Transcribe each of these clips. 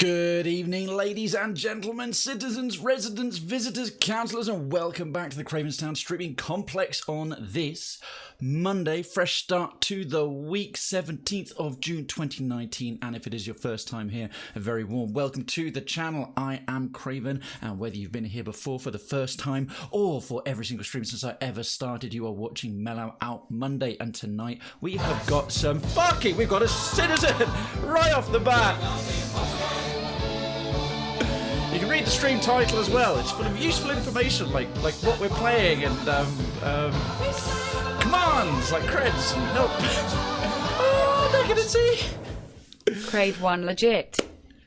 Good evening, ladies and gentlemen, citizens, residents, visitors, councillors, and welcome back to the Krayven streaming complex on this Monday. Fresh start to the week, 17th of June 2019. And if it is your first time here, a very warm welcome to the channel. I am Krayven, and whether you've been here before for the first time or for every single stream since I ever started, you are watching Mellow-Out Monday. And tonight we have got we've got a citizen right off the bat. You can read the stream title as well. It's full of useful information, like what we're playing and commands like creds. Nope. Oh, decadency. Krayven legit.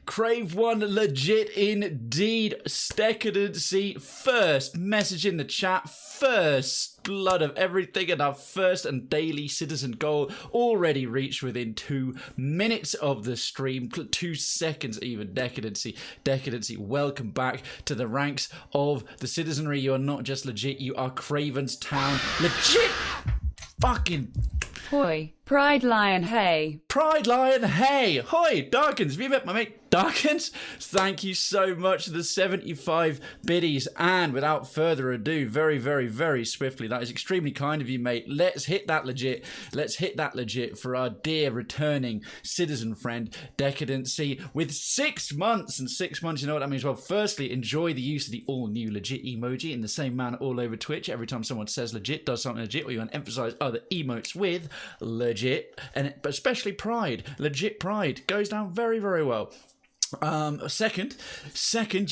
Krayven legit indeed. Decadency first. Message in the chat first. Blood of everything, and our first and daily citizen goal already reached within 2 minutes of the stream. 2 seconds even. Decadency. Welcome back to the ranks of the citizenry. You are not just legit, you are Krayven's town legit. Fucking Hoi. Pride Lion Hey. Pride Lion Hey. Hoi, Darkins. Have you met my mate Darkins? Thank you so much for the 75 biddies. And without further ado, very swiftly, that is extremely kind of you, mate. Let's hit that legit. Let's hit that legit for our dear returning citizen friend, Decadency, with 6 months. And 6 months, you know what that means? Well, firstly, enjoy the use of the all-new legit emoji in the same manner all over Twitch. Every time someone says legit, does something legit, or you want to emphasize other emotes with legit, but especially pride. Legit pride goes down very well. Second,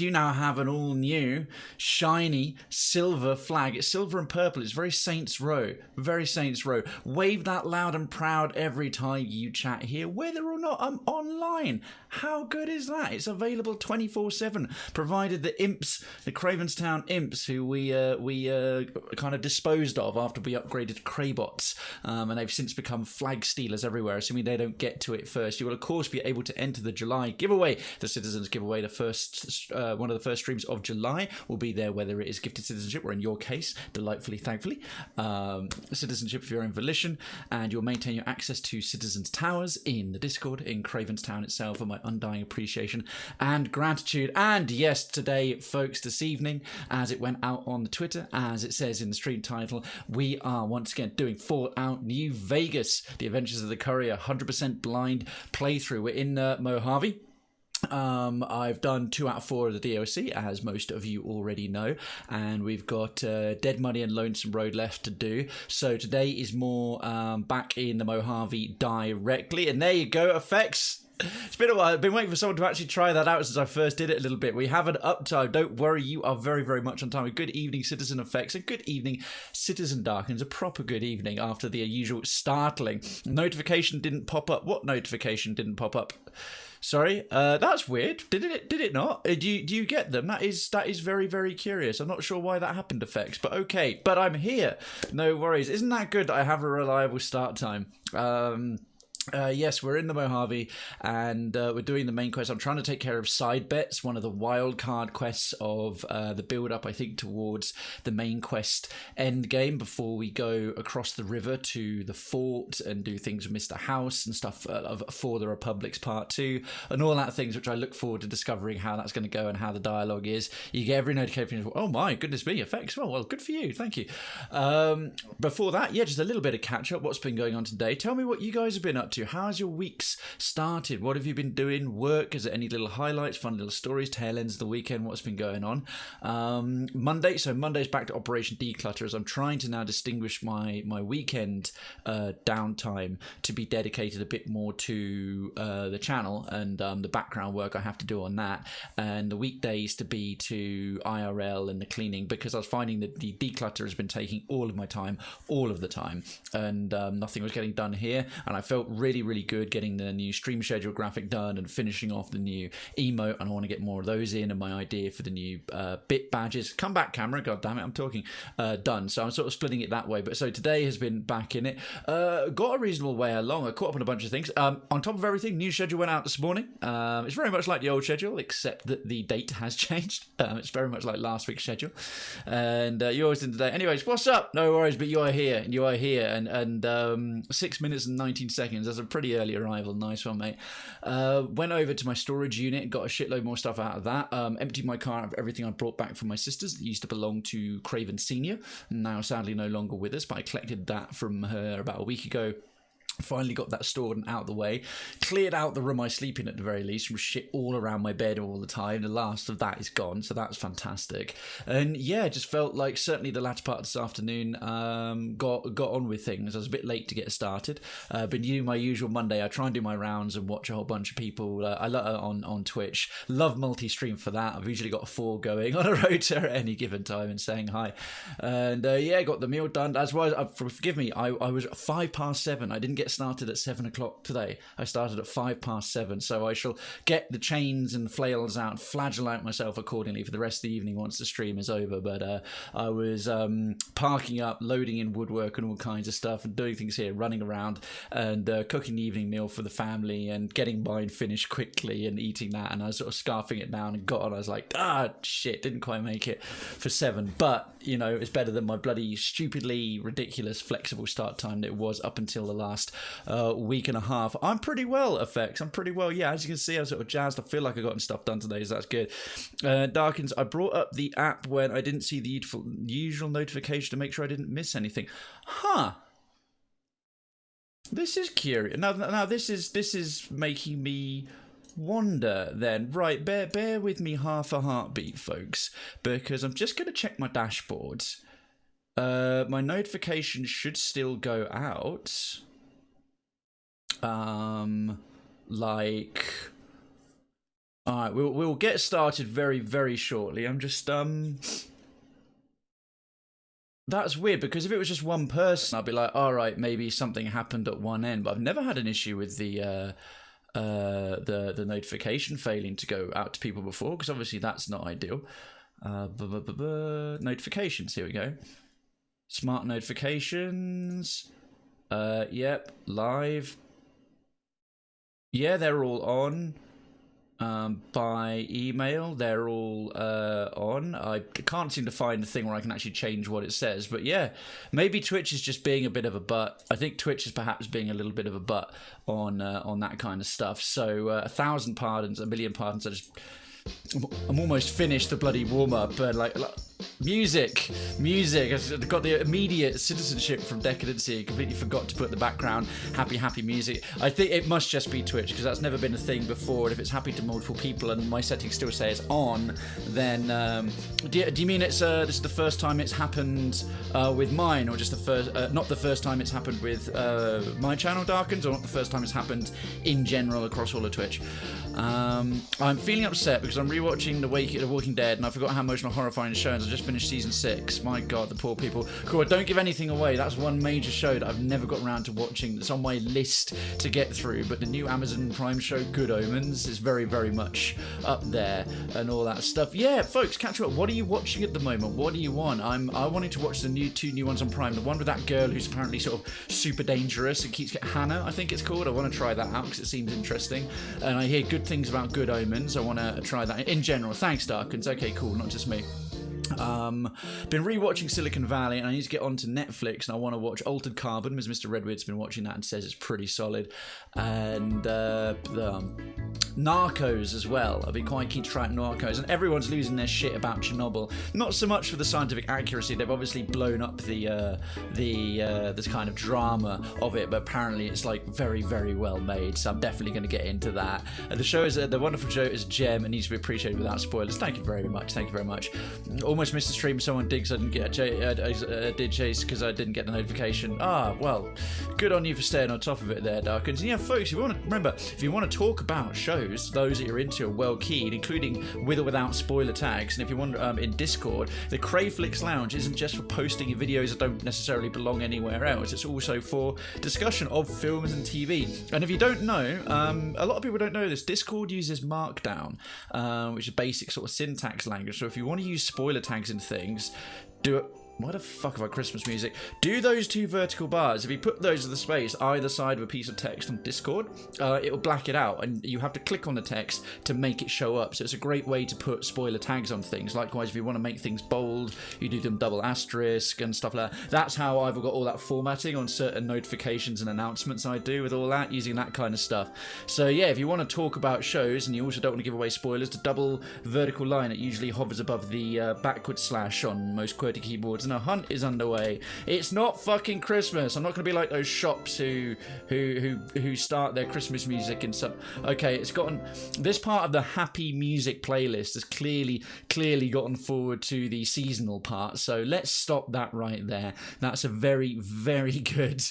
you now have an all-new, shiny, silver flag. It's silver and purple. It's very Saints Row. Wave that loud and proud every time you chat here, whether or not I'm online. How good is that? It's available 24/7, provided the imps, the Cravenstown imps, who we kind of disposed of after we upgraded to Craybots, and they've since become flag stealers everywhere, assuming they don't get to it first. You will, of course, be able to enter the July giveaway. The Citizens Giveaway, the first one of the first streams of July, will be there, whether it is gifted citizenship or, in your case, delightfully, thankfully, citizenship of your own volition, and you'll maintain your access to Citizens Towers in the Discord in Cravenstown itself, for my undying appreciation and gratitude. And yes, today, folks, this evening, as it went out on the Twitter, as it says in the stream title, we are once again doing Fallout New Vegas, The Adventures of the Courier, 100% blind playthrough. We're in Mojave. I've done 2 out of 4 of the DOC, as most of you already know, and we've got Dead Money and Lonesome Road left to do. So today is more back in the Mojave directly, and there you go, effects. It's been a while. I've been waiting for someone to actually try that out since I first did it a little bit. We have an uptime. Don't worry, you are very much on time. A good evening, Citizen Effects. A good evening, Citizen Darkens. A proper good evening after the usual startling notification didn't pop up. What notification didn't pop up? Sorry, that's weird. Did it not? Do you get them? That is very curious. I'm not sure why that happened, effects, but okay. But I'm here. No worries. Isn't that good that I have a reliable start time? Yes, we're in the Mojave, and we're doing the main quest. I'm trying to take care of side bets, one of the wild card quests of the build-up, I think, towards the main quest end game, before we go across the river to the fort and do things with Mr. House and stuff for the Republic's Part 2, and all that things, which I look forward to discovering how that's going to go and how the dialogue is. You get every notification, oh my goodness me, effects, well, good for you, thank you. Before that, yeah, just a little bit of catch-up, what's been going on today. Tell me what you guys have been up to. How's your weeks started? What have you been doing? Work? Is there any little highlights, fun little stories, tail ends of the weekend? What's been going on? Monday's back to Operation Declutter, as I'm trying to now distinguish my weekend downtime to be dedicated a bit more to the channel and the background work I have to do on that, and the weekdays to be to IRL and the cleaning, because I was finding that the declutter has been taking all of my time, all of the time, and nothing was getting done here, and I felt really good getting the new stream schedule graphic done and finishing off the new emote, and I want to get more of those in, and my idea for the new bit badges, come back camera, god damn it, I'm talking, done. So I'm sort of splitting it that way. But so today has been back in it, got a reasonable way along. I caught up on a bunch of things. On top of everything, new schedule went out this morning. It's very much like the old schedule, except that the date has changed. It's very much like last week's schedule, and yours in today. Anyways, what's up? No worries, but you are here, and 6 minutes and 19 seconds. was a pretty early arrival. Nice one, mate. Went over to my storage unit, got a shitload more stuff out of that. Emptied my car of everything I brought back from my sisters that used to belong to Krayven Senior, now sadly no longer with us, but I collected that from her about a week ago. Finally got that stored and out of the way. Cleared out the room I sleep in at the very least from shit all around my bed all the time. The last of that is gone, so that's fantastic. And yeah, just felt like certainly the latter part of this afternoon got on with things. I was a bit late to get started. Been doing my usual Monday. I try and do my rounds and watch a whole bunch of people. I love on Twitch. Love multi-stream for that. I've usually got 4 going on a rota at any given time and saying hi. And yeah, got the meal done. As well, forgive me, I was 7:05. I didn't get started at 7 o'clock today. I started at 7:05, so I shall get the chains and flails out, flagellate myself accordingly for the rest of the evening once the stream is over. But I was parking up, loading in woodwork and all kinds of stuff and doing things here, running around and cooking the evening meal for the family and getting mine finished quickly and eating that, and I was sort of scarfing it down and got on. I was like, shit, didn't quite make it for 7, but you know, it's better than my bloody stupidly ridiculous flexible start time that it was up until the last week and a half. I'm pretty well, effects. I'm pretty well. Yeah, as you can see, I'm sort of jazzed. I feel like I've gotten stuff done today, so that's good. Darkins, I brought up the app when I didn't see the usual notification to make sure I didn't miss anything. Huh. This is curious. Now this is making me wonder then. Right, bear with me half a heartbeat, folks, because I'm just going to check my dashboard. My notifications should still go out. Like, all right, we'll get started very, very shortly. I'm just that's weird, because if it was just one person, I'd be like, all right, maybe something happened at one end. But I've never had an issue with the notification failing to go out to people before, because obviously that's not ideal. Notifications, here we go. Smart notifications. Yep, live. Yeah, they're all on. By email, they're all on. I can't seem to find a thing where I can actually change what it says, but yeah, maybe Twitch is just being a bit of a butt. I think Twitch is perhaps being a little bit of a butt on that kind of stuff. So 1,000 pardons, a million pardons. I'm almost finished the bloody warm-up. Like music. I've got the immediate citizenship from Decadency. Completely forgot to put the background happy music. I think it must just be Twitch, because that's never been a thing before. And if it's happy to multiple people and my settings still say it's on, then do you mean it's this is the first time it's happened with mine, or just the first not the first time it's happened with my channel, Darkens, or not the first time it's happened in general across all of Twitch? I'm feeling upset because I'm rewatching The Walking Dead, and I forgot how emotional, horrifying the show is. I just finished season 6. My god, the poor people. Cool, don't give anything away. That's one major show that I've never got around to watching. That's on my list to get through. But the new Amazon Prime show, Good Omens, is very, very much up there and all that stuff. Yeah, folks, catch up. What are you watching at the moment? What do you want? I wanted to watch the two new ones on Prime. The one with that girl who's apparently sort of super dangerous and keeps getting Hannah, I think it's called. I want to try that out because it seems interesting. And I hear good things about Good Omens. I want to try that in general. Thanks, Darkins. Okay, cool. Not just me. Been rewatching Silicon Valley, and I need to get onto Netflix, and I want to watch Altered Carbon, as Mr. Redwood's been watching that and says it's pretty solid. And Narcos as well. I've been quite keen to try out Narcos, and everyone's losing their shit about Chernobyl. Not so much for the scientific accuracy. They've obviously blown up this kind of drama of it, but apparently it's like very, very well made. So I'm definitely going to get into that. The show is the wonderful show is a gem and needs to be appreciated without spoilers. Thank you very much. Thank you very much. Almost missed the stream. Someone digs. I didn't get did chase because I didn't get the notification. Well, good on you for staying on top of it there, Darkins. And yeah, folks, if you want to talk about shows, those that you're into are well keyed, including with or without spoiler tags. And if you want in Discord, the Crayflix Lounge isn't just for posting your videos that don't necessarily belong anywhere else. It's also for discussion of films and TV. And if you don't know, a lot of people don't know this. Discord uses Markdown, which is basic sort of syntax language. So if you want to use spoiler tags and things, do it. What the fuck about Christmas music? Do those two vertical bars, if you put those in the space either side of a piece of text on Discord, it'll black it out, and you have to click on the text to make it show up. So it's a great way to put spoiler tags on things. Likewise, if you want to make things bold, you do them double asterisk and stuff like that. That's how I've got all that formatting on certain notifications and announcements I do with all that, using that kind of stuff. So yeah, if you want to talk about shows and you also don't want to give away spoilers, the double vertical line, it usually hovers above the backward slash on most QWERTY keyboards. And a hunt is underway. It's not fucking Christmas. I'm not going to be like those shops who start their Christmas music and stuff. Okay, it's gotten this part of the happy music playlist has clearly gotten forward to the seasonal part. So let's stop that right there. That's a very, very good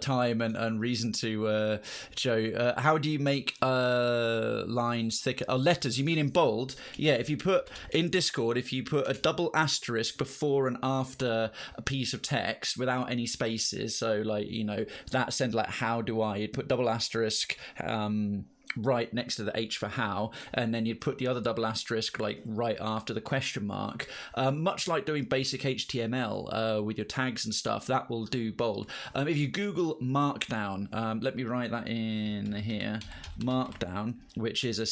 time and reason to show. How do you make lines thicker? Letters, you mean in bold? Yeah, if you put in Discord, if you put a double asterisk before and after a piece of text without any spaces, so like, you know, that send like how do I, you'd put double asterisk right next to the H for how, and then you'd put the other double asterisk like right after the question mark, much like doing basic HTML with your tags and stuff. That will do bold. If you Google Markdown, let me write that in here, Markdown, which is a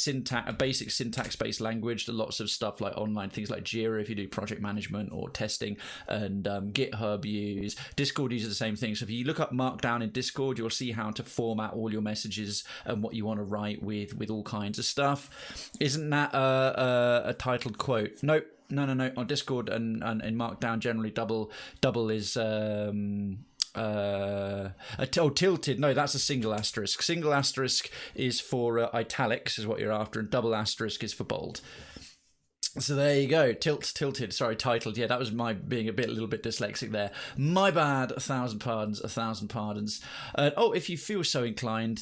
basic syntax-based language. Lots of stuff like online things like Jira if you do project management or testing, and GitHub use. Discord uses the same thing. So if you look up Markdown in Discord, you'll see how to format all your messages and what you want to write with all kinds of stuff. Isn't that a titled quote? Nope. No. On Discord and in Markdown, generally double is tilted. No, that's a single asterisk. Single asterisk is for italics, is what you're after, and double asterisk is for bold. So there you go. Tilted. Sorry, titled. Yeah, that was my being a little bit dyslexic there. My bad. 1,000 pardons. 1,000 pardons. If you feel so inclined,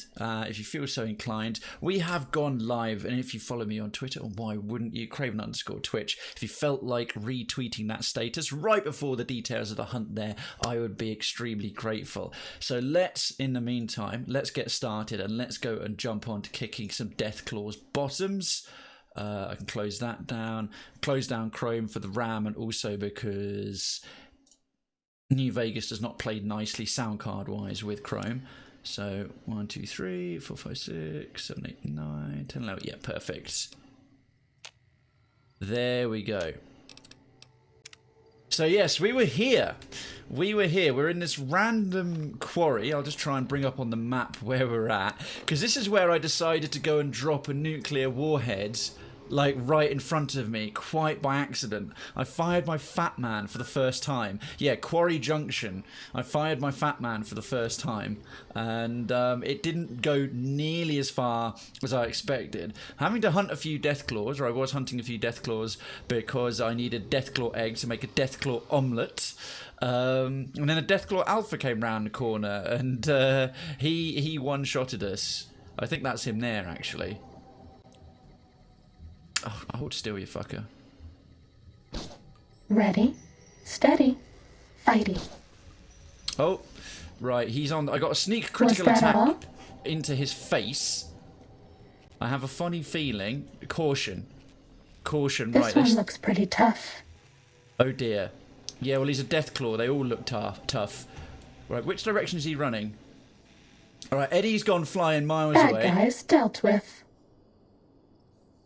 we have gone live. And if you follow me on Twitter, why wouldn't you? Krayven_Twitch. If you felt like retweeting that status right before the details of the hunt there, I would be extremely grateful. So in the meantime, let's get started and let's go and jump on to kicking some Deathclaw's bottoms. I can close that down, close down Chrome for the RAM, and also because New Vegas does not play nicely sound card wise with Chrome. So 1, 2, 3, 4, 5, 6, 7, 8, 9, 10, 11. Yeah, perfect. There we go. So yes, we were here. We're in this random quarry. I'll just try and bring up on the map where we're at, because this is where I decided to go and drop a nuclear warhead, like right in front of me, quite by accident. I fired my Fat Man for the first time. Yeah, Quarry Junction. I fired my Fat Man for the first time, and it didn't go nearly as far as I expected. Having to hunt a few Deathclaws, or I was hunting a few Deathclaws, because I needed Deathclaw egg to make a Deathclaw omelette. And then a Deathclaw Alpha came round the corner, and he one-shotted us. I think that's him there, actually. Oh, hold still, you fucker. Ready, steady, fighting. Oh, right, he's on. I got a sneak critical attack into his face. I have a funny feeling. Caution. This one looks pretty tough. Oh dear. Yeah, well, he's a Deathclaw. They all look tough. Right, which direction is he running? All right, Eddie's gone flying miles away. Bad guys dealt with.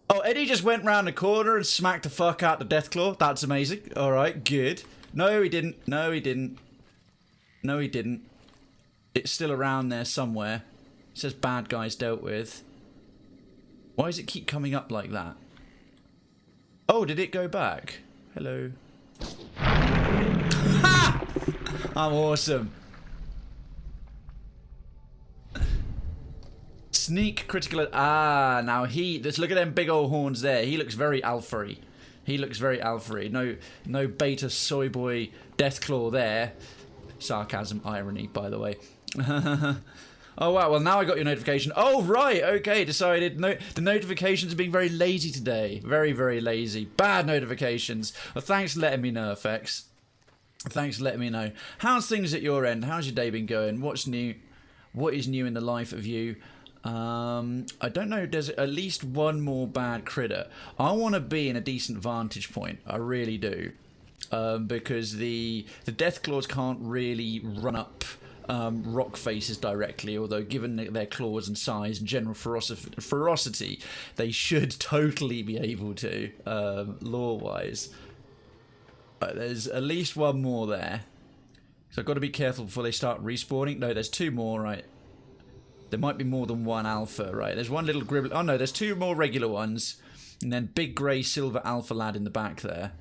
Oh, Eddie just went round the corner and smacked the fuck out the Deathclaw. That's amazing. All right, good. No, he didn't. It's still around there somewhere. It says bad guys dealt with. Why does it keep coming up like that? Oh, did it go back? Hello. Ha! I'm awesome. Sneak critical. Now let's look at them big old horns there. He looks very alpha-y. No beta soy boy Deathclaw there. Sarcasm, irony, by the way. Oh wow, well now I got your notification. Oh right, okay, decided the notifications are being very lazy today. Very, very lazy. Bad notifications. Well, thanks for letting me know, FX. Thanks for letting me know. How's things at your end? How's your day been going? What's new? What is new in the life of you? I don't know, there's at least one more bad critter. I want to be in a decent vantage point. I really do. because the Deathclaws can't really run up rock faces directly, although given their claws and size and general ferocity, they should totally be able to, lore-wise. There's at least one more there. So I've got to be careful before they start respawning. No, there's two more, right? There might be more than one alpha, right? There's one little gribble. Oh no, there's two more regular ones. And then big grey silver alpha lad in the back there.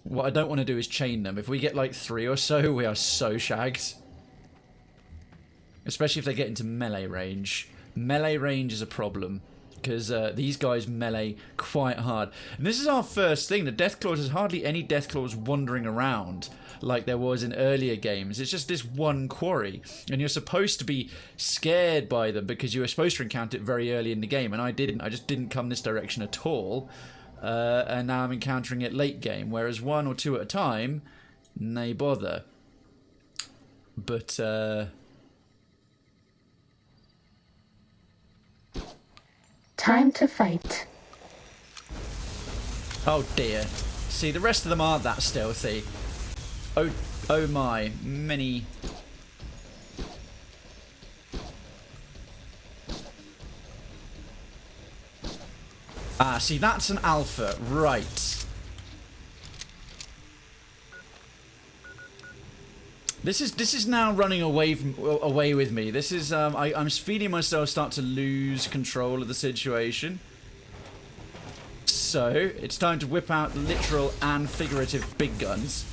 What I don't want to do is chain them. If we get like 3 or so, we are so shagged. Especially if they get into melee range. Melee range is a problem. Because these guys melee quite hard. And this is our first thing. The Deathclaws, there's hardly any Deathclaws wandering around like there was in earlier games. It's just this one quarry. And you're supposed to be scared by them because you were supposed to encounter it very early in the game. And I didn't. I just didn't come this direction at all. And now I'm encountering it late game. Whereas 1 or 2 at a time, nay bother. But, Time to fight. oh dear. See, the rest of them aren't that stealthy. Oh my, many. Ah, see, that's an alpha, right. This is now running away with me. This is I'm feeling myself start to lose control of the situation. So it's time to whip out literal and figurative big guns.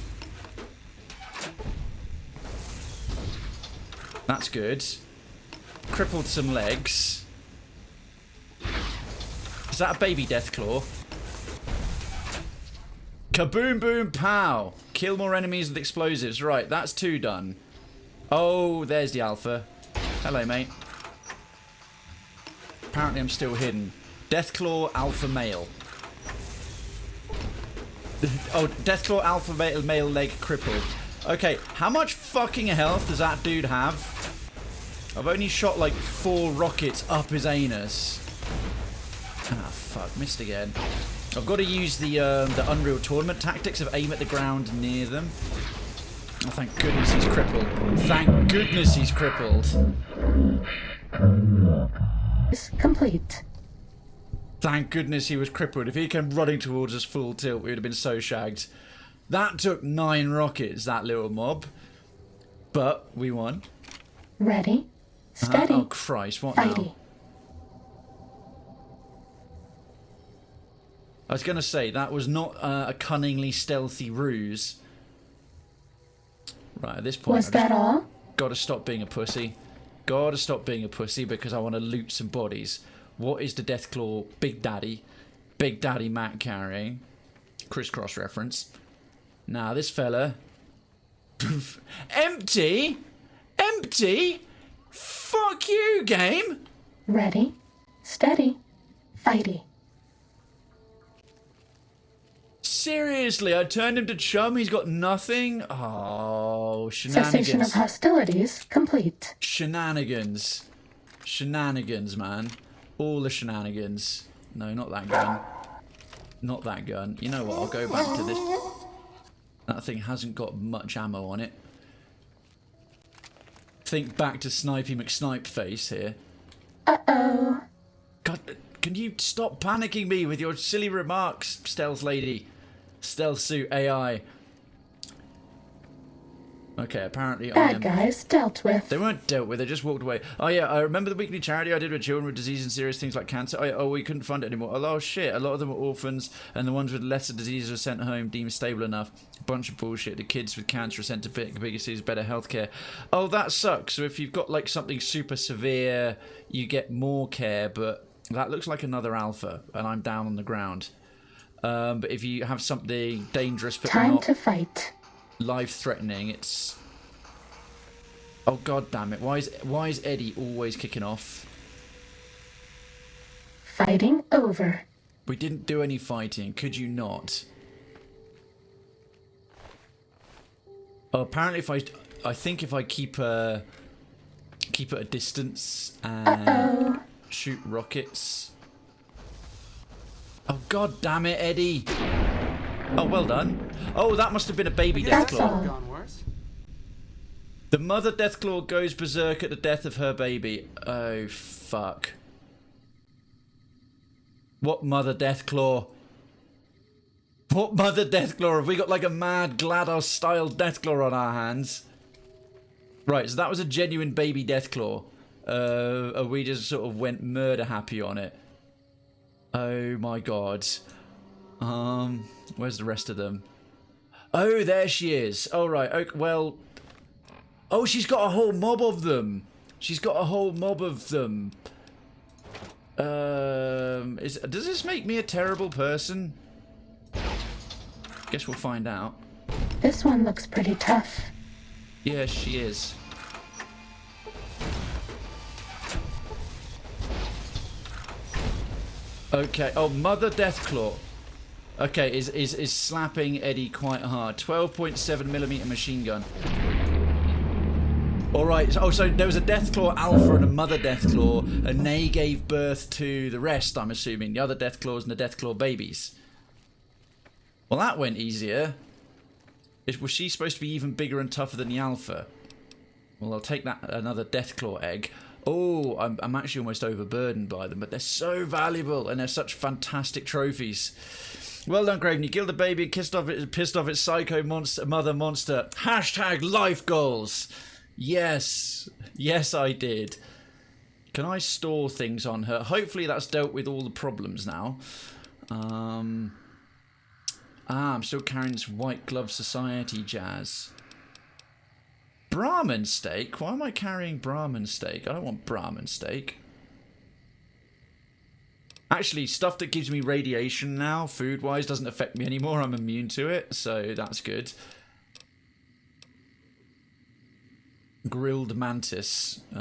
That's good. Crippled some legs. Is that a baby Deathclaw? Kaboom boom pow! Kill more enemies with explosives. Right, that's 2 done. Oh, there's the alpha. Hello, mate. Apparently I'm still hidden. Deathclaw alpha male. Oh, Deathclaw alpha male leg crippled. Okay, how much fucking health does that dude have? I've only shot like 4 rockets up his anus. Ah, fuck, missed again. I've got to use the Unreal Tournament tactics of aim at the ground near them. Oh, thank goodness he's crippled. Thank goodness he's crippled. Is complete. Thank goodness he was crippled. If he came running towards us full tilt, we would have been so shagged. That took 9 rockets, that little mob. But we won. Ready, steady, oh, Christ, what fighty. now? I was going to say, that was not a cunningly stealthy ruse. Right, at this point... Was that all? Gotta stop being a pussy. Gotta stop being a pussy because I want to loot some bodies. What is the Deathclaw Big Daddy Mac carrying? Crisscross reference. Now, this fella... Empty? Empty? Fuck you, game! Ready, steady, fighty. Seriously, I turned him to chum, he's got nothing? Oh, shenanigans. Cessation of hostilities complete. Shenanigans. Shenanigans, man. All the shenanigans. No, not that gun. Not that gun. You know what, I'll go back to this. That thing hasn't got much ammo on it. Think back to Snipey McSnipe face here. Uh-oh. God, can you stop panicking me with your silly remarks, stealth lady? Stealth suit AI. Okay, apparently Bad guys dealt with. They weren't dealt with, they just walked away. Oh yeah, I remember the weekly charity I did with children with disease and serious things like cancer. Oh, we couldn't fund it anymore. Oh shit, a lot of them were orphans, and the ones with lesser diseases were sent home, deemed stable enough. Bunch of bullshit. The kids with cancer are sent to bigger cities, better healthcare. Oh, that sucks. So if you've got like something super severe, you get more care, but that looks like another alpha, and I'm down on the ground. But if you have something dangerous but Time not to fight. life-threatening, it's... Oh god damn it! Why is Eddie always kicking off? Fighting over. We didn't do any fighting. Could you not? Oh, apparently I think if I keep at a distance and shoot rockets. Oh god damn it, Eddie! Oh, well done. Oh, that must have been a baby That's Deathclaw. all. Gone worse? The mother Deathclaw goes berserk at the death of her baby. Oh, fuck. What mother Deathclaw? What mother Deathclaw? Have we got like a mad GLaDOS-style Deathclaw on our hands? Right, so that was a genuine baby Deathclaw. We just sort of went murder happy on it. Oh my god. Where's the rest of them? Oh, there she is. Oh, right. Okay, well... Oh, she's got a whole mob of them. She's got a whole mob of them. Does this make me a terrible person? Guess we'll find out. This one looks pretty tough. Yeah, she is. Okay. Oh, Mother Deathclaw. Okay, is slapping Eddie quite hard. 12.7mm machine gun. Alright, oh, so there was a Deathclaw Alpha and a Mother Deathclaw, and they gave birth to the rest, I'm assuming. The other Deathclaws and the Deathclaw babies. Well, that went easier. Was she supposed to be even bigger and tougher than the Alpha? Well, I'll take that another Deathclaw egg. Oh, I'm actually almost overburdened by them, but they're so valuable, and they're such fantastic trophies. Well done, Krayven. You killed the baby and pissed off its psycho mother monster. Hashtag life goals. Yes. Yes, I did. Can I store things on her? Hopefully that's dealt with all the problems now. I'm still carrying this White Glove Society jazz. Brahmin steak? Why am I carrying Brahmin steak? I don't want Brahmin steak. Actually, stuff that gives me radiation now, food-wise, doesn't affect me anymore. I'm immune to it, so that's good. Grilled mantis. Is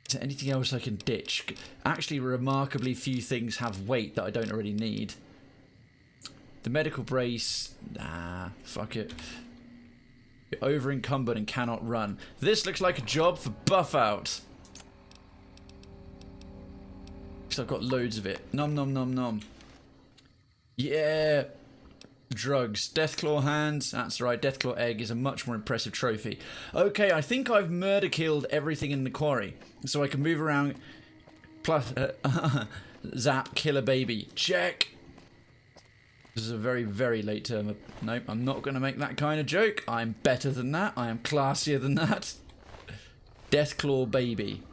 there anything else I can ditch? Actually, remarkably few things have weight that I don't already need. The medical brace. Nah, fuck it. You're over encumbered and cannot run. This looks like a job for buff out. Because I've got loads of it. Nom nom nom nom. Yeah. Drugs. Deathclaw hands. That's right. Deathclaw egg is a much more impressive trophy. Okay, I think I've murder killed everything in the quarry. So I can move around. Plus, zap, kill a baby. Check. This is a very, very late term. Nope, I'm not going to make that kind of joke. I'm better than that. I am classier than that. Deathclaw baby.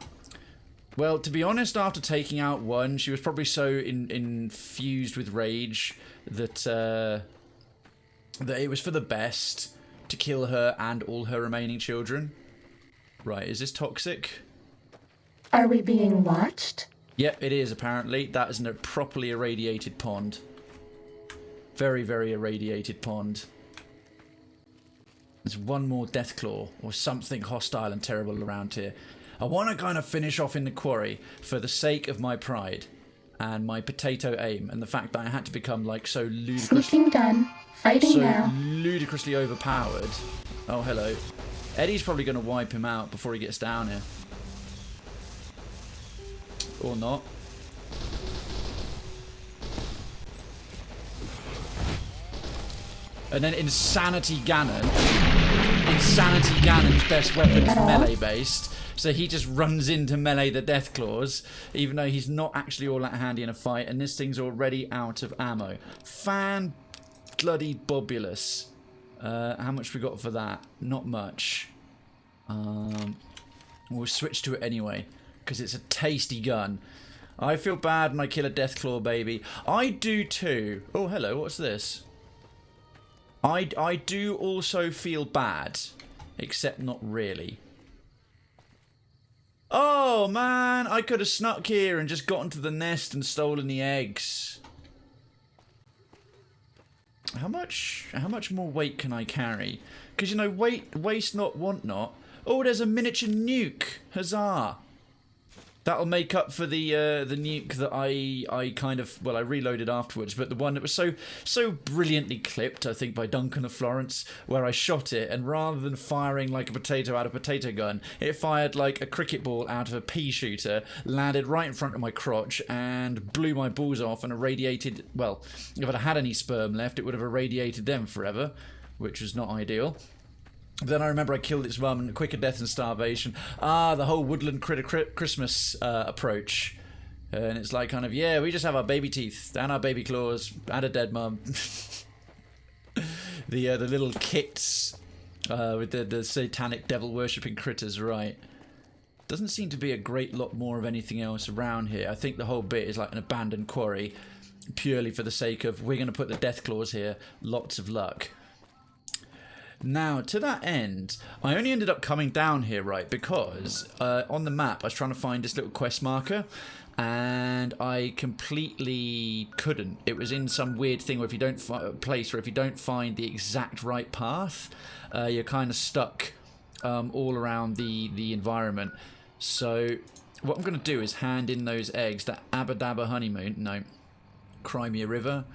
Well, to be honest, after taking out one, she was probably so infused with rage that that it was for the best to kill her and all her remaining children. Right, is this toxic? Are we being watched? Yep, it is apparently. That is a properly irradiated pond. Very, very irradiated pond. There's one more Deathclaw or something hostile and terrible around here. I want to kind of finish off in the quarry for the sake of my pride and my potato aim and the fact that I had to become like so Sneaking done. Fighting now. ludicrously overpowered. Oh, hello. Eddie's probably going to wipe him out before he gets down here. Or not. And then Insanity Ganon. Insanity Ganon's best weapon is melee based. So he just runs into melee the Deathclaws, even though he's not actually all that handy in a fight, and this thing's already out of ammo. Fan bloody bobulous. How much we got for that? Not much. We'll switch to it anyway, because it's a tasty gun. I feel bad when I kill a Deathclaw baby. I do too. Oh, hello, what's this? I do also feel bad, except not really. Oh man, I could have snuck here and just gotten to the nest and stolen the eggs. How much more weight can I carry? Because you know, waste not, want not. Oh, there's a miniature nuke. Huzzah. That'll make up for the nuke that I kind of, well, I reloaded afterwards, but the one that was so brilliantly clipped, I think, by Duncan of Florence, where I shot it, and rather than firing like a potato out of a potato gun, it fired like a cricket ball out of a pea shooter, landed right in front of my crotch, and blew my balls off and irradiated, well, if I'd had any sperm left, it would have irradiated them forever, which was not ideal. Then I remember I killed its mum and quicker death and starvation. The whole woodland critter Christmas approach. And it's like kind of, yeah, we just have our baby teeth and our baby claws and a dead mum. the little kits with the satanic devil worshipping critters, right. Doesn't seem to be a great lot more of anything else around here. I think the whole bit is like an abandoned quarry purely for the sake of, we're going to put the death claws here, lots of luck. Now, to that end, I only ended up coming down here, right, because on the map I was trying to find this little quest marker, and I completely couldn't. It was in some weird thing where if you don't place, or if you don't find the exact right path, you're kind of stuck all around the environment. So what I'm going to do is hand in those eggs, that Abba Dabba honeymoon, no, Crimea River.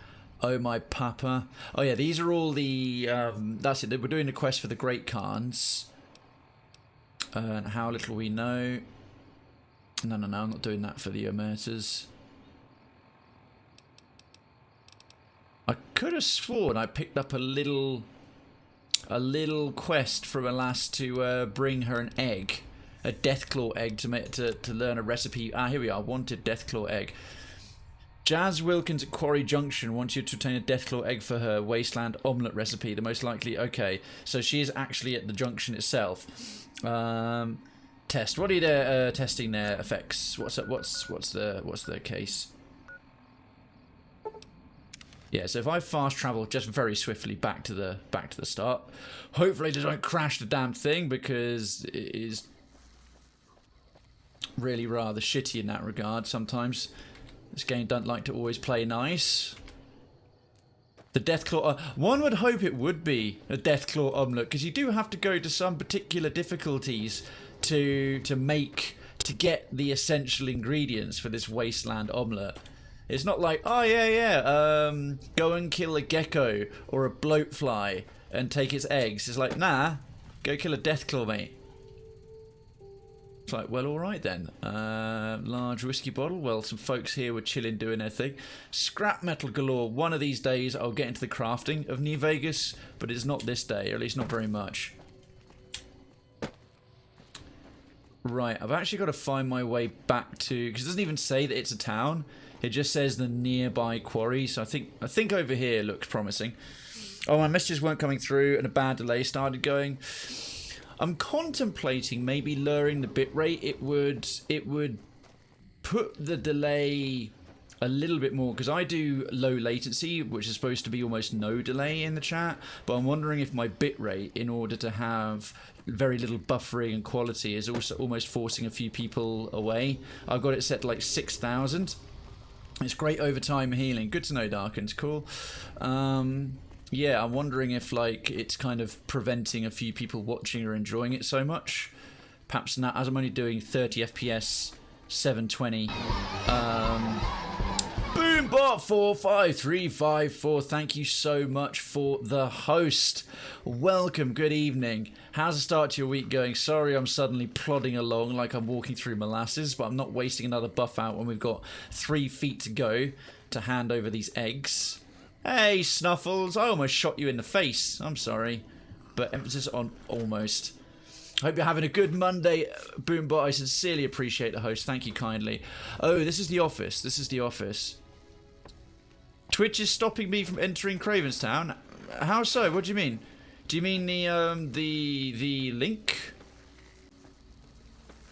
Oh my papa. Oh yeah, these are all the, that's it, we're doing the quest for the Great Khans. And how little we know. No, I'm not doing that for the Omertas. I could have sworn I picked up a little quest from a lass to bring her an egg. A Deathclaw egg to learn a recipe. Here we are, wanted Deathclaw egg. Jazz Wilkins at Quarry Junction wants you to obtain a Deathclaw egg for her Wasteland omelette recipe. The most likely, okay, so she is actually at the junction itself. Test. What are you testing there? Effects. What's the case? Yeah. So if I fast travel just very swiftly back to the start, hopefully they don't crash the damn thing because it is really rather shitty in that regard sometimes. This game doesn't like to always play nice. The Deathclaw... one would hope it would be a Deathclaw omelette, because you do have to go to some particular difficulties to get the essential ingredients for this Wasteland omelette. It's not like, oh yeah, go and kill a gecko or a bloatfly and take its eggs. It's like, nah, go kill a Deathclaw, mate. It's like, well, all right then. Large whiskey bottle. Well, some folks here were chilling, doing their thing. Scrap metal galore. One of these days, I'll get into the crafting of New Vegas, but it's not this day, or at least not very much. Right, I've actually got to find my way back to, because it doesn't even say that it's a town. It just says the nearby quarry. So I think over here looks promising. Oh, my messages weren't coming through, and a bad delay started going. I'm contemplating maybe lowering the bitrate. It would put the delay a little bit more, because I do low latency, which is supposed to be almost no delay in the chat, but I'm wondering if my bitrate, in order to have very little buffering and quality, is also almost forcing a few people away. I've got it set to like 6,000. It's great overtime healing. Good to know, Darkens. Cool. Yeah, I'm wondering if like it's kind of preventing a few people watching or enjoying it so much. Perhaps not, as I'm only doing 30 FPS, 720. Boombot45354, thank you so much for the host. Welcome, good evening. How's the start to your week going? Sorry I'm suddenly plodding along like I'm walking through molasses, but I'm not wasting another buff out when we've got 3 feet to go to hand over these eggs. Hey, Snuffles, I almost shot you in the face. I'm sorry, but emphasis on almost. Hope you're having a good Monday, Boombot. I sincerely appreciate the host. Thank you kindly. Oh, this is the office. This is the office. Twitch is stopping me from entering Krayven's town. How so? What do you mean? Do you mean the link?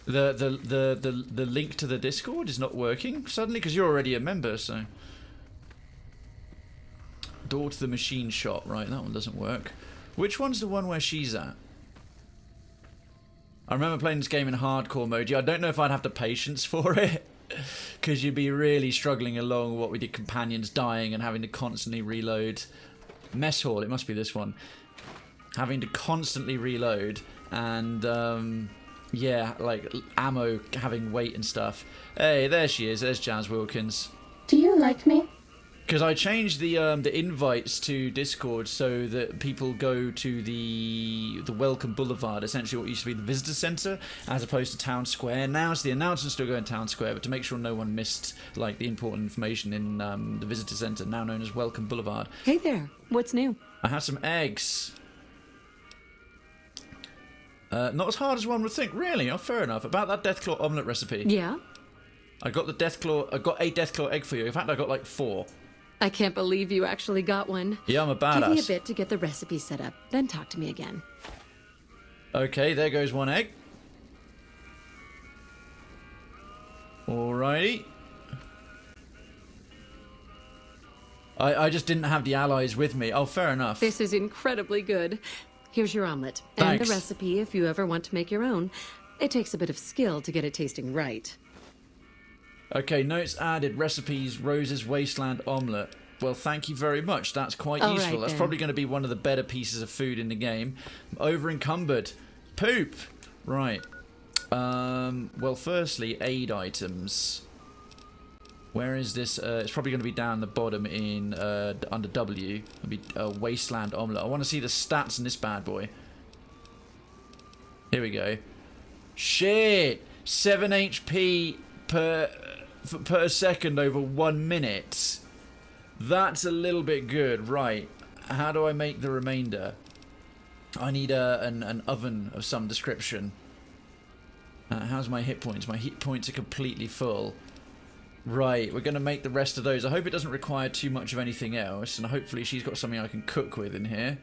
The link to the Discord is not working suddenly because you're already a member, so. Door to the machine shop, right? That one doesn't work. Which one's the one where she's at? I remember playing this game in hardcore mode. I don't know if I'd have the patience for it, because you'd be really struggling along what with your companions dying and having to constantly reload. Mess hall, it must be this one. Having to constantly reload and yeah, like ammo having weight and stuff. Hey, there she is. There's Jazz Wilkins. Do you like me? Because I changed the invites to Discord so that people go to the Welcome Boulevard, essentially what used to be the visitor center, as opposed to Town Square. Now, so the announcements still go in Town Square, but to make sure no one missed like the important information in the visitor center, now known as Welcome Boulevard. Hey there, what's new? I have some eggs. Not as hard as one would think, really. Oh, fair enough. About that Deathclaw omelette recipe. Yeah? I got a Deathclaw egg for you. In fact, I got like 4. I can't believe you actually got one. Yeah, I'm a badass. Give me a bit to get the recipe set up, then talk to me again. Okay, there goes 1 egg. Alrighty. I just didn't have the allies with me. Oh, fair enough. This is incredibly good. Here's your omelet. Thanks. And the recipe if you ever want to make your own. It takes a bit of skill to get it tasting right. Okay, notes added. Recipes, Rose's Wasteland omelette. Well, thank you very much. That's quite All useful. right, That's then. probably going to be one of the better pieces of food in the game. Over encumbered. Poop. Right. Well, firstly, aid items. Where is this? It's probably going to be down the bottom in under W. It'll be Wasteland omelette. I want to see the stats in this bad boy. Here we go. Shit! 7 HP per second over 1 minute. That's a little bit good. Right. How do I make the remainder? I need an oven of some description. How's my hit points? My hit points are completely full. Right, we're going to make the rest of those. I hope it doesn't require too much of anything else, and hopefully she's got something I can cook with in here.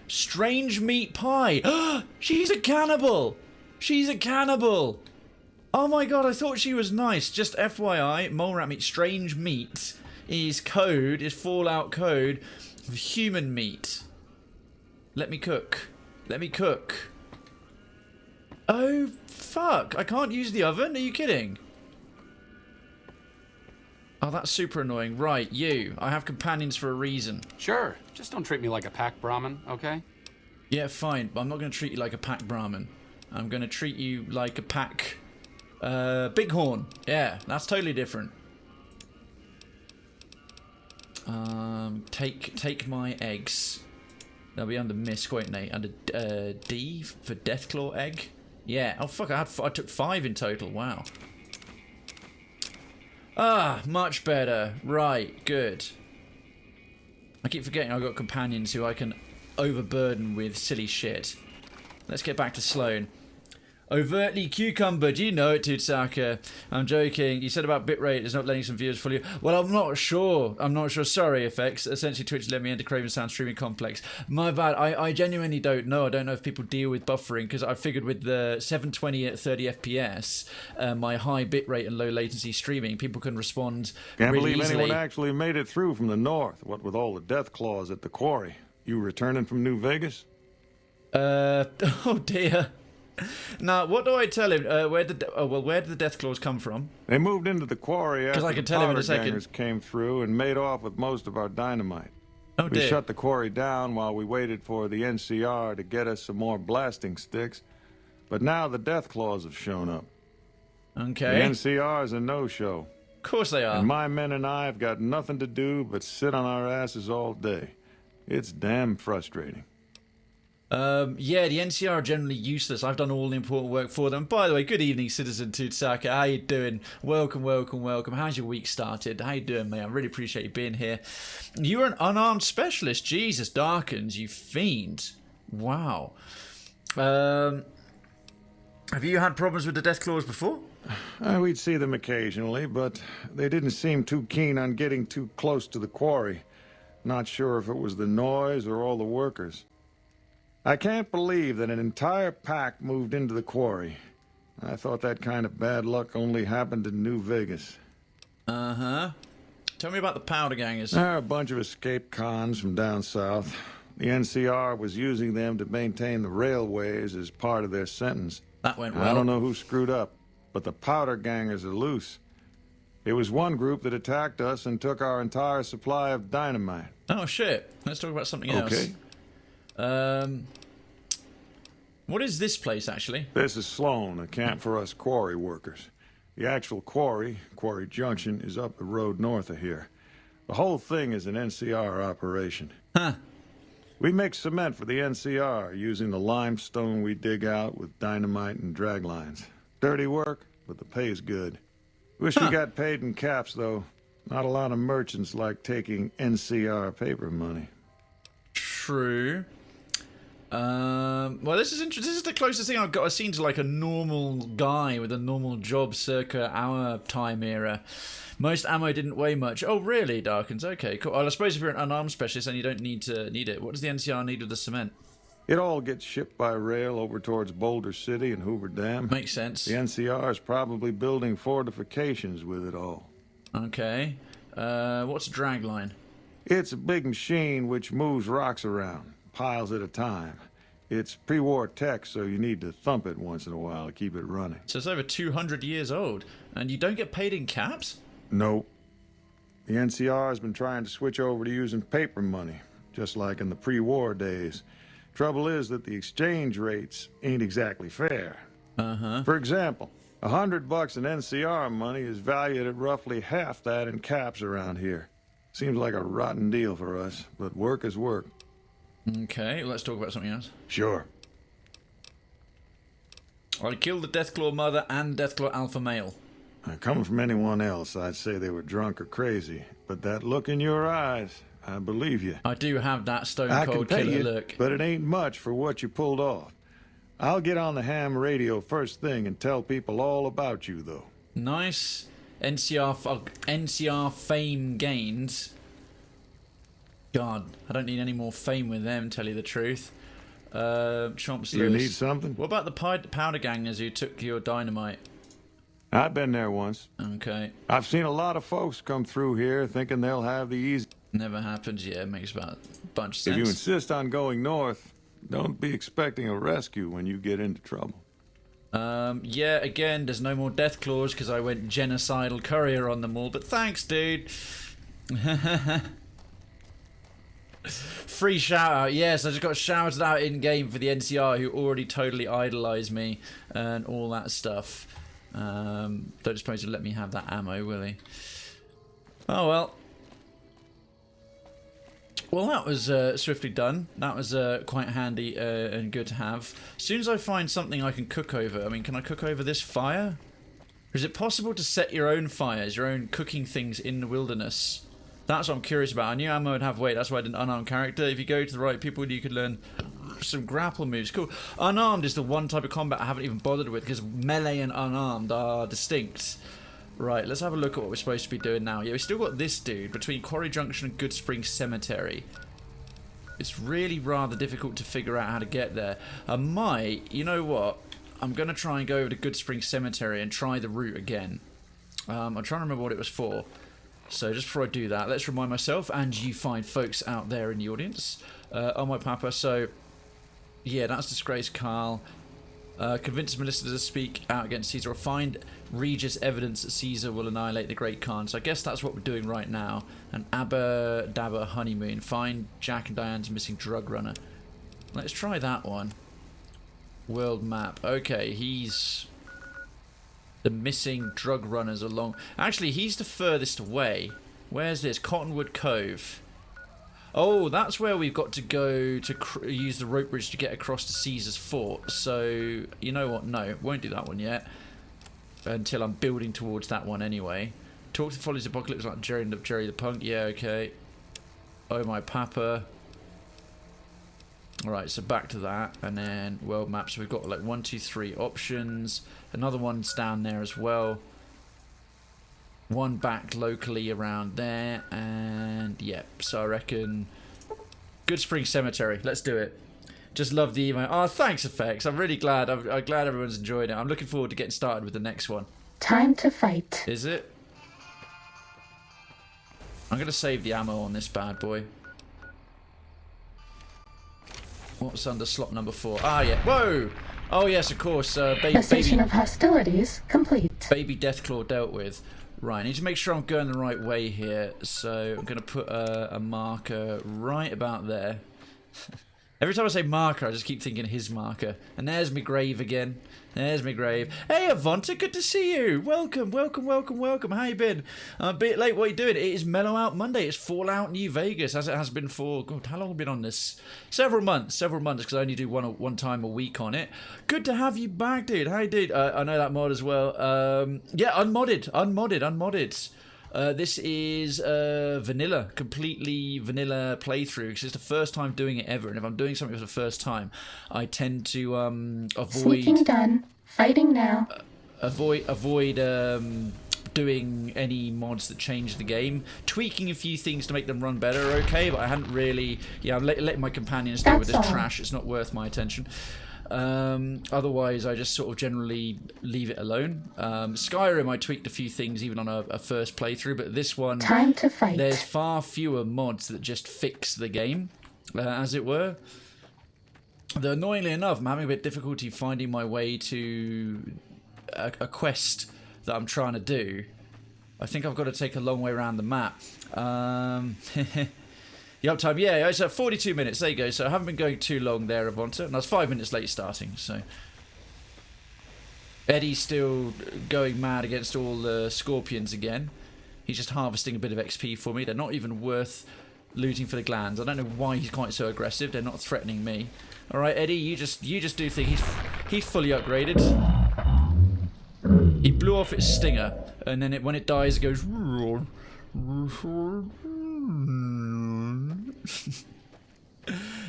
Strange meat pie! She's a cannibal! She's a cannibal! Oh my god, I thought she was nice. Just FYI, mole rat meat, strange meat is code, is Fallout code for human meat. Let me cook. Let me cook. Oh, fuck. I can't use the oven? Are you kidding? Oh, that's super annoying. Right, you. I have companions for a reason. Sure. Just don't treat me like a pack Brahmin, okay? Yeah, fine. But I'm not going to treat you like a pack Brahmin. I'm going to treat you like a pack... Bighorn. Yeah, that's totally different. Take my eggs. They'll be under misc, won't they? Under D for Deathclaw egg. Yeah. Oh fuck! I took 5 in total. Wow. Ah, much better. Right. Good. I keep forgetting I've got companions who I can overburden with silly shit. Let's get back to Sloan. Overtly cucumbered, you know it, Tutsaka. I'm joking. You said about bitrate is not letting some viewers follow you. Well, I'm not sure. I'm not sure. Sorry, effects. Essentially, Twitch let me into Krayven Sound streaming complex. My bad. I genuinely don't know. I don't know if people deal with buffering because I figured with the 720 at 30 FPS, my high bitrate and low latency streaming, people can respond Can't really believe easily. anyone actually made it through from the north, what with all the death claws at the quarry. You returning from New Vegas? Oh dear. Now, what do I tell him? Where did the death claws come from? They moved into the quarry after I can the tell him in a powder second. gangers came through and made off with most of our dynamite. Oh We dear. shut the quarry down while we waited for the NCR to get us some more blasting sticks. But now the death claws have shown up. The Okay. NCR is a no-show. Of course they are. And my men and I have got nothing to do but sit on our asses all day. It's damn frustrating. Yeah, the NCR are generally useless. I've done all the important work for them. By the way, good evening, Citizen Tutsaka. How you doing? Welcome, welcome, welcome. How's your week started? How you doing, mate? I really appreciate you being here. You're an unarmed specialist. Jesus, Darkens, you fiend. Wow. Have you had problems with the Death Claws before? We'd see them occasionally, but they didn't seem too keen on getting too close to the quarry. Not sure if it was the noise or all the workers. I can't believe that an entire pack moved into the quarry. I thought that kind of bad luck only happened in New Vegas. Uh-huh. Tell me about the powder gangers. There are a bunch of escaped cons from down south. The NCR was using them to maintain the railways as part of their sentence. That went I well. don't know who screwed up, but the powder gangers are loose. It was one group that attacked us and took our entire supply of dynamite. Oh, shit. Let's talk about something else. Okay. What is this place, actually? This is Sloan, a camp for us quarry workers. The actual quarry, Quarry Junction, is up the road north of here. The whole thing is an NCR operation. Huh. We make cement for the NCR using the limestone we dig out with dynamite and drag lines. Dirty work, but the pay's good. Wish we got paid in caps, though. Not a lot of merchants like taking NCR paper money. True. Well, this is interesting. This is the closest thing I've seen to like a normal guy with a normal job circa our time era. Most ammo didn't weigh much. Oh, really, Darkins? Okay, cool. Well, I suppose if you're an unarmed specialist, then you don't need it. What does the NCR need with the cement? It all gets shipped by rail over towards Boulder City and Hoover Dam. Makes sense. The NCR is probably building fortifications with it all. Okay. What's a drag line? It's a big machine which moves rocks around, piles at a time. It's pre-war tech, so you need to thump it once in a while to keep it running. So it's over 200 years old, and you don't get paid in caps? Nope. The NCR has been trying to switch over to using paper money, just like in the pre-war days. Trouble is that the exchange rates ain't exactly fair. Uh-huh. For example, $100 in NCR money is valued at roughly half that in caps around here. Seems like a rotten deal for us, but work is work. Okay, let's talk about something else. Sure. I killed the Deathclaw mother and Deathclaw alpha male. Coming from anyone else, I'd say they were drunk or crazy. But that look in your eyes, I believe you. I do have that stone I can cold pay killer you, look. but it ain't much for what you pulled off. I'll get on the ham radio first thing and tell people all about you, though. Nice. NCR fame gains. God, I don't need any more fame with them, tell you the truth. Chomps You Lewis. need something? What about the powder gangers who took your dynamite? I've been there once. Okay. I've seen a lot of folks come through here thinking they'll have the easy. Never happens. Yeah, makes about a bunch of sense. If you insist on going north, don't be expecting a rescue when you get into trouble. Yeah, again, there's no more death claws because I went genocidal courier on them all, but thanks, dude. Free shout out. Yes, I just got shouted out in game for the NCR who already totally idolise me and all that stuff. Don't suppose he'll let me have that ammo, will he? Oh well. Well, that was swiftly done. That was quite handy and good to have. As soon as I find something I can cook over, I mean, can I cook over this fire? Or is it possible to set your own fires, your own cooking things in the wilderness? That's what I'm curious about. I knew ammo would have weight, that's why I did an unarmed character. If you go to the right people, you could learn some grapple moves. Cool. Unarmed is the one type of combat I haven't even bothered with, because melee and unarmed are distinct. Right, let's have a look at what we're supposed to be doing now. Yeah, we still got this dude between Quarry Junction and Good Spring Cemetery. It's really rather difficult to figure out how to get there. I might, you know what? I'm going to try and go over to Good Spring Cemetery and try the route again. I'm trying to remember what it was for. So just before I do that, let's remind myself and you fine folks out there in the audience. Oh my papa, so yeah, that's Disgrace Carl. Convince Melissa to speak out against Caesar, or find Regis evidence that Caesar will annihilate the Great Khan. So I guess that's what we're doing right now. And Abba Dabba Honeymoon. Find Jack and Diane's missing drug runner. Let's try that one. World map. Okay, he's the missing drug runners along. Actually, he's the furthest away. Where's this? Cottonwood Cove. Oh, that's where we've got to go to use the rope bridge to get across to Caesar's fort. So, you know what? No, won't do that one yet. Until I'm building towards that one anyway. Talk to Follies Apocalypse like Jerry the Punk. Yeah, okay. Oh, my papa. Alright, so back to that. And then world maps. We've got like 1, 2, 3 options. Another one's down there as well. One back locally around there, and yeah, so I reckon Good Spring Cemetery. Let's do it. Just love the email. Oh, thanks, Effects. I'm really glad. I'm glad everyone's enjoyed it. I'm looking forward to getting started with the next one. Time to fight. Is it? I'm going to save the ammo on this bad boy. What's under slot number 4? Ah, yeah. Whoa! Oh, yes, of course. Cessation of hostilities complete. Baby Deathclaw dealt with. Right, I need to make sure I'm going the right way here, so I'm going to put a marker right about there. Every time I say marker, I just keep thinking his marker. And there's my grave again. There's my grave. Hey, Avonta, good to see you. Welcome, welcome, welcome, welcome. How you been? I'm a bit late. What are you doing? It is Mellow-Out Monday. It's Fallout New Vegas, as it has been for... God, how long have I been on this? Several months, because I only do one time a week on it. Good to have you back, dude. How you doing? I know that mod as well. Yeah, unmodded. This is vanilla, completely vanilla playthrough because it's the first time doing it ever, and if I'm doing something for the first time, I tend to avoid Sneaking done. Fighting now. avoid doing any mods that change the game. Tweaking a few things to make them run better, okay, but I hadn't really. Yeah, I'm letting my companions deal with this trash. It's not worth my attention. Otherwise, I just sort of generally leave it alone. Skyrim, I tweaked a few things even on a first playthrough, but this one, Time to fight. there's far fewer mods that just fix the game, as it were. Though annoyingly enough, I'm having a bit of difficulty finding my way to a quest that I'm trying to do. I think I've got to take a long way around the map. The uptime, yeah, it's 42 minutes. There you go. So I haven't been going too long there, Avonta, and I was 5 minutes late starting. So Eddie's still going mad against all the scorpions again. He's just harvesting a bit of XP for me. They're not even worth looting for the glands. I don't know why he's quite so aggressive. They're not threatening me. All right, Eddie, you just do think he's fully upgraded. He blew off its stinger, and then when it dies, it goes.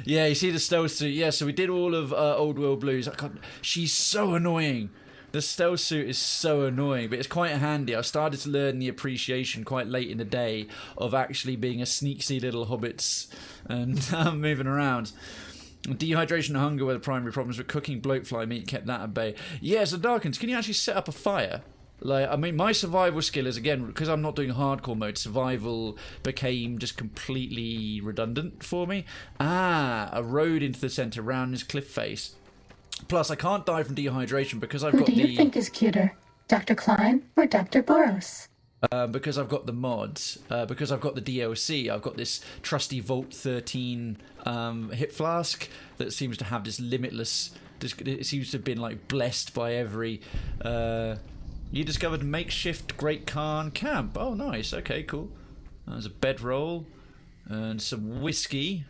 Yeah, you see the stealth suit. Yeah, so we did all of Old World Blues. She's so annoying. The stealth suit is so annoying, but it's quite handy. I started to learn the appreciation quite late in the day of actually being a sneaky little hobbits and moving around. Dehydration and hunger were the primary problems, but cooking bloatfly meat kept that at bay. Yeah, so Darkins, can you actually set up a fire? Like, I mean, my survival skill is, again, because I'm not doing hardcore mode, survival became just completely redundant for me. A road into the centre around this cliff face. Plus, I can't die from dehydration because I've Who got do you think is cuter, Dr. Klein or Dr. Boros? Because I've got the mods, because I've got the DLC, I've got this trusty Vault 13 hip flask that seems to have this limitless... It seems to have been, like, blessed by every... You discovered a makeshift Great Khan camp. Oh, nice. Okay, cool. There's a bedroll and some whiskey.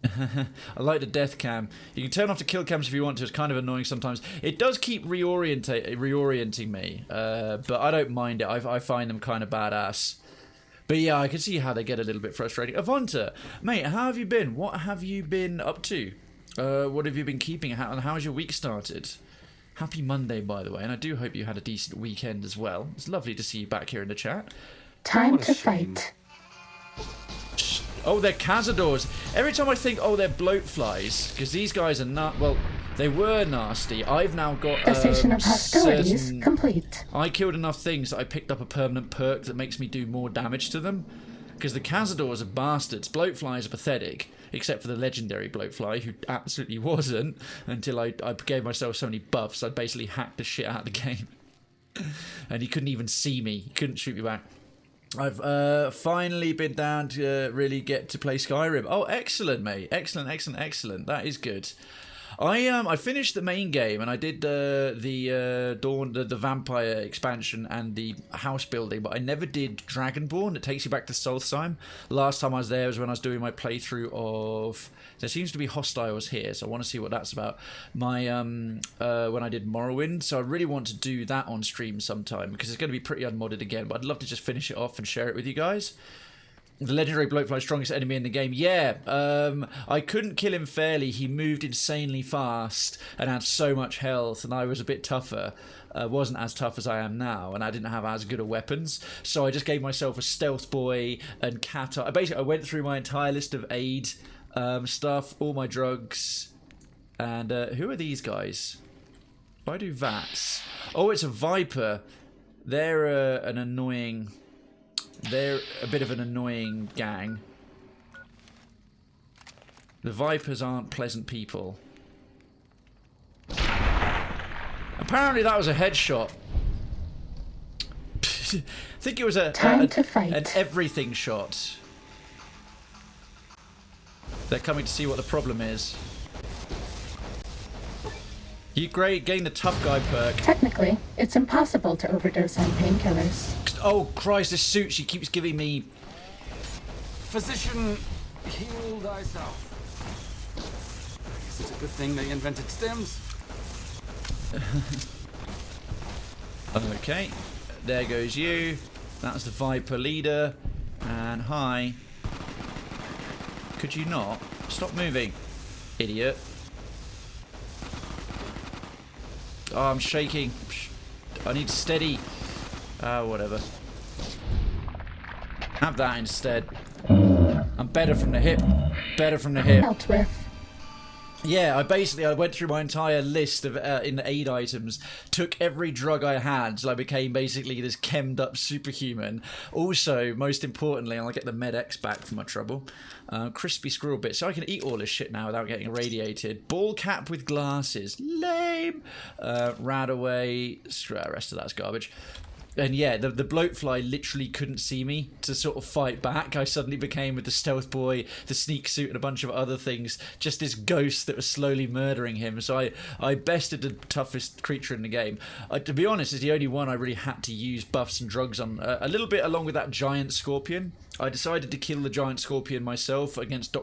I like the death cam. You can turn off the kill cams if you want to. It's kind of annoying sometimes. It does keep reorienting me, but I don't mind it. I find them kind of badass. But yeah, I can see how they get a little bit frustrating. Avonta, mate, how have you been? What have you been up to? What have you been keeping? And how's your week started? Happy Monday, by the way, and I do hope you had a decent weekend as well. It's lovely to see you back here in the chat. Time to fight. Oh, they're Cazadors. Every time I think, oh, they're bloatflies, because these guys are not, well, they were nasty. I've now got Cessation of hostilities complete. I killed enough things that I picked up a permanent perk that makes me do more damage to them. Because the Cazadors are bastards. Bloatflies are pathetic, except for the legendary Bloatfly, who absolutely wasn't, until I gave myself so many buffs, I basically hacked the shit out of the game. And he couldn't even see me. He couldn't shoot me back. I've finally been down to really get to play Skyrim. Oh, excellent, mate. Excellent, excellent, excellent. That is good. I finished the main game and I did the Dawn, the vampire expansion and the house building, but I never did Dragonborn. It takes you back to Solstheim. Last time I was there was when I was doing my playthrough of. There seems to be hostiles here, so I want to see what that's about. My when I did Morrowind, so I really want to do that on stream sometime because it's going to be pretty unmodded again. But I'd love to just finish it off and share it with you guys. The legendary bloatfly, strongest enemy in the game. Yeah, I couldn't kill him fairly. He moved insanely fast and had so much health, and I was a bit tougher. Wasn't as tough as I am now, and I didn't have as good a weapons. So I just gave myself a stealth boy and cat. I went through my entire list of aid stuff, all my drugs, and who are these guys? If I do VATS. Oh, it's a Viper. They're an annoying. They're a bit of an annoying gang. The Vipers aren't pleasant people. Apparently that was a headshot. I think it was Time to fight. an everything shot. They're coming to see what the problem is. You gain the tough guy perk. Technically, it's impossible to overdose on painkillers. Oh Christ, this suit she keeps giving me. Physician, heal thyself. I guess it's a good thing they invented stims. Okay, there goes you. That's the Viper leader. And hi. Could you not? Stop moving, idiot. Oh, I'm shaking. I need steady. Whatever. Have that instead. I'm better from the hip. Better from the hip. Dealt with. Yeah, I went through my entire list of in the aid items, took every drug I had, so I became basically this chemmed up superhuman. Also, most importantly, I'll get the Med X back for my trouble. Crispy squirrel bit, so I can eat all this shit now without getting irradiated. Ball cap with glasses, lame. Radaway, rest of that's garbage. And yeah, the bloatfly literally couldn't see me to sort of fight back. I suddenly became, with the stealth boy, the sneak suit, and a bunch of other things, just this ghost that was slowly murdering him. So I bested the toughest creature in the game. To be honest, it's the only one I really had to use buffs and drugs on. A little bit along with that giant scorpion. I decided to kill the giant scorpion myself against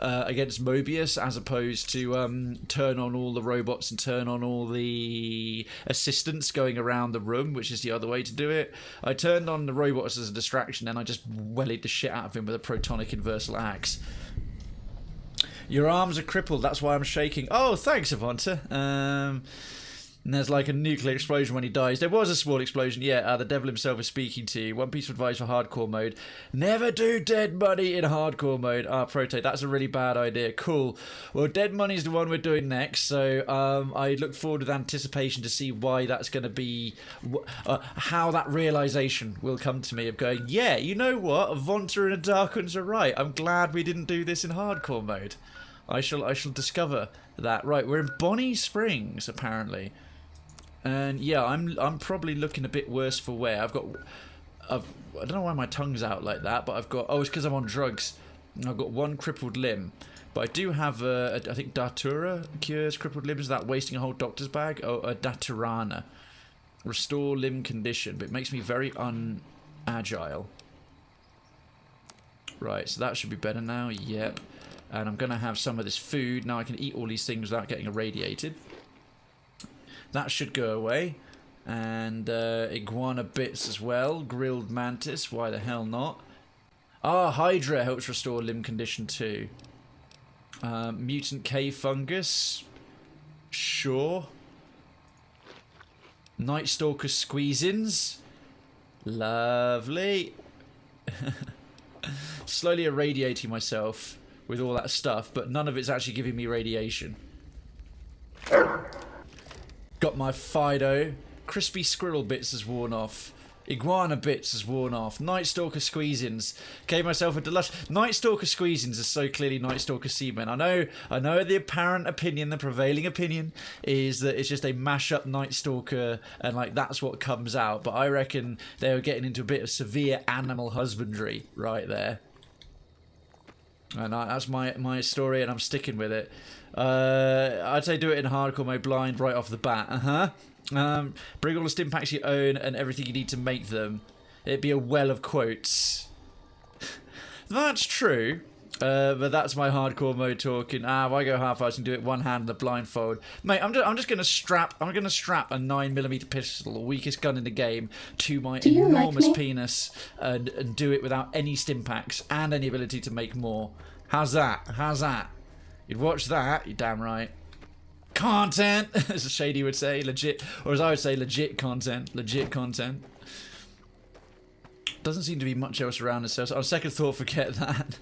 against Mobius, as opposed to turn on all the robots and turn on all the assistants going around the room, which is the other way to do it. I turned on the robots as a distraction, and I just wellied the shit out of him with a protonic inversal axe. Your arms are crippled, that's why I'm shaking. Oh, thanks, Avanta. And there's like a nuclear explosion when he dies. There was a small explosion, yeah. The devil himself is speaking to you. One piece of advice for hardcore mode. Never do dead money in hardcore mode. Protate, that's a really bad idea. Cool. Well, dead money is the one we're doing next. So I look forward with anticipation to see why that's going to be... how that realization will come to me of going, yeah, you know what? Avanta and the Darkens are right. I'm glad we didn't do this in hardcore mode. I shall discover that. Right, we're in Bonnie Springs, apparently. And yeah, I'm probably looking a bit worse for wear. I don't know why my tongue's out like that, but I've got... Oh, it's because I'm on drugs. I've got one crippled limb. But I do have, I think Datura cures crippled limbs without wasting a whole doctor's bag. Oh, a Daturana. Restore limb condition, but it makes me very unagile. Right, so that should be better now. Yep. And I'm going to have some of this food. Now I can eat all these things without getting irradiated. That should go away. And iguana bits as well. Grilled mantis, why the hell not? Hydra helps restore limb condition too. Mutant cave fungus. Sure. Night Stalker squeeze-ins. Lovely. Slowly irradiating myself with all that stuff, but none of it's actually giving me radiation. Got my Fido. Crispy squirrel bits has worn off. Iguana bits has worn off. Night Stalker squeeze-ins. Gave myself a deluxe. Night Stalker squeeze-ins are so clearly Night Stalker semen. I know the apparent opinion, the prevailing opinion, is that it's just a mash-up Night Stalker and like that's what comes out. But I reckon they were getting into a bit of severe animal husbandry right there. And that's my story, and I'm sticking with it. I'd say do it in hardcore mode blind right off the bat. Bring all the stim packs you own and everything you need to make them. It'd be a well of quotes. That's true. But that's my hardcore mode talking. Why go half-assed and do it one hand in the blindfold? Mate, I'm just gonna strap a 9mm pistol, the weakest gun in the game, to my enormous penis and do it without any stim packs and any ability to make more. How's that? You'd watch that, you're damn right. Content, as Shady would say, legit, or as I would say, legit content. Doesn't seem to be much else around us, so on second thought, forget that.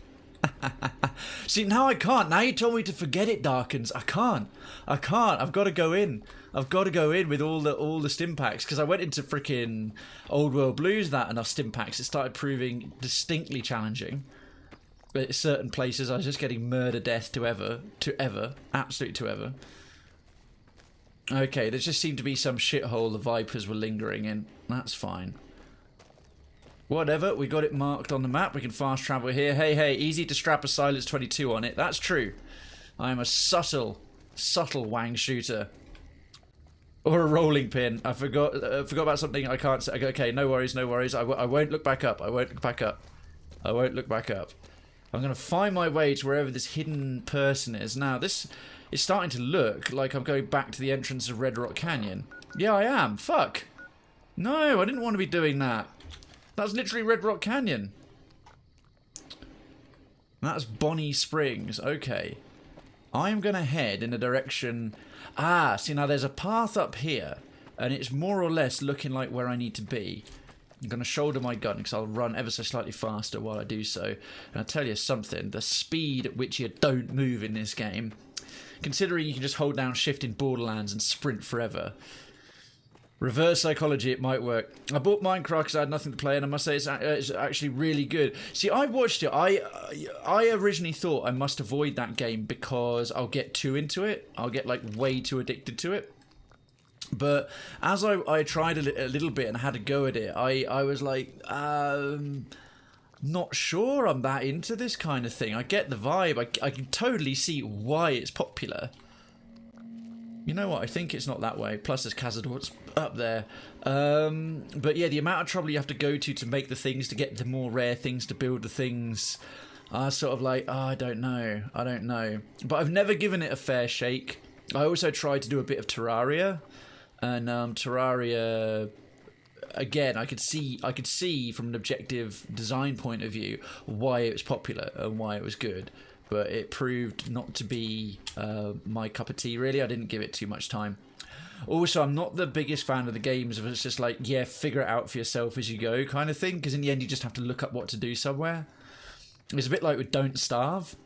See, now I can't. Now you told me to forget it, Darkens. I can't. I've got to go in. With all the stim packs, because I went into freaking Old World Blues that enough stim packs. It started proving distinctly challenging. But at certain places, I was just getting murder death to ever, absolute to ever. Okay, there just seemed to be some shithole the Vipers were lingering in. That's fine. Whatever, we got it marked on the map. We can fast travel here. Hey, easy to strap a Silence 22 on it. That's true. I am a subtle wang shooter. Or a rolling pin. I forgot about something I can't say. Okay, no worries. I won't look back up. I won't look back up. I'm going to find my way to wherever this hidden person is. Now, this is starting to look like I'm going back to the entrance of Red Rock Canyon. Yeah, I am. Fuck. No, I didn't want to be doing that. That's literally Red Rock Canyon. That's Bonnie Springs. Okay. I'm going to head in the direction... Ah, see, now there's a path up here, and it's more or less looking like where I need to be. I'm going to shoulder my gun, because I'll run ever so slightly faster while I do so. And I'll tell you something, the speed at which you don't move in this game, considering you can just hold down shift in Borderlands and sprint forever... Reverse psychology, it might work. I bought Minecraft because I had nothing to play, and I must say it's actually really good. See, I watched it. I originally thought I must avoid that game because I'll get too into it. I'll get, like, way too addicted to it. But as I tried a little bit and had a go at it, I was like, not sure I'm that into this kind of thing. I get the vibe. I can totally see why it's popular. You know what, I think it's not that way. Plus there's Cazador's up there. But yeah, the amount of trouble you have to go to make the things, to get the more rare things, to build the things, are sort of like, oh, I don't know. But I've never given it a fair shake. I also tried to do a bit of Terraria. And Terraria, again, I could see from an objective design point of view why it was popular and why it was good. But it proved not to be my cup of tea, really. I didn't give it too much time. Also, I'm not the biggest fan of the games if it's just like, yeah, figure it out for yourself as you go kind of thing, because in the end you just have to look up what to do somewhere. It's a bit like with Don't Starve.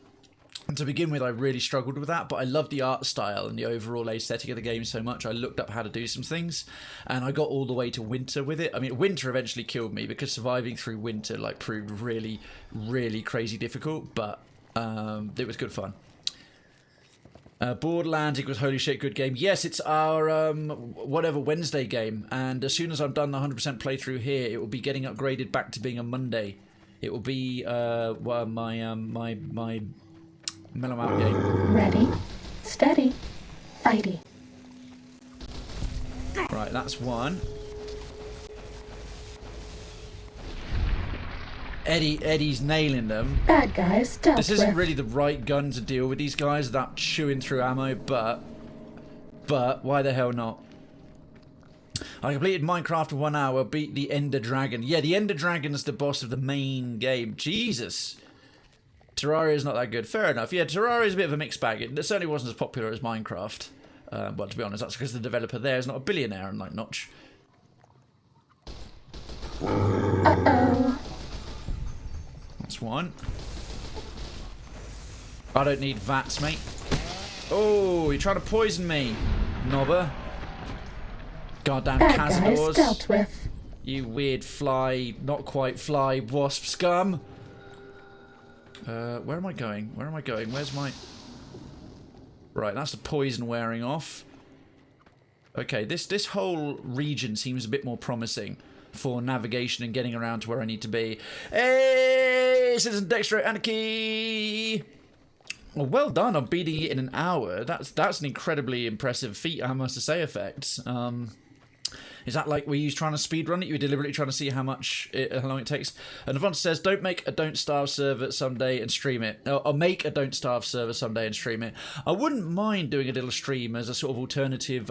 And to begin with, I really struggled with that, but I love the art style and the overall aesthetic of the game so much, I looked up how to do some things, and I got all the way to winter with it. I mean, winter eventually killed me, because surviving through winter like proved really, really crazy difficult, but... it was good fun. Borderlands equals holy shit good game. Yes, it's our whatever Wednesday game, and as soon as I'm done the 100% playthrough here, it will be getting upgraded back to being a Monday. It will be my Mellow-Out game. Ready, steady, fighty. Right, that's one. Eddie's nailing them. Bad guys dealt This isn't with. really the right gun to deal with these guys without chewing through ammo, but why the hell not? I completed Minecraft in 1 hour, beat the Ender Dragon. Yeah, the Ender Dragon is the boss of the main game. Jesus. Terraria is not that good. Fair enough. Yeah, Terraria is a bit of a mixed bag. It certainly wasn't as popular as Minecraft. Well, to be honest, that's because the developer there is not a billionaire, unlike Notch. Uh-oh. That's one. I don't need VATS, mate. Oh, you're trying to poison me, knobber. Goddamn Bad guys Cazadors. dealt with. You weird fly, not quite fly, wasp scum. Where am I going? Where's my... Right, that's the poison wearing off. Okay, this whole region seems a bit more promising for navigation and getting around to where I need to be. Hey, Citizen Dextro Anarchy! Well done on beating it in an hour. That's an incredibly impressive feat, I must say, effects. Is that like were you trying to speedrun it? You were deliberately trying to see how long it takes? And Avanta says, don't make a Don't Starve server someday and stream it. Or make a Don't Starve server someday and stream it. I wouldn't mind doing a little stream as a sort of alternative...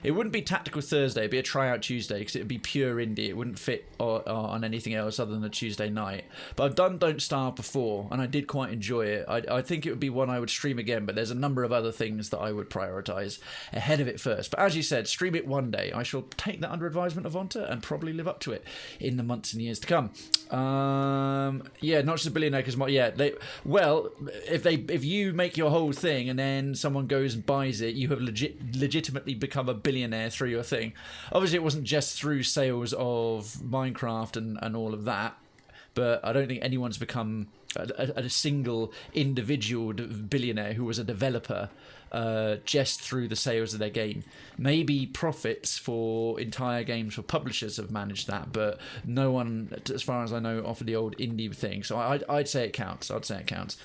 It wouldn't be Tactical Thursday, it'd be a Tryout Tuesday, because it would be pure indie. It wouldn't fit on anything else other than a Tuesday night. But I've done Don't Starve before, and I did quite enjoy it. I think it would be one I would stream again, but there's a number of other things that I would prioritise ahead of it first. But as you said, stream it one day. I shall take that under advisement of Vonta and probably live up to it in the months and years to come. Yeah, not just a billionaire, because if you make your whole thing and then someone goes and buys it, you have legitimately become a billionaire through your thing. Obviously, it wasn't just through sales of Minecraft and all of that, but I don't think anyone's become a single individual billionaire who was a developer just through the sales of their game. Maybe profits for entire games for publishers have managed that, but no one, as far as I know, offered the old indie thing. So I'd say it counts. I'd say it counts.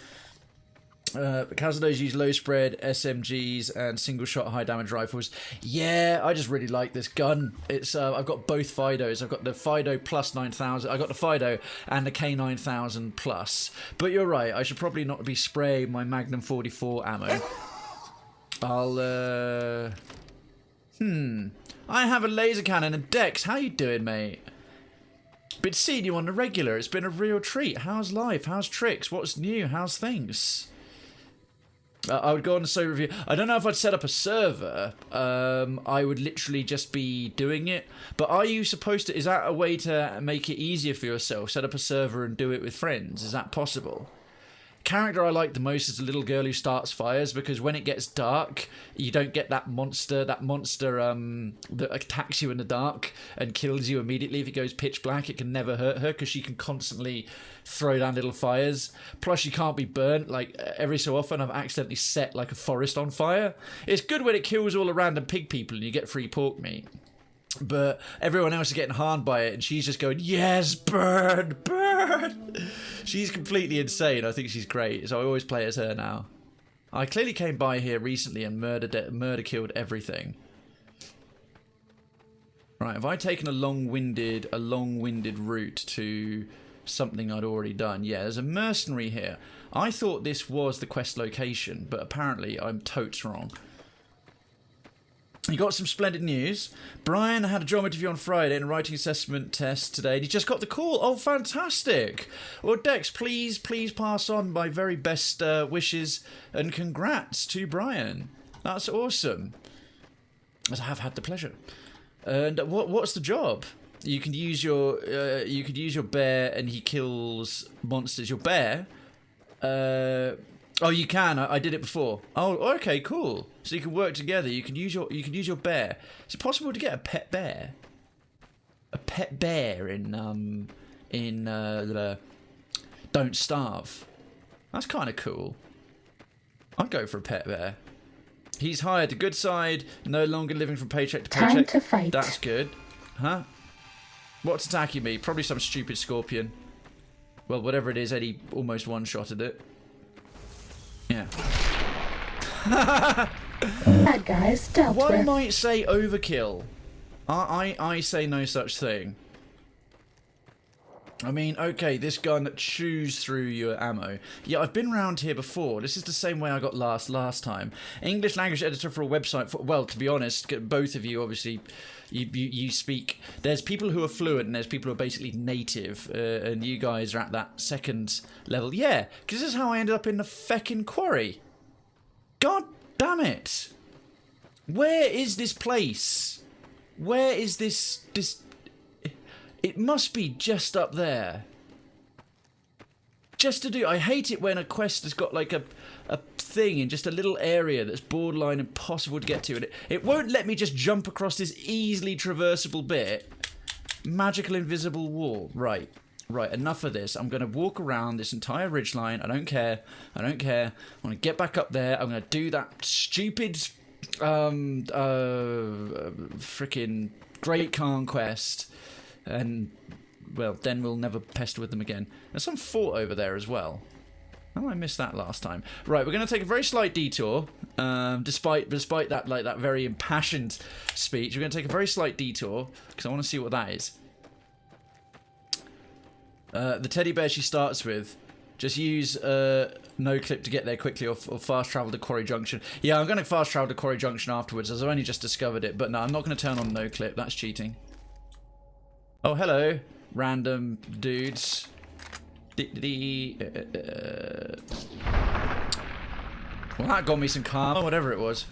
Cazadores use low spread SMGs and single shot high damage rifles. Yeah, I just really like this gun. It's I've got both Fidos. I've got the Fido plus 9000. I got the Fido and the K9000 plus. But you're right. I should probably not be spraying my Magnum 44 ammo. I'll I have a laser cannon. And Dex, how you doing, mate? Been seeing you on the regular. It's been a real treat. How's life? How's tricks? What's new? How's things? I would go on a solo review. I don't know if I'd set up a server. I would literally just be doing it. But are you supposed to... Is that a way to make it easier for yourself? Set up a server and do it with friends? Is that possible? Character I like the most is the little girl who starts fires, because when it gets dark, you don't get that monster that attacks you in the dark and kills you immediately. If it goes pitch black, it can never hurt her because she can constantly throw down little fires. Plus, she can't be burnt. Like, every so often, I've accidentally set, like, a forest on fire. It's good when it kills all the random pig people and you get free pork meat. But everyone else is getting harmed by it, and she's just going, yes, burn, burn. She's completely insane. I think she's great, so I always play as her now. I clearly came by here recently and murder killed everything. Right, have I taken a long-winded route to something I'd already done? Yeah, there's a mercenary here. I thought this was the quest location, but apparently I'm totes wrong. You got some splendid news. Brian had a job interview on Friday and a writing assessment test today, and he just got the call. Oh, fantastic. Well, Dex, please pass on my very best wishes and congrats to Brian. That's awesome. As I have had the pleasure. And what's the job? You can use your bear and he kills monsters. Your bear? Oh, you can. I did it before. Oh, okay, cool. So you can work together. You can use your bear. Is it possible to get a pet bear? A pet bear in Don't Starve. That's kind of cool. I'd go for a pet bear. He's hired the good side, no longer living from paycheck to paycheck. Time to fight. That's good. Huh? What's attacking me? Probably some stupid scorpion. Well, whatever it is, Eddie almost one-shotted it. Yeah. Bad guys dealt with. One might say overkill. I say no such thing. I mean, okay, this gun chews through your ammo. Yeah, I've been round here before. This is the same way I got last time. English language editor for a website. Well, to be honest, both of you, obviously, you speak. There's people who are fluent and there's people who are basically native. And you guys are at that second level. Yeah, because this is how I ended up in the feckin' quarry. God damn it. Where is this place? Where is this... It must be just up there. Just to do... I hate it when a quest has got like a thing in just a little area that's borderline impossible to get to. And it won't let me just jump across this easily traversable bit. Magical invisible wall. Right, enough of this. I'm going to walk around this entire ridgeline. I don't care. I'm going to get back up there. I'm going to do that stupid... freaking Great Conquest. And, well, then we'll never pester with them again. There's some fort over there as well. Oh, I missed that last time. Right, we're going to take a very slight detour. Despite that, like, that very impassioned speech, we're going to take a very slight detour, because I want to see what that is. The teddy bear she starts with, just use no clip to get there quickly, or fast travel to Quarry Junction. Yeah, I'm going to fast travel to Quarry Junction afterwards, as I've only just discovered it. But no, I'm not going to turn on no clip. That's cheating. Oh, hello, random dudes. Well, that got me some karma, whatever it was.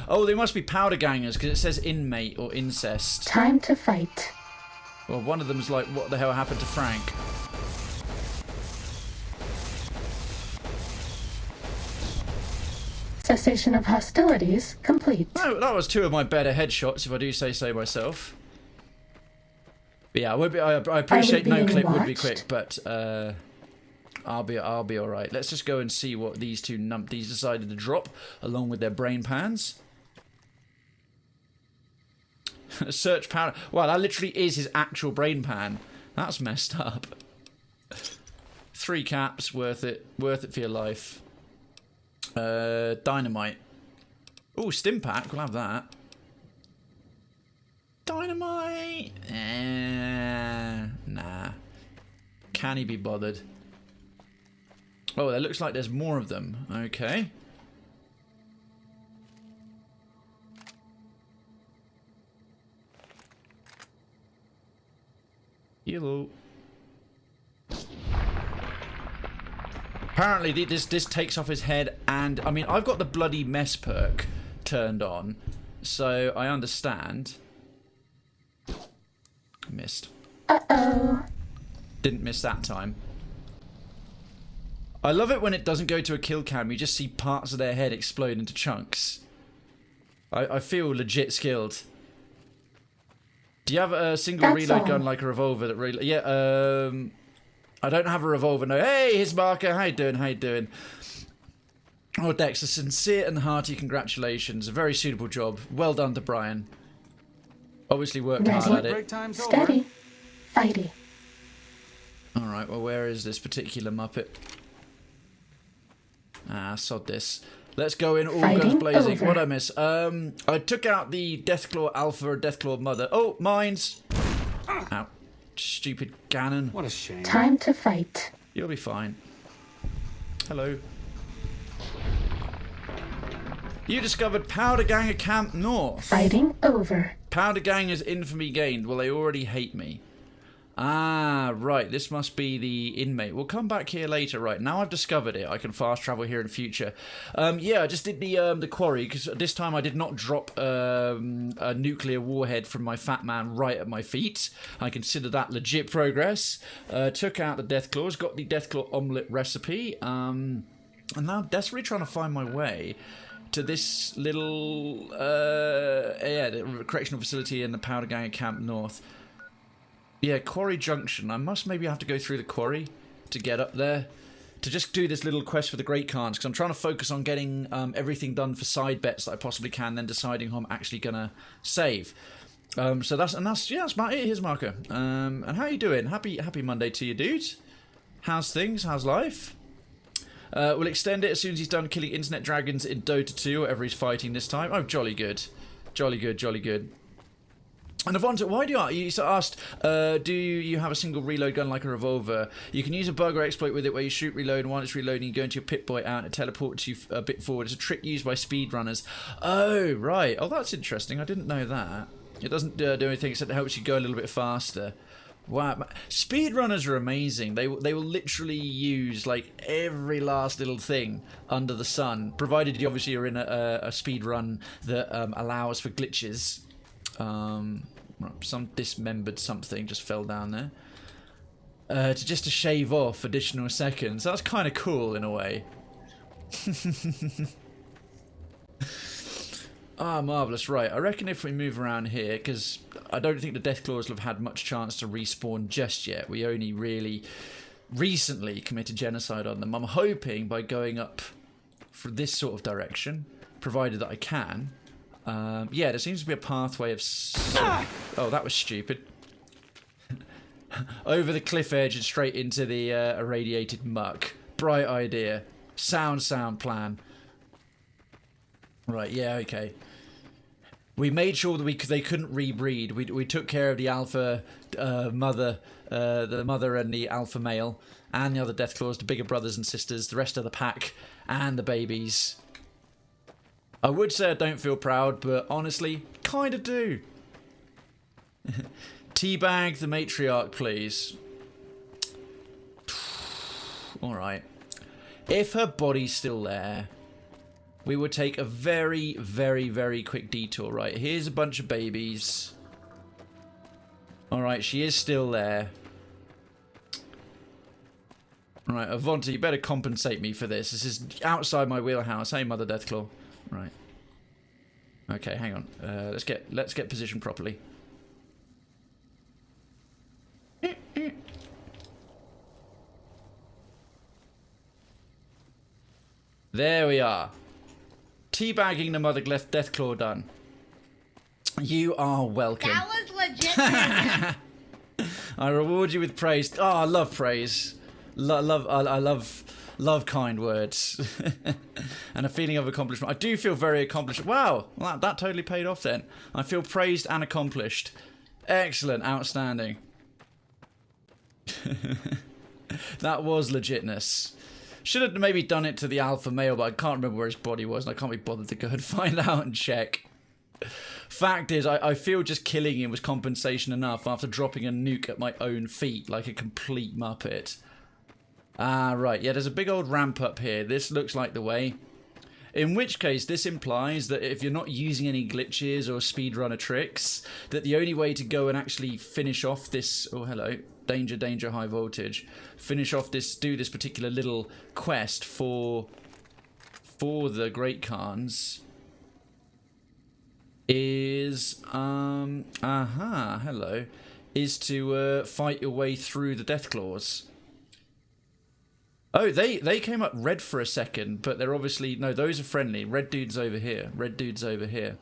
Oh, they must be powder gangers, because it says inmate or incest. Time to fight. Well, one of them's like, what the hell happened to Frank? Cessation of hostilities complete. Oh, that was two of my better headshots, if I do say so myself. But yeah, I appreciate no being clip would be watched? quick, but I'll be all right. Let's just go and see what these two numpties decided to drop along with their brain pans. Search powder. Wow, that literally is his actual brain pan. That's messed up. 3 caps, worth it for your life. Dynamite. Oh, stim pack, we'll have that. Dynamite! Nah. Can he be bothered? Oh, it looks like there's more of them. Okay. Hello. Apparently this takes off his head, and I mean I've got the bloody mess perk turned on, so I understand. Missed. Uh-oh. Didn't miss that time. I love it when it doesn't go to a kill cam, you just see parts of their head explode into chunks. I feel legit skilled. Do you have a single That's reload all. gun like a revolver that really... Yeah, I don't have a revolver, no. Hey, his marker, how you doing? Oh, Dex, a sincere and hearty congratulations. A very suitable job. Well done to Brian. Obviously worked hard at Break it. time's over. Steady. Fighty. Alright, well, where is this particular Muppet? Ah, sod this. Let's go in all guns Fighting blazing. over. What'd I miss? I took out the Deathclaw Alpha or Deathclaw Mother. Oh, mines! Ow. Stupid Ganon. What a shame. Time to fight. You'll be fine. Hello. You discovered Powder Gang at Camp North. Fighting over. Powder Gang is infamy gained. Well, they already hate me. Ah, right. This must be the inmate. We'll come back here later. Right, now I've discovered it. I can fast travel here in future. Yeah, I just did the quarry, because this time I did not drop a nuclear warhead from my fat man right at my feet. I consider that legit progress. Took out the Deathclaws, got the Deathclaw omelette recipe, and now desperately trying to find my way to this little, the correctional facility in the Powder Gang at Camp North. Yeah, Quarry Junction. I must maybe have to go through the quarry to get up there. To just do this little quest for the Great Khans, because I'm trying to focus on getting everything done for side bets that I possibly can, then deciding who I'm actually going to save. So that's about it. Here's Marco. And how you doing? Happy Monday to you, dude. How's things? How's life? We'll extend it as soon as he's done killing internet dragons in Dota 2, whatever he's fighting this time. Oh, jolly good. Jolly good. And Avonta, why do you asked, do you have a single reload gun like a revolver? You can use a bug or exploit with it where you shoot reload, and while it's reloading, you go into your Pip-Boy out and it teleports you a bit forward. It's a trick used by speedrunners. Oh, right. Oh, that's interesting. I didn't know that. It doesn't do anything except it helps you go a little bit faster. Wow. Speedrunners are amazing. They will literally use, like, every last little thing under the sun, provided you obviously are in a speed run that allows for glitches. Some dismembered something just fell down there. Just to shave off additional seconds. That's kind of cool in a way. Ah, marvellous. Right, I reckon if we move around here, because I don't think the Deathclaws will have had much chance to respawn just yet. We only really recently committed genocide on them. I'm hoping by going up for this sort of direction, provided that I can. Yeah, there seems to be a pathway of... Oh, that was stupid. Over the cliff edge and straight into the irradiated muck. Bright idea. Sound plan. Right, yeah, okay. We made sure that they couldn't rebreed. We took care of the alpha mother, the mother and the alpha male, and the other Deathclaws, the bigger brothers and sisters, the rest of the pack, and the babies. I would say I don't feel proud, but honestly, kind of do. Teabag the matriarch, please. Alright. If her body's still there, we would take a very, very, very quick detour. Right, here's a bunch of babies. Alright, she is still there. Right, Avonta, you better compensate me for this. This is outside my wheelhouse. Hey, Mother Deathclaw. Right. Okay, hang on. Let's get positioned properly. There we are. Teabagging the Mother Deathclaw done. You are welcome. That was legit. I reward you with praise. Oh, I love praise. I love kind words. And a feeling of accomplishment. I do feel very accomplished. Wow, well, that totally paid off then. I feel praised and accomplished. Excellent, outstanding. That was legitness. Should have maybe done it to the alpha male, but I can't remember where his body was, and I can't be bothered to go and find out and check. Fact is, I feel just killing him was compensation enough after dropping a nuke at my own feet like a complete muppet. Ah, right. Yeah, there's a big old ramp up here. This looks like the way. In which case, this implies that if you're not using any glitches or speedrunner tricks, that the only way to go and actually finish off this... Oh, hello. Danger, danger, high voltage. Finish off this... Do this particular little quest for the Great Khans... is... hello. Is to fight your way through the Deathclaws. Oh, they came up red for a second, but they're obviously... No, those are friendly. Red dude's over here. Red dude's over here.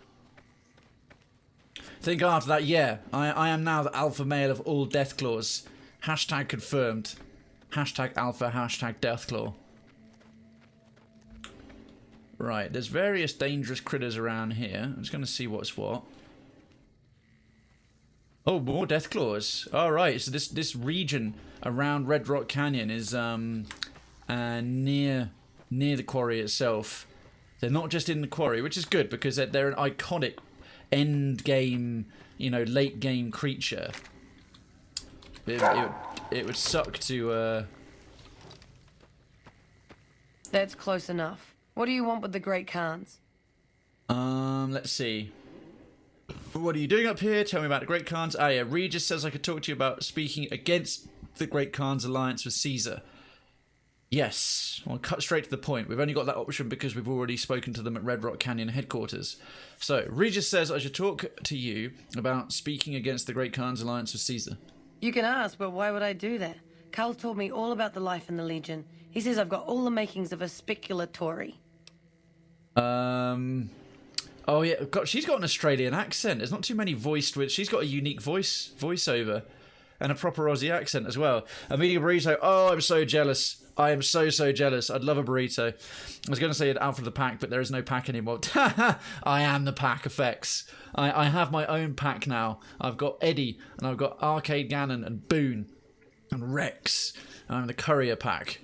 Think after that, yeah. I am now the alpha male of all Deathclaws. Hashtag confirmed. Hashtag alpha, hashtag Deathclaw. Right, there's various dangerous critters around here. I'm just going to see what's what. Oh, more Deathclaws. Alright, so this region around Red Rock Canyon is... near the quarry itself. They're not just in the quarry, which is good because they're an iconic end game, late game creature. It would suck to That's close enough. What do you want with the Great Khans? Let's see. What are you doing up here? Tell me about the Great Khans. Ah yeah, Regis says I could talk to you about speaking against the Great Khans alliance with Caesar. Yes, I'll cut straight to the point. We've only got that option because we've already spoken to them at Red Rock Canyon headquarters. So, Regis says I should talk to you about speaking against the Great Khans alliance with Caesar. You can ask, but why would I do that? Carl told me all about the life in the Legion. He says I've got all the makings of a speculatory. Oh yeah, God, she's got an Australian accent. There's not too many voiced with... She's got a unique voiceover. And a proper Aussie accent as well. I'm eating a burrito. Oh, I'm so jealous. I am so jealous. I'd love a burrito. I was going to say an Alpha of the Pack, but there is no pack anymore. I am the pack effects. I have my own pack now. I've got Eddie, and I've got Arcade Gannon, and Boone, and Rex. I'm the courier pack.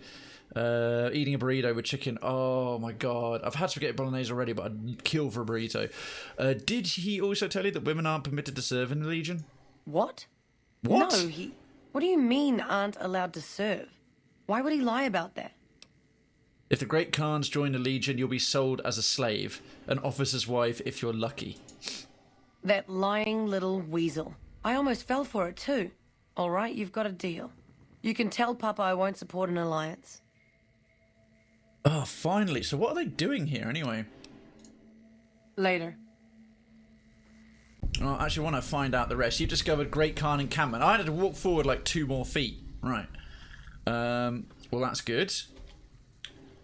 Eating a burrito with chicken. Oh my god. I've had spaghetti bolognese already, but I'd kill for a burrito. Did he also tell you that women aren't permitted to serve in the Legion? What? What? No, What do you mean aren't allowed to serve? Why would he lie about that? If the Great Khans join the Legion, you'll be sold as a slave. An officer's wife if you're lucky. That lying little weasel. I almost fell for it too. All right, you've got a deal. You can tell Papa I won't support an alliance. Oh, finally. So what are they doing here anyway? Later. Oh, I actually want to find out the rest. You discovered Great Khan encampment. I had to walk forward like 2 more feet. Right. Well, that's good.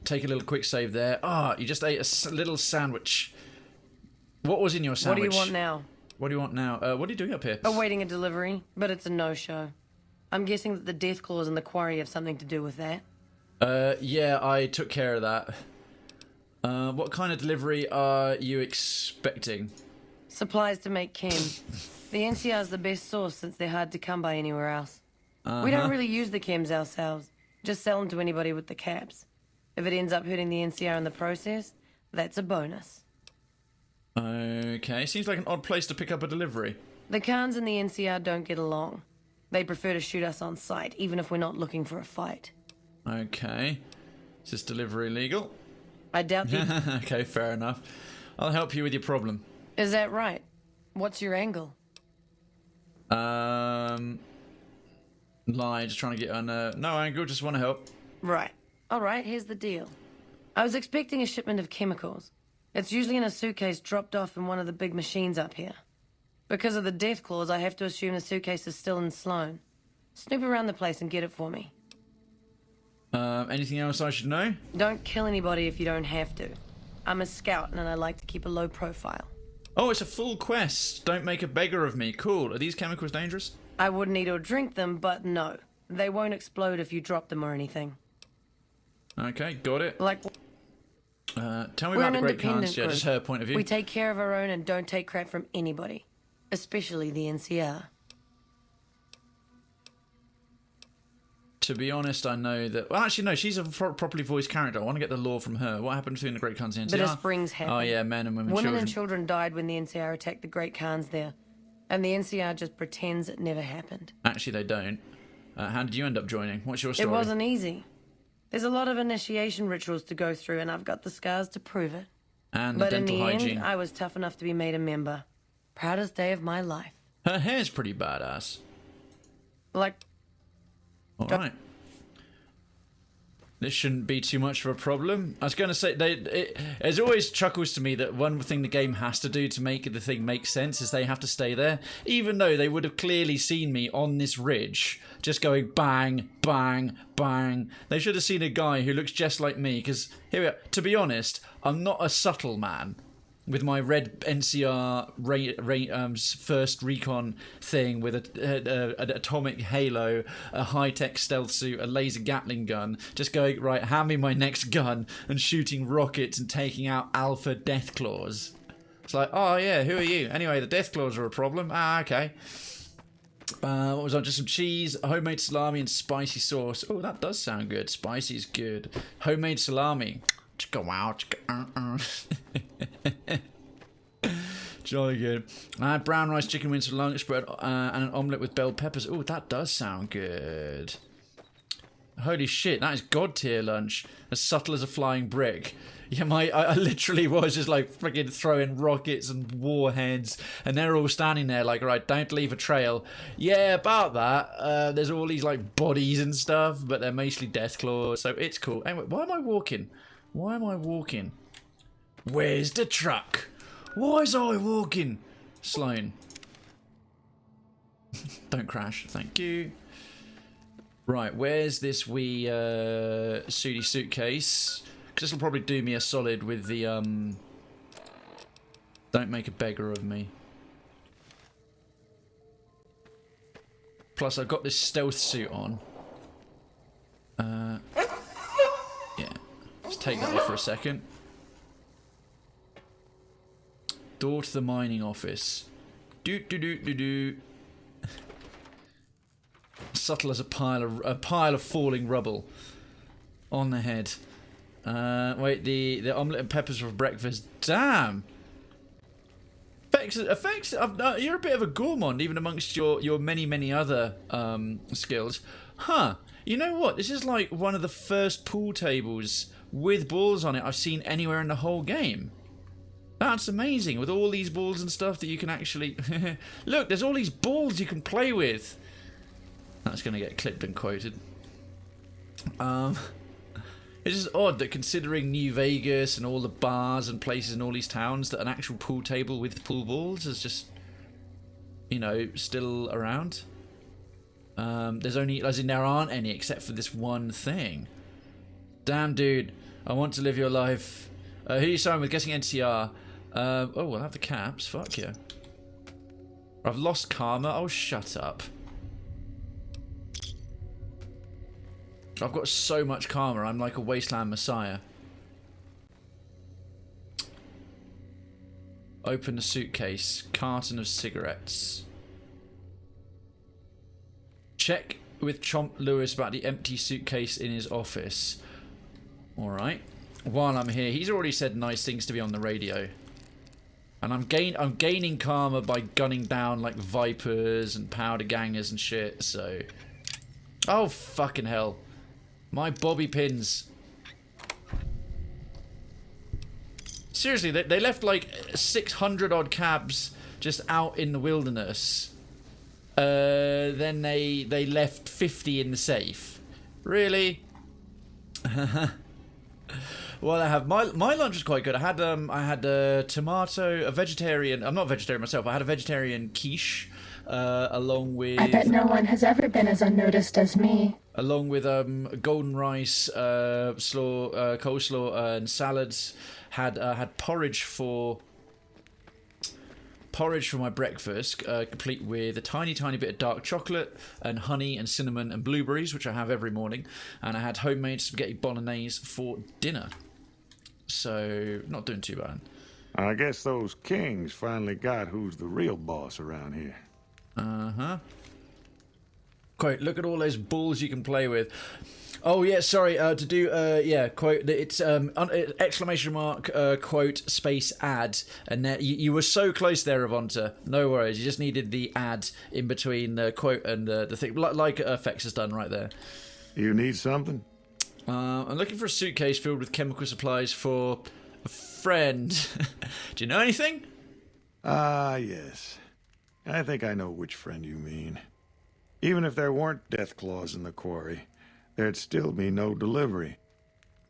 Take a little quick save there. Ah, you just ate a little sandwich. What was in your sandwich? What do you want now? What do you want now? What are you doing up here? Awaiting a delivery, but it's a no-show. I'm guessing that the Deathclaws and the quarry have something to do with that. Yeah, I took care of that. What kind of delivery are you expecting? Supplies to make chems. The NCR's the best source since they're hard to come by anywhere else. We don't really use the chems ourselves. Just sell them to anybody with the caps. If it ends up hurting the NCR in the process, that's a bonus. Okay, seems like an odd place to pick up a delivery. The Khans and the NCR don't get along. They prefer to shoot us on sight, even if we're not looking for a fight. Okay. Is this delivery legal? I doubt the... Okay, fair enough. I'll help you with your problem. Is that right? What's your angle? Lie, just trying to get on no angle, just want to help. Right. Alright, here's the deal. I was expecting a shipment of chemicals. It's usually in a suitcase dropped off in one of the big machines up here. Because of the Deathclaws, I have to assume the suitcase is still in Sloan. Snoop around the place and get it for me. Anything else I should know? Don't kill anybody if you don't have to. I'm a scout and I like to keep a low profile. Oh, it's a full quest. Don't make a beggar of me. Cool. Are these chemicals dangerous? I wouldn't eat or drink them, but no. They won't explode if you drop them or anything. Okay, got it. Like, Tell me we're about an the Great Khans. independent Yeah, just group. her point of view. We take care of our own and don't take crap from anybody. Especially the NCR. To be honest, I know that... Well, actually, no, she's a properly voiced character. I want to get the lore from her. What happened between the Great Khans and the NCR? Bitter Springs happened. Oh, yeah, men and women, Women and children died when the NCR attacked the Great Khans there. And the NCR just pretends it never happened. Actually, they don't. How did you end up joining? What's your story? It wasn't easy. There's a lot of initiation rituals to go through, and I've got the scars to prove it. And the But in dental the hygiene. end, I was tough enough to be made a member. Proudest day of my life. Her hair's pretty badass. Like, All right. This shouldn't be too much of a problem. I was going to say, it always chuckles to me that one thing the game has to do to make the thing make sense is they have to stay there. Even though they would have clearly seen me on this ridge, just going bang, bang, bang. They should have seen a guy who looks just like me, because, here we are. To be honest, I'm not a subtle man. With my red NCR first recon thing with an atomic halo, a high-tech stealth suit, a laser Gatling gun, just going, right, hand me my next gun, and shooting rockets and taking out alpha Deathclaws. It's like, oh yeah, who are you? Anyway, the Deathclaws are a problem. Ah, okay. What was on? Just some cheese, homemade salami, and spicy sauce. Oh, that does sound good. Spicy is good. Homemade salami. Wow. Jolly good. I had brown rice, chicken wings for lunch, bread, and an omelette with bell peppers. Oh, that does sound good. Holy shit, that is god tier lunch. As subtle as a flying brick. Yeah, I literally was just like freaking throwing rockets and warheads, and they're all standing there like, right, don't leave a trail. Yeah, about that. There's all these like bodies and stuff, but they're mostly Deathclaws, so it's cool. Anyway, why am I walking? Why am I walking? Where's the truck? Why is I walking? Sloane. Don't crash, thank you. Right, where's this wee Sudi suitcase? Because this will probably do me a solid with the don't make a beggar of me. Plus I've got this stealth suit on. Yeah. Let's take that off for a second. Door to the mining office. Do. Subtle as a pile of falling rubble on the head. Wait, the omelette and peppers for breakfast. Damn. Effects. You're a bit of a gourmand, even amongst your many other skills. Huh. You know what? This is like one of the first pool tables with balls on it I've seen anywhere in the whole game. That's amazing, with all these balls and stuff that you can actually... Look, there's all these balls you can play with. That's going to get clipped and quoted. It's just odd that considering New Vegas and all the bars and places in all these towns, that an actual pool table with pool balls is just, you know, still around. There's only, as in there aren't any except for this one thing. Damn, dude, I want to live your life. Who are you signing with? Guessing NCR. Oh, we'll have the caps. Fuck yeah. I've lost karma. Oh, shut up. I've got so much karma. I'm like a wasteland messiah. Open the suitcase. Carton of cigarettes. Check with Chomp Lewis about the empty suitcase in his office. Alright. While I'm here, he's already said nice things to be on the radio. And I'm gaining karma by gunning down like Vipers and Powder Gangers and shit, so... Oh, fucking hell. My bobby pins. Seriously, they left like 600 odd cabs just out in the wilderness. Then they left 50 in the safe. Really? Well, I have my lunch was quite good. I had a tomato, a vegetarian. I'm not a vegetarian myself. I had a vegetarian quiche along with I bet no one has ever been as unnoticed as me. along with golden rice, coleslaw, and salads. Had porridge for my breakfast, complete with a tiny bit of dark chocolate and honey and cinnamon and blueberries, which I have every morning. And I had homemade spaghetti bolognese for dinner. So not doing too bad. I guess those kings finally got who's the real boss around here. Quote, look at all those balls you can play with. Oh yeah, sorry, to do quote, it's exclamation mark quote space ad, and you were so close there, Avonta. No worries, you just needed the ad in between the quote and the thing, like FX has done right there. You need something? I'm looking for a suitcase filled with chemical supplies for a friend. Do you know anything? Ah, yes. I think I know which friend you mean. Even if there weren't death claws in the quarry, there'd still be no delivery.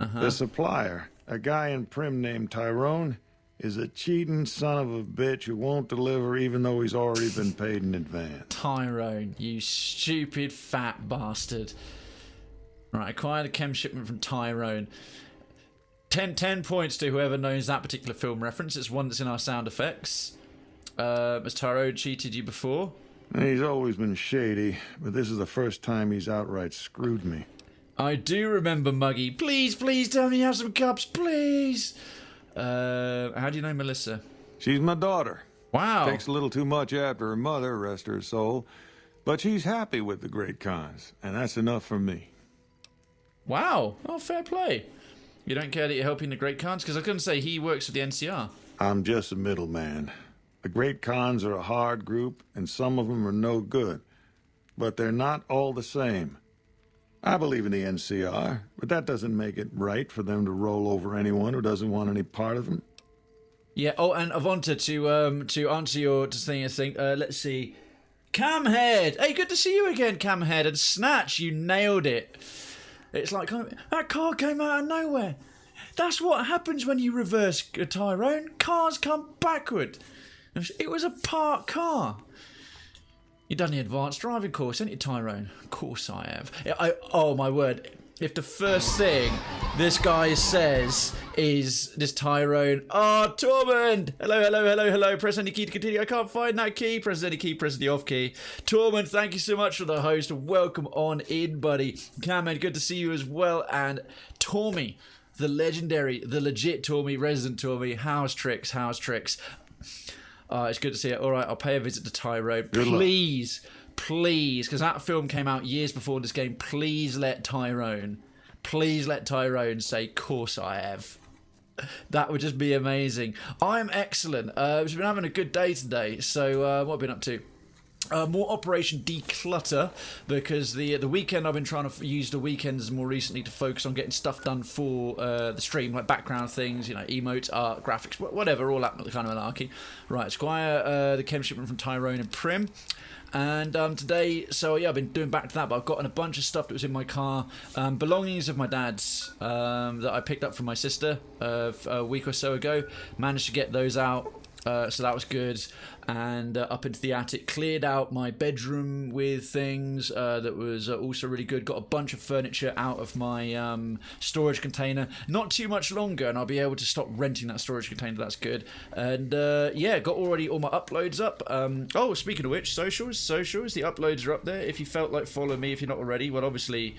The supplier, a guy in Prim named Tyrone, is a cheating son of a bitch who won't deliver even though he's already been paid in advance. Tyrone, you stupid fat bastard. Right, acquired a chem shipment from Tyrone. 10 points to whoever knows that particular film reference. It's one that's in our sound effects. Has Tyrone cheated you before? He's always been shady, but this is the first time he's outright screwed me. I do remember Muggy. Please tell me you have some cups, please. How do you know Melissa? She's my daughter. Wow. Takes a little too much after her mother, rest her soul. But she's happy with the great cons, and that's enough for me. Wow. Oh, fair play. You don't care that you're helping the Great Khans? Because I couldn't say he works for the NCR. I'm just a middleman. The great cons are a hard group, and some of them are no good. But they're not all the same. I believe in the NCR, but that doesn't make it right for them to roll over anyone who doesn't want any part of them. Yeah. Oh, and Avonta, to answer your thing. Let's see. Camhead. Hey, good to see you again, Camhead. And Snatch, you nailed it. It's like that car came out of nowhere. That's what happens when you reverse Tyrone. Cars come backward. It was a parked car. You done the advanced driving course, haven't you, Tyrone? Of course I have. Oh my word. If the first thing this guy says is this Tyrone, Tormund! Hello. Press any key to continue. I can't find that key. Press any key, press the off key. Tormund, thank you so much for the host. Welcome on in, buddy. Cameron, good to see you as well. And Tormy, the legendary, the legit Tormy, resident Tormy. How's tricks? It's good to see it. All right, I'll pay a visit to Tyrone. Please, because that film came out years before this game. Please let Tyrone say, "Course I have." That would just be amazing. I'm excellent. We've been having a good day today. So what have I been up to? More Operation Declutter, because the weekend I've been trying to use the weekends more recently to focus on getting stuff done for the stream, like background things, emotes, art, graphics, whatever, all that kind of malarkey. Right, Squire, the chem shipment from Tyrone and Prim. And today, I've been doing back to that, but I've gotten a bunch of stuff that was in my car, belongings of my dad's that I picked up from my sister a week or so ago. Managed to get those out. So that was good, and up into the attic, cleared out my bedroom with things. That was also really good. Got a bunch of furniture out of my storage container. Not too much longer, and I'll be able to stop renting that storage container. That's good. And got already all my uploads up. Speaking of which, socials. The uploads are up there. If you felt like following me, if you're not already, well, obviously.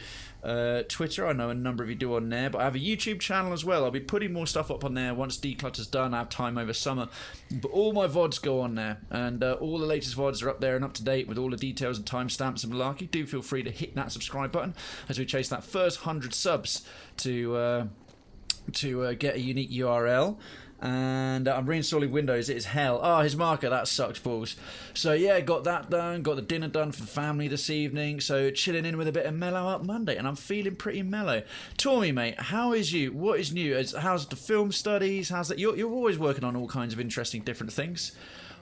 Twitter, I know a number of you do on there, but I have a YouTube channel as well. I'll be putting more stuff up on there once Declutter's done. I have time over summer, but all my VODs go on there, and all the latest VODs are up there and up to date with all the details and timestamps and malarkey. Do feel free to hit that subscribe button as we chase that first 100 subs to get a unique URL. And I'm reinstalling Windows. It is hell. His marker, that sucks balls. So yeah, got that done. Got the dinner done for the family this evening. So chilling in with a bit of Mellow-Out Monday, and I'm feeling pretty mellow. Tommy, mate, how is you? What is new? How's the film studies? How's that? You're always working on all kinds of interesting different things.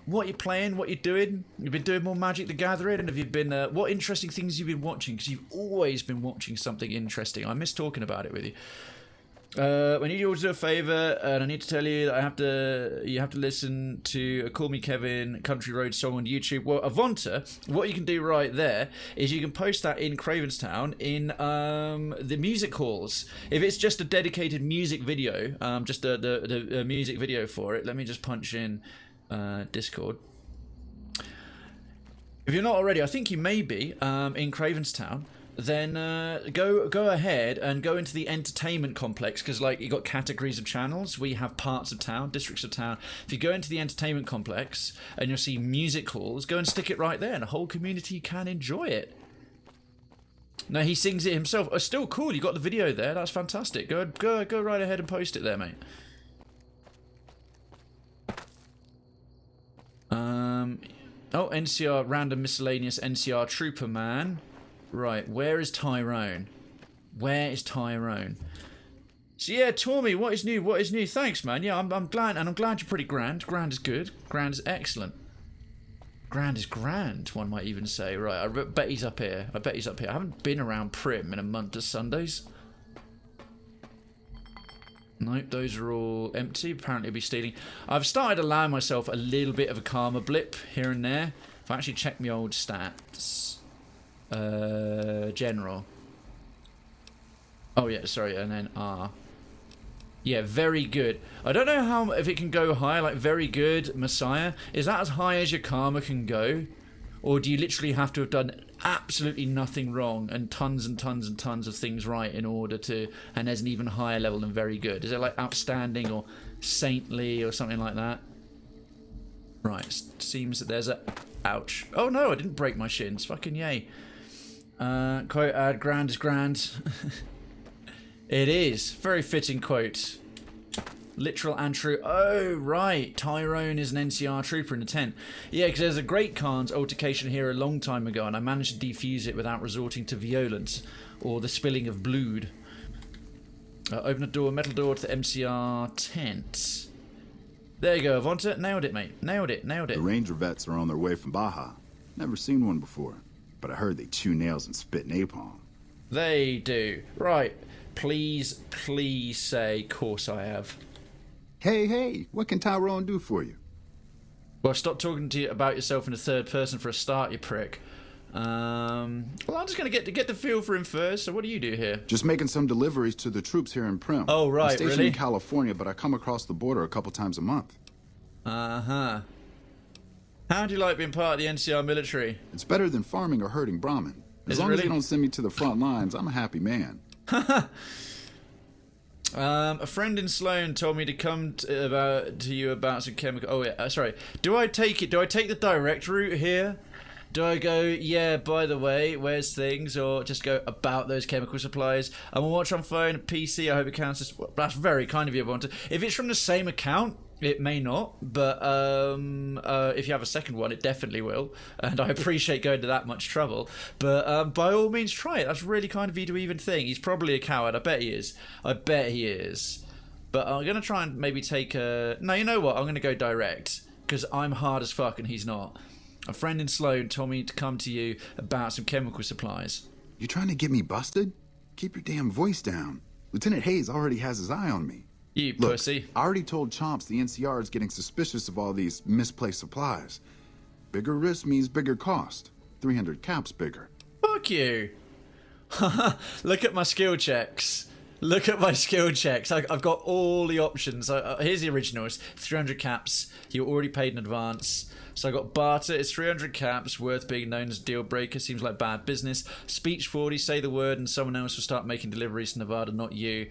What are you playing? What are you doing? You've been doing more Magic the Gathering, and have you been? What interesting things have you been watching? Because you've always been watching something interesting. I miss talking about it with you. We need you all to do a favour, and I need to tell you that you have to listen to a Call Me Kevin Country Road song on YouTube. Well, Avonta, what you can do right there is you can post that in Cravenstown in the music halls. If it's just a dedicated music video, just the music video for it, let me just punch in Discord. If you're not already, I think you may be in Cravenstown. Then go ahead and go into the entertainment complex, because like you got categories of channels. We have parts of town, districts of town. If you go into the entertainment complex and you'll see music halls, go and stick it right there, and the whole community can enjoy it. No, he sings it himself. Oh, still cool. You got the video there. That's fantastic. Go right ahead and post it there, mate. Oh, NCR random miscellaneous NCR trooper man. Right, where is Tyrone? Where is Tyrone? So yeah, Tormy, what is new? What is new? Thanks, man. Yeah, I'm glad, and I'm glad you're pretty grand. Grand is good. Grand is excellent. Grand is grand, one might even say. Right, I bet he's up here. I bet he's up here. I haven't been around Prim in a month of Sundays. Nope, those are all empty. Apparently I'll be stealing. I've started allowing myself a little bit of a karma blip here and there. If I actually check my old stats. General. Oh yeah, sorry, and then R. Yeah, very good. I don't know how if it can go higher, like very good, Messiah. Is that as high as your karma can go? Or do you literally have to have done absolutely nothing wrong and tons and tons and tons of things right in order to, and there's an even higher level than very good? Is it like outstanding or saintly or something like that? Right, seems that there's a... Ouch. Oh no, I didn't break my shins. Fucking yay. Quote ad, grand is grand. It is. Very fitting quote. Literal and true. Oh, right. Tyrone is an NCR trooper in a tent. Yeah, because there's a Great Khan's altercation here a long time ago, and I managed to defuse it without resorting to violence or the spilling of blood. Open a door, metal door to the MCR tent. There you go, Avonta. Nailed it, mate. Nailed it, nailed it. The Ranger vets are on their way from Baja. Never seen one before, but I heard they chew nails and spit napalm. They do. Right. Please, please say, course I have. Hey, what can Tyrone do for you? Well, stop talking to you about yourself in the third person for a start, you prick. Well, I'm just going to get the feel for him first. So what do you do here? Just making some deliveries to the troops here in Prim. Oh, right, I'm stationed really? in California, but I come across the border a couple times a month. Uh-huh. How do you like being part of the NCR military? It's better than farming or herding Brahmin. As Is it long as really? they don't send me to the front lines, I'm a happy man. A friend in Sloan told me to come to you about some chemical... Oh, yeah, sorry. Do I take the direct route here? Do I go, yeah, by the way, where's things? Or just go about those chemical supplies? I'm going to watch on phone, PC, I hope it counts as... That's very kind of you, Avonta. If it's from the same account, it may not. But if you have a second one, it definitely will. And I appreciate going to that much trouble. But by all means, try it. That's really kind of you to even think. He's probably a coward. I bet he is. I bet he is. But I'm going to try and maybe take a... No, you know what? I'm going to go direct. Because I'm hard as fuck and he's not. A friend in Sloan told me to come to you about some chemical supplies. You trying to get me busted? Keep your damn voice down. Lieutenant Hayes already has his eye on me. You Look, pussy. I already told Chomps the NCR is getting suspicious of all these misplaced supplies. Bigger risk means bigger cost. 300 caps bigger. Fuck you. Look at my skill checks. Look at my skill checks. I've got all the options. Here's the originals. 300 caps. You already paid in advance. So I got barter. It's 300 caps. Worth being known as deal breaker. Seems like bad business. Speech 40. Say the word and someone else will start making deliveries to Nevada, not you.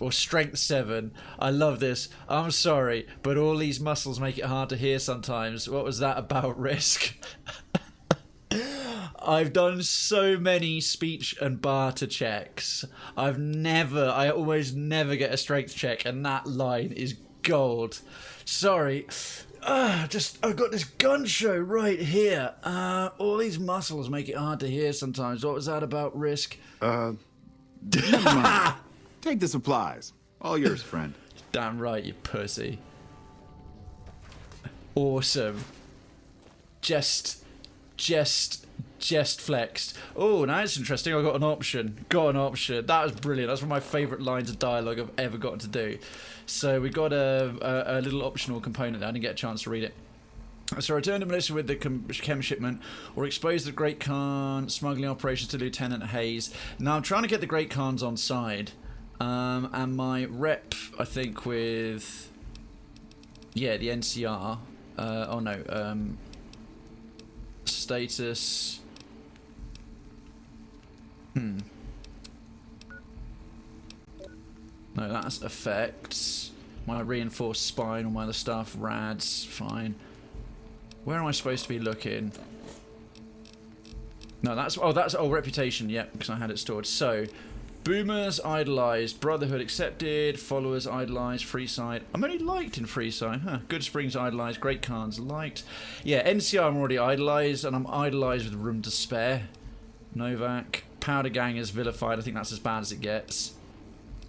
Or strength 7. I love this. I'm sorry, but all these muscles make it hard to hear sometimes. What was that about risk? I've done so many speech and barter checks. I always never get a strength check, and that line is gold. Sorry. I've got this gun show right here. All these muscles make it hard to hear sometimes. What was that about risk? Never mind. Take the supplies. All yours, friend. Damn right, you pussy. Awesome. Just just flexed. Oh, now it's interesting. I got an option. That was brilliant. That's one of my favourite lines of dialogue I've ever gotten to do. So we got a little optional component there. I didn't get a chance to read it. So return to Melissa with the chem shipment, or expose the Great Khan smuggling operations to Lieutenant Hayes. Now I'm trying to get the Great Khans on side, and my rep, I think, with the NCR. Oh no, status. No, that's effects. My reinforced spine, all my other stuff, rads, fine. Where am I supposed to be looking? No, that's reputation, yep, because I had it stored. So, boomers idolized, brotherhood accepted, followers idolized, Freeside. I'm only liked in Freeside, huh? Good Springs idolized, Great Khans liked. Yeah, NCR I'm already idolized, and I'm idolized with room to spare. Novak, Powder Gang is vilified, I think that's as bad as it gets.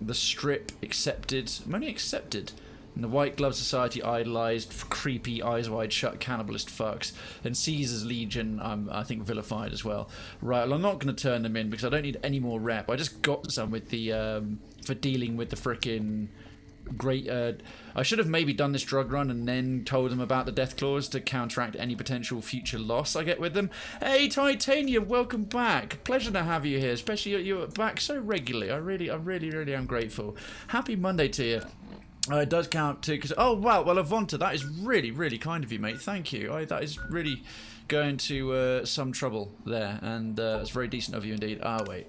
The Strip accepted, I'm only accepted. And the White Glove Society idolised, creepy, eyes wide shut, cannibalist fucks. And Caesar's Legion, I think, vilified as well. Right, well, I'm not going to turn them in because I don't need any more rep. I just got some with the, for dealing with the frickin' great, I should have maybe done this drug run and then told them about the death clause to counteract any potential future loss I get with them. Hey, Titanium, welcome back. Pleasure to have you here, especially you're back so regularly. I really am grateful. Happy Monday to you. It does count too, because oh wow, well Avonta, that is really kind of you, mate. Thank you. That is really going to some trouble there, and it's very decent of you indeed. Ah wait,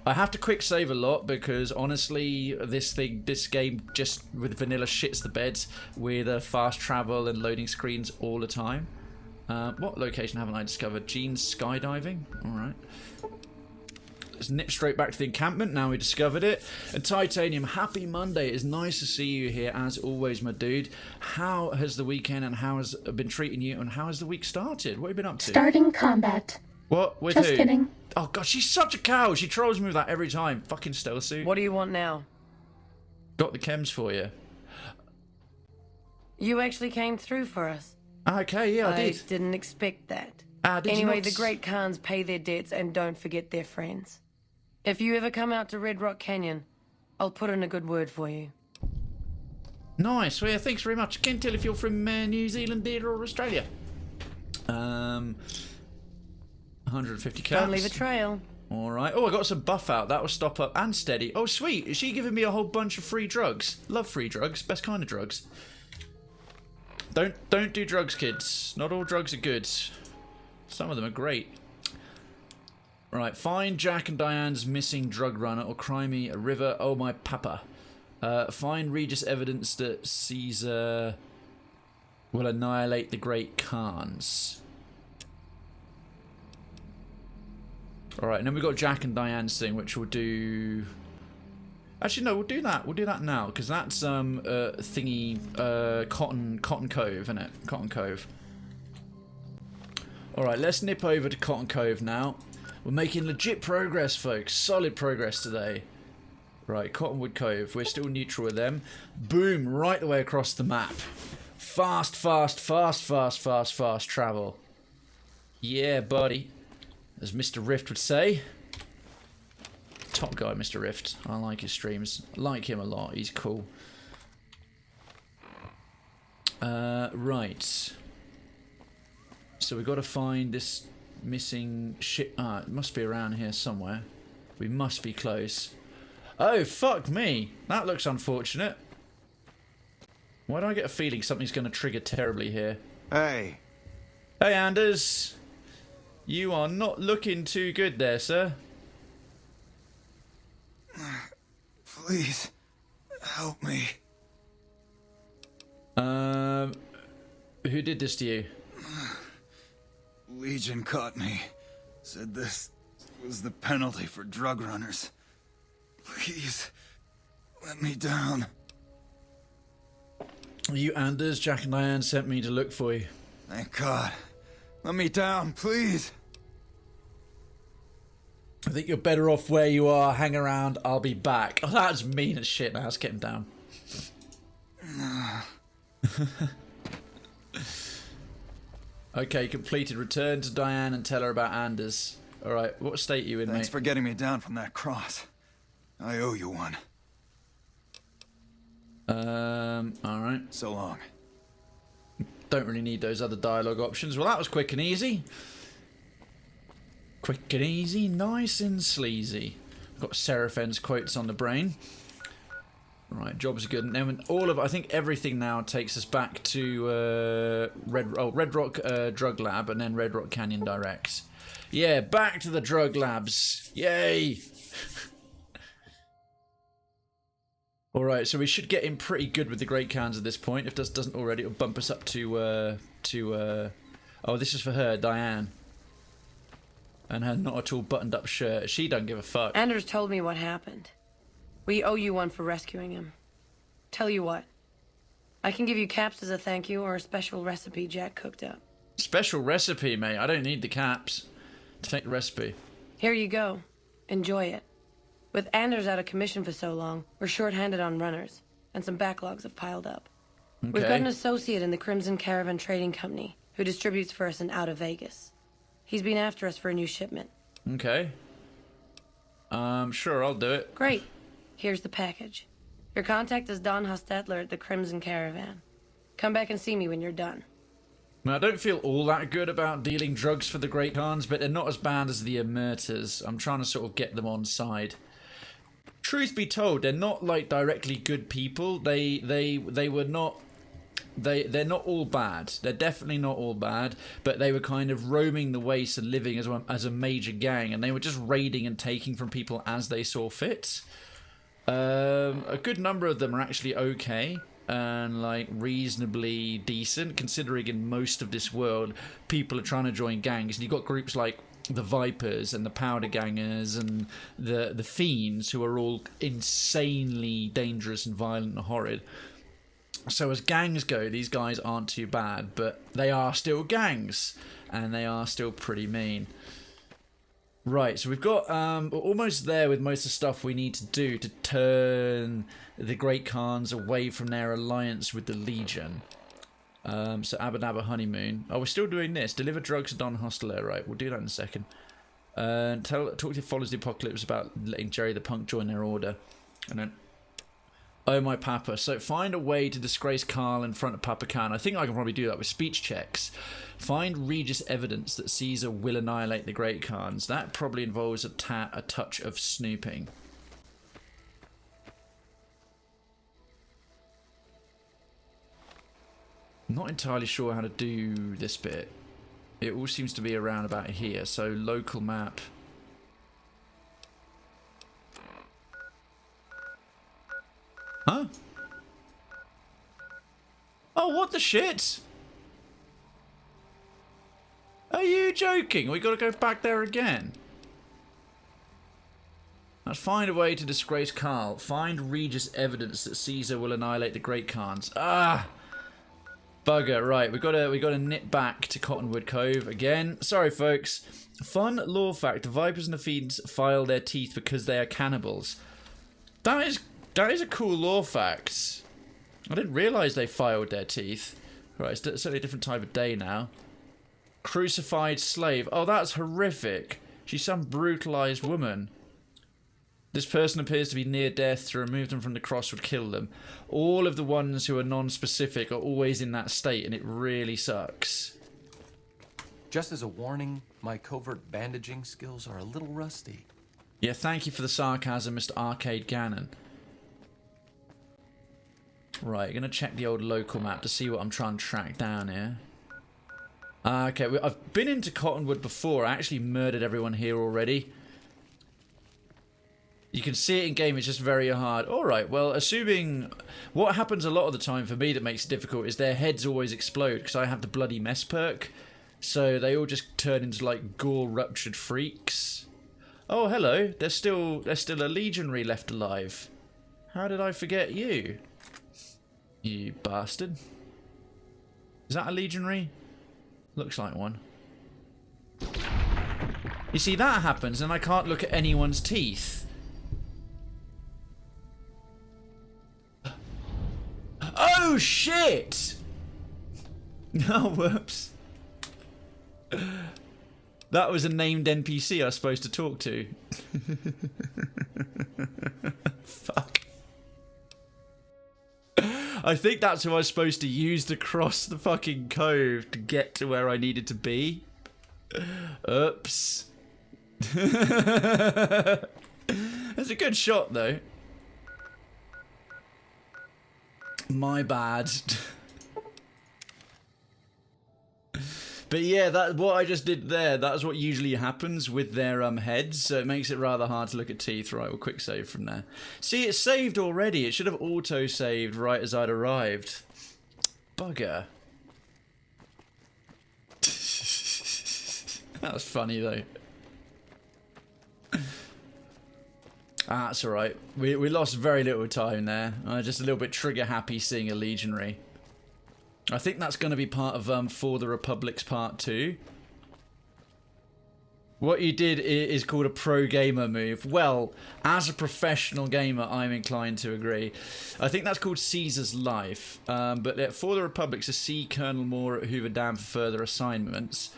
I have to quick save a lot because honestly, this game just with vanilla shits the beds with fast travel and loading screens all the time. What location haven't I discovered? Gene's skydiving. All right. Let's nip straight back to the encampment. Now we discovered it. And Titanium, happy Monday. It's nice to see you here as always, my dude. How has the weekend and how has it been treating you, and how has the week started? What have you been up to? Starting combat. What? With Just who? kidding. Oh god, she's such a cow. She trolls me with that every time. Fucking stealth suit. What do you want now? Got the chems for you. You actually came through for us. Okay, yeah, I did. Didn't expect that. Did you Anyway, not? the Great Khans pay their debts and don't forget their friends. If you ever come out to Red Rock Canyon, I'll put in a good word for you. Nice. Well, yeah, thanks very much. I can't tell if you're from New Zealand there or Australia. 150 caps. Don't leave a trail. All right. Oh, I got some buff out. That will stop up and steady. Oh, sweet. Is she giving me a whole bunch of free drugs? Love free drugs. Best kind of drugs. Don't do drugs, kids. Not all drugs are good. Some of them are great. Right, find Jack and Diane's missing drug runner or cry me a river. Oh, my papa. Find Regis evidence that Caesar will annihilate the Great Khans. Alright, and then we've got Jack and Diane's thing, which we'll do... Actually, no, we'll do that. We'll do that now, because that's thingy, Cotton Cove, isn't it? Cotton Cove. Alright, let's nip over to Cotton Cove now. We're making legit progress, folks. Solid progress today. Right, Cottonwood Cove. We're still neutral with them. Boom, right the way across the map. Fast travel. Yeah, buddy. As Mr. Rift would say. Top guy, Mr. Rift. I like his streams. I like him a lot. He's cool. Right. So we've got to find this missing shit. It must be around here somewhere. We must be close. Oh, fuck me. That looks unfortunate. Why do I get a feeling something's going to trigger terribly here? Hey. Hey, Anders. You are not looking too good there, sir. Please, help me. Who did this to you? Legion caught me. Said this was the penalty for drug runners. Please, let me down. You, Anders, Jack and Diane sent me to look for you. Thank God. Let me down, please. I think you're better off where you are. Hang around. I'll be back. Oh, that's mean as shit. Now let's get him down. Okay, completed. Return to Diane and tell her about Anders. Alright, what state are you in, Thanks mate? for getting me down from that cross. I owe you one. Alright. So long. Don't really need those other dialogue options. Well, that was quick and easy. Quick and easy, nice and sleazy. I've got Seraphen's quotes on the brain. Right, jobs are good. And then I think everything now takes us back to Red Rock Drug Lab and then Red Rock Canyon Direct. Yeah, back to the drug labs. Yay! Alright, so we should get in pretty good with the Great Khans at this point. If this doesn't already, it'll bump us up to oh, this is for her, Diane. And her not at all buttoned up shirt. She don't give a fuck. Anders told me what happened. We owe you one for rescuing him. Tell you what. I can give you caps as a thank you or a special recipe Jack cooked up. Special recipe, mate. I don't need the caps. Take the recipe. Here you go. Enjoy it. With Anders out of commission for so long, we're short-handed on runners, and some backlogs have piled up. Okay. We've got an associate in the Crimson Caravan Trading Company who distributes for us in out of Vegas. He's been after us for a new shipment. Okay. Sure, I'll do it. Great. Here's the package. Your contact is Don Hostetler at the Crimson Caravan. Come back and see me when you're done. Now, I don't feel all that good about dealing drugs for the Great Khans, but they're not as bad as the Emerters. I'm trying to sort of get them on side. Truth be told, they're not like directly good people. They were not. They're not all bad. They're definitely not all bad, but they were kind of roaming the wastes and living as a major gang, and they were just raiding and taking from people as they saw fit. A good number of them are actually okay and like reasonably decent, considering in most of this world people are trying to join gangs, and you've got groups like the Vipers and the Powder Gangers and the Fiends, who are all insanely dangerous and violent and horrid. So as gangs go, these guys aren't too bad, but they are still gangs, and they are still pretty mean. Right, so we've got we're almost there with most of the stuff we need to do to turn the Great Khans away from their alliance with the Legion. So Abba Honeymoon. Oh, we're still doing this. Deliver drugs to Don Hostler. Right, we'll do that in a second. Talk to Follows the Apocalypse about letting Jerry the Punk join their order. And then... Oh my papa. So find a way to disgrace Carl in front of Papa Khan. I think I can probably do that with speech checks. Find Regis evidence that Caesar will annihilate the Great Khans. That probably involves a touch of snooping. I'm not entirely sure how to do this bit. It all seems to be around about here. So local map. Huh? Oh, what the shit? Are you joking? We gotta go back there again. Let's find a way to disgrace Carl. Find Regis evidence that Caesar will annihilate the Great Khans. Ah! Bugger, right, we gotta nip back to Cottonwood Cove again. Sorry folks. Fun lore fact, the Vipers and the Fiends file their teeth because they are cannibals. That is a cool lore fact. I didn't realise they filed their teeth. Right, it's certainly a different type of day now. Crucified slave. Oh, that's horrific. She's some brutalised woman. This person appears to be near death. To remove them from the cross would kill them. All of the ones who are non-specific are always in that state, and it really sucks. Just as a warning, my covert bandaging skills are a little rusty. Yeah, thank you for the sarcasm, Mr. Arcade Gannon. Right, gonna check the old local map to see what I'm trying to track down here. Okay, I've been into Cottonwood before. I actually murdered everyone here already. You can see it in game, it's just very hard. Alright, well, assuming... What happens a lot of the time for me that makes it difficult is their heads always explode, because I have the bloody mess perk. So they all just turn into, like, gore-ruptured freaks. Oh, hello. There's still a legionary left alive. How did I forget you? You bastard. Is that a legionary? Looks like one. You see, that happens and I can't look at anyone's teeth. Oh, shit! Oh, whoops. That was a named NPC I was supposed to talk to. Fuck. I think that's who I was supposed to use to cross the fucking cove to get to where I needed to be. Oops. That's a good shot, though. My bad. But yeah, that what I just did there, that's what usually happens with their heads, so it makes it rather hard to look at teeth. Right, we'll quick save from there. See, it's saved already. It should have auto-saved right as I'd arrived. Bugger. That was funny, though. That's alright. We lost very little time there. Just a little bit trigger happy seeing a legionary. I think that's going to be part of For the Republic's Part 2. What you did is called a pro gamer move. Well, as a professional gamer, I'm inclined to agree. I think that's called Caesar's Life. But For the Republic's to see Colonel Moore at Hoover Dam for further assignments.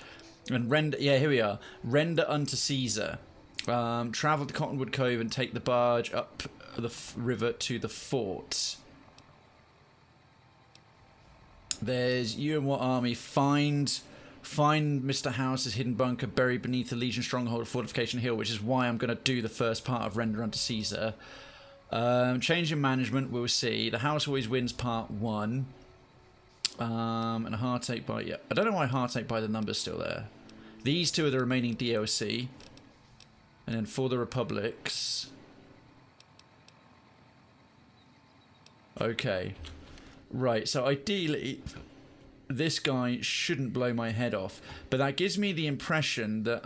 And render, yeah, here we are. Render unto Caesar. Travel to Cottonwood Cove and take the barge up the river to the fort. There's you and what army? Find Mr. House's hidden bunker buried beneath the Legion stronghold of Fortification Hill, which is why I'm going to do the first part of Render unto Caesar. Change in management, we'll see. The House always wins part 1. And a Heartache by... Yeah, I don't know why Heartache by the number's still there. These two are the remaining DLC. And then For the Republic's... Okay. Right, so ideally, this guy shouldn't blow my head off. But that gives me the impression that,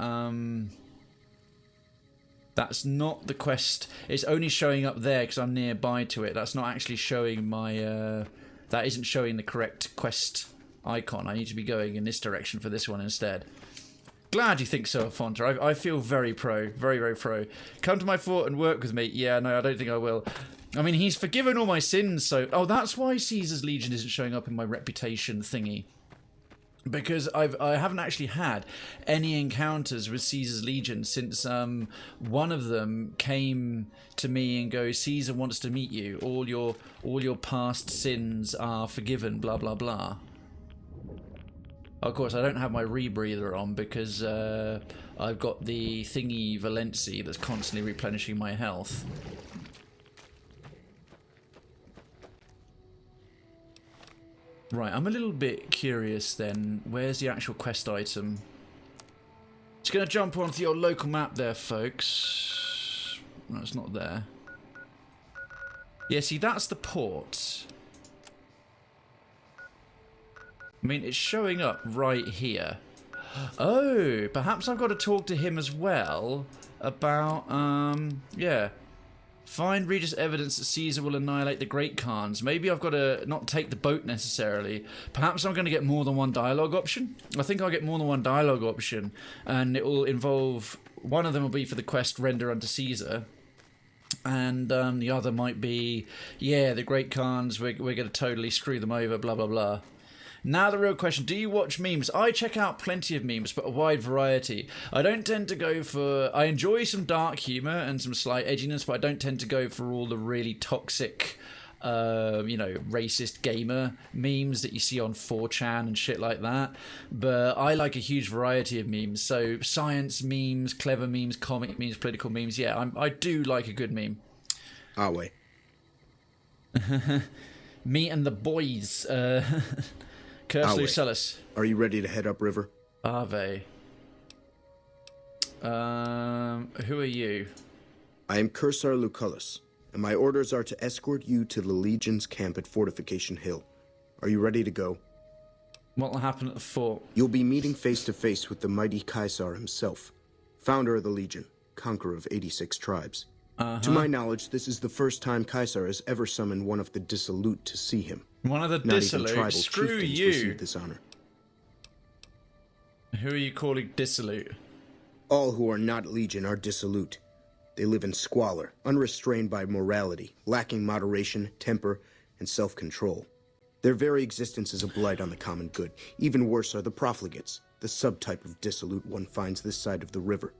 that's not the quest. It's only showing up there because I'm nearby to it. That's not actually showing my, that isn't showing the correct quest icon. I need to be going in this direction for this one instead. Glad you think so, Afonta. I feel very pro. Very, very pro. Come to my fort and work with me. Yeah, no, I don't think I will. I mean, he's forgiven all my sins, so... Oh, that's why Caesar's Legion isn't showing up in my reputation thingy. Because I haven't actually had any encounters with Caesar's Legion since one of them came to me and goes, Caesar wants to meet you. All your past sins are forgiven, blah, blah, blah. Of course, I don't have my rebreather on because I've got the thingy Valenci that's constantly replenishing my health. Right, I'm a little bit curious then. Where's the actual quest item? Just going to jump onto your local map there, folks. No, it's not there. Yeah, see, that's the port. I mean, it's showing up right here. Oh, perhaps I've got to talk to him as well about, yeah. Find Regis evidence that Caesar will annihilate the Great Khans. Maybe I've got to not take the boat necessarily. Perhaps I'm going to get more than one dialogue option. I think I'll get more than one dialogue option. And it will involve... One of them will be for the quest Render unto Caesar. And the other might be... Yeah, the Great Khans, we're going to totally screw them over, blah, blah, blah. Now the real question, do you watch memes? I check out plenty of memes, but a wide variety. I don't tend to go for... I enjoy some dark humour and some slight edginess, but I don't tend to go for all the really toxic, you know, racist gamer memes that you see on 4chan and shit like that. But I like a huge variety of memes. So science memes, clever memes, comic memes, political memes. Yeah, I do like a good meme. I'll wait. Me and the boys. Curse Lucellus. Are you ready to head upriver? Are they? Who are you? I am Cursar Lucullus, and my orders are to escort you to the Legion's camp at Fortification Hill. Are you ready to go? What will happen at the fort? You'll be meeting face to face with the mighty Caesar himself, founder of the Legion, conqueror of 86 tribes. To my knowledge, this is the first time Caesar has ever summoned one of the dissolute to see him. One of the dissolute? Screw you. Receive this honor. Who are you calling dissolute? All who are not Legion are dissolute. They live in squalor, unrestrained by morality, lacking moderation, temper, and self-control. Their very existence is a blight on the common good. Even worse are the profligates, the subtype of dissolute one finds this side of the river.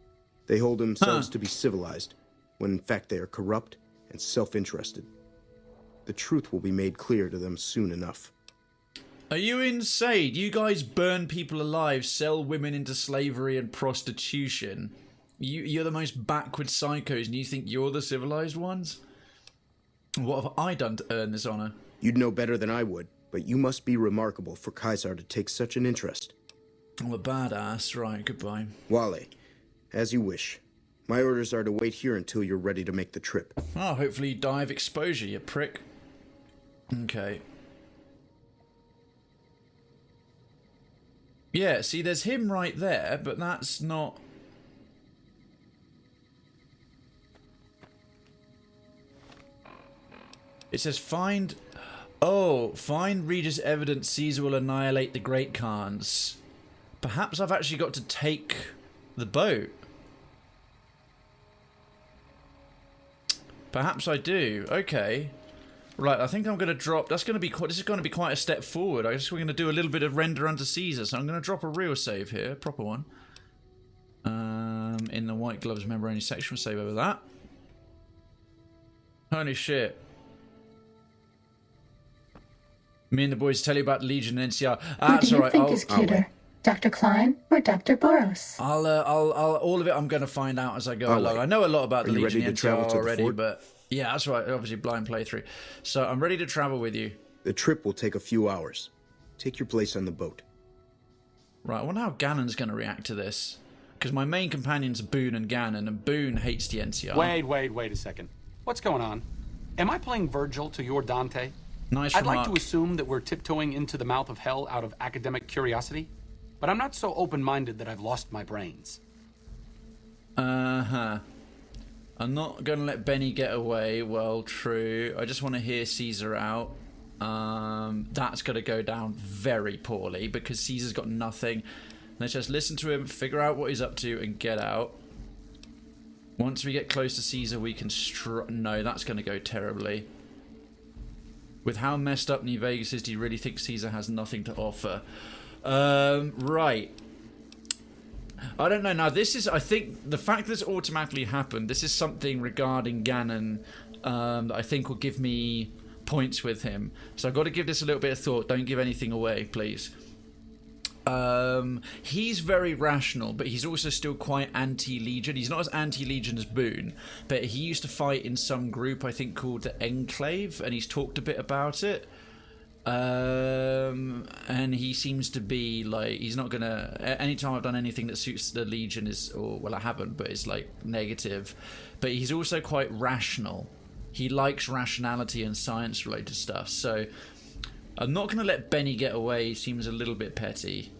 They hold themselves to be civilized, when in fact they are corrupt and self-interested. The truth will be made clear to them soon enough. Are you insane? You guys burn people alive, sell women into slavery and prostitution. You're the most backward psychos, and you think you're the civilized ones? What have I done to earn this honor? You'd know better than I would, but you must be remarkable for Caesar to take such an interest. I'm a badass. Right, goodbye. Wale, as you wish. My orders are to wait here until you're ready to make the trip. Oh, hopefully you die of exposure, you prick. Okay. Yeah, see, there's him right there, but that's not... It says find... Oh, find Regis evidence Caesar will annihilate the Great Khans. Perhaps I've actually got to take the boat. Perhaps I do. Okay. Right, I think I'm going to drop... That's going to be quite... This is going to be quite a step forward. I guess we're going to do a little bit of render unto Caesar. So I'm going to drop a real save here. Proper one. In the White Gloves member only section. We'll save over that. Holy shit. Me and the boys tell you about Legion and NCR. What do you alright. think is cuter, Dr. Klein or Dr. Boros? I'll all of it I'm going to find out as I go along. I know a lot about the Legion and NCR already, but yeah, that's right. Obviously, blind playthrough. So I'm ready to travel with you. The trip will take a few hours. Take your place on the boat. Right, I wonder how Ganon's going to react to this. Because my main companions are Boone and Ganon, and Boone hates the NCR. Wait a second. What's going on? Am I playing Virgil to your Dante? Nice I'd remark. like to assume that we're tiptoeing into the mouth of hell out of academic curiosity, but I'm not so open-minded that I've lost my brains. Uh-huh. I'm not going to let Benny get away. Well, true. I just want to hear Caesar out. That's going to go down very poorly because Caesar's got nothing. Let's just listen to him, figure out what he's up to, and get out. Once we get close to Caesar, we can no, that's going to go terribly. With how messed up New Vegas is, do you really think Caesar has nothing to offer? Right. I don't know. Now, this is, I think, the fact that this automatically happened, this is something regarding Ganon that I think will give me points with him. So I've got to give this a little bit of thought. Don't give anything away, please. He's very rational, but he's also still quite anti-Legion. He's not as anti-Legion as Boone, but he used to fight in some group, I think, called the Enclave, and he's talked a bit about it. And he seems to be like, he's not gonna, anytime I've done anything that suits the Legion is, or well, I haven't, but it's like negative. But he's also quite rational. He likes rationality and science related stuff. So I'm not gonna let Benny get away. He seems a little bit petty.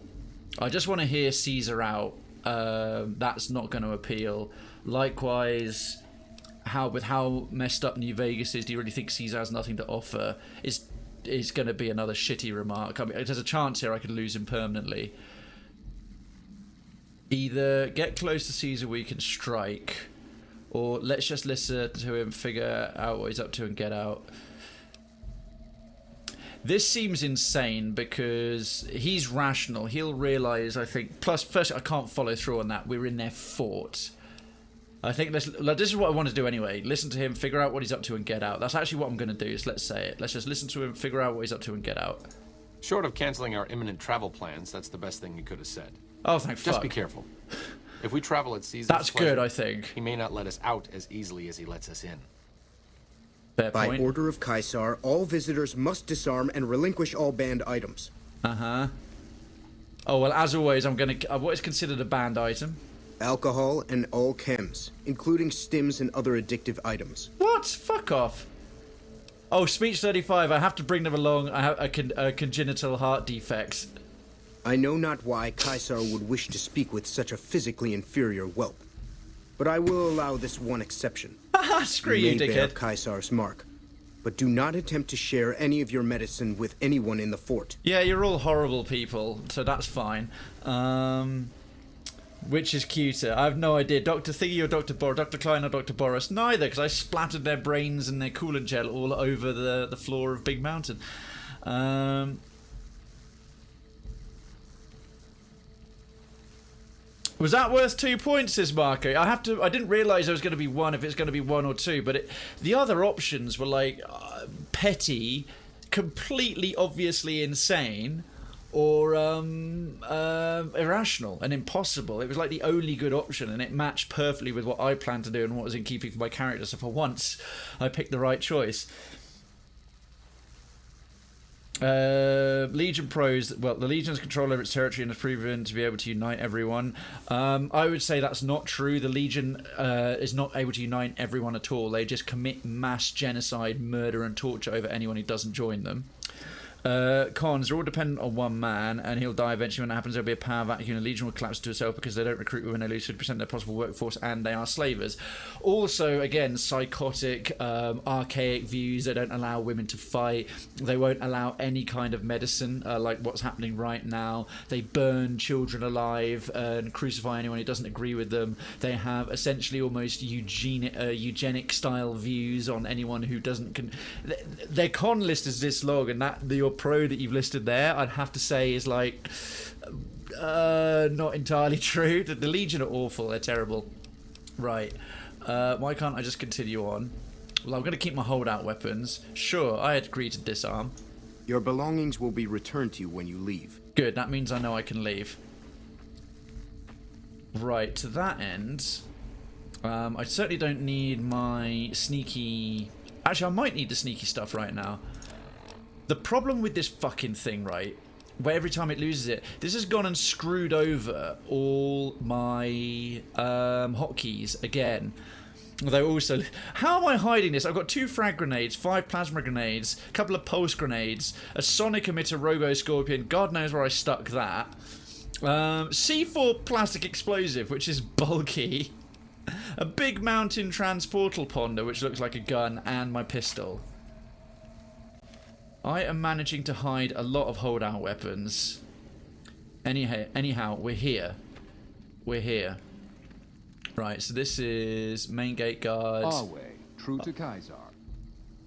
I just want to hear Caesar out. That's not going to appeal. Likewise, with how messed up New Vegas is, do you really think Caesar has nothing to offer? Is going to be another shitty remark. I mean, there's a chance here I could lose him permanently. Either get close to Caesar, we can strike, or let's just listen to him, figure out what he's up to, and get out. This seems insane because he's rational. He'll realise, I think... Plus, first, I can't follow through on that. We're in their fort. I think this is what I want to do anyway. Listen to him, figure out what he's up to, and get out. That's actually what I'm going to do, is let's say it. Let's just listen to him, figure out what he's up to, and get out. Short of cancelling our imminent travel plans, that's the best thing you could have said. Oh, thank fuck. Just be careful. If we travel at Caesar's That's pleasure, good, I think. He may not let us out as easily as he lets us in. By order of Caesar, all visitors must disarm and relinquish all banned items. Uh-huh. Oh, well, as always, I'm going to... what is considered a banned item? Alcohol and all chems, including stims and other addictive items. What? Fuck off. Oh, speech 35. I have to bring them along. I have a congenital heart defect. I know not why Caesar would wish to speak with such a physically inferior whelp. But I will allow this one exception. Screw you, may dickhead. bear Caesar's mark, but do not attempt to share any of your medicine with anyone in the fort. Yeah, you're all horrible people, so that's fine. Which is cuter? I have no idea. Dr. Thingy or Dr. Boris? Dr. Klein or Dr. Boris? Neither, because I splattered their brains and their coolant gel all over the floor of Big Mountain. Was that worth 2 points, says Marco? I didn't realise there was going to be one if it's going to be 1 or 2, but the other options were like petty, completely obviously insane, or irrational and impossible. It was like the only good option, and it matched perfectly with what I planned to do and what was in keeping with my character, so for once I picked the right choice. Legion pros. Well, the Legion's control over its territory and has proven to be able to unite everyone. I would say that's not true. The Legion is not able to unite everyone at all. They just commit mass genocide, murder, and torture over anyone who doesn't join them. Cons, they're all dependent on one man, and he'll die eventually. When that happens, there'll be a power vacuum, and the Legion will collapse to itself because they don't recruit women, they lose 50% of their possible workforce, and they are slavers. Also, again, psychotic, archaic views. They don't allow women to fight. They won't allow any kind of medicine, like what's happening right now. They burn children alive and crucify anyone who doesn't agree with them. They have essentially almost eugenic style views on anyone who doesn't. Their con list is this long, and that your pro that you've listed there, I'd have to say is like not entirely true. The Legion are awful. They're terrible. Right. Why can't I just continue on? Well, I'm going to keep my holdout weapons. Sure, I had agreed to disarm. Your belongings will be returned to you when you leave. Good, that means I know I can leave. Right, to that end, I certainly don't need my sneaky... Actually, I might need the sneaky stuff right now. The problem with this fucking thing, right, where every time it loses it, this has gone and screwed over all my hotkeys again. Although also, how am I hiding this? I've got 2 frag grenades, 5 plasma grenades, a couple of pulse grenades, a sonic emitter robo scorpion, God knows where I stuck that. C4 plastic explosive, which is bulky. A big mountain transportal ponder, which looks like a gun, and my pistol. I am managing to hide a lot of holdout weapons. Anyhow, we're here. We're here. Right, so this is main gate guard. Our way, true to Kaiser.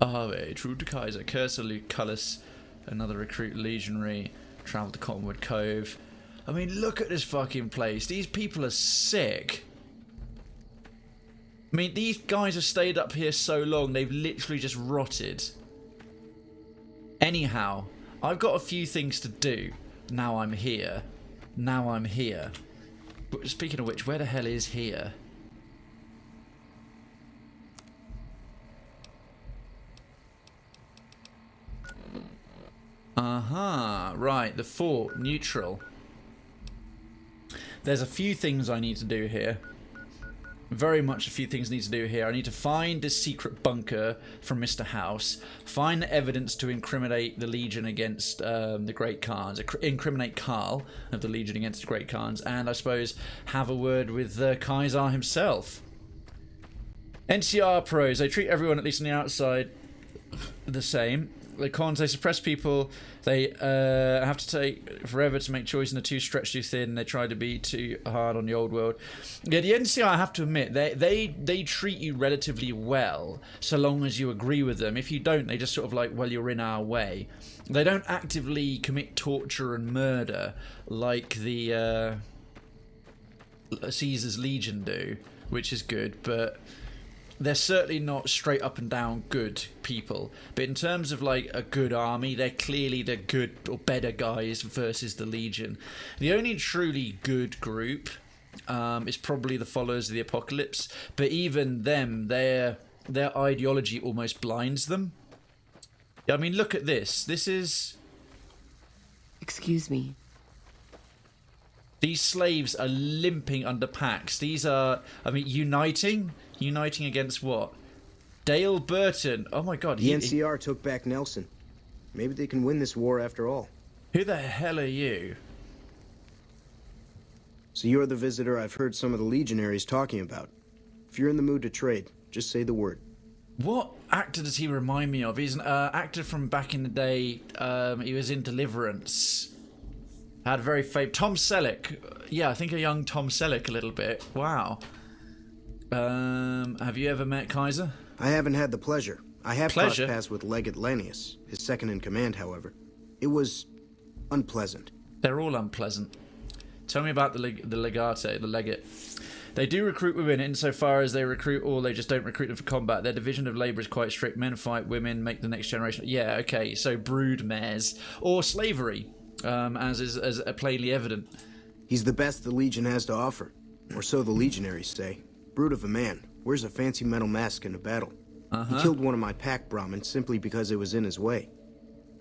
Our way, true to Kaiser. Cursor Lucullus, another recruit legionary. Travel to Cottonwood Cove. I mean, look at this fucking place. These people are sick. I mean, these guys have stayed up here so long, they've literally just rotted. Anyhow, I've got a few things to do. Now I'm here. Now I'm here. But speaking of which, where the hell is here? Aha, right, the fort, neutral. There's a few things I need to do here. Very much a few things need to do here. I need to find this secret bunker from Mr. House, find the evidence to incriminate the Legion against the Great Khans, incriminate Karl of the Legion against the Great Khans, and I suppose have a word with Kaiser himself. NCR pros, they treat everyone, at least on the outside, the same. The cons, they suppress people. They have to take forever to make choices, and the 2 stretch too thin. They try to be too hard on the old world. Yeah, the NCR, I have to admit, they treat you relatively well, so long as you agree with them. If you don't, they just sort of like, well, you're in our way. They don't actively commit torture and murder like the Caesar's Legion do, which is good, but they're certainly not straight up and down good people. But in terms of like a good army, they're clearly the good or better guys versus the Legion. The only truly good group is probably the followers of the Apocalypse. But even them, their ideology almost blinds them. I mean, look at this. This is... Excuse me. These slaves are limping under packs. These are, I mean, uniting against what? Dale Burton. Oh my god. The NCR took back Nelson. Maybe they can win this war after all. Who the hell are you? So you're the visitor I've heard some of the legionaries talking about. If you're in the mood to trade, just say the word. What actor does he remind me of? He's an actor from back in the day. He was in Deliverance. Had a very famous... Tom Selleck. Yeah, I think a young Tom Selleck a little bit. Wow. Have you ever met Kaiser? I haven't had the pleasure. I have crossed paths with Legate Lanius, his second in command, however. It was unpleasant. They're all unpleasant. Tell me about the legate. They do recruit women insofar as they recruit all, they just don't recruit them for combat. Their division of labour is quite strict. Men fight women, make the next generation. Yeah, okay, so brood mares. Or slavery, as is plainly evident. He's the best the Legion has to offer. Or so the legionaries say. Brute of a man. Wears a fancy metal mask in a battle. He killed one of my pack Brahmins simply because it was in his way.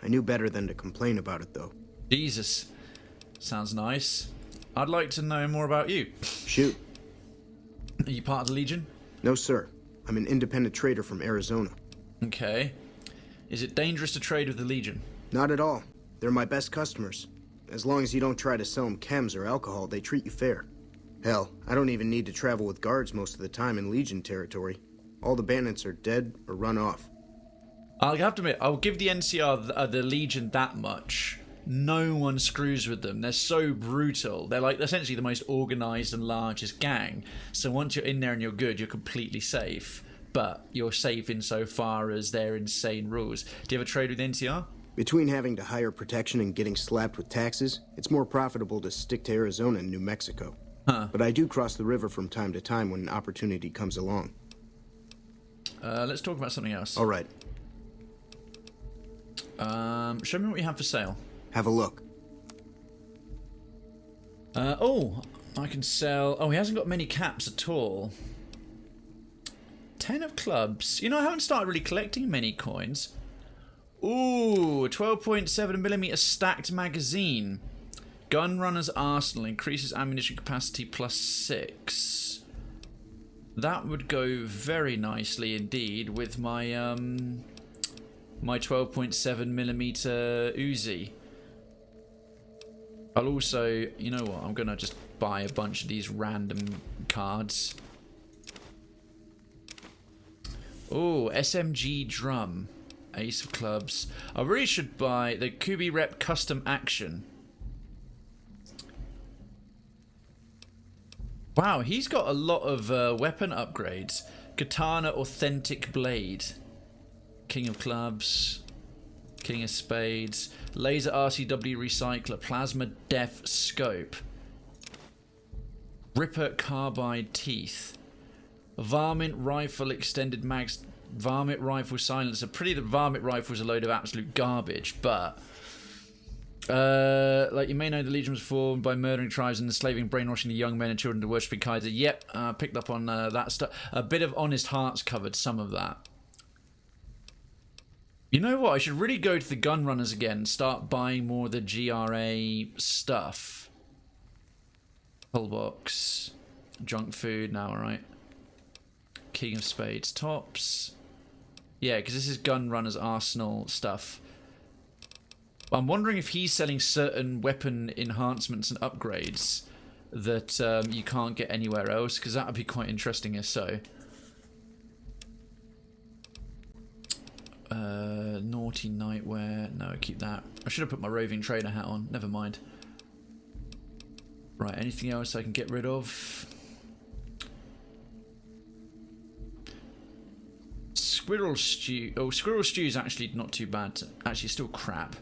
I knew better than to complain about it, though. Jesus. Sounds nice. I'd like to know more about you. Shoot. Are you part of the Legion? No, sir. I'm an independent trader from Arizona. Okay. Is it dangerous to trade with the Legion? Not at all. They're my best customers. As long as you don't try to sell them chems or alcohol, they treat you fair. Hell, I don't even need to travel with guards most of the time in Legion territory. All the bandits are dead or run off. I'll have to admit, I'll give the NCR, the Legion, that much. No one screws with them. They're so brutal. They're like essentially the most organised and largest gang. So once you're in there and you're good, you're completely safe. But you're safe insofar as their insane rules. Do you ever trade with NCR? Between having to hire protection and getting slapped with taxes, it's more profitable to stick to Arizona and New Mexico. But I do cross the river from time to time when an opportunity comes along. Let's talk about something else. All right. Show me what you have for sale. Have a look. Oh, I can sell... Oh, he hasn't got many caps at all. 10 of clubs. You know, I haven't started really collecting many coins. Ooh, 12.7mm stacked magazine. Gunrunner's arsenal increases ammunition capacity +6. That would go very nicely indeed with my my 12.7mm Uzi. I'll also, you know what, I'm gonna just buy a bunch of these random cards. Oh, SMG drum. Ace of clubs. I really should buy the Kubi Rep custom action. Wow, he's got a lot of weapon upgrades. Katana authentic blade. King of clubs. King of spades. Laser RCW recycler. Plasma def scope. Ripper carbide teeth. Varmint rifle extended mags. Varmint rifle silencer. Pretty the varmint rifle's a load of absolute garbage, but like you may know, the Legion was formed by murdering tribes and enslaving, brainwashing the young men and children to worship Kaiser. Yep, picked up on that stuff. A bit of Honest Hearts covered some of that. You know what? I should really go to the gun runners again and start buying more of the GRA stuff. Pull box, junk food. Now, alright. King of spades, tops. Yeah, because this is gun runners arsenal stuff. I'm wondering if he's selling certain weapon enhancements and upgrades that you can't get anywhere else, because that would be quite interesting if so. Naughty nightwear. No, keep that. I should have put my roving trader hat on. Never mind. Right, anything else I can get rid of? Squirrel stew. Oh, squirrel stew is actually not too bad. Actually, still crap.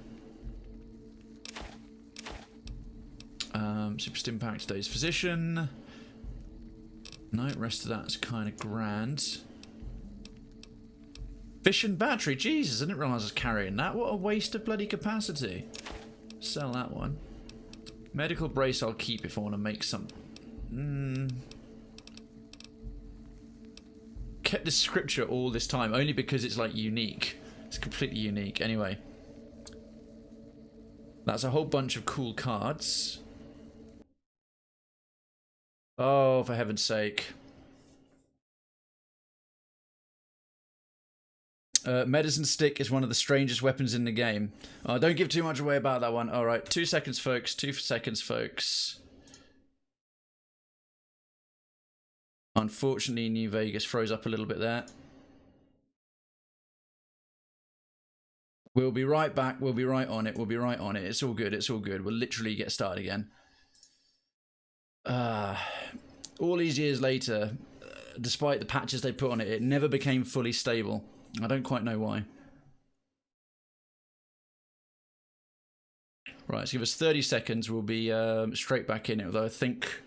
Super Stimpack, today's physician. No, rest of that's kind of grand. Fission battery. Jesus, I didn't realise I was carrying that. What a waste of bloody capacity. Sell that one. Medical brace I'll keep if I want to make some. Kept this scripture all this time, only because it's like unique. It's completely unique. Anyway. That's a whole bunch of cool cards. Oh, for heaven's sake. Medicine stick is one of the strangest weapons in the game. Oh, don't give too much away about that one. Alright, 2 seconds, folks. 2 seconds, folks. Unfortunately, New Vegas froze up a little bit there. We'll be right back. We'll be right on it. We'll be right on it. It's all good. It's all good. We'll literally get started again. All these years later, despite the patches they put on it, it never became fully stable. I don't quite know why. Right, so give us 30 seconds. We'll be straight back in it, although I think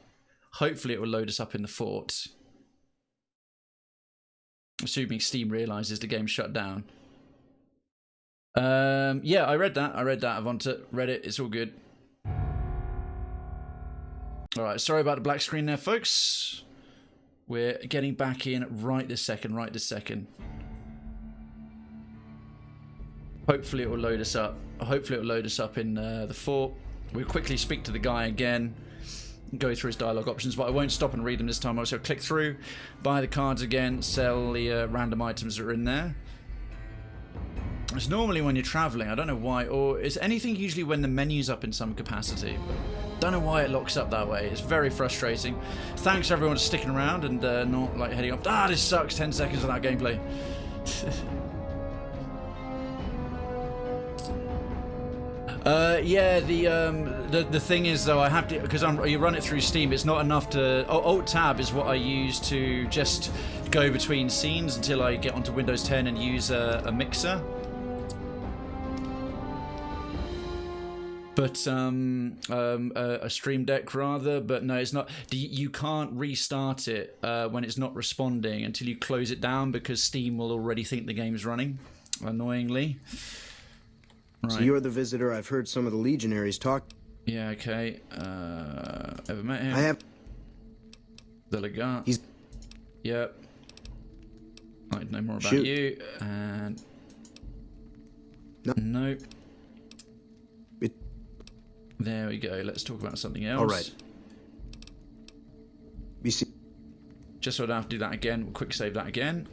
hopefully it will load us up in the fort. Assuming Steam realizes the game's shut down. Yeah, I read that. Avonta. Read it. It's all good. Alright, sorry about the black screen there, folks. We're getting back in right this second. Hopefully it will load us up. Hopefully it will load us up in the fort. We'll quickly speak to the guy again. Go through his dialogue options, but I won't stop and read them this time. I'll also click through, buy the cards again, sell the random items that are in there. It's normally when you're traveling, I don't know why, or is anything usually when the menu's up in some capacity. Don't know why it locks up that way. It's very frustrating. Thanks everyone for sticking around and not like heading off. Ah, this sucks. 10 seconds without gameplay. Yeah, the thing is though, I have to, because you run it through Steam, it's not enough to, Alt Tab is what I use to just go between scenes until I get onto Windows 10 and use a mixer. But a Stream Deck rather, but no, it's not. You can't restart it when it's not responding until you close it down, because Steam will already think the game's running, annoyingly. Right. So you're the visitor I've heard some of the legionaries talk. Yeah, okay. Ever met him? I have. The Legat. He's. Yep. I'd know more about Shoot. you. And. No. Nope. There we go. Let's talk about something else. All right. Just so I don't have to do that again. We'll quick save that again.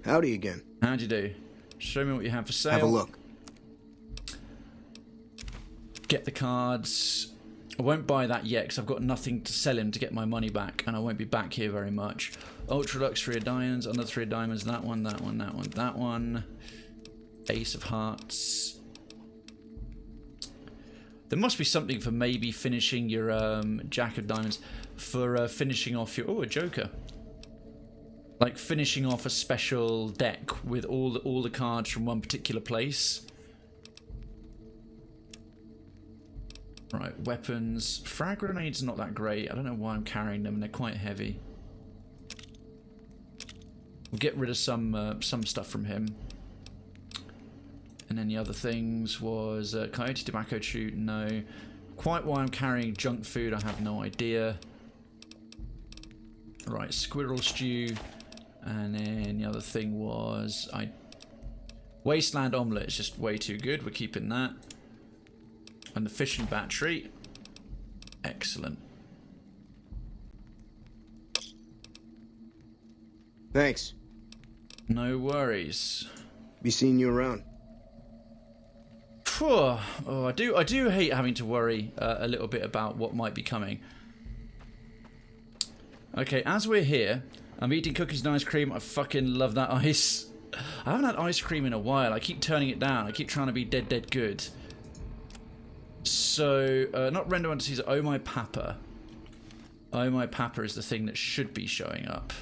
Howdy again. How'd you do? Show me what you have for sale. Have a look. Get the cards. I won't buy that yet because I've got nothing to sell him to get my money back, and I won't be back here very much. Ultra Lux 3 of diamonds, another 3 of diamonds, that one, that one, that one, that one. Ace of hearts. There must be something for maybe finishing your Jack of diamonds, for finishing off your... Oh, a Joker. Like finishing off a special deck with all the cards from one particular place. Right, weapons. Frag grenades are not that great. I don't know why I'm carrying them, and they're quite heavy. We'll get rid of some stuff from him. And then the other things was Coyote Tobacco Chew, no. Quite why I'm carrying junk food, I have no idea. Right, Squirrel Stew. And then the other thing was... Wasteland Omelette is just way too good, we're keeping that. And the fishing battery. Excellent. Thanks. No worries. Be seeing you around. Oh, I do hate having to worry a little bit about what might be coming. Okay, as we're here, I'm eating cookies and ice cream. I fucking love that ice. I haven't had ice cream in a while. I keep turning it down. I keep trying to be dead good. So, not Render Under Caesar. Oh My Papa. Oh My Papa is the thing that should be showing up.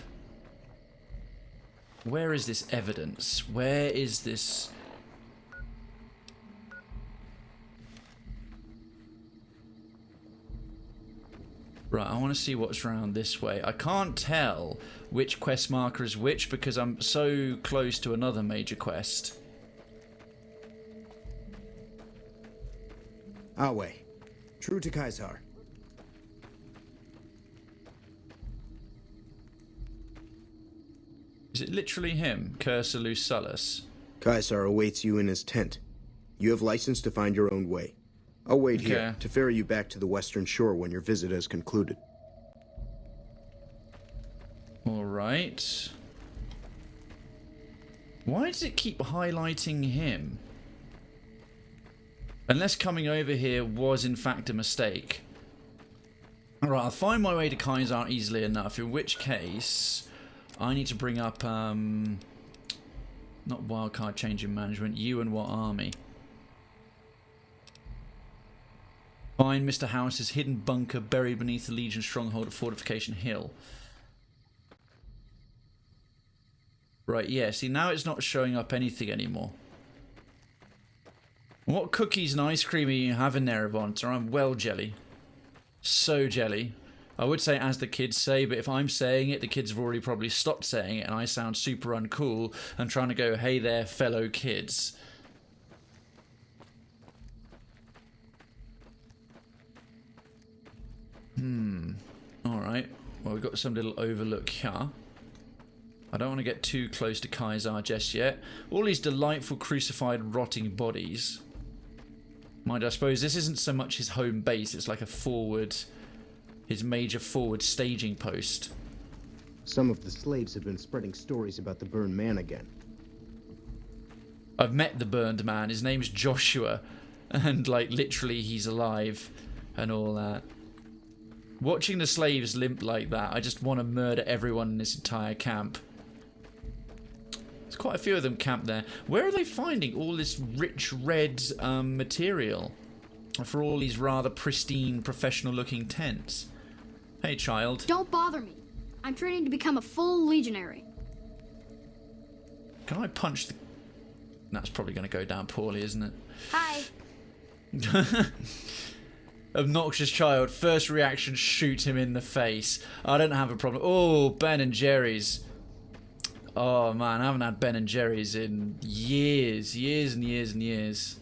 Where is this evidence? Where is this... Right, I want to see what's around this way. I can't tell which quest marker is which because I'm so close to another major quest. Our way. True to Caesar. Is it literally him, Cursor Lucullus? Caesar awaits you in his tent. You have license to find your own way. I'll wait here to ferry you back to the western shore when your visit has concluded. Alright. Why does it keep highlighting him? Unless coming over here was in fact a mistake. Alright, I'll find my way to Caesar easily enough, in which case I need to bring up, not wildcard change in management, you and what army? Find Mr. House's hidden bunker buried beneath the Legion stronghold at Fortification Hill. Right, yeah, see now it's not showing up anything anymore. What cookies and ice cream are you having there, Avanta? I'm well jelly. So jelly. I would say as the kids say, but if I'm saying it, the kids have already probably stopped saying it, and I sound super uncool and trying to go, hey there, fellow kids. Alright. Well, we've got some little overlook here. I don't want to get too close to Kaisar just yet. All these delightful crucified rotting bodies. Mind, I suppose this isn't so much his home base, it's like a forward... his major forward staging post. Some of the slaves have been spreading stories about the burned man again. I've met the burned man. His name's Joshua. And, like, literally he's alive. And all that. Watching the slaves limp like that, I just want to murder everyone in this entire camp. There's quite a few of them camped there. Where are they finding all this rich red material for all these rather pristine, professional-looking tents? Hey, child. Don't bother me. I'm training to become a full legionary. Can I punch the... That's probably going to go down poorly, isn't it? Hi. Obnoxious child. First reaction, shoot him in the face. I don't have a problem. Oh, Ben and Jerry's. Oh, man, I haven't had Ben and Jerry's in years. Years and years and years.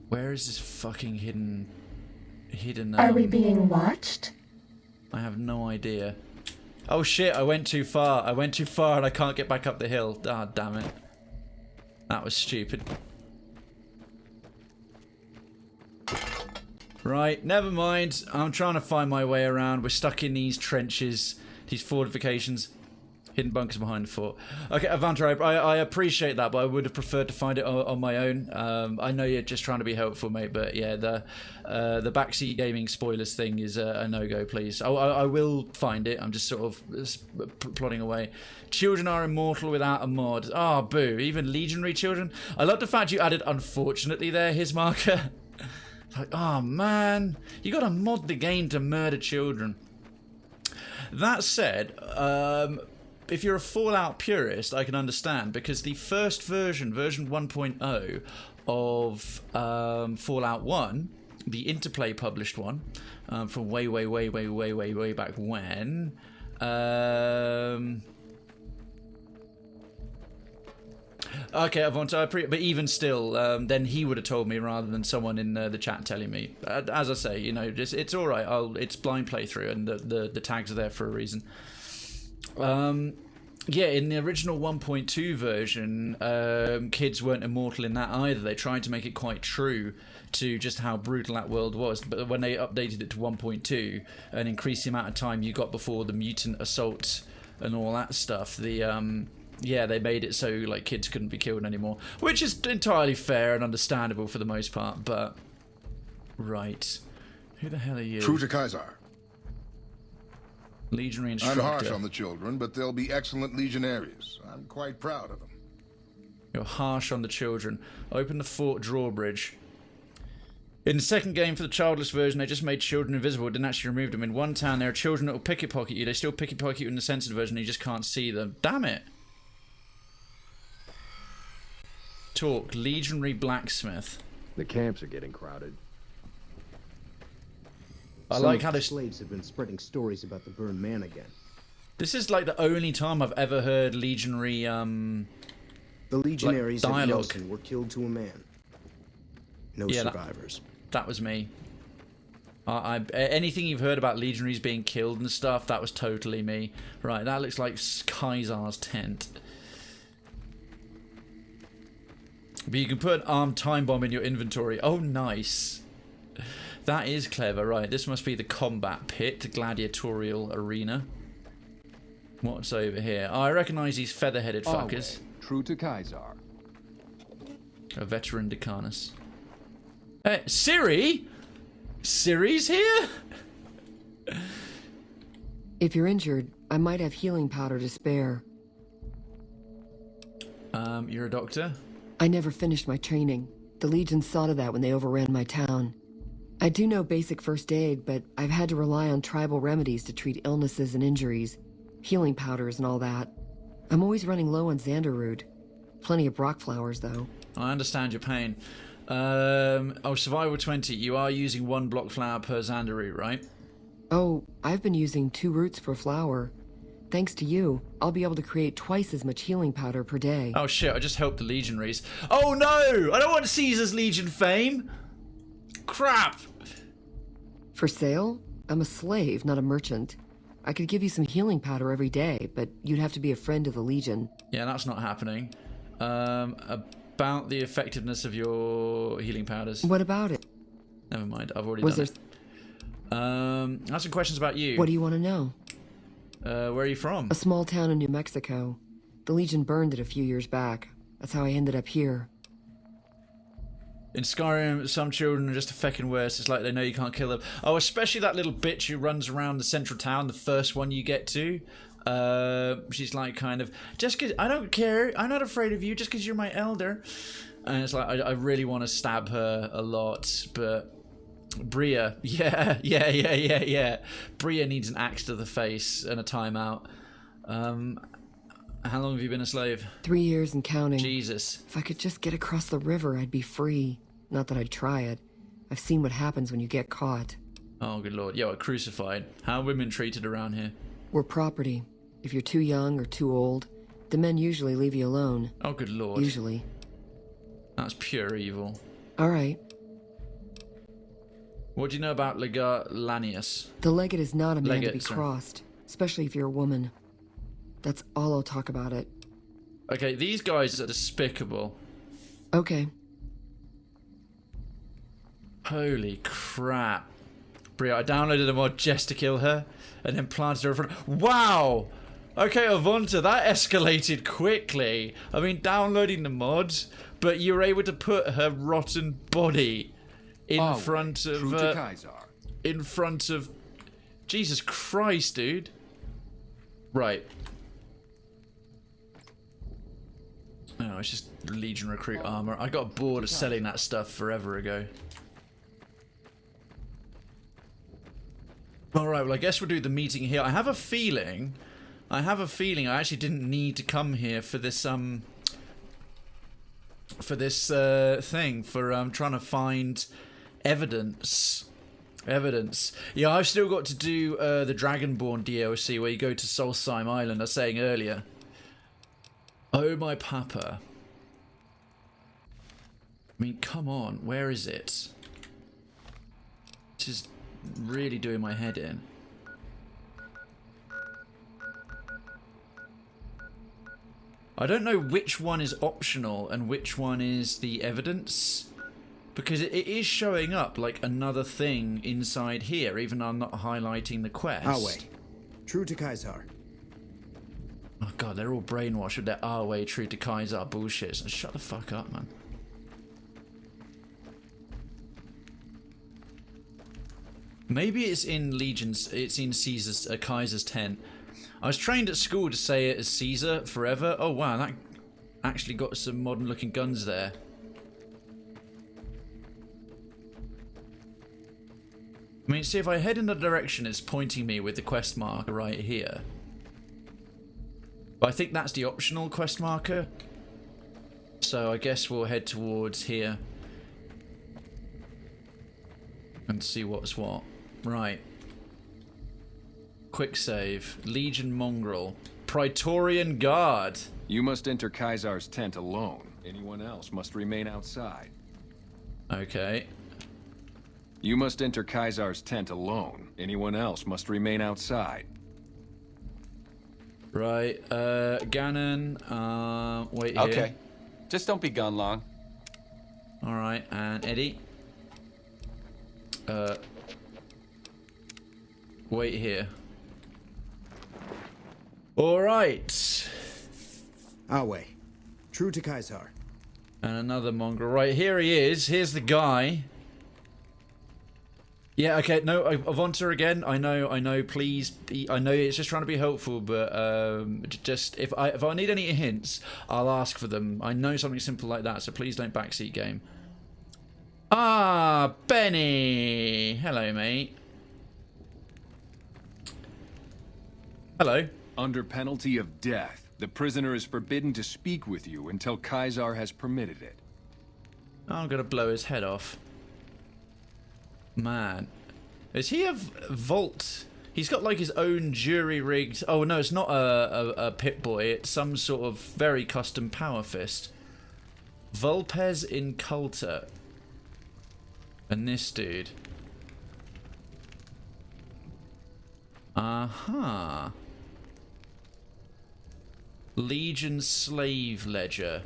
Where is this fucking hidden... Are we being watched? I have no idea. Oh shit, I went too far. I went too far and I can't get back up the hill. Ah, damn it. That was stupid. Right, never mind. I'm trying to find my way around. We're stuck in these trenches, these fortifications. Hidden bunkers behind the fort. Okay, Avanta, I appreciate that, but I would have preferred to find it on my own. I know you're just trying to be helpful, mate, but yeah, the backseat gaming spoilers thing is a no-go, please. I will find it. I'm just sort of plodding away. Children are immortal without a mod. Ah, oh, boo. Even legionary children? I love the fact you added unfortunately there, his marker. Like, oh, man. You gotta mod the game to murder children. That said, if you're a Fallout purist, I can understand, because the first version, version 1.0 of Fallout 1, the Interplay published one, from way back when, okay, Avanta, but even still, then he would have told me rather than someone in the chat telling me. As I say, you know, just it's all right. It's blind playthrough, and the tags are there for a reason. Yeah, in the original 1.2 version, kids weren't immortal in that either. They tried to make it quite true to just how brutal that world was. But when they updated it to 1.2 and increased the amount of time you got before the mutant assault and all that stuff, yeah, they made it so like kids couldn't be killed anymore, which is entirely fair and understandable for the most part. But right, who the hell are you? True to Kaisar. Legionary instructor. I'm harsh on the children, but they'll be excellent legionaries. I'm quite proud of them. You're harsh on the children. Open the fort drawbridge. In the second game for the childless version, they just made children invisible. Didn't actually remove them. In one town, there are children that will pickpocket you. They still pickpocket you in the censored version, and you just can't see them. Damn it. Talk. Legionary blacksmith. The camps are getting crowded. I like how the slaves have been spreading stories about the burned man again. This is like the only time I've ever heard legionary the legionaries like of Nelson were killed to a man. No survivors. That was me. Anything you've heard about legionaries being killed and stuff, that was totally me. Right, that looks like Kaisar's tent. But you can put an armed time bomb in your inventory. Oh, nice. That is clever. Right, this must be the combat pit, gladiatorial arena. What's over here? Oh, I recognise these feather-headed fuckers. True to Kaisar. A veteran Decanus. Hey, Siri? Siri's here? If you're injured, I might have healing powder to spare. You're a doctor? I never finished my training. The Legion saw to that when they overran my town. I do know basic first aid, but I've had to rely on tribal remedies to treat illnesses and injuries. Healing powders and all that. I'm always running low on Xanderroot. Plenty of Brock flowers, though. I understand your pain. Survival 20. You are using 1 block flower per Xander root, right? Oh, I've been using 2 roots per flower. Thanks to you, I'll be able to create twice as much healing powder per day. Oh shit, I just helped the Legionaries. Oh no! I don't want Caesar's Legion fame! Crap! For sale? I'm a slave, not a merchant. I could give you some healing powder every day, but you'd have to be a friend of the Legion. Yeah, that's not happening. About the effectiveness of your healing powders. What about it? Never mind, I've already done it. I have some questions about you. What do you want to know? Where are you from? A small town in New Mexico. The Legion burned it a few years back. That's how I ended up here. In Skyrim, some children are just a feckin' worse. It's like they know you can't kill them. Oh, especially that little bitch who runs around the central town, the first one you get to. She's like kind of, just because I don't care, I'm not afraid of you, just because you're my elder. And it's like, I really want to stab her a lot, but Bria, yeah. Bria needs an axe to the face and a timeout. How long have you been a slave? 3 years and counting. Jesus. If I could just get across the river, I'd be free. Not that I'd try it. I've seen what happens when you get caught. Oh, good lord. Yo, crucified. How are women treated around here? We're property. If you're too young or too old, the men usually leave you alone. Oh, good lord. Usually. That's pure evil. All right. What do you know about Lanius? The legate is not a man to be crossed, especially if you're a woman. That's all I'll talk about it. Okay, these guys are despicable. Okay. Holy crap. Bria, I downloaded a mod just to kill her, and then planted her in front. Wow! Okay, Avonta, that escalated quickly. I mean, downloading the mods, but you were able to put her rotten body in front of Jesus Christ, dude. Right. Oh, it's just Legion recruit armor. I got bored of selling that stuff forever ago. Alright, well I guess we'll do the meeting here. I have a feeling I actually didn't need to come here for this thing, for trying to find evidence. Yeah, I've still got to do the Dragonborn DLC where you go to Solstheim Island, I was saying earlier. Oh my papa. I mean, come on, where is it? This is really doing my head in. I don't know which one is optional and which one is the evidence, because it is showing up like another thing inside here, even though I'm not highlighting the quest. Awe. True to Kaisar. Oh god, they're all brainwashed with their Awe true to Kaisar bullshit. So shut the fuck up, man. Maybe it's in Legion's, it's in Caesar's, Kaiser's tent. I was trained at school to say it as Caesar forever. Oh wow, that actually got some modern looking guns there. I mean, see, if I head in the direction it's pointing me with the quest marker right here. But I think that's the optional quest marker. So I guess we'll head towards here. And see what's what. Right. Quick save. Legion Mongrel. Praetorian Guard. You must enter Kaisar's tent alone. Anyone else must remain outside. Okay. You must enter Kaisar's tent alone. Anyone else must remain outside. Right. Ganon. Wait here. Okay. Just don't be gone long. Alright, and Eddie. Wait here. Alright. Awe. True to Kaisar. And another mongrel. Right, here he is. Here's the guy. Yeah, okay, no, Avonta again. I know, please. I know it's just trying to be helpful, but just if I need any hints, I'll ask for them. I know something simple like that, so please don't backseat game. Ah, Benny. Hello, mate. Hello. Under penalty of death, the prisoner is forbidden to speak with you until Kaisar has permitted it. I'm gonna blow his head off. Man. Is he a vault? He's got like his own jury rigged. Oh no, it's not a Pip-Boy. It's some sort of very custom power fist. Vulpes Inculta. And this dude. Aha. Legion Slave Ledger.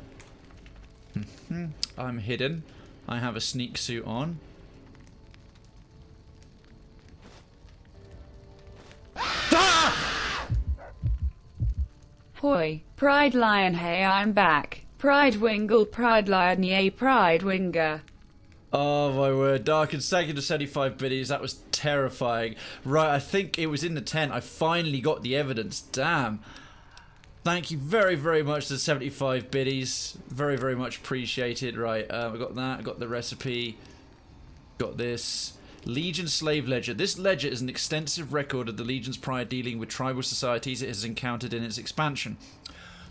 I'm hidden. I have a sneak suit on. Hoi, Pride Lion, hey, I'm back. Pride Wingle, Pride Lion, yay, Pride Winger. Oh my word, Dark and second to 75 biddies, that was terrifying. Right, I think it was in the tent. I finally got the evidence. Damn. Thank you very, very much to the 75 biddies. Very, very much appreciated. Right, I got that. I got the recipe. Got this. Legion Slave Ledger. This ledger is an extensive record of the Legion's prior dealing with tribal societies it has encountered in its expansion.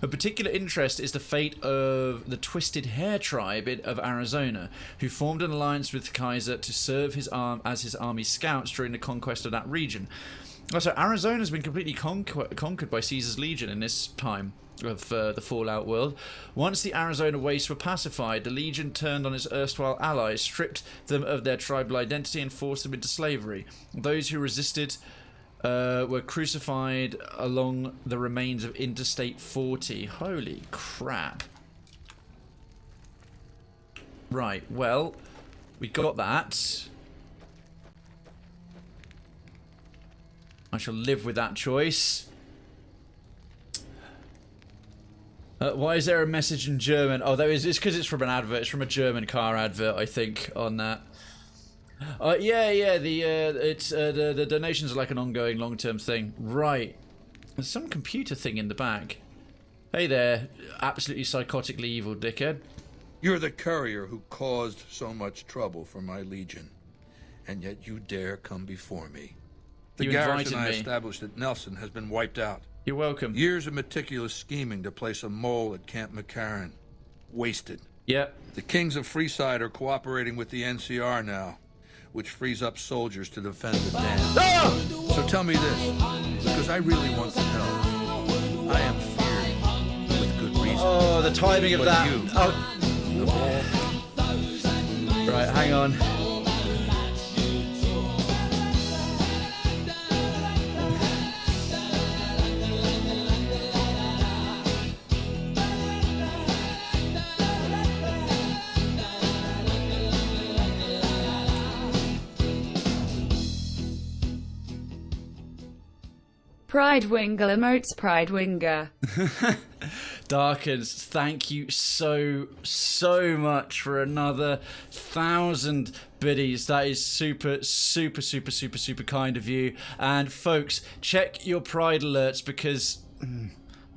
Of particular interest is the fate of the Twisted Hair tribe of Arizona, who formed an alliance with Kaiser to serve as his army scouts during the conquest of that region. Also, Arizona's been completely conquered by Caesar's Legion in this time of the Fallout world. Once the Arizona wastes were pacified, the Legion turned on its erstwhile allies, stripped them of their tribal identity, and forced them into slavery. Those who resisted were crucified along the remains of Interstate 40. Holy crap. Right, well, we got that. I shall live with that choice. Why is there a message in German? Oh, it's because it's from an advert. It's from a German car advert, I think, on that. Yeah. The donations are like an ongoing, long-term thing. Right. There's some computer thing in the back. Hey there, absolutely psychotically evil dickhead. You're the courier who caused so much trouble for my Legion, and yet you dare come before me. The garrison I established at Nelson has been wiped out. You're welcome. Years of meticulous scheming to place a mole at Camp McCarran. Wasted. Yeah. The Kings of Freeside are cooperating with the NCR now, which frees up soldiers to defend the dam. Oh! So tell me this, because I really want to know. I am feared with good reason. Oh, the timing of but that. You, oh. Right, hang on. Pride Winger emotes Pride Winger. Darkens, thank you so much for another 1,000 biddies. That is super kind of you. And folks, check your Pride alerts because... why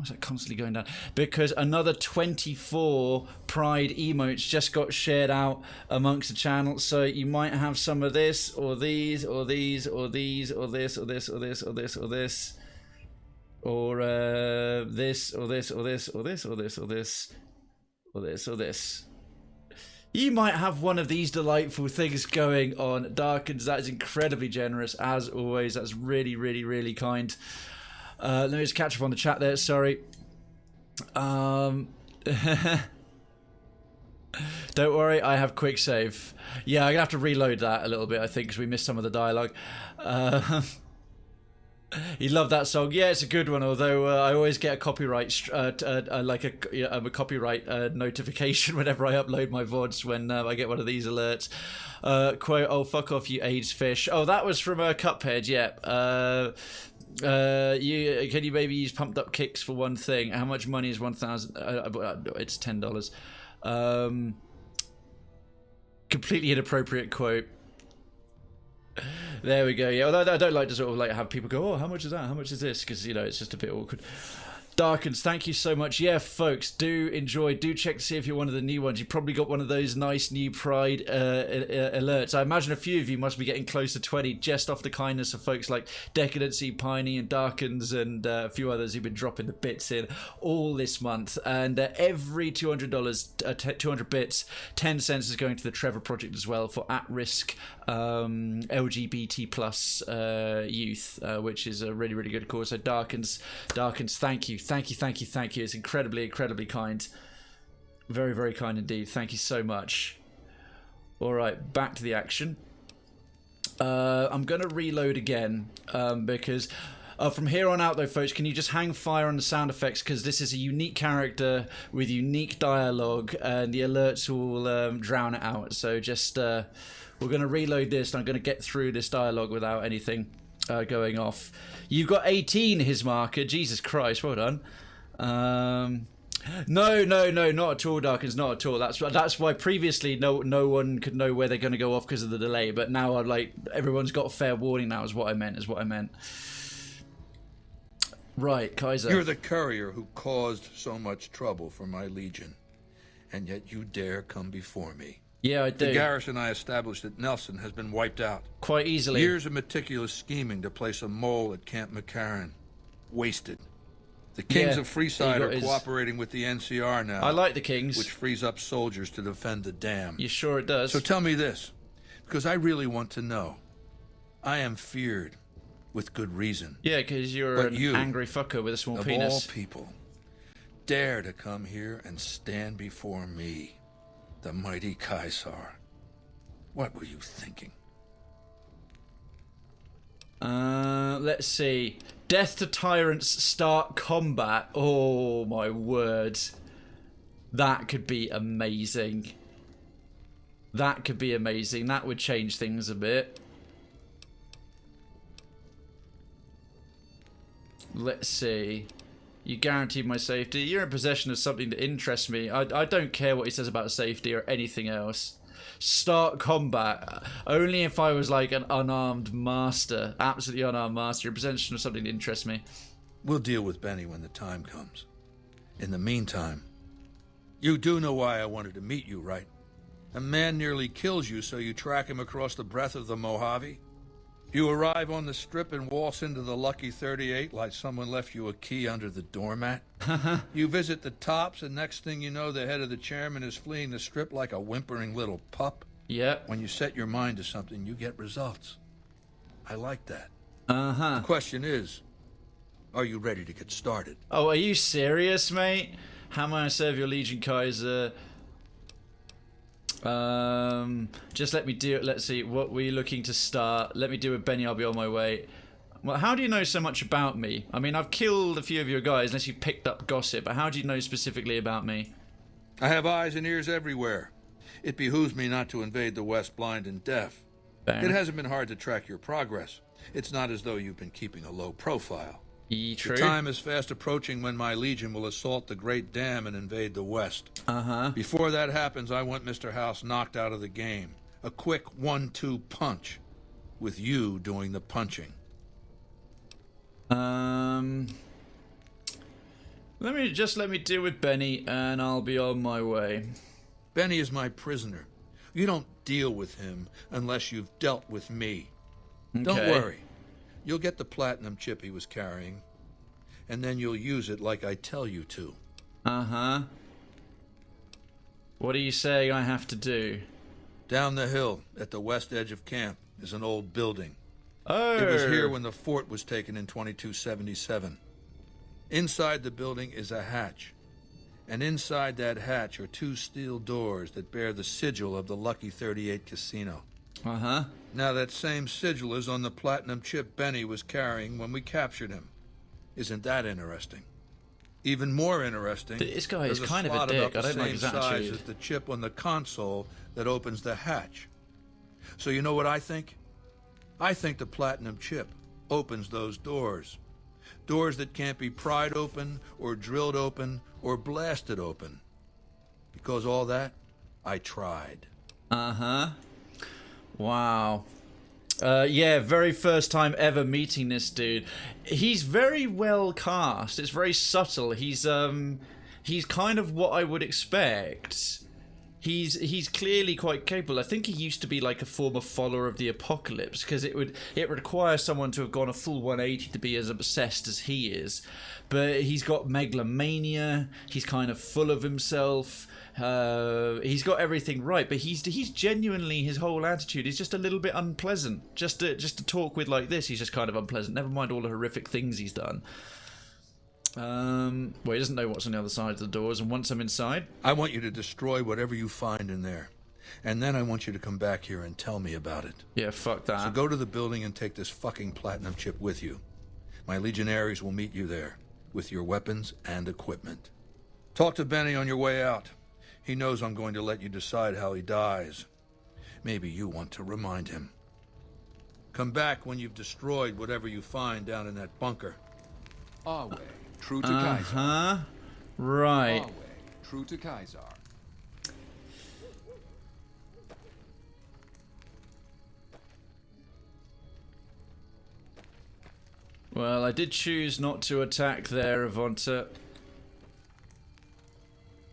is that constantly going down? Because another 24 Pride emotes just got shared out amongst the channel. So you might have some of this, or these, or these, or these, or this, or this, or this, or this, or this. Or this, or this, or this, or this, or this, or this, or this, or this. You might have one of these delightful things going on. Darkens, that is incredibly generous, as always. That's really kind. Let me just catch up on the chat there, sorry. Don't worry, I have quick save. Yeah, I'm gonna have to reload that a little bit, I think, because we missed some of the dialogue. You love that song? Yeah, it's a good one. Although I always get a copyright, a copyright notification whenever I upload my VODs when I get one of these alerts. Quote: "Oh, fuck off, you AIDS fish." Oh, that was from Cuphead. Yeah. Can you maybe use pumped up kicks for one thing? How much money is 1,000? It's $10. Completely inappropriate quote. There we go. Yeah, although I don't like to sort of like have people go, "Oh, how much is that? How much is this?" Because you know it's just a bit awkward. Darkens, thank you so much. Yeah, folks, do enjoy. Do check to see if you're one of the new ones. You probably got one of those nice new Pride alerts. I imagine a few of you must be getting close to 20 just off the kindness of folks like Decadency, Piney, and Darkens, and a few others who've been dropping the bits in all this month. And every $200, 200 bits, 10 cents is going to the Trevor Project as well for at-risk LGBT plus youth, which is a really, really good cause. So Darkens, thank you. It's incredibly kind. Very, very kind indeed. Thank you so much. All right, back to the action. I'm going to reload again because from here on out, though, folks, can you just hang fire on the sound effects, because this is a unique character with unique dialogue, and the alerts will drown it out. So just we're going to reload this, and I'm going to get through this dialogue without anything going off. You've got 18, his marker. Jesus Christ, well done. No, not at all, Darkens, not at all. That's why previously no one could know where they're going to go off because of the delay. But now everyone's got a fair warning now. Is what I meant. Right, Kaiser. You're the courier who caused so much trouble for my legion, and yet you dare come before me. Yeah, I do. The garrison I established at Nelson has been wiped out. Quite easily. Years of meticulous scheming to place a mole at Camp McCarran. Wasted. The Kings of Freeside are cooperating with the NCR now. I like the Kings. Which frees up soldiers to defend the dam. You sure it does? So tell me this, because I really want to know. I am feared, with good reason. Yeah, because you're an angry fucker with a small penis. Of all people, dare to come here and stand before me, the mighty Caesar. What were you thinking? Let's see. Death to tyrants, start combat. Oh my word. That could be amazing. That would change things a bit. Let's see. You guaranteed my safety. You're in possession of something that interests me. I don't care what he says about safety or anything else. Start combat. Only if I was like an unarmed master. Absolutely unarmed master. You're in possession of something that interests me. We'll deal with Benny when the time comes. In the meantime, you do know why I wanted to meet you, right? A man nearly kills you, so you track him across the breadth of the Mojave. You arrive on the strip and waltz into the Lucky 38 like someone left you a key under the doormat. You visit the tops, and next thing you know, the head of the chairman is fleeing the strip like a whimpering little pup. Yeah. When you set your mind to something, you get results. I like that. The question is, are you ready to get started? Oh, are you serious, mate? How may I serve your Legion, Kaiser? Just let me do it. Let's see, what were you looking to start? Let me do it, Benny. I'll be on my way. Well, how do you know so much about me? I mean, I've killed a few of your guys, unless you picked up gossip, but how do you know specifically about me? I have eyes and ears everywhere. It behooves me not to invade the West blind and deaf. Bang. It hasn't been hard to track your progress. It's not as though you've been keeping a low profile. True. The time is fast approaching when my Legion will assault the Great Dam and invade the West. Before that happens, I want Mr. House knocked out of the game. A quick 1-2 punch, with you doing the punching. Let me deal with Benny, and I'll be on my way. Benny is my prisoner. You don't deal with him unless you've dealt with me. Okay. Don't worry. You'll get the platinum chip he was carrying, and then you'll use it like I tell you to. What are you saying I have to do? Down the hill, at the west edge of camp, is an old building. Oh. It was here when the fort was taken in 2277. Inside the building is a hatch, and inside that hatch are 2 steel doors that bear the sigil of the Lucky 38 Casino. Now that same sigil is on the platinum chip Benny was carrying when we captured him. Isn't that interesting? Even more interesting, this guy is kind of a slot dick. about I don't the like his same size attitude. as the chip on the console that opens the hatch. So you know what I think? I think the platinum chip opens those doors. Doors that can't be pried open, or drilled open, or blasted open. Because all that, I tried. Wow. Yeah, very first time ever meeting this dude. He's very well cast. It's very subtle. He's kind of what I would expect. He's clearly quite capable. I think he used to be like a former follower of the Apocalypse, because it would require someone to have gone a full 180 to be as obsessed as he is. But he's got megalomania. He's kind of full of himself. He's got everything right, but he's genuinely, his whole attitude is just a little bit unpleasant. Just to talk with like this, he's just kind of unpleasant. Never mind all the horrific things he's done. Well, he doesn't know what's on the other side of the doors, and once I'm inside, I want you to destroy whatever you find in there. And then I want you to come back here and tell me about it. Yeah, fuck that. So go to the building and take this fucking platinum chip with you. My legionaries will meet you there, with your weapons and equipment. Talk to Benny on your way out. He knows I'm going to let you decide how he dies. Maybe you want to remind him. Come back when you've destroyed whatever you find down in that bunker. Our way, true to Kaiser. Uh-huh. Right. Our way, true to Kaiser. Well, I did choose not to attack there, Avonta.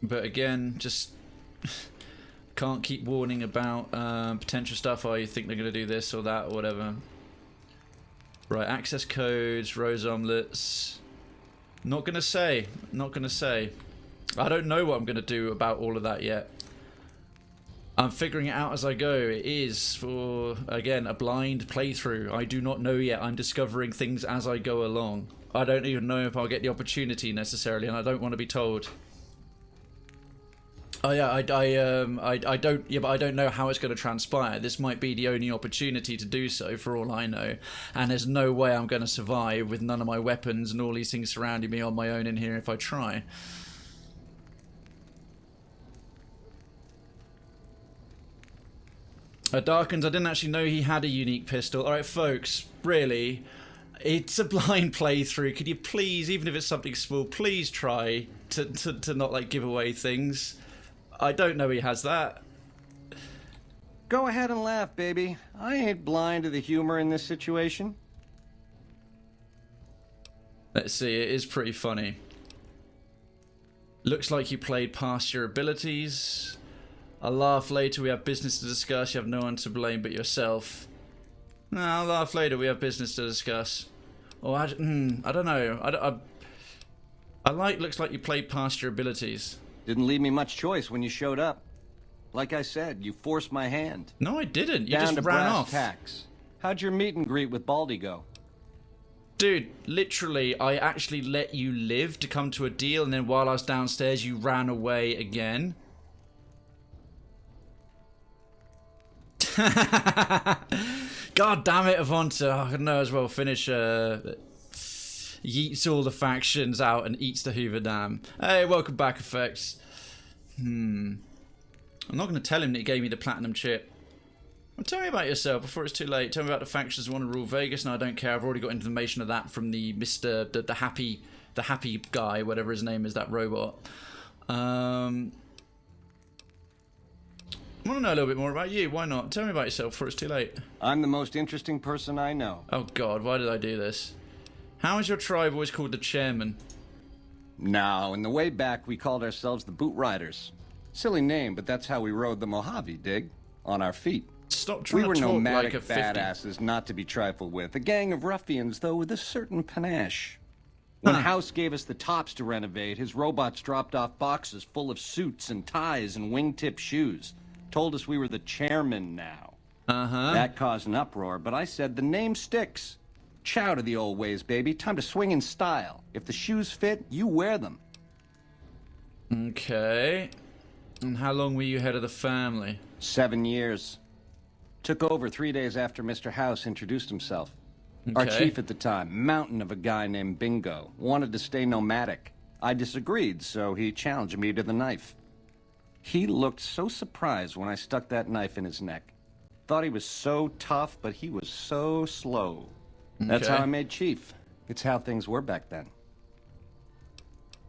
But again, just can't keep warning about potential stuff. Oh, you think they're going to do this or that or whatever. Right, access codes, rose omelets. Not going to say. Not going to say. I don't know what I'm going to do about all of that yet. I'm figuring it out as I go. It is, for, again, a blind playthrough. I do not know yet. I'm discovering things as I go along. I don't even know if I'll get the opportunity necessarily, and I don't want to be told. Oh yeah, I don't. Yeah, but I don't know how it's going to transpire. This might be the only opportunity to do so, for all I know. And there's no way I'm going to survive with none of my weapons and all these things surrounding me on my own in here if I try. Darkens, I didn't actually know he had a unique pistol. All right, folks, really, it's a blind playthrough. Could you please, even if it's something small, please try to not like give away things. I don't know he has that. Go ahead and laugh, baby. I ain't blind to the humor in this situation. Let's see, it is pretty funny. Looks like you played past your abilities. I'll laugh later, we have business to discuss. You have no one to blame but yourself. No, I'll laugh later, we have business to discuss. Oh, I don't know. Looks like you played past your abilities. Didn't leave me much choice when you showed up. Like I said, you forced my hand. No, I didn't. You Down just to ran brass off. tacks. How'd your meet and greet with Baldy go? Dude, literally, I actually let you live to come to a deal, and then while I was downstairs, you ran away again. God damn it, Avonta. I could know as well finish yeets all the factions out and eats the Hoover Dam. Hey, welcome back, Effects. I'm not going to tell him that he gave me the platinum chip. Well, tell me about yourself before it's too late. Tell me about the factions who want to rule Vegas. No, I don't care. I've already got information of that from the the happy guy, whatever his name is, that robot. I want to know a little bit more about you. Why not? Tell me about yourself before it's too late. I'm the most interesting person I know. Oh God, why did I do this? How is your tribe always called the chairman? Now, in the way back, we called ourselves the Boot Riders. Silly name, but that's how we rode the Mojave, dig? On our feet. Stop trying to talk nomadic like a 50. badasses not to be trifled with. A gang of ruffians, though, with a certain panache. When House gave us the tops to renovate, his robots dropped off boxes full of suits and ties and wingtip shoes. Told us we were the chairman now. That caused an uproar, but I said the name sticks. Chow to the old ways, baby. Time to swing in style. If the shoes fit, you wear them. Okay. And how long were you head of the family? 7 years. Took over 3 days after Mr. House introduced himself. Our chief at the time, mountain of a guy named Bingo, wanted to stay nomadic. I disagreed, so he challenged me to the knife. He looked so surprised when I stuck that knife in his neck. Thought he was so tough, but he was so slow. That's how I made chief. It's how things were back then.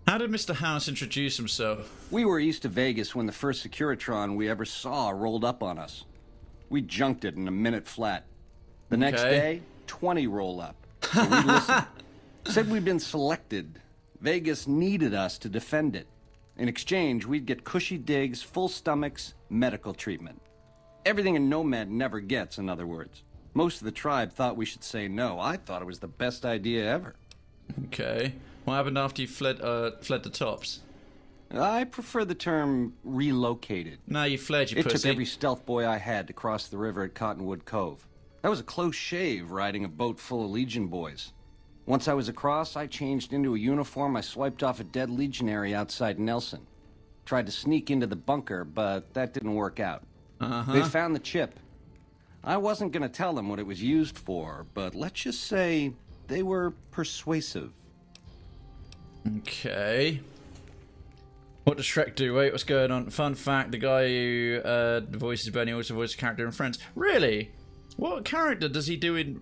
How did Mr. House introduce himself? We were east of Vegas when the first Securitron we ever saw rolled up on us. We junked it in a minute flat. The next day, 20 roll up. So we listened. Said we'd been selected. Vegas needed us to defend it. In exchange, we'd get cushy digs, full stomachs, medical treatment. Everything a nomad never gets, in other words. Most of the tribe thought we should say no. I thought it was the best idea ever. Okay. What happened after you fled the tops? I prefer the term relocated. No, you fled, you pussy. It took every stealth boy I had to cross the river at Cottonwood Cove. That was a close shave, riding a boat full of Legion boys. Once I was across, I changed into a uniform I swiped off a dead legionary outside Nelson. Tried to sneak into the bunker, but that didn't work out. They found the chip. I wasn't going to tell them what it was used for, but let's just say they were persuasive. Okay. What does Shrek do? Wait, what's going on? Fun fact, the guy who voices Benny also voices a character in Friends. Really? What character does he do in...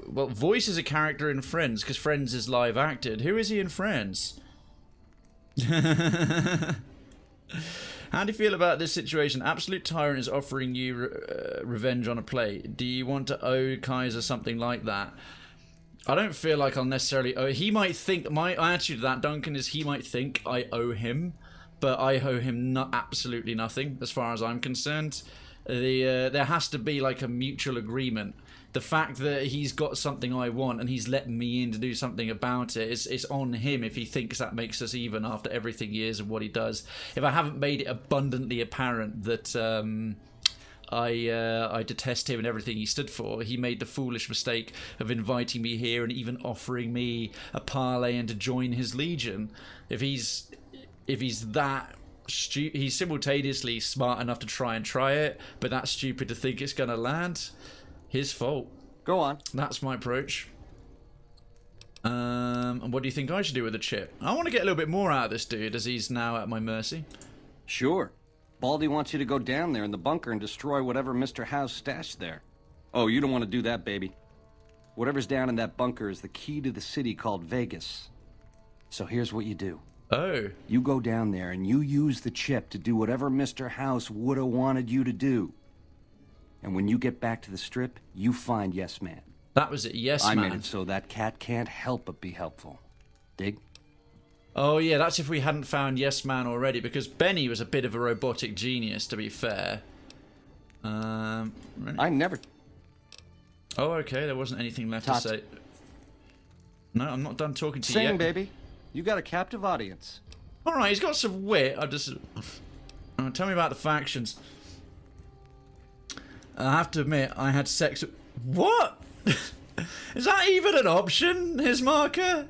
Well, voices a character in Friends, because Friends is live acted. Who is he in Friends? How do you feel about this situation? Absolute Tyrant is offering you revenge on a plate. Do you want to owe Kaiser something like that? I don't feel like I'll necessarily owe... He might think... My attitude to that, Duncan, is he might think I owe him, but I owe him absolutely nothing, as far as I'm concerned. There has to be like a mutual agreement. The fact that he's got something I want and he's letting me in to do something about it, it's on him if he thinks that makes us even after everything he is and what he does. If I haven't made it abundantly apparent that I detest him and everything he stood for, he made the foolish mistake of inviting me here and even offering me a parlay and to join his legion. If he's that... he's simultaneously smart enough to try it, but that's stupid to think it's gonna land. His fault. Go on. That's my approach. And what do you think I should do with the chip? I want to get a little bit more out of this dude, as he's now at my mercy. Sure. Baldy wants you to go down there in the bunker and destroy whatever Mr. House stashed there. Oh, you don't want to do that, baby. Whatever's down in that bunker is the key to the city called Vegas. So here's what you do. Oh. You go down there and you use the chip to do whatever Mr. House would have wanted you to do. And when you get back to the strip, you find Yes Man. That was it, Yes Man. I made it so that cat can't help but be helpful. Dig? Oh yeah, that's if we hadn't found Yes Man already, because Benny was a bit of a robotic genius, to be fair. I never... Oh, okay, there wasn't anything left to say. No, I'm not done talking to you yet. Sing, baby. You got a captive audience. Alright, he's got some wit. Tell me about the factions. I have to admit, I had sex... What? Is that even an option, his marker?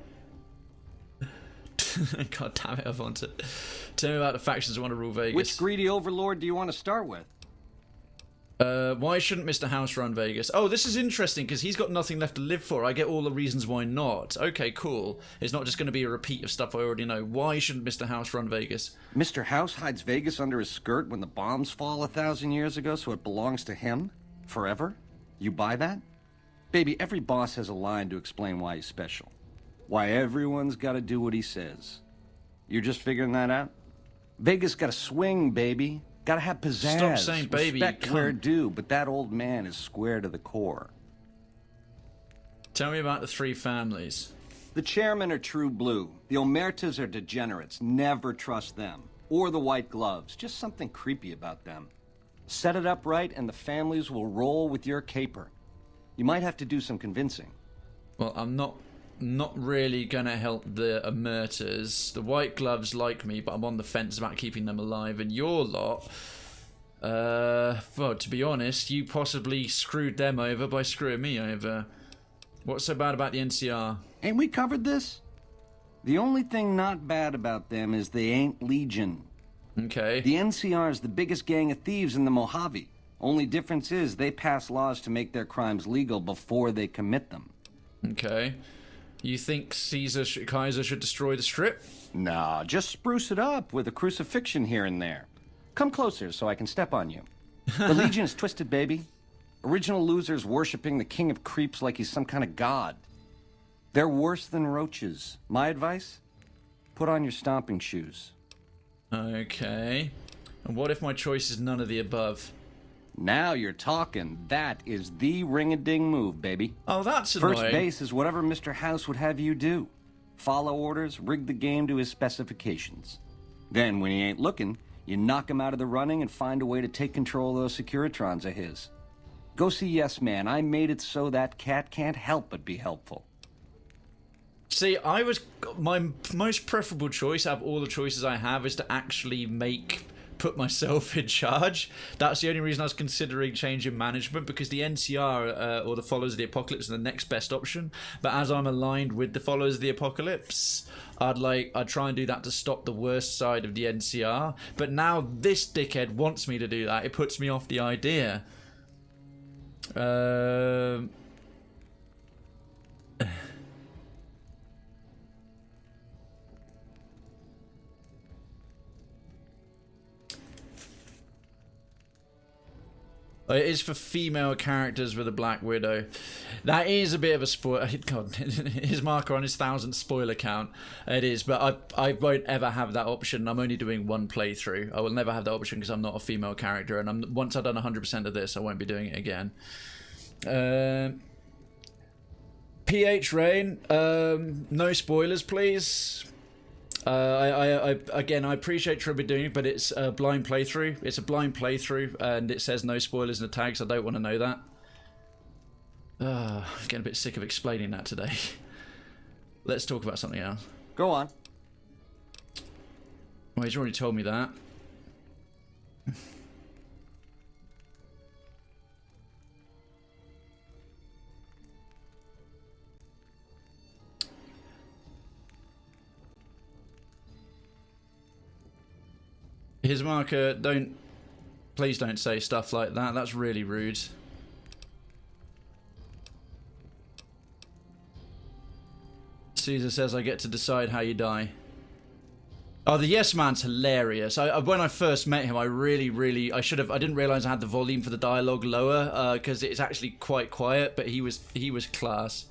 God damn it, I want it. Tell me about the factions that want to rule Vegas. Which greedy overlord do you want to start with? Why shouldn't Mr. House run Vegas? Oh, this is interesting, because he's got nothing left to live for. I get all the reasons why not. Okay, cool. It's not just going to be a repeat of stuff I already know. Why shouldn't Mr. House run Vegas? Mr. House hides Vegas under his skirt when the bombs fall 1,000 years ago, so it belongs to him? Forever? You buy that? Baby, every boss has a line to explain why he's special. Why everyone's got to do what he says. You're just figuring that out? Vegas got to swing, baby. Gotta have pizzazz. Stop saying baby. Respect where due, but that old man is square to the core. Tell me about the three families. The chairmen are true blue. The Omertas are degenerates. Never trust them. Or the white gloves. Just something creepy about them. Set it up right and the families will roll with your caper. You might have to do some convincing. Well, I'm not really gonna help the Omertas. The white gloves like me, but I'm on the fence about keeping them alive. And your lot, well, to be honest, you possibly screwed them over by screwing me over. What's so bad about the NCR? Ain't we covered this? The only thing not bad about them is they ain't Legion. Okay. The NCR is the biggest gang of thieves in the Mojave. Only difference is they pass laws to make their crimes legal before they commit them. Okay. You think Kaiser should destroy the strip? Nah, just spruce it up with a crucifixion here and there. Come closer so I can step on you. The Legion is twisted, baby. Original losers worshipping the king of creeps like he's some kind of god. They're worse than roaches. My advice? Put on your stomping shoes. Okay. And what if my choice is none of the above? Now you're talking. That is the ring-a-ding move, baby. Oh, that's annoying. First base is whatever Mr. House would have you do. Follow orders, rig the game to his specifications. Then, when he ain't looking, you knock him out of the running and find a way to take control of those Securitrons of his. Go see Yes Man. I made it so that cat can't help but be helpful. See, my most preferable choice out of all the choices I have is to actually put myself in charge. That's the only reason I was considering changing management, because the NCR or the Followers of the Apocalypse are the next best option. But as I'm aligned with the Followers of the Apocalypse, I'd try and do that to stop the worst side of the NCR. But now this dickhead wants me to do that. It puts me off the idea. It is for female characters with a Black Widow. That is a bit of a spoiler. God, his marker on his 1,000th spoiler count. It is, but I won't ever have that option. I'm only doing one playthrough. I will never have that option because I'm not a female character, and once I've done 100% of this, I won't be doing it again. PH Rain, no spoilers, please. Again, I appreciate Tribby doing it, but it's a blind playthrough. It's a blind playthrough, and it says no spoilers in the tags. I don't want to know that. I'm getting a bit sick of explaining that today. Let's talk about something else. Go on. Well, he's already told me that. His marker, please don't say stuff like that. That's really rude. Caesar says I get to decide how you die. Oh, the Yes Man's hilarious. When I first met him, I didn't realize I had the volume for the dialogue lower, because it's actually quite quiet, but he was class.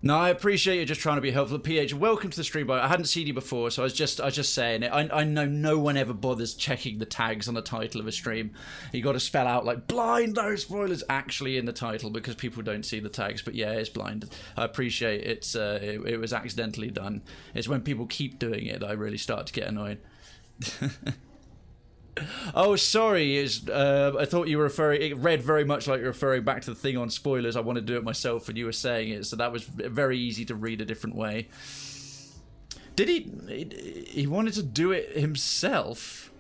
No, I appreciate you just trying to be helpful. PH, welcome to the stream. I hadn't seen you before, so I was just saying it. I know no one ever bothers checking the tags on the title of a stream. You got to spell out like blind, no spoilers actually in the title because people don't see the tags. But yeah, it's blind. I appreciate it. It was accidentally done. It's when people keep doing it that I really start to get annoyed. Oh, sorry. I thought you were referring. It read very much like you're referring back to the thing on spoilers. I want to do it myself, and you were saying it, so that was very easy to read a different way. Did he? He wanted to do it himself.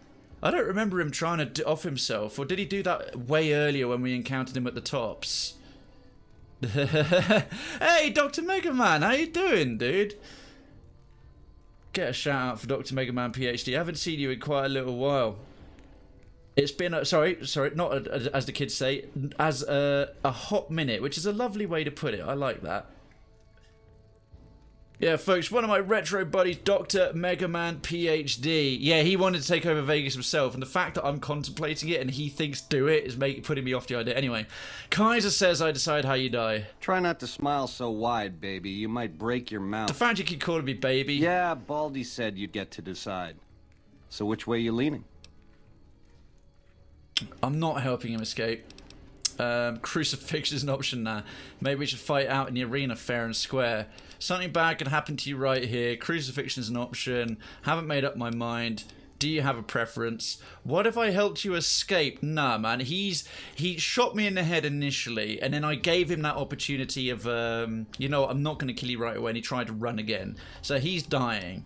I don't remember him trying to off himself, or did he do that way earlier when we encountered him at the tops? Hey, Dr. Mega Man, how you doing, dude? Get a shout out for Dr. Mega Man PhD. I haven't seen you in quite a little while. It's been sorry, not as the kids say, as a hot minute, which is a lovely way to put it. I like that. Yeah, folks, one of my retro buddies, Dr. Mega Man PhD. Yeah, he wanted to take over Vegas himself, and the fact that I'm contemplating it and he thinks do it is putting me off the idea. Anyway, Kaiser says I decide how you die. Try not to smile so wide, baby. You might break your mouth. The fact you keep calling me baby. Yeah, Baldy said you'd get to decide. So which way you leaning? I'm not helping him escape. Crucifix is an option now. Maybe we should fight out in the arena fair and square. Something bad could happen to you right here. Crucifixion is an option. Haven't made up my mind. Do you have a preference? What if I helped you escape? Nah, man. He shot me in the head initially, and then I gave him that opportunity of, you know, I'm not going to kill you right away, and he tried to run again. So he's dying.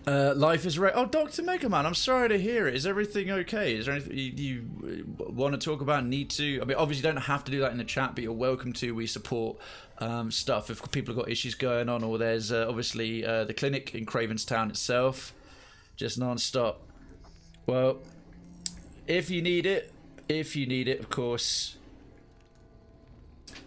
Life is right. Oh, Dr. Mega Man, I'm sorry to hear it. Is everything okay? Is there anything you want to talk about? Need to? I mean, obviously, you don't have to do that in the chat, but you're welcome to. We support stuff if people have got issues going on, or there's obviously the clinic in Krayven's town itself, just non-stop. Well, if you need it, of course.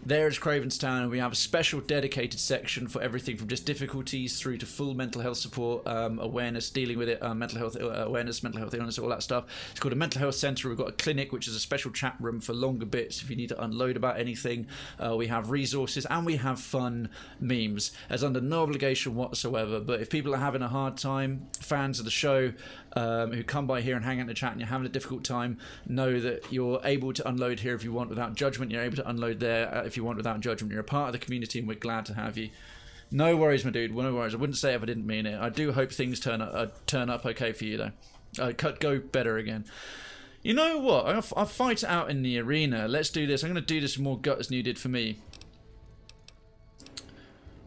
There's Krayven's Town, and we have a special dedicated section for everything from just difficulties through to full mental health support, awareness, dealing with it, mental health awareness, mental health illness, all that stuff. It's called a mental health centre. We've got a clinic, which is a special chat room for longer bits if you need to unload about anything. We have resources, and we have fun memes. There's under no obligation whatsoever, but if people are having a hard time, fans of the show who come by here and hang out in the chat and you're having a difficult time, know that you're able to unload here if you want without judgment. You're able to unload there if you want without judgment. You're a part of the community and we're glad to have you. No worries, my dude. No worries. I wouldn't say if I didn't mean it. I do hope things turn up okay for you, though. Go better again. You know what? I'll fight it out in the arena. Let's do this. I'm going to do this with more guts than you did for me.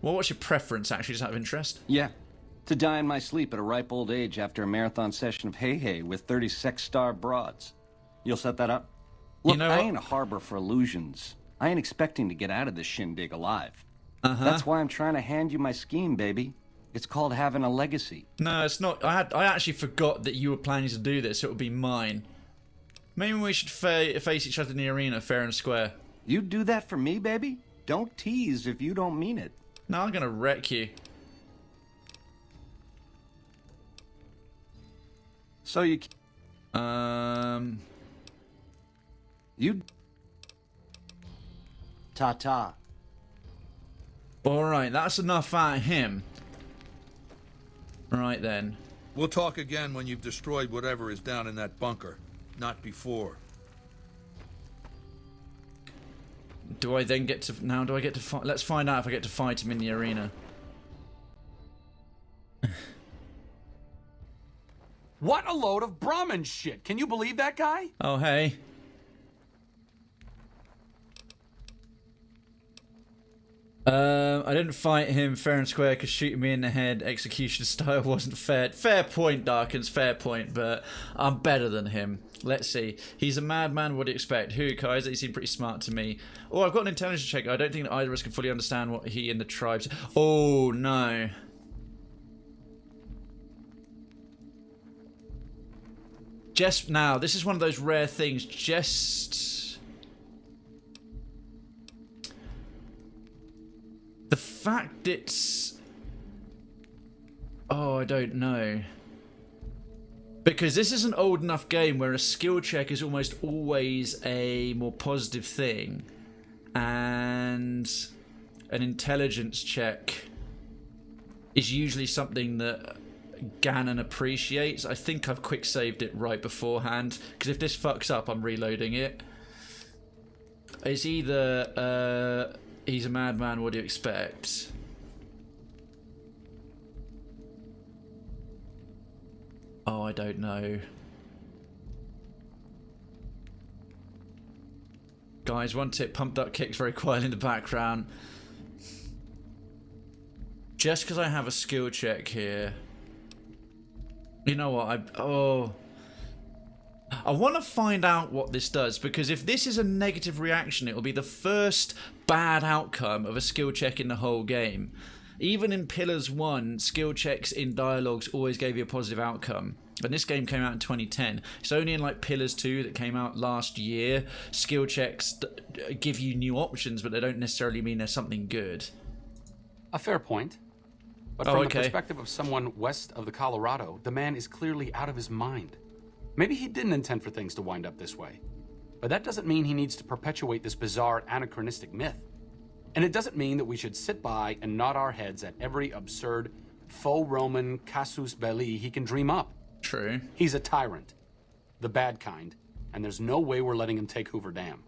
Well, what's your preference, actually, just out of interest? Yeah. To die in my sleep at a ripe old age after a marathon session of hey-hey with 30 sex-starved broads. You'll set that up? Look, I ain't a harbor for illusions. I ain't expecting to get out of this shindig alive. That's why I'm trying to hand you my scheme, baby. It's called having a legacy. No, it's not. I actually forgot that you were planning to do this. It would be mine. Maybe we should face each other in the arena, fair and square. You'd do that for me, baby? Don't tease if you don't mean it. No, I'm gonna wreck you. So you... You... Ta-ta. Alright, that's enough out of him. Right then. We'll talk again when you've destroyed whatever is down in that bunker. Not before. Do I then get to... Now do I get to fight... Let's find out if I get to fight him in the arena. What a load of Brahmin shit. Can you believe that guy? Oh, hey. I didn't fight him fair and square because shooting me in the head execution style wasn't fair. Fair point, Darkins, fair point, but I'm better than him. Let's see. He's a madman, what do you expect? Who, Kaiser? He seemed pretty smart to me. Oh, I've got an intelligence check. I don't think that either of us can fully understand what he and the tribes... Oh, no. Just now, this is one of those rare things. Just... The fact it's... Oh, I don't know. Because this is an old enough game where a skill check is almost always a more positive thing. And an intelligence check is usually something that Ganon appreciates. I think I've quick saved it right beforehand. Because if this fucks up, I'm reloading it. It's either... he's a madman, what do you expect? Oh, I don't know. Guys, one tip, pump duck kicks very quietly in the background. Just because I have a skill check here. You know what, I want to find out what this does, because if this is a negative reaction, it will be the first bad outcome of a skill check in the whole game. Even in Pillars 1, skill checks in dialogues always gave you a positive outcome. And this game came out in 2010. It's only in like Pillars 2 that came out last year. Skill checks give you new options, but they don't necessarily mean they're something good. A fair point. But from the perspective of someone west of the Colorado, the man is clearly out of his mind. Maybe he didn't intend for things to wind up this way. But that doesn't mean he needs to perpetuate this bizarre anachronistic myth. And it doesn't mean that we should sit by and nod our heads at every absurd faux Roman casus belli he can dream up. True. He's a tyrant. The bad kind. And there's no way we're letting him take Hoover Dam.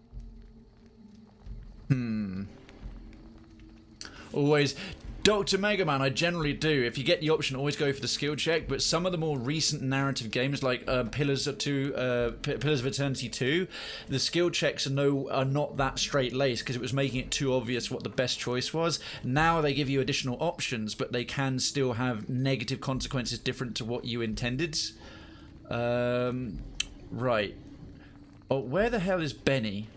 Always... Dr. Mega Man, I generally do. If you get the option, always go for the skill check. But some of the more recent narrative games, like Pillars of Eternity 2, the skill checks are not that straight-laced because it was making it too obvious what the best choice was. Now they give you additional options, but they can still have negative consequences different to what you intended. Right. Oh, where the hell is Benny?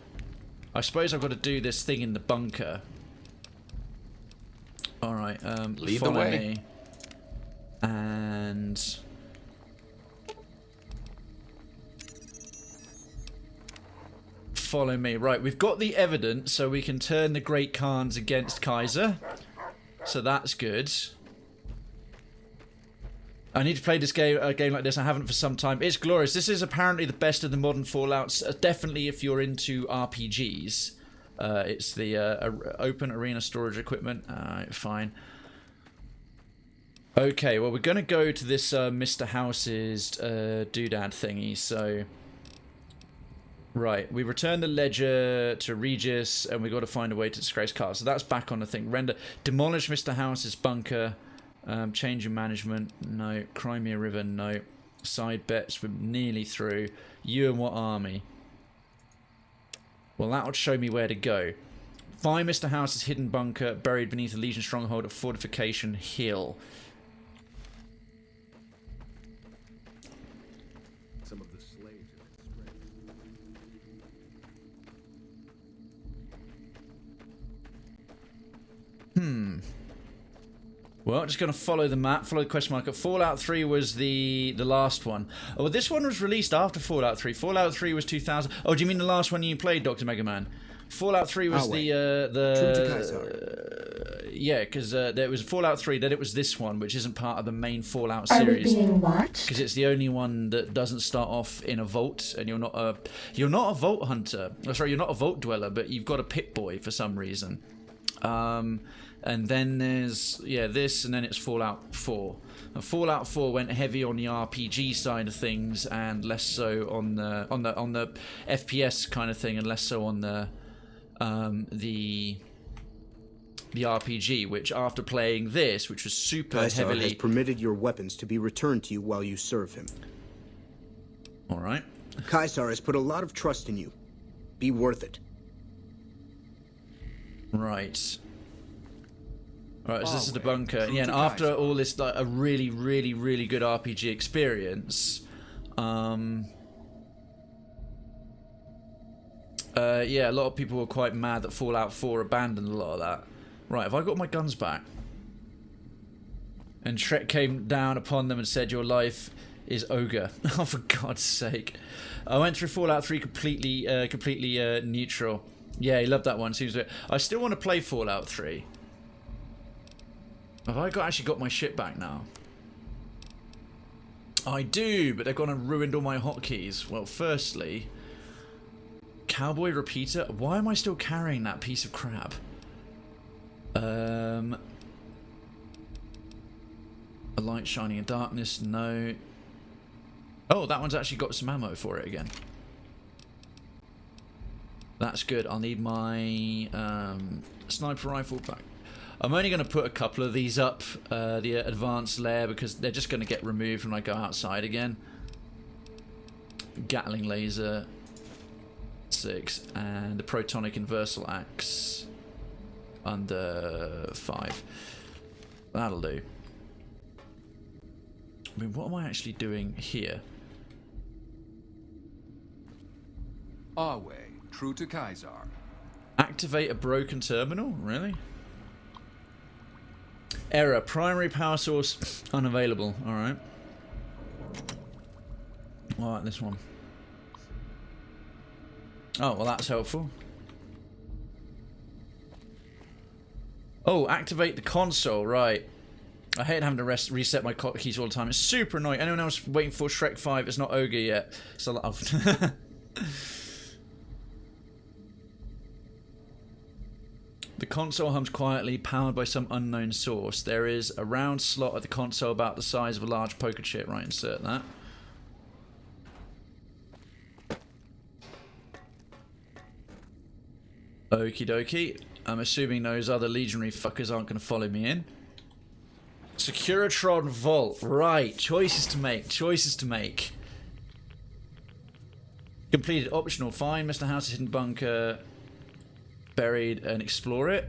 I suppose I've got to do this thing in the bunker. Alright, lead follow the way. me. And... follow me. Right, we've got the evidence, so we can turn the Great Khans against Kaiser. So that's good. I need to play this game, a game like this. I haven't for some time. It's glorious. This is apparently the best of the modern Fallouts. Definitely if you're into RPGs. It's the open arena storage equipment. Fine. Okay, well, we're going to go to this Mr. House's doodad thingy, so... Right, we return the ledger to Regis, and we got to find a way to disgrace Carl. So that's back on the thing. Demolish Mr. House's bunker. Change in management, no. Crimea River, no. Side bets, we're nearly through. You and what army? Well, that would show me where to go. Find Mr. House's hidden bunker, buried beneath a Legion stronghold at Fortification Hill. Some of the slaves have been spread. Well, just going to follow the map, follow the question mark. Fallout 3 was the last one. Oh, well, this one was released after Fallout 3. Fallout 3 was 2000. Oh, do you mean the last one you played, Dr. Mega Man? Fallout 3 was yeah, because there was Fallout 3, then it was this one, which isn't part of the main Fallout series. Are we being watched? Because it's the only one that doesn't start off in a vault, and you're not a vault hunter. Oh, sorry, you're not a vault dweller, but you've got a Pip-Boy for some reason. And then there's this, and then it's Fallout 4. And Fallout 4 went heavy on the RPG side of things, and less so on the FPS kind of thing, and less so on the RPG. Which after playing this, which was super heavily, has permitted your weapons to be returned to you while you serve him. All right. Caesar has put a lot of trust in you. Be worth it. Right. Alright, so this is the bunker. Yeah, and after all this, like, a really, really, really good RPG experience, yeah, a lot of people were quite mad that Fallout 4 abandoned a lot of that. Right, have I got my guns back? And Shrek came down upon them and said, your life is ogre. Oh, for God's sake. I went through Fallout 3 completely neutral. Yeah, he loved that one. Seems like I still want to play Fallout 3. Have I actually got my shit back now? I do, but they've gone and ruined all my hotkeys. Well, firstly, Cowboy Repeater. Why am I still carrying that piece of crap? A light shining in darkness. No. Oh, that one's actually got some ammo for it again. That's good. I'll need my sniper rifle back. I'm only going to put a couple of these up, the advanced layer, because they're just going to get removed when I go outside again. Gatling laser, 6, and the protonic inversal axe, under 5. That'll do. I mean, what am I actually doing here? Our way, true to Caesar. Activate a broken terminal? Really? Error. Primary power source unavailable. Alright. Alright, this one. Oh, well, that's helpful. Oh, activate the console. Right. I hate having to reset my keys all the time. It's super annoying. Anyone else waiting for Shrek 5? It's not Ogre yet. So I've The console hums quietly, powered by some unknown source. There is a round slot at the console about the size of a large poker chip. Right, insert that. Okie dokie. I'm assuming those other legionary fuckers aren't going to follow me in. Securitron Vault. Right, choices to make. Choices to make. Completed optional. Find Mr. House's hidden bunker. Buried and explore it.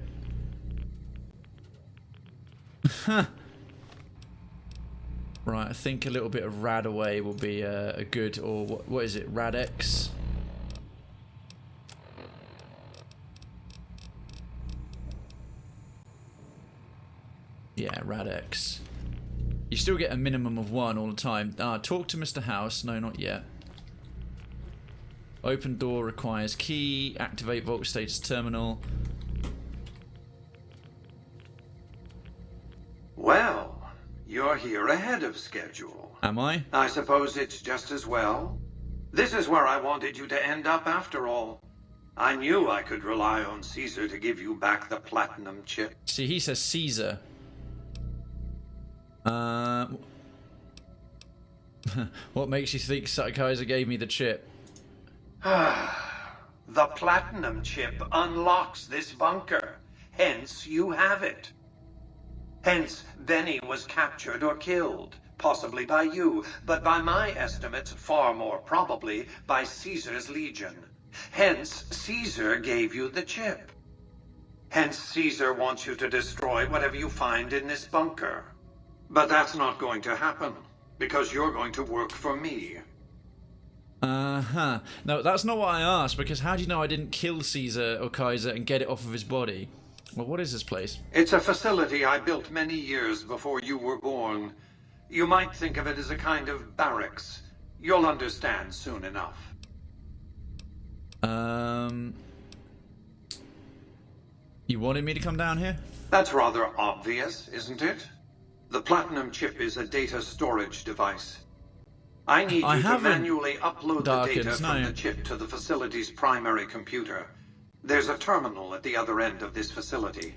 Right, I think a little bit of rad away will be a good, or what is it, Radex? Yeah, Radex. You still get a minimum of 1 all the time. Talk to Mr. House. No, not yet. Open door requires key. Activate vault status terminal. Well, you're here ahead of schedule. Am I? I suppose it's just as well. This is where I wanted you to end up after all. I knew I could rely on Caesar to give you back the platinum chip. See, he says Caesar. What makes you think Kaiser gave me the chip? The platinum chip unlocks this bunker. Hence, you have it. Hence, Benny was captured or killed. Possibly by you, but by my estimates, far more probably by Caesar's legion. Hence, Caesar gave you the chip. Hence, Caesar wants you to destroy whatever you find in this bunker. But that's not going to happen, because you're going to work for me. Uh-huh. No, that's not what I asked, because how do you know I didn't kill Caesar or Kaiser and get it off of his body? Well, what is this place? It's a facility I built many years before you were born. You might think of it as a kind of barracks. You'll understand soon enough. You wanted me to come down here? That's rather obvious, isn't it? The platinum chip is a data storage device. I need you to manually upload the data from the chip to the facility's primary computer. There's a terminal at the other end of this facility.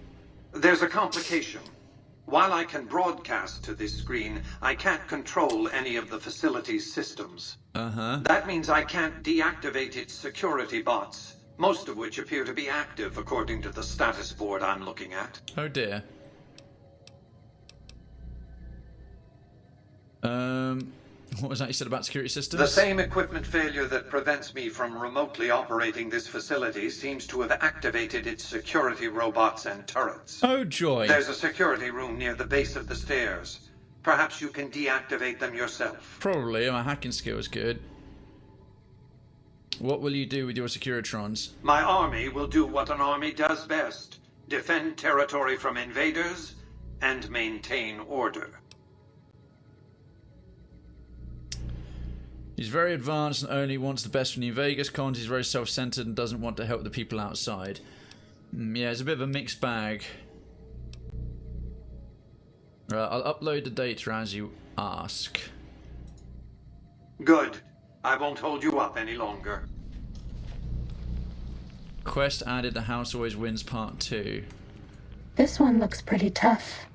There's a complication. While I can broadcast to this screen, I can't control any of the facility's systems. That means I can't deactivate its security bots, most of which appear to be active according to the status board I'm looking at. Oh dear. What was that you said about security systems? The same equipment failure that prevents me from remotely operating this facility seems to have activated its security robots and turrets. Oh joy. There's a security room near the base of the stairs. Perhaps you can deactivate them yourself. Probably. My hacking skill is good. What will you do with your Securitrons? My army will do what an army does best. Defend territory from invaders and maintain order. He's very advanced and only wants the best for New Vegas. Cons, he's very self-centered and doesn't want to help the people outside. Yeah, it's a bit of a mixed bag. Right, I'll upload the data as you ask. Good. I won't hold you up any longer. Quest added, The House Always Wins Part 2. This one looks pretty tough.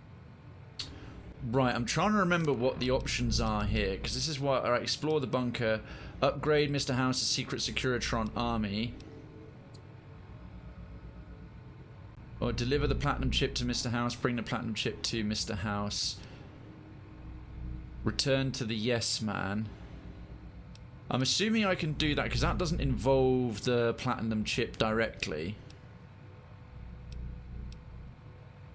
Right, I'm trying to remember what the options are here, because this is why I explore the bunker, upgrade Mr. House's secret Securitron army, or deliver the platinum chip to Mr. House, bring the platinum chip to Mr. House, return to the Yes Man. I'm assuming I can do that because that doesn't involve the platinum chip directly.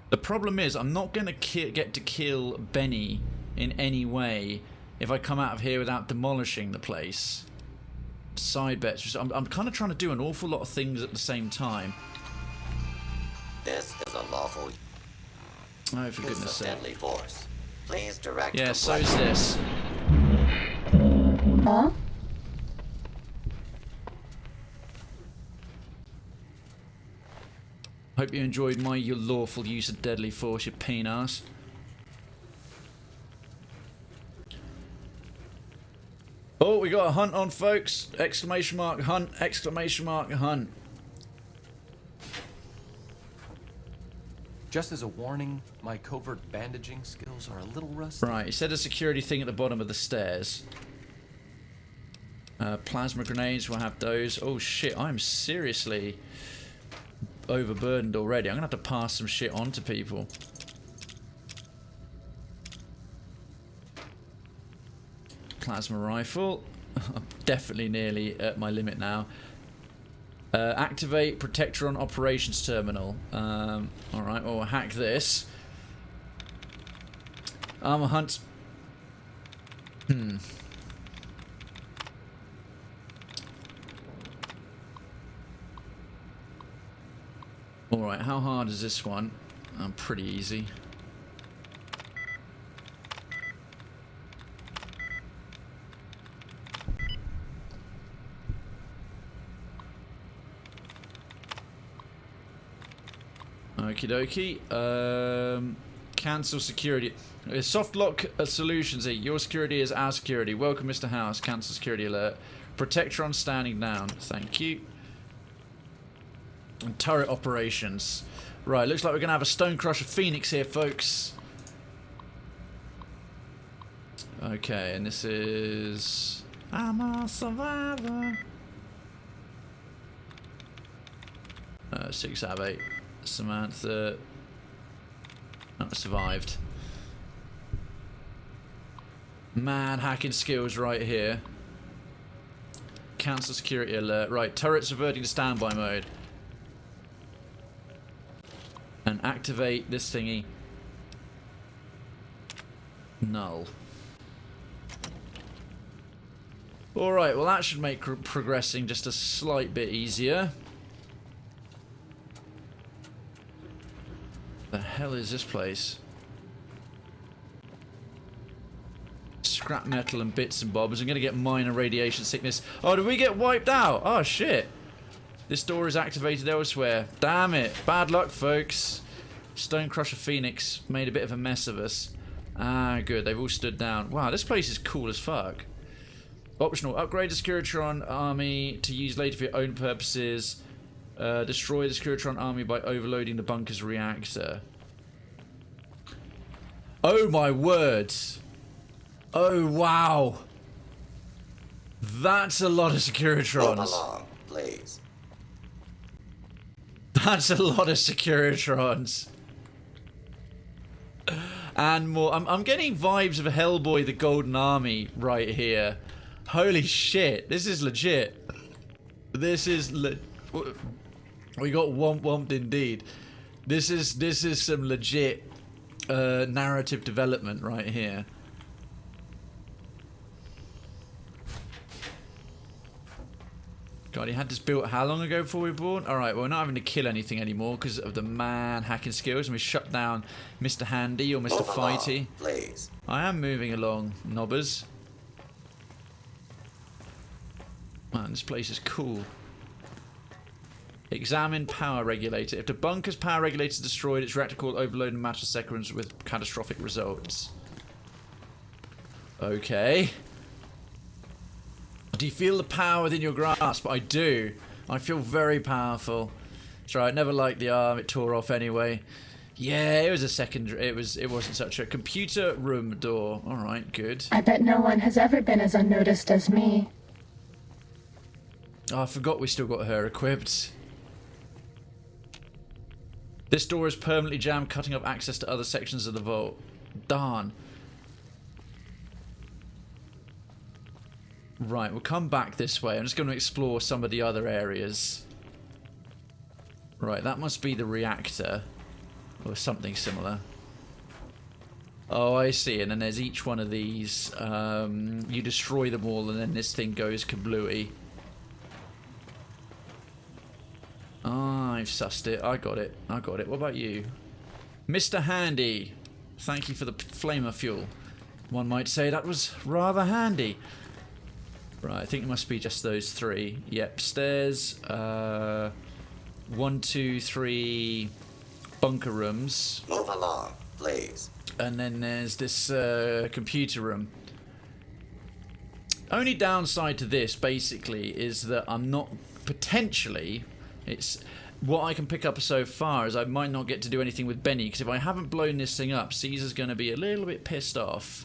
The problem is I'm not going to get to kill Benny in any way if I come out of here without demolishing the place. Side bets. I'm kind of trying to do an awful lot of things at the same time. This is a lawful Oh, for goodness sake. Deadly force. Please direct. Yeah, so is this. Huh? Hope you enjoyed your lawful use of deadly force, you penis. Oh, we got a hunt on, folks! Exclamation mark hunt! Exclamation mark hunt! Just as a warning, my covert bandaging skills are a little rusty. Right, he said a security thing at the bottom of the stairs. Plasma grenades, we'll have those. Oh shit, I'm seriously overburdened already. I'm gonna have to pass some shit on to people. Plasma rifle. I'm definitely nearly at my limit now. Activate Protectron operations terminal. Alright, well, we'll hack this. Armor hunt. Alright, how hard is this one? Pretty easy. Okie dokie. Cancel security. Soft lock solutions. Your security is our security. Welcome, Mr. House. Cancel security alert. Protectron standing down. Thank you. And turret operations. Right, looks like we're going to have a Stonecrusher Phoenix here, folks. Okay, and this is... I'm a survivor. 6 out of 8. Samantha... Not survived. Man, hacking skills right here. Cancel security alert. Right, turrets reverting to standby mode. And activate this thingy. Null. Alright, well that should make progressing just a slight bit easier. The hell is this place? Scrap metal and bits and bobs. I'm gonna get minor radiation sickness. Oh, did we get wiped out? Oh shit. This door is activated elsewhere. Damn it. Bad luck, folks. Stonecrusher Phoenix made a bit of a mess of us. Ah, good. They've all stood down. Wow, this place is cool as fuck. Optional. Upgrade the Securitron army to use later for your own purposes. Destroy the Securitron army by overloading the bunker's reactor. Oh my word. Oh wow. That's a lot of Securitrons. Move along, please. That's a lot of Securitrons. And more. I'm getting vibes of Hellboy the Golden Army right here. Holy shit. This is legit. This is we got womped indeed. This is some legit narrative development right here. God, he had this built how long ago before we were born? Alright, well, we're not having to kill anything anymore because of the man hacking skills, and we shut down Mr. Handy or Mr. Fighty. Please. I am moving along, knobbers. Man, this place is cool. Examine power regulator. If the bunker's power regulator is destroyed, its reactor core will overload in matter of seconds with catastrophic results. Okay. Do you feel the power within your grasp? I do. I feel very powerful. That's right. I never liked the arm. It tore off anyway. Yeah, it was a secondary. It wasn't such a computer room door. All right, good. I bet no one has ever been as unnoticed as me. Oh, I forgot we still got her equipped. This door is permanently jammed, cutting off access to other sections of the vault. Darn. Right, we'll come back this way. I'm just going to explore some of the other areas. Right, that must be the reactor. Or something similar. Oh, I see. And then there's each one of these. You destroy them all and then this thing goes kablooey. Ah, I've sussed it. I got it. I got it. What about you? Mr. Handy. Thank you for the flamer fuel. One might say that was rather handy. Right, I think it must be just those three. Yep, stairs. 1, 2, 3 bunker rooms. Move along, please. And then there's this computer room. Only downside to this, basically, is that I'm not... Potentially, it's... What I can pick up so far is I might not get to do anything with Benny, because if I haven't blown this thing up, Caesar's going to be a little bit pissed off.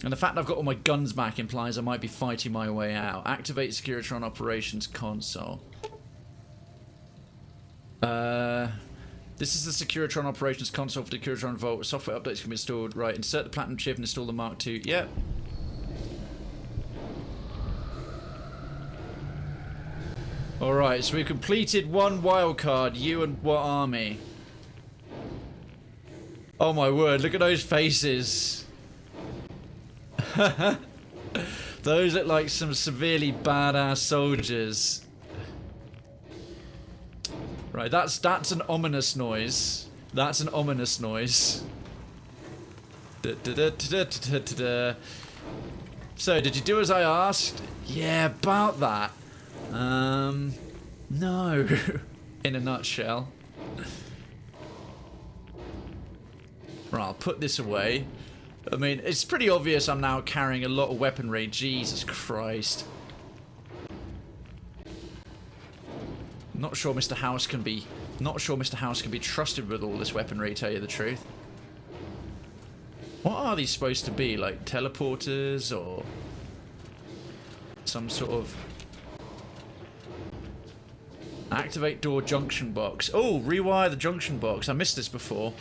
And the fact that I've got all my guns back implies I might be fighting my way out. Activate Securitron Operations Console. This is the Securitron Operations Console for the Securitron Vault. Software updates can be installed. Right, insert the Platinum chip and install the Mark II. Yep. Alright, so we've completed one wildcard. You and what army? Oh my word, look at those faces. Those look like some severely badass soldiers. Right, that's an ominous noise. That's an ominous noise. So, did you do as I asked? Yeah, about that. No. In a nutshell. Right, I'll put this away. I mean, it's pretty obvious I'm now carrying a lot of weaponry. Jesus Christ. Not sure Mr. House can be trusted with all this weaponry, to tell you the truth. What are these supposed to be? Like teleporters or some sort of activate door junction box? Oh, rewire the junction box. I missed this before.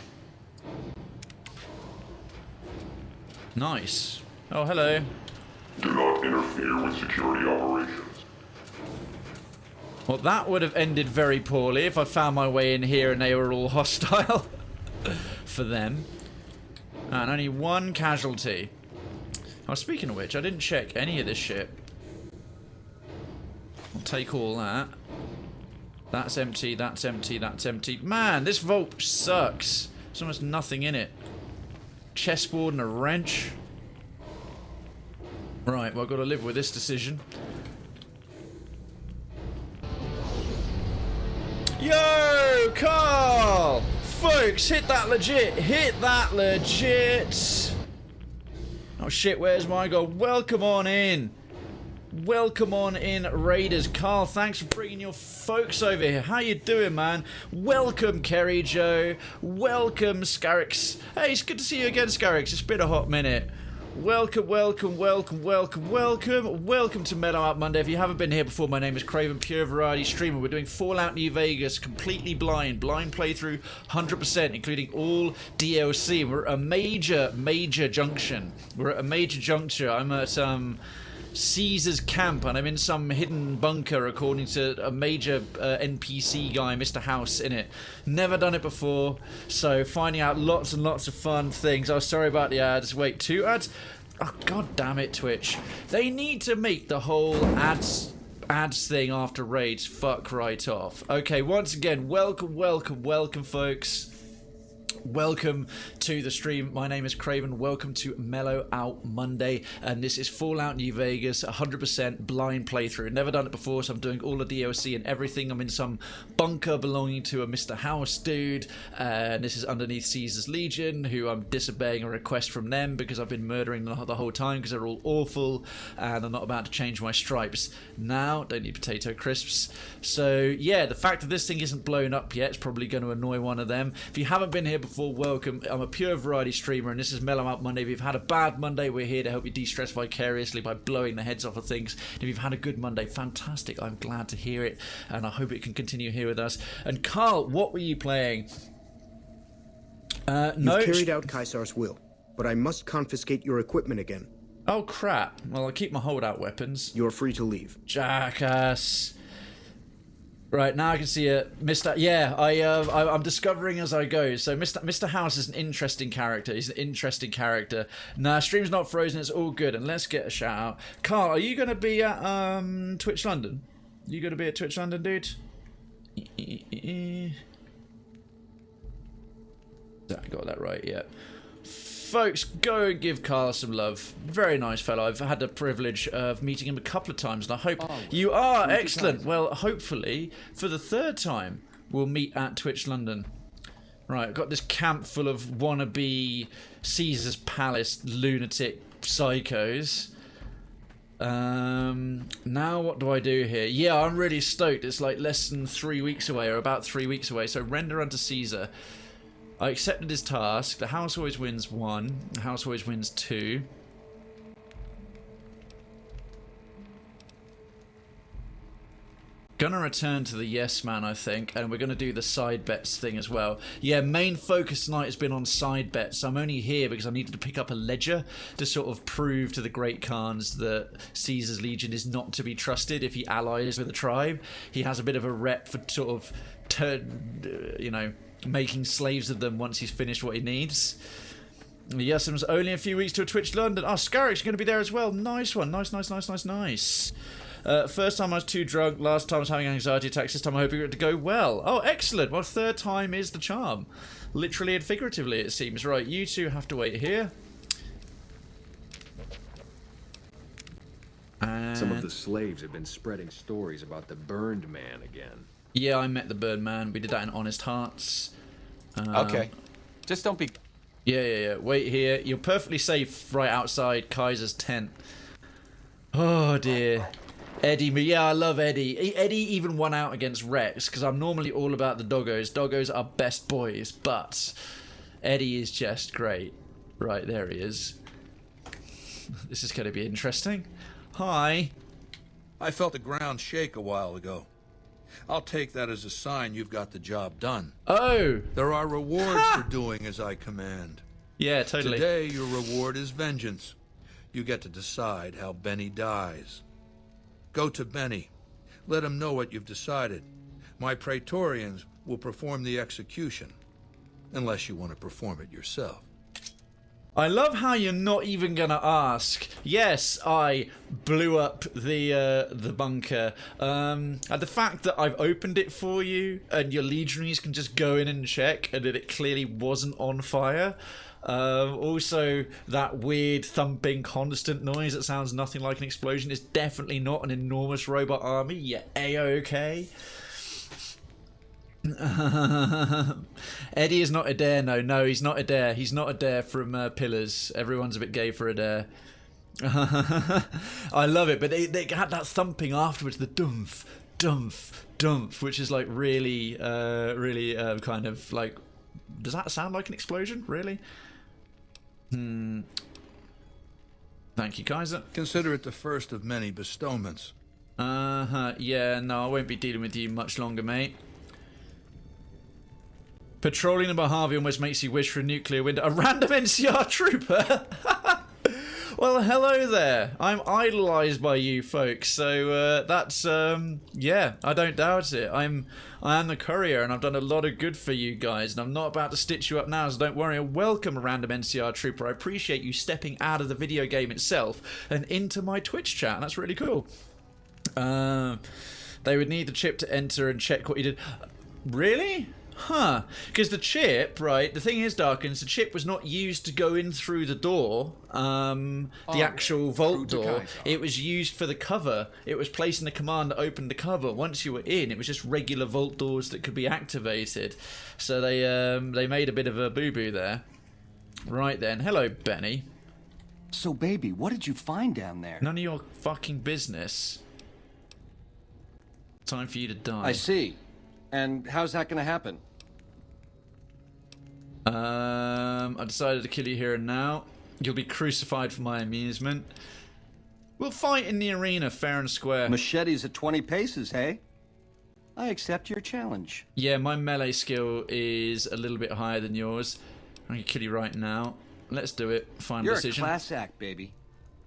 Nice. Oh, hello. Do not interfere with security operations. Well, that would have ended very poorly if I found my way in here and they were all hostile for them. And only one casualty. Oh, speaking of which, I didn't check any of this shit. I'll take all that. That's empty, that's empty, that's empty. Man, this vault sucks. There's almost nothing in it. Chessboard and a wrench. Right, well, I've got to live with this decision. Yo, Carl! Folks, hit that legit! Hit that legit! Oh shit, where's my goal? Welcome on in! Welcome on in, Raiders. Carl, thanks for bringing your folks over here. How you doing, man? Welcome, Kerry Joe. Welcome, Scarix. Hey, it's good to see you again, Scarix. It's been a hot minute. Welcome, welcome, welcome, welcome, welcome. Welcome to Mellow-Out Monday. If you haven't been here before, my name is Krayven, pure variety streamer. We're doing Fallout New Vegas, completely blind playthrough, 100%, including all DLC. We're at a major junction. We're at a major juncture. I'm at Caesar's camp, and I'm in some hidden bunker according to a major NPC guy, Mr. House, in it. Never done it before, so finding out lots and lots of fun things. Oh, sorry about the ads. Wait, 2 ads? Oh, god damn it, Twitch. They need to make the whole ads thing after raids fuck right off. Okay, once again, welcome, folks. Welcome to the stream. My name is Krayven. Welcome to Mellow-Out Monday, and this is Fallout New Vegas, 100% blind playthrough. Never done it before, so I'm doing all the DLC and everything. I'm in some bunker belonging to a Mr. House dude, and this is underneath Caesar's Legion, who I'm disobeying a request from them because I've been murdering them the whole time because they're all awful, and I'm not about to change my stripes. Now, don't need potato crisps. So, yeah, the fact that this thing isn't blown up yet is probably going to annoy one of them. If you haven't been here before, welcome. I'm a pure variety streamer, and this is Mellow-Out Monday. If you've had a bad Monday, we're here to help you de-stress vicariously by blowing the heads off of things. If you've had a good Monday, fantastic. I'm glad to hear it, and I hope it can continue here with us. And Carl, what were you playing? You've carried out Caesar's will, but I must confiscate your equipment again. Oh, crap. Well, I'll keep my holdout weapons. You're free to leave. Jackass. Right, now I can see it. Mr. Yeah, I'm discovering as I go. So Mr. House is an interesting character. He's an interesting character. Nah, stream's not frozen. It's all good. And let's get a shout out. Carl, are you going to be at Twitch London? You going to be at Twitch London, dude? I got that right, yeah. Folks, go and give Carl some love. Very nice fellow. I've had the privilege of meeting him a couple of times, and I hope you are excellent. Well, hopefully, for the 3rd time, we'll meet at Twitch London. Right, I've got this camp full of wannabe Caesar's Palace lunatic psychos. Now what do I do here? Yeah, I'm really stoked. It's like less than 3 weeks away, or about 3 weeks away. So render unto Caesar. I accepted his task. The house always wins 1. The house always wins 2. Gonna return to the yes man, I think, and we're gonna do the side bets thing as well. Yeah, main focus tonight has been on side bets. I'm only here because I needed to pick up a ledger to sort of prove to the Great Khans that Caesar's Legion is not to be trusted if he allies with a tribe. He has a bit of a rep for sort of, making slaves of them once he's finished what he needs. Yes, it was only a few weeks to a Twitch London. Oh, Scarrick's going to be there as well. Nice one. Nice. First time I was too drunk. Last time I was having anxiety attacks. This time I'm hoping it to go well. Oh, excellent. Well, 3rd time is the charm. Literally and figuratively, it seems. Right, you two have to wait here. And some of the slaves have been spreading stories about the Burned Man again. Yeah, I met the Burned Man. We did that in Honest Hearts. Okay. Just don't be... Yeah. Wait here. You're perfectly safe right outside Kaiser's tent. Oh, dear. Eddie, yeah, I love Eddie. Eddie even won out against Rex, because I'm normally all about the doggos. Doggos are best boys, but Eddie is just great. Right, there he is. This is going to be interesting. Hi. I felt the ground shake a while ago. I'll take that as a sign you've got the job done. Oh! There are rewards for doing as I command. Yeah, totally. Today, your reward is vengeance. You get to decide how Benny dies. Go to Benny. Let him know what you've decided. My Praetorians will perform the execution. Unless you want to perform it yourself. I love how you're not even gonna ask. Yes, I blew up the bunker. And the fact that I've opened it for you and your legionaries can just go in and check and that it clearly wasn't on fire. Also, that weird thumping constant noise that sounds nothing like an explosion is definitely not an enormous robot army. Yeah, A-okay. Eddie is not Adair. No, he's not Adair. He's not Adair from Pillars. Everyone's a bit gay for Adair. I love it, but they had that thumping afterwards, the dumph, dumph, dumph, which is like really kind of like, does that sound like an explosion? Really? Thank you, Kaiser. Consider it the first of many bestowments. Yeah, no, I won't be dealing with you much longer, mate. Patrolling the Mojave almost makes you wish for a nuclear winter. A random NCR trooper? Well, hello there. I'm idolised by you folks, so that's, yeah, I don't doubt it. I am the courier, and I've done a lot of good for you guys, and I'm not about to stitch you up now, so don't worry. Welcome, random NCR trooper. I appreciate you stepping out of the video game itself and into my Twitch chat. That's really cool. They would need the chip to enter and check what you did. Really? Huh. Because the chip, right, the thing is, Darkins, the chip was not used to go in through the door, the actual vault door. It was used for the cover. It was placing the command that opened the cover. Once you were in, it was just regular vault doors that could be activated. So they made a bit of a boo-boo there. Right then. Hello, Benny. So, baby, what did you find down there? None of your fucking business. Time for you to die. I see. And how's that going to happen? I decided to kill you here and now. You'll be crucified for my amusement. We'll fight in the arena, fair and square. Machetes at 20 paces, hey? I accept your challenge. Yeah, my melee skill is a little bit higher than yours. I'm going to kill you right now. Let's do it. Final decision. You're a class act, baby.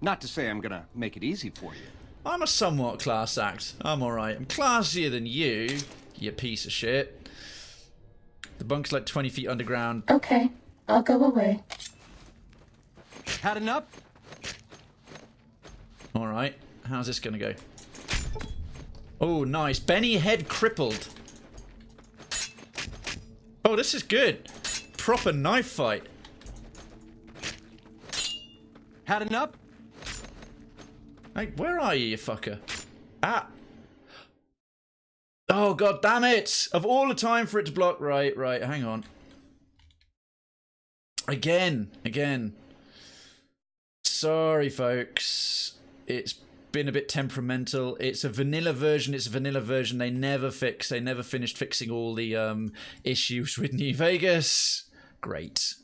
Not to say I'm going to make it easy for you. I'm a somewhat class act. I'm alright. I'm classier than you, you piece of shit. The bunker's like 20 feet underground. Okay, I'll go away. Had enough? Alright, how's this gonna go? Oh, nice. Benny head crippled. Oh, this is good. Proper knife fight. Had enough? Hey, where are you fucker? Ah. Oh, god damn it! Of all the time for it to block... Right, hang on. Again. Sorry, folks. It's been a bit temperamental. It's a vanilla version. They never finished fixing all the issues with New Vegas. Great.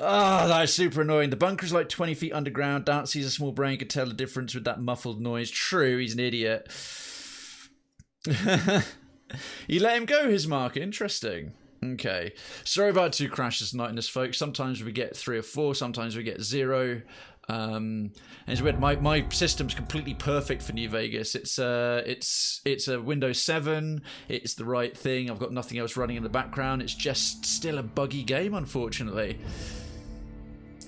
Ah, that is super annoying. The bunker's like 20 feet underground. Dancy's a small brain could tell the difference with that muffled noise. True, he's an idiot. You let him go, his mark. Interesting. Okay. Sorry about 2 crashes tonight in this, folks. Sometimes we get 3 or 4. Sometimes we get 0. And it's weird. My system's completely perfect for New Vegas. It's a Windows 7. It's the right thing. I've got nothing else running in the background. It's just still a buggy game, unfortunately.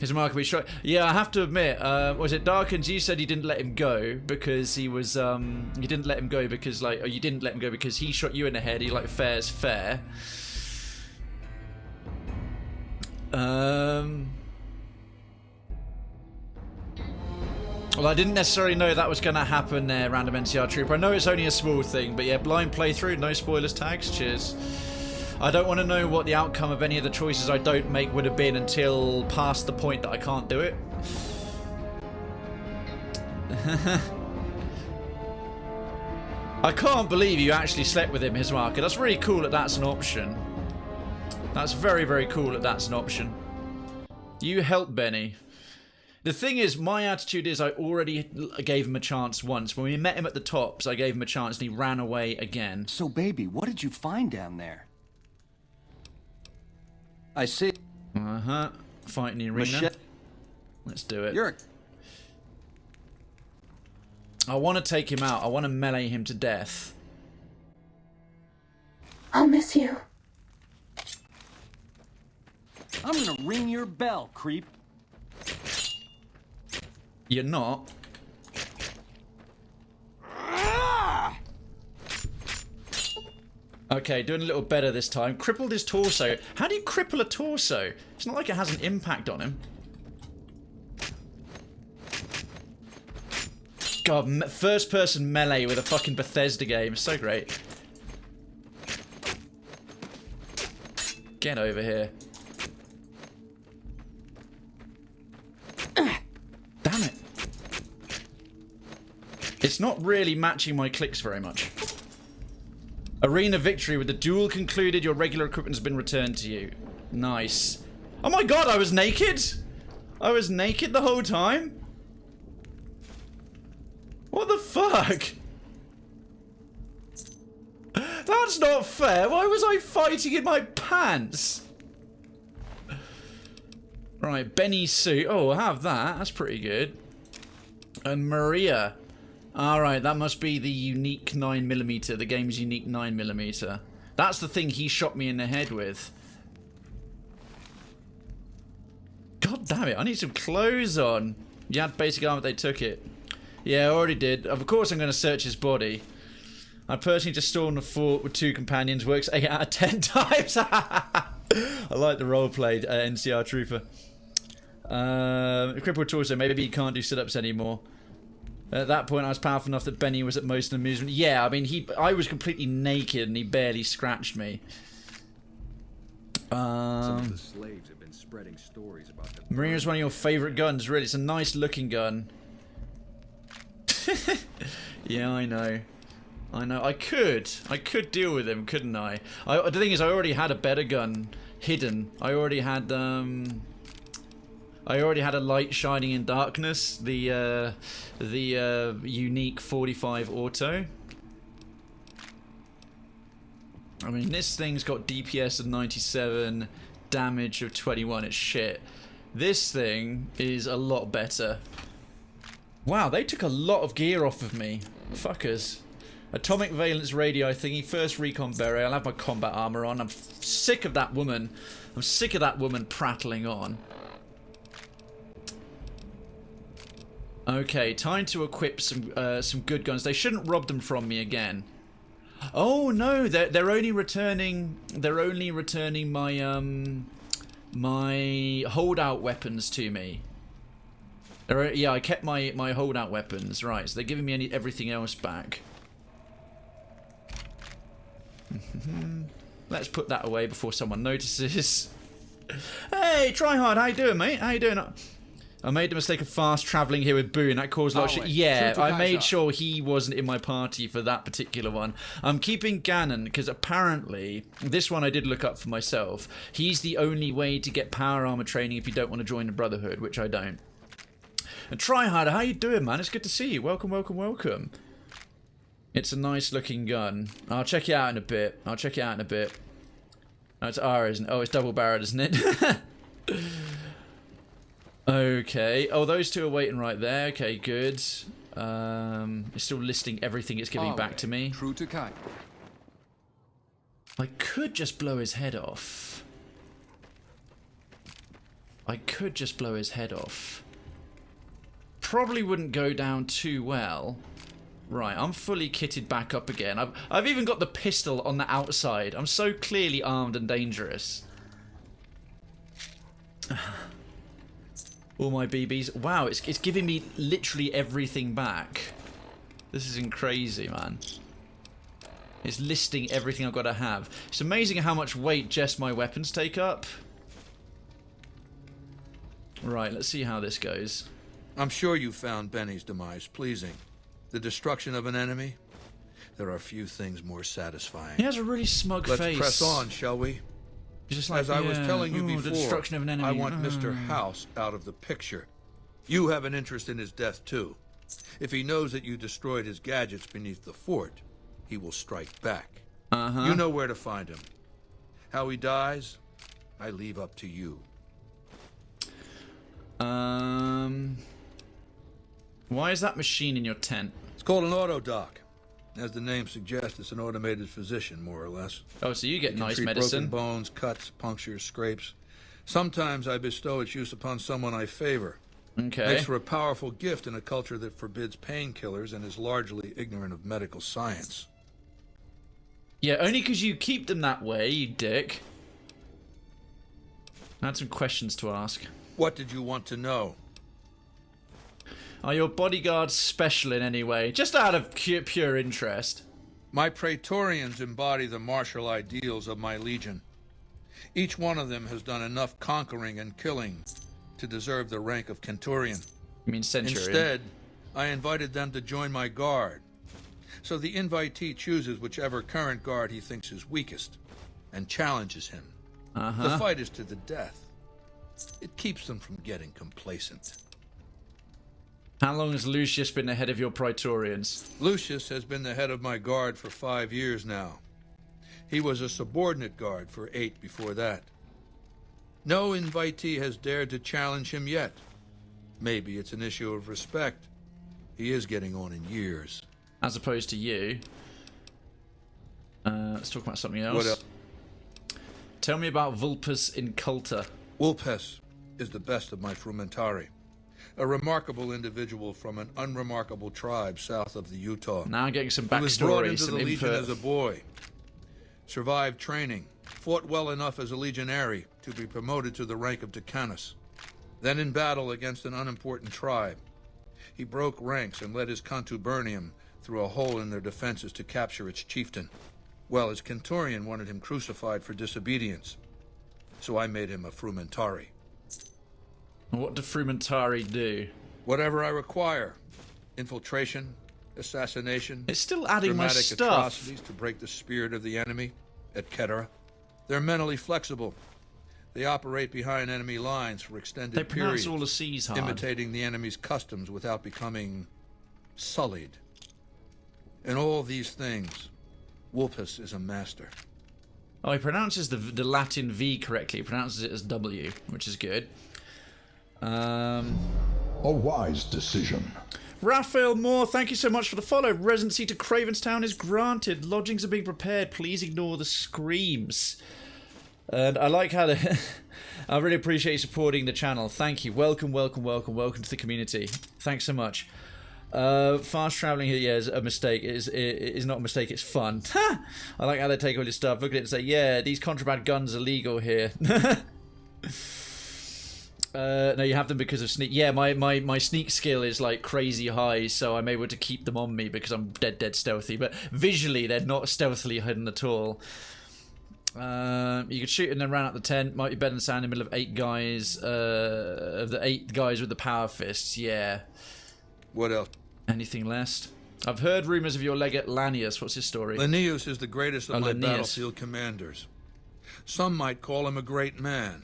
His mark will be shot. Yeah, I have to admit, was it Darkins? You said you didn't let him go because he was, you didn't let him go because, like, or you didn't let him go because he shot you in the head. He, like, fair's fair. Well, I didn't necessarily know that was going to happen there, random NCR Trooper. I know it's only a small thing, but yeah, blind playthrough, no spoilers tags, cheers. I don't want to know what the outcome of any of the choices I don't make would have been until past the point that I can't do it. I can't believe you actually slept with him, Hismarka. That's really cool that that's an option. That's very, very cool that that's an option. You helped Benny. The thing is, my attitude is I already gave him a chance once. When we met him at the tops, I gave him a chance and he ran away again. So, baby, what did you find down there? I see. Uh-huh. Fight in the arena. Let's do it. I want to take him out. I want to melee him to death. I'll miss you. I'm gonna ring your bell, creep. You're not. Okay, doing a little better this time. Crippled his torso. How do you cripple a torso? It's not like it has an impact on him. God, first person melee with a fucking Bethesda game. So great. Get over here. Damn it. It's not really matching my clicks very much. Arena victory with the duel concluded. Your regular equipment has been returned to you. Nice. Oh my god, I was naked? I was naked the whole time? What the fuck? That's not fair. Why was I fighting in my pants? Right, Benny's suit. Oh, I'll have that. That's pretty good. And Maria. Alright, that must be the unique 9mm. The game's unique 9mm. That's the thing he shot me in the head with. God damn it, I need some clothes on. You had basic armor, they took it. Yeah, I already did. Of course I'm going to search his body. I personally just stormed the fort with 2 companions. Works 8 out of 10 times. I like the roleplay, NCR Trooper. Crippled torso, maybe he can't do sit-ups anymore. At that point, I was powerful enough that Benny was at most an amusement. Yeah, I mean, I was completely naked and he barely scratched me. Some of the slaves have been spreading stories about the Marina's one of your favorite guns, really. It's a nice looking gun. Yeah, I know. I know. I could deal with him, couldn't I? The thing is, I already had a better gun hidden. I already had a light shining in darkness. The unique 45 auto. I mean, this thing's got DPS of 97, damage of 21. It's shit. This thing is a lot better. Wow, they took a lot of gear off of me. Fuckers. Atomic valence radio thingy, first recon beret. I'll have my combat armor on. I'm sick of that woman. I'm sick of that woman prattling on. Okay, time to equip some good guns. They shouldn't rob them from me again. Oh no, they're only returning my my holdout weapons to me. Yeah, I kept my holdout weapons, right? So they're giving me everything else back. Let's put that away before someone notices. Hey, Tryhard, how you doing, mate? How you doing? I made the mistake of fast travelling here with Boo, and that caused a lot of shit. Yeah, I made sure he wasn't in my party for that particular one. I'm keeping Ganon, because apparently, this one I did look up for myself. He's the only way to get power armor training if you don't want to join the Brotherhood, which I don't. And Tryharder, how you doing, man? It's good to see you. Welcome, welcome, welcome. It's a nice looking gun. I'll check it out in a bit. Oh, it's R, isn't it? Oh, it's double barreled, isn't it? Okay. Oh, those two are waiting right there. Okay, good. It's still listing everything it's giving back to me. True to kind. I could just blow his head off. Probably wouldn't go down too well. Right, I'm fully kitted back up again. I've even got the pistol on the outside. I'm so clearly armed and dangerous. All my BBs. Wow, it's giving me literally everything back. This is crazy, man. It's listing everything I've got to have. It's amazing how much weight just my weapons take up. Right, let's see how this goes. I'm sure you found Benny's demise pleasing. The destruction of an enemy? There are few things more satisfying. He has a really smug face. Let's press on, shall we? Just like, as I was telling you before, the destruction of an enemy. I want Mr. House out of the picture. You have an interest in his death, too. If he knows that you destroyed his gadgets beneath the fort, he will strike back. You know where to find him. How he dies, I leave up to you. Why is that machine in your tent? It's called an autodoc. As the name suggests, it's an automated physician, more or less. Oh, so you get nice treat medicine. Broken bones, cuts, punctures, scrapes. Sometimes I bestow its use upon someone I favor. Okay. Makes for a powerful gift in a culture that forbids painkillers and is largely ignorant of medical science. Yeah, only because you keep them that way, you dick. I had some questions to ask. What did you want to know? Are your bodyguards special in any way? Just out of pure interest. My Praetorians embody the martial ideals of my legion. Each one of them has done enough conquering and killing to deserve the rank of Centurion. You mean Centurion? Instead, I invited them to join my guard. So the invitee chooses whichever current guard he thinks is weakest and challenges him. The fight is to the death. It keeps them from getting complacent. How long has Lucius been the head of your Praetorians? Lucius has been the head of my guard for 5 years now. He was a subordinate guard for 8 before that. No invitee has dared to challenge him yet. Maybe it's an issue of respect. He is getting on in years. As opposed to you. Let's talk about something else. What else? Tell me about Vulpes Inculta. Vulpes is the best of my frumentari. A remarkable individual from an unremarkable tribe south of the Utah. Now I'm getting some backstory. He was brought into the Legion input. as a boy. Survived training. Fought well enough as a legionary to be promoted to the rank of decanus. Then in battle against an unimportant tribe, he broke ranks and led his contubernium through a hole in their defenses to capture its chieftain. Well, his Centurion wanted him crucified for disobedience, so I made him a frumentari. What do frumentari do? Whatever I require. Infiltration, assassination. It's still adding my dramatic stuff. Atrocities to break the spirit of the enemy, etc. They're mentally flexible. They operate behind enemy lines for extended They pronounce periods, all the C's hard. imitating the enemy's customs without becoming sullied. In all these things, Vulpes is a master. Oh, he pronounces the Latin V correctly. He pronounces it as W, which is good. A wise decision. Raphael Moore, thank you so much for the follow. Residency to Cravenstown is granted. Lodgings are being prepared. Please ignore the screams. And I like how I really appreciate you supporting the channel. Thank you. Welcome, welcome, welcome, welcome to the community. Thanks so much. Fast traveling here, yeah, is a mistake. It is not a mistake, it's fun. I like how they take all this stuff, look at it and say, yeah, these contraband guns are legal here. No, you have them because of sneak. Yeah, my sneak skill is like crazy high, so I'm able to keep them on me because I'm dead stealthy. But visually, they're not stealthily hidden at all. You could shoot and then run out the tent. Might be better than standing in the middle of 8 guys. Of the 8 guys with the power fists. Yeah. What else? Anything less? I've heard rumors of your legate Lanius. What's his story? Linnaeus is the greatest of my Linnaeus. battlefield commanders. Some might call him a great man,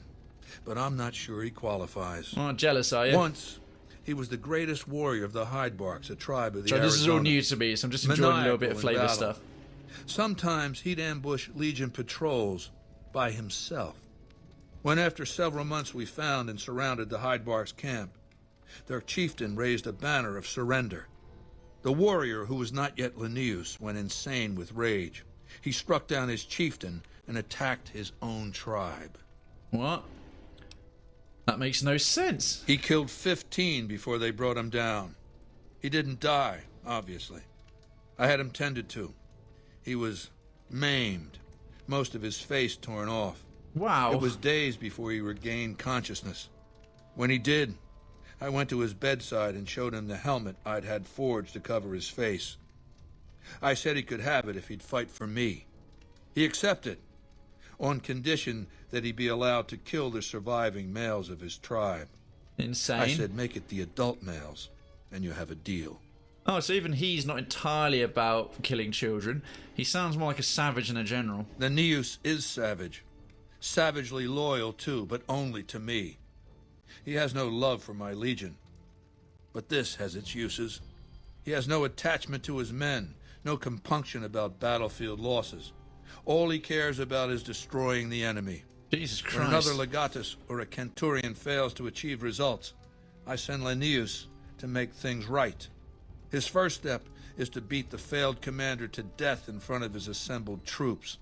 but I'm not sure he qualifies. Oh, jealous, are you? Once, he was the greatest warrior of the Hydebarks, a tribe of the So this is all Arizona. new to me, so I'm just enjoying a little bit of Maniacal in flavor battle. stuff. Sometimes he'd ambush Legion patrols by himself. When after several months we found and surrounded the Hydebarks camp, their chieftain raised a banner of surrender. The warrior, who was not yet Linnaeus, went insane with rage. He struck down his chieftain and attacked his own tribe. What? That makes no sense. He killed 15 before they brought him down. He didn't die, obviously. I had him tended to. He was maimed, most of his face torn off. Wow. It was days before he regained consciousness. When he did, I went to his bedside and showed him the helmet I'd had forged to cover his face. I said he could have it if he'd fight for me. He accepted, on condition that he be allowed to kill the surviving males of his tribe. Insane. I said, make it the adult males, and you have a deal. Oh, so even he's not entirely about killing children. He sounds more like a savage than a general. The Neus is savage. Savagely loyal, too, but only to me. He has no love for my legion. But this has its uses. He has no attachment to his men, no compunction about battlefield losses. All he cares about is destroying the enemy. Jesus Christ. When another legatus or a centurion fails to achieve results, I send Linnaeus to make things right. His first step is to beat the failed commander to death in front of his assembled troops.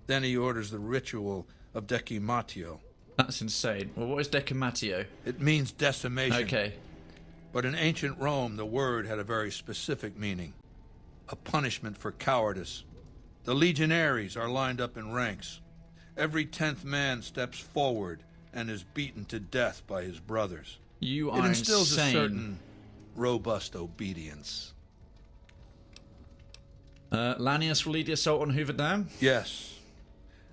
Then he orders the ritual of decimatio. That's insane. Well, what is decimatio? It means decimation. Okay. But in ancient Rome, the word had a very specific meaning. A punishment for cowardice. The legionaries are lined up in ranks. Every 10th man steps forward and is beaten to death by his brothers. You are insane. It instills a certain robust obedience. Lanius will lead the assault on Hoover Dam? Yes.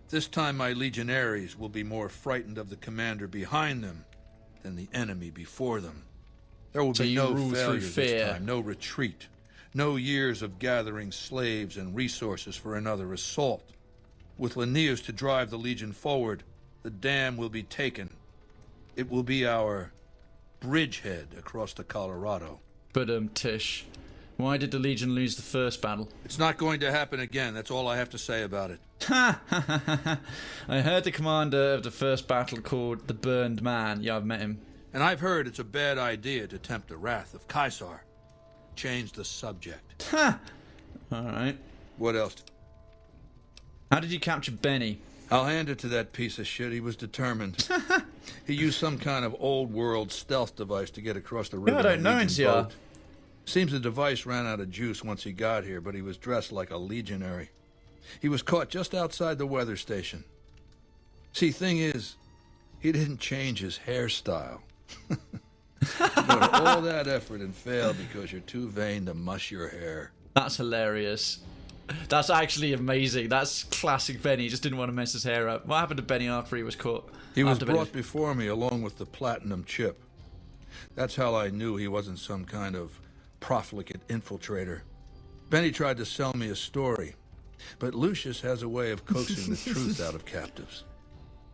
This time my legionaries will be more frightened of the commander behind them than the enemy before them. There will be no failure this time, no retreat, no years of gathering slaves and resources for another assault. With Linnaeus to drive the legion forward, the dam will be taken. It will be our bridgehead across the Colorado. But, Tish, why did the Legion lose the first battle? It's not going to happen again. That's all I have to say about it. Ha! I heard the commander of the first battle called the Burned Man. Yeah, I've met him. And I've heard it's a bad idea to tempt the wrath of Caesar. Change the subject. Ha! All right. What else? How did you capture Benny? I'll hand it to that piece of shit. He was determined. He used some kind of old-world stealth device to get across the river. Yeah, I don't know, NCR. Seems the device ran out of juice once he got here, but he was dressed like a legionary. He was caught just outside the weather station. See, thing is, he didn't change his hairstyle. But all that effort and failed because you're too vain to mush your hair. That's hilarious. That's actually amazing. That's classic Benny. He just didn't want to mess his hair up. What happened to Benny after he was caught? He was brought before me along with the platinum chip. That's how I knew he wasn't some kind of profligate infiltrator. Benny tried to sell me a story, but Lucius has a way of coaxing the truth out of captives.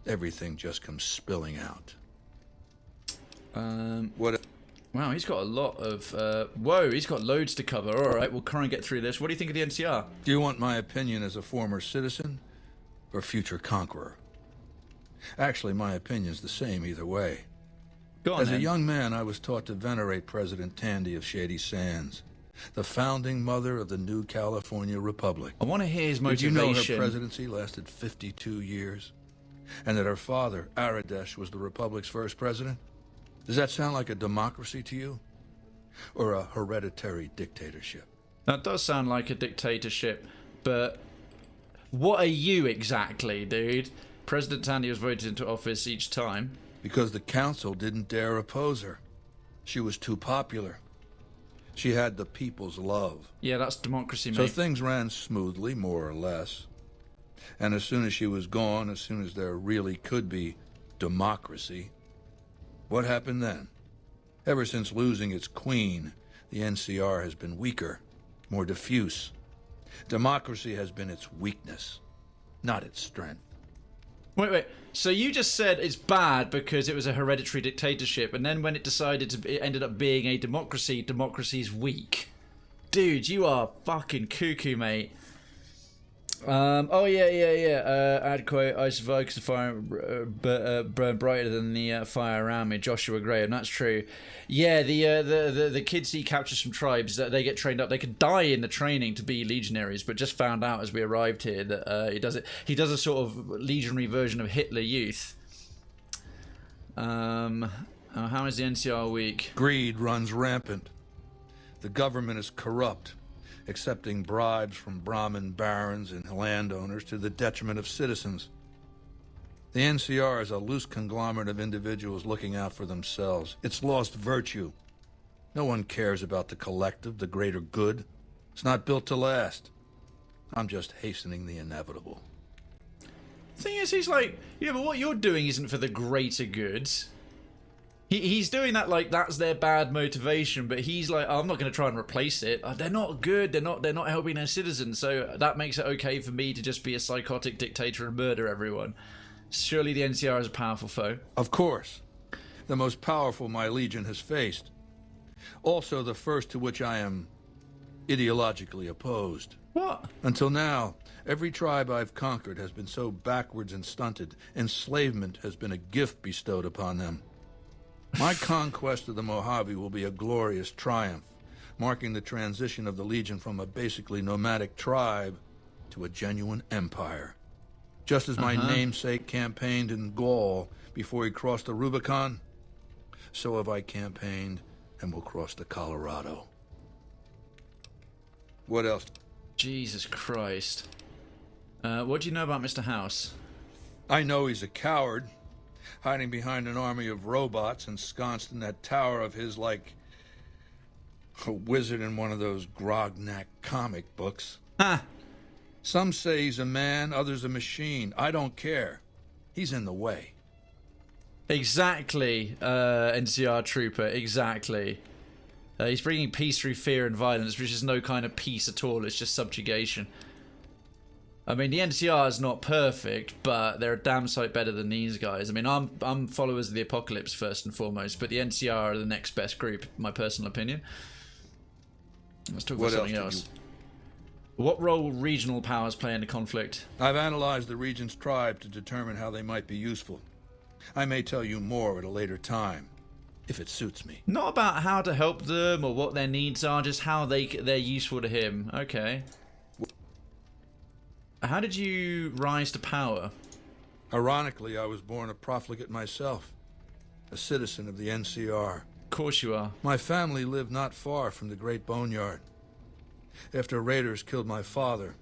Everything just comes spilling out. What? Wow, he's got a lot of... whoa, he's got loads to cover. All right, we'll try and get through this. What do you think of the NCR? Do you want my opinion as a former citizen or future conqueror? Actually, my opinion's the same either way. Go on, As then. a young man, I was taught to venerate President Tandy of Shady Sands, the founding mother of the new California Republic. I want to hear his motivation. Did you know her presidency lasted 52 years? And that her father, Aradesh, was the Republic's first president? Does that sound like a democracy to you? Or a hereditary dictatorship? That does sound like a dictatorship, but what are you exactly, dude? President Tandy was voted into office each time. Because the council didn't dare oppose her. She was too popular. She had the people's love. Yeah, that's democracy, mate. So things ran smoothly, more or less. And as soon as she was gone, as soon as there really could be democracy, what happened then? Ever since losing its queen, the NCR has been weaker, more diffuse. Democracy has been its weakness, not its strength. Wait. So you just said it's bad because it was a hereditary dictatorship, and then when it ended up being a democracy, democracy's weak. Dude, you are fucking cuckoo, mate. I'd quote, I survived because the fire burned brighter than the fire around me. Joshua Graham, that's true. Yeah, the kids he captures from tribes, they get trained up. They could die in the training to be legionaries, but just found out as we arrived here that he does a sort of legionary version of Hitler Youth. How is the NCR weak? Greed runs rampant. The government is corrupt, accepting bribes from Brahmin barons and landowners to the detriment of citizens. The NCR is a loose conglomerate of individuals looking out for themselves. It's lost virtue. No one cares about the collective, the greater good. It's not built to last. I'm just hastening the inevitable. The thing is, he's like, yeah, but what you're doing isn't for the greater good. He's doing that like that's their bad motivation, but he's like, oh, I'm not going to try and replace it. They're not good. They're not helping their citizens. So that makes it okay for me to just be a psychotic dictator and murder everyone. Surely the NCR is a powerful foe. Of course. The most powerful my legion has faced. Also the first to which I am ideologically opposed. What? Until now, every tribe I've conquered has been so backwards and stunted, enslavement has been a gift bestowed upon them. My conquest of the Mojave will be a glorious triumph, marking the transition of the Legion from a basically nomadic tribe to a genuine empire. Just as my namesake campaigned in Gaul before he crossed the Rubicon, so have I campaigned and will cross the Colorado. What else? Jesus Christ. What do you know about Mr. House? I know he's a coward, hiding behind an army of robots ensconced in that tower of his like a wizard in one of those Grognak comic books. Some say he's a man, others a machine. I don't care. He's in the way. Exactly, NCR Trooper, exactly. He's bringing peace through fear and violence, which is no kind of peace at all, it's just subjugation. I mean, the NCR is not perfect, but they're a damn sight better than these guys. I mean, I'm followers of the Apocalypse first and foremost, but the NCR are the next best group, my personal opinion. Let's talk about something else. What role will regional powers play in the conflict? I've analyzed the region's tribe to determine how they might be useful. I may tell you more at a later time, if it suits me. Not about how to help them or what their needs are, just how they're useful to him. Okay. How did you rise to power? Ironically, I was born a profligate myself, a citizen of the NCR. Of course you are. My family lived not far from the Great Boneyard. After raiders killed my father,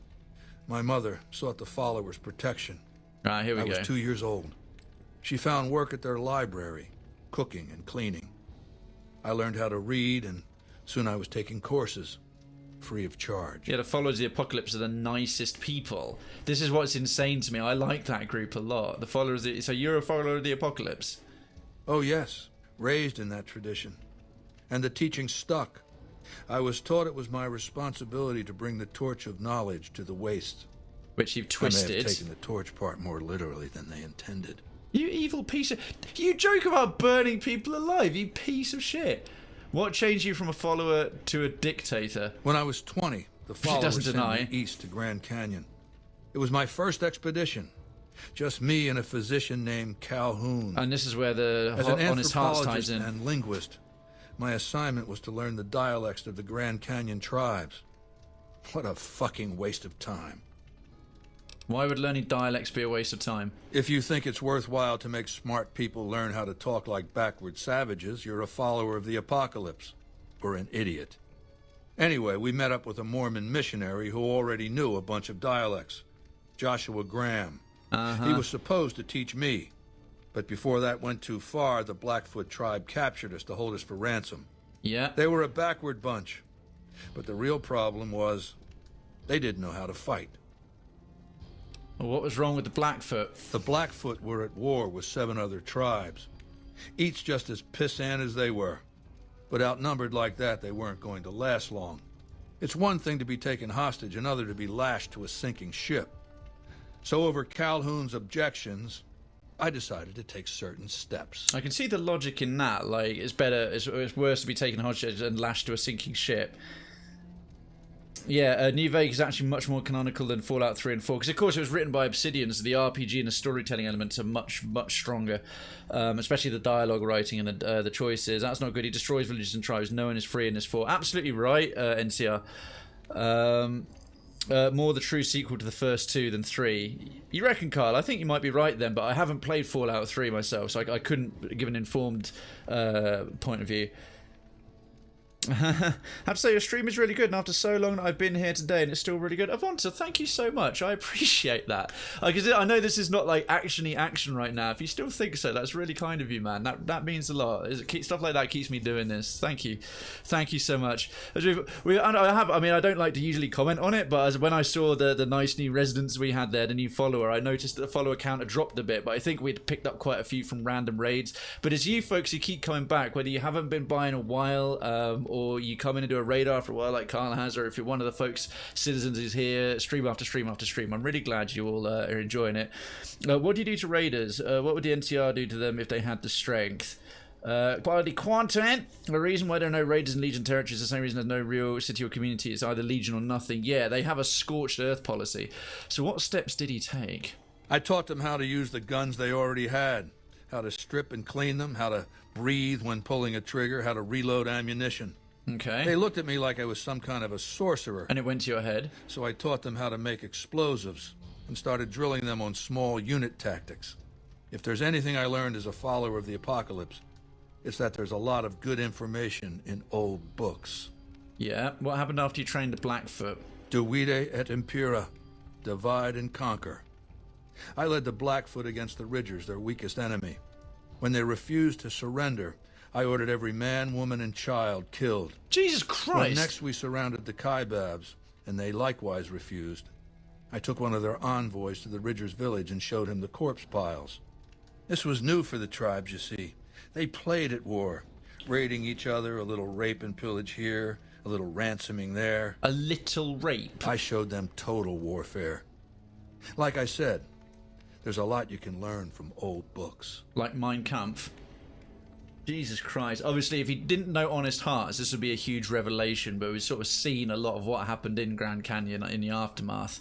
my mother sought the followers' protection. Right, here we go. I was 2 years old. She found work at their library, cooking and cleaning. I learned how to read, and soon I was taking courses, free of charge. Yeah, the followers of the Apocalypse are the nicest people. This is what's insane to me. I like that group a lot. The followers. So you're a follower of the Apocalypse? Oh yes, raised in that tradition, and the teaching stuck. I was taught it was my responsibility to bring the torch of knowledge to the waste. Which you've twisted. I may have taken the torch part more literally than they intended. You evil piece of... You joke about burning people alive, you piece of shit. What changed you from a follower to a dictator? When I was 20, the followers sent me east to Grand Canyon. It was my first expedition. Just me and a physician named Calhoun. And this is where the honest hearts ties in. As an anthropologist and linguist, my assignment was to learn the dialects of the Grand Canyon tribes. What a fucking waste of time. Why would learning dialects be a waste of time? If you think it's worthwhile to make smart people learn how to talk like backward savages, you're a follower of the Apocalypse. Or an idiot. Anyway, we met up with a Mormon missionary who already knew a bunch of dialects. Joshua Graham. He was supposed to teach me. But before that went too far, the Blackfoot tribe captured us to hold us for ransom. Yeah. They were a backward bunch. But the real problem was, they didn't know how to fight. Well, what was wrong with the Blackfoot? The Blackfoot were at war with 7 other tribes. Each just as pissant as they were. But outnumbered like that, they weren't going to last long. It's one thing to be taken hostage, another to be lashed to a sinking ship. So over Calhoun's objections, I decided to take certain steps. I can see the logic in that. Like, it's worse to be taken hostage than lashed to a sinking ship. Yeah, New Vegas is actually much more canonical than Fallout 3 and 4, because of course it was written by Obsidian, so the RPG and the storytelling elements are much, much stronger, especially the dialogue writing and the choices. That's not good. He destroys villages and tribes. No one is free in this 4. Absolutely right, NCR. More the true sequel to the first 2 than 3. You reckon, Kyle? I think you might be right then, but I haven't played Fallout 3 myself, so I couldn't give an informed point of view. I have to say, your stream is really good, and after so long that I've been here today, and it's still really good. Avonta, thank you so much. I appreciate that. Because I know this is not like actiony action right now. If you still think so, that's really kind of you, man. That means a lot. Stuff like that keeps me doing this. Thank you so much. I don't like to usually comment on it, but when I saw the nice new residents we had there, the new follower, I noticed that the follower count had dropped a bit, but I think we'd picked up quite a few from random raids. But it's you folks who keep coming back, whether you haven't been by in a while, or you come in and do a raid after a while like Carl has, or if you're one of the folks, citizens who's here stream after stream after stream. I'm really glad you all are enjoying it. What do you do to raiders? What would the NCR do to them if they had the strength? Quality content. The reason why there are no raiders in Legion territory is the same reason there's no real city or community. It's either Legion or nothing. Yeah, they have a scorched earth policy. So what steps did he take? I taught them how to use the guns they already had, how to strip and clean them, how to breathe when pulling a trigger, how to reload ammunition. Okay. They looked at me like I was some kind of a sorcerer. And it went to your head? So I taught them how to make explosives and started drilling them on small unit tactics. If there's anything I learned as a follower of the apocalypse, it's that there's a lot of good information in old books. Yeah, what happened after you trained the Blackfoot? Divide et impera, divide and conquer. I led the Blackfoot against the Ridgers, their weakest enemy. When they refused to surrender, I ordered every man, woman, and child killed. Jesus Christ! When next we surrounded the Kaibabs, and they likewise refused, I took one of their envoys to the Ridgers' village and showed him the corpse piles. This was new for the tribes, you see. They played at war, raiding each other, a little rape and pillage here, a little ransoming there. A little rape? I showed them total warfare. Like I said, there's a lot you can learn from old books. Like Mein Kampf? Jesus Christ. Obviously, if you didn't know Honest Hearts, this would be a huge revelation, but we've sort of seen a lot of what happened in Grand Canyon in the aftermath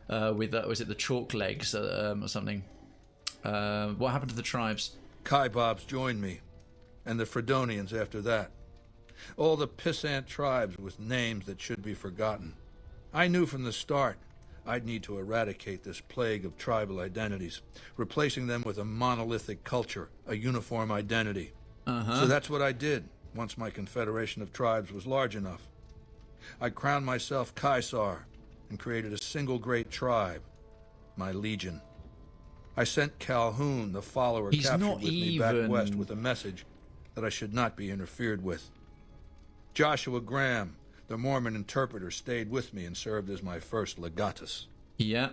with, was it the Chalk Legs or something? What happened to the tribes? Kaibabs joined me, and the Fredonians after that. All the pissant tribes with names that should be forgotten. I knew from the start I'd need to eradicate this plague of tribal identities, replacing them with a monolithic culture, a uniform identity. So that's what I did once my confederation of tribes was large enough. I crowned myself Caesar and created a single great tribe, my legion. I sent Calhoun, the follower captured with me back west, with a message that I should not be interfered with. Joshua Graham, the Mormon interpreter, stayed with me and served as my first legatus. Yeah.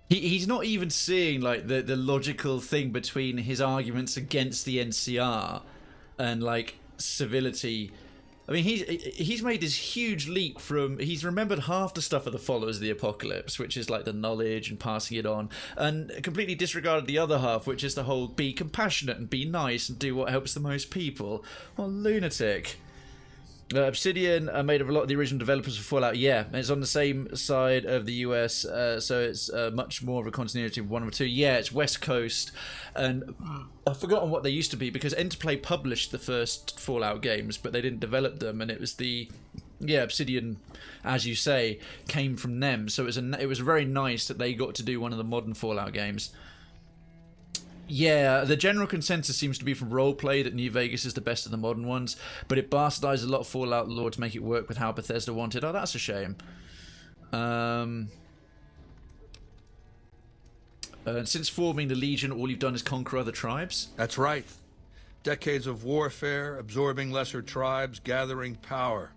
He's not even seeing like the logical thing between his arguments against the NCR and like civility. I mean, he's made this huge leap from... He's remembered half the stuff of the followers of the apocalypse, which is like the knowledge and passing it on, and completely disregarded the other half, which is the whole be compassionate and be nice and do what helps the most people. What a lunatic. Obsidian are made of a lot of the original developers of Fallout. Yeah, it's on the same side of the US, so it's much more of a continuity of 1 or 2. Yeah, it's West Coast, and I've forgotten what they used to be because Interplay published the first Fallout games, but they didn't develop them, and it was the... Yeah, Obsidian, as you say, came from them, so it was very nice that they got to do one of the modern Fallout games. Yeah, the general consensus seems to be from roleplay that New Vegas is the best of the modern ones, but it bastardized a lot of Fallout lore to make it work with how Bethesda wanted. Oh, that's a shame. Since forming the Legion, all you've done is conquer other tribes? That's right. Decades of warfare, absorbing lesser tribes, gathering power,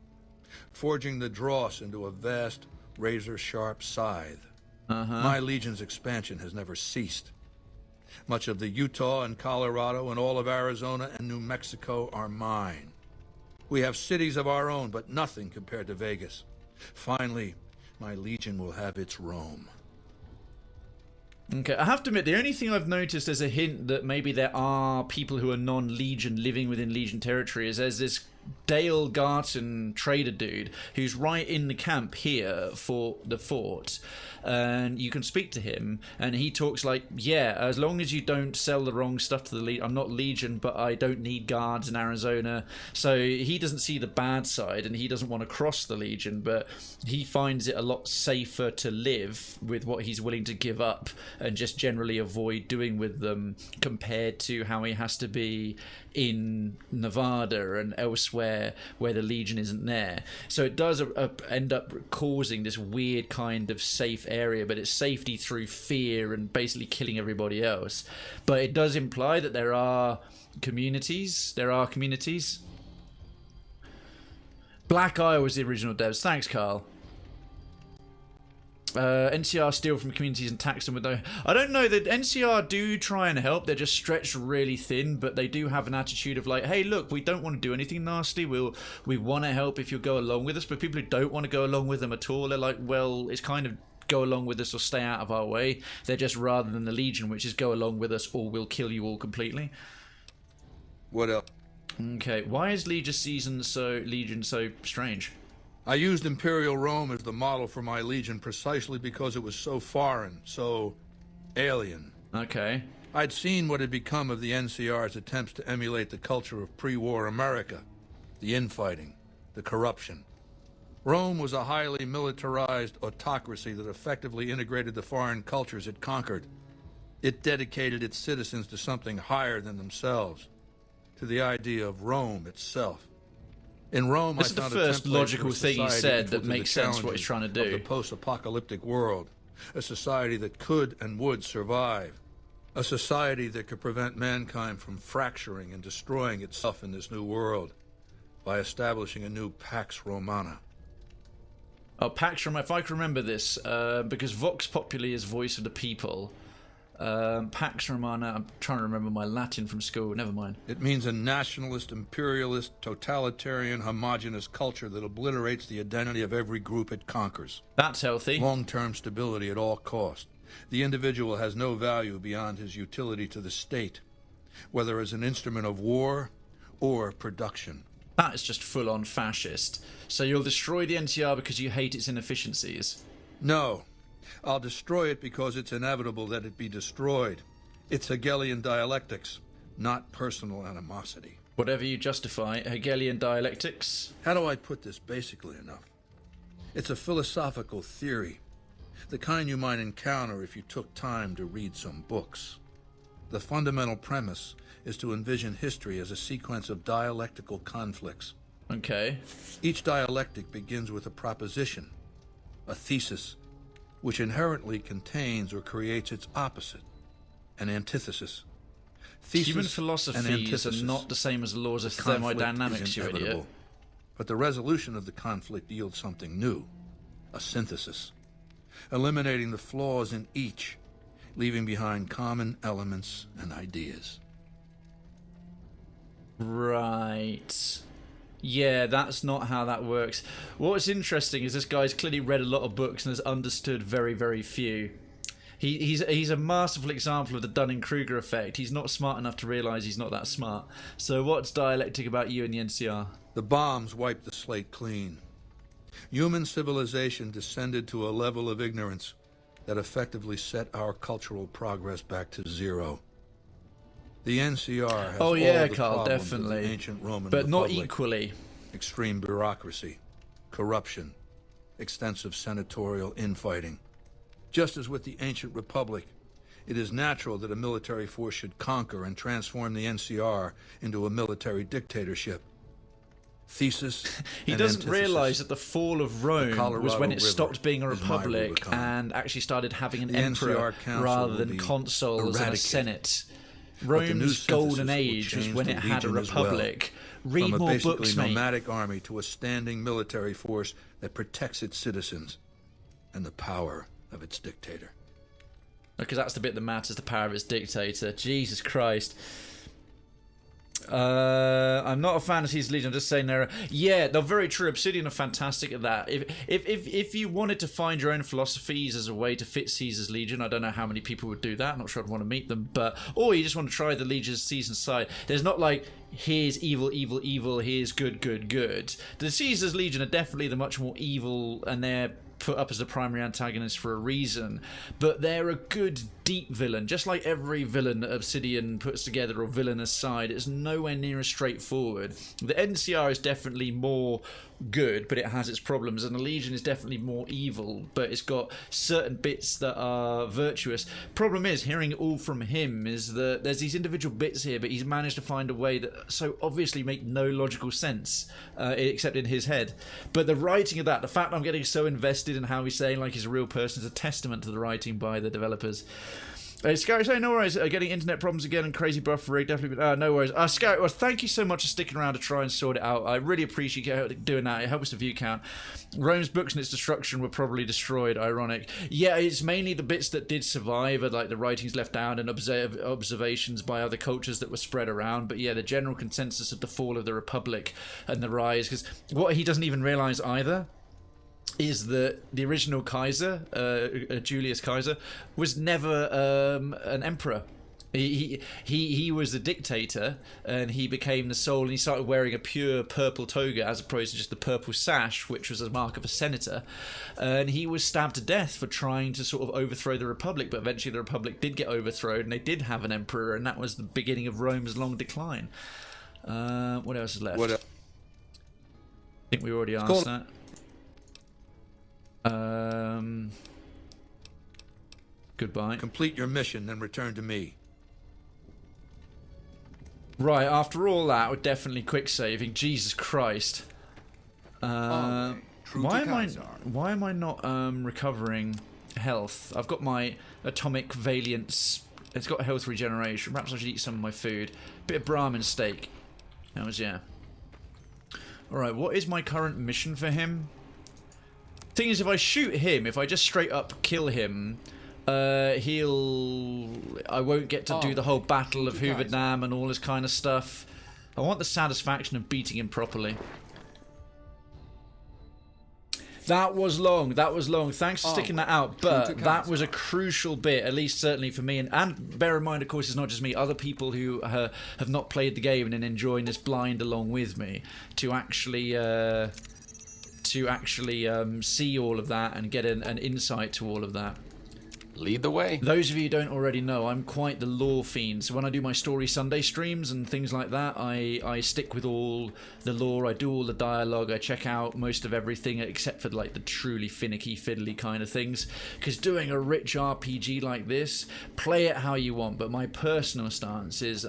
forging the dross into a vast, razor-sharp scythe. My Legion's expansion has never ceased. Much of the Utah and Colorado and all of Arizona and New Mexico are mine. We have cities of our own, but nothing compared to Vegas. Finally, my Legion will have its Rome. Okay, I have to admit, the only thing I've noticed as a hint that maybe there are people who are non-Legion living within Legion territory is there's this Dale Garton trader dude who's right in the camp here for the fort, and you can speak to him and he talks like, yeah, as long as you don't sell the wrong stuff to the Legion. I'm not Legion, but I don't need guards in Arizona, so he doesn't see the bad side and he doesn't want to cross the Legion, but he finds it a lot safer to live with what he's willing to give up and just generally avoid doing with them compared to how he has to be in Nevada and elsewhere where the Legion isn't there. So it does end up causing this weird kind of safe area, but it's safety through fear and basically killing everybody else. But it does imply that there are communities. Black Eye was the original devs. Thanks, Carl. NCR steal from communities and tax them with those. I don't know, that NCR do try and help. They're just stretched really thin, but they do have an attitude of like, hey, look, we don't want to do anything nasty. We want to help if you'll go along with us. But people who don't want to go along with them at all, they're like, well, it's kind of go along with us or stay out of our way. They're just rather than the Legion, which is go along with us or we'll kill you all completely. What else? Okay, why is Legion so strange? I used Imperial Rome as the model for my Legion precisely because it was so foreign, so alien. Okay. I'd seen what had become of the NCR's attempts to emulate the culture of pre-war America. The infighting, the corruption. Rome was a highly militarized autocracy that effectively integrated the foreign cultures it conquered. It dedicated its citizens to something higher than themselves, to the idea of Rome itself. In Rome, this is the first logical thing he said that makes sense what he's trying to do. Of the post-apocalyptic world, a society that could and would survive, a society that could prevent mankind from fracturing and destroying itself in this new world by establishing a new Pax Romana. Oh, Pax Romana, if I can remember this, because Vox Populi is voice of the people. Pax Romana, I'm trying to remember my Latin from school, never mind. It means a nationalist, imperialist, totalitarian, homogenous culture that obliterates the identity of every group it conquers. That's healthy. Long-term stability at all cost. The individual has no value beyond his utility to the state, whether as an instrument of war or production. That is just full-on fascist. So you'll destroy the NCR because you hate its inefficiencies? No. I'll destroy it because it's inevitable that it be destroyed. It's Hegelian dialectics, not personal animosity. Whatever you justify, Hegelian dialectics? How do I put this basically enough? It's a philosophical theory, the kind you might encounter if you took time to read some books. The fundamental premise is to envision history as a sequence of dialectical conflicts. Okay. Each dialectic begins with a proposition, a thesis, which inherently contains or creates its opposite, an antithesis. Thesis Human philosophies are not the same as the laws of thermodynamics, you idiot. But the resolution of the conflict yields something new, a synthesis, eliminating the flaws in each, leaving behind common elements and ideas. Right. Yeah, that's not how that works. What's interesting is this guy's clearly read a lot of books and has understood very, very few. He's a masterful example of the Dunning-Kruger effect. He's not smart enough to realise he's not that smart. So what's dialectic about you and the NCR? The bombs wiped the slate clean. Human civilization descended to a level of ignorance that effectively set our cultural progress back to zero. The NCR has all the problems definitely. Of the ancient Roman but Republic. Not equally. Extreme bureaucracy, corruption, extensive senatorial infighting. Just as with the ancient Republic, it is natural that a military force should conquer and transform the NCR into a military dictatorship. Thesis He doesn't realise that the fall of Rome was when it stopped being a republic and actually started having an emperor rather than consuls and a senate. Rome's golden age was when it had a republic. Read more books, mate. From a basically nomadic army to a standing military force that protects its citizens and the power of its dictator. Because that's the bit that matters, the power of its dictator. Jesus Christ. I'm not a fan of Caesar's Legion. I'm just saying they're very true. Obsidian are fantastic at that. If you wanted to find your own philosophies as a way to fit Caesar's Legion, I don't know how many people would do that. I'm not sure I'd want to meet them, or you just want to try the Legion's Caesar side. There's not like here's evil, evil, evil. Here's good, good, good. The Caesar's Legion are definitely the much more evil, and they're put up as the primary antagonist for a reason, but they're a good deep villain, just like every villain that Obsidian puts together, or villainous side. It's nowhere near as straightforward. The NCR is definitely more good, but it has its problems, and the Legion is definitely more evil, but it's got certain bits that are virtuous. Problem is, hearing it all from him is that there's these individual bits here, but he's managed to find a way that so obviously make no logical sense, except in his head. But the writing of that, the fact I'm getting so invested in how he's saying like he's a real person, is a testament to the writing by the developers. Scary saying, no worries, getting internet problems again and crazy buffering, definitely, no worries. Scary, well, thank you so much for sticking around to try and sort it out. I really appreciate you doing that. It helps the view count. Rome's books and its destruction were probably destroyed, ironic. Yeah, it's mainly the bits that did survive, like the writings left down and observations by other cultures that were spread around. But yeah, the general consensus of the fall of the Republic and the rise, because what he doesn't even realise either is that the original Kaiser, Julius Caesar, was never an emperor. He was a dictator, and he became the soul, and he started wearing a pure purple toga as opposed to just the purple sash, which was a mark of a senator. And he was stabbed to death for trying to sort of overthrow the Republic, but eventually the Republic did get overthrown, and they did have an emperor, and that was the beginning of Rome's long decline. What else is left? I think we already asked that. Goodbye. Complete your mission, then return to me. Right, after all that, we're definitely quick saving. Jesus Christ. Why am I not recovering health? I've got my atomic valiance. It's got health regeneration. Perhaps I should eat some of my food. Bit of Brahmin steak. That was, yeah. Alright, what is my current mission for him? Thing is, if I shoot him, if I just straight up kill him, I won't get to do the whole Battle of Hoover Dam and all this kind of stuff. I want the satisfaction of beating him properly. That was long. Thanks for sticking that out. But that was a crucial bit, at least certainly for me. And bear in mind, of course, it's not just me. Other people who have not played the game and enjoying this blind along with me to actually see all of that and get an insight to all of that. Lead the way. Those of you who don't already know, I'm quite the lore fiend. So when I do my Story Sunday streams and things like that, I stick with all the lore, I do all the dialogue, I check out most of everything except for like the truly finicky, fiddly kind of things. Because doing a rich RPG like this, play it how you want, but my personal stance is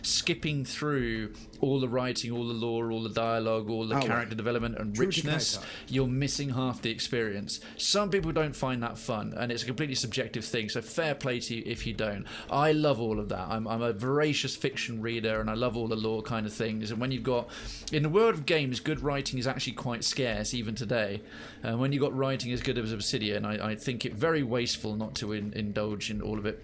skipping through all the writing, all the lore, all the dialogue, all the character development and richness. You're missing half the experience. Some people don't find that fun, and it's a completely subjective thing, so fair play to you if you don't. I love all of that. I'm a voracious fiction reader, and I love all the lore kind of things. And when you've got, in the world of games, good writing is actually quite scarce even today. When you've got writing as good as Obsidian, I think it very wasteful not to indulge in all of it.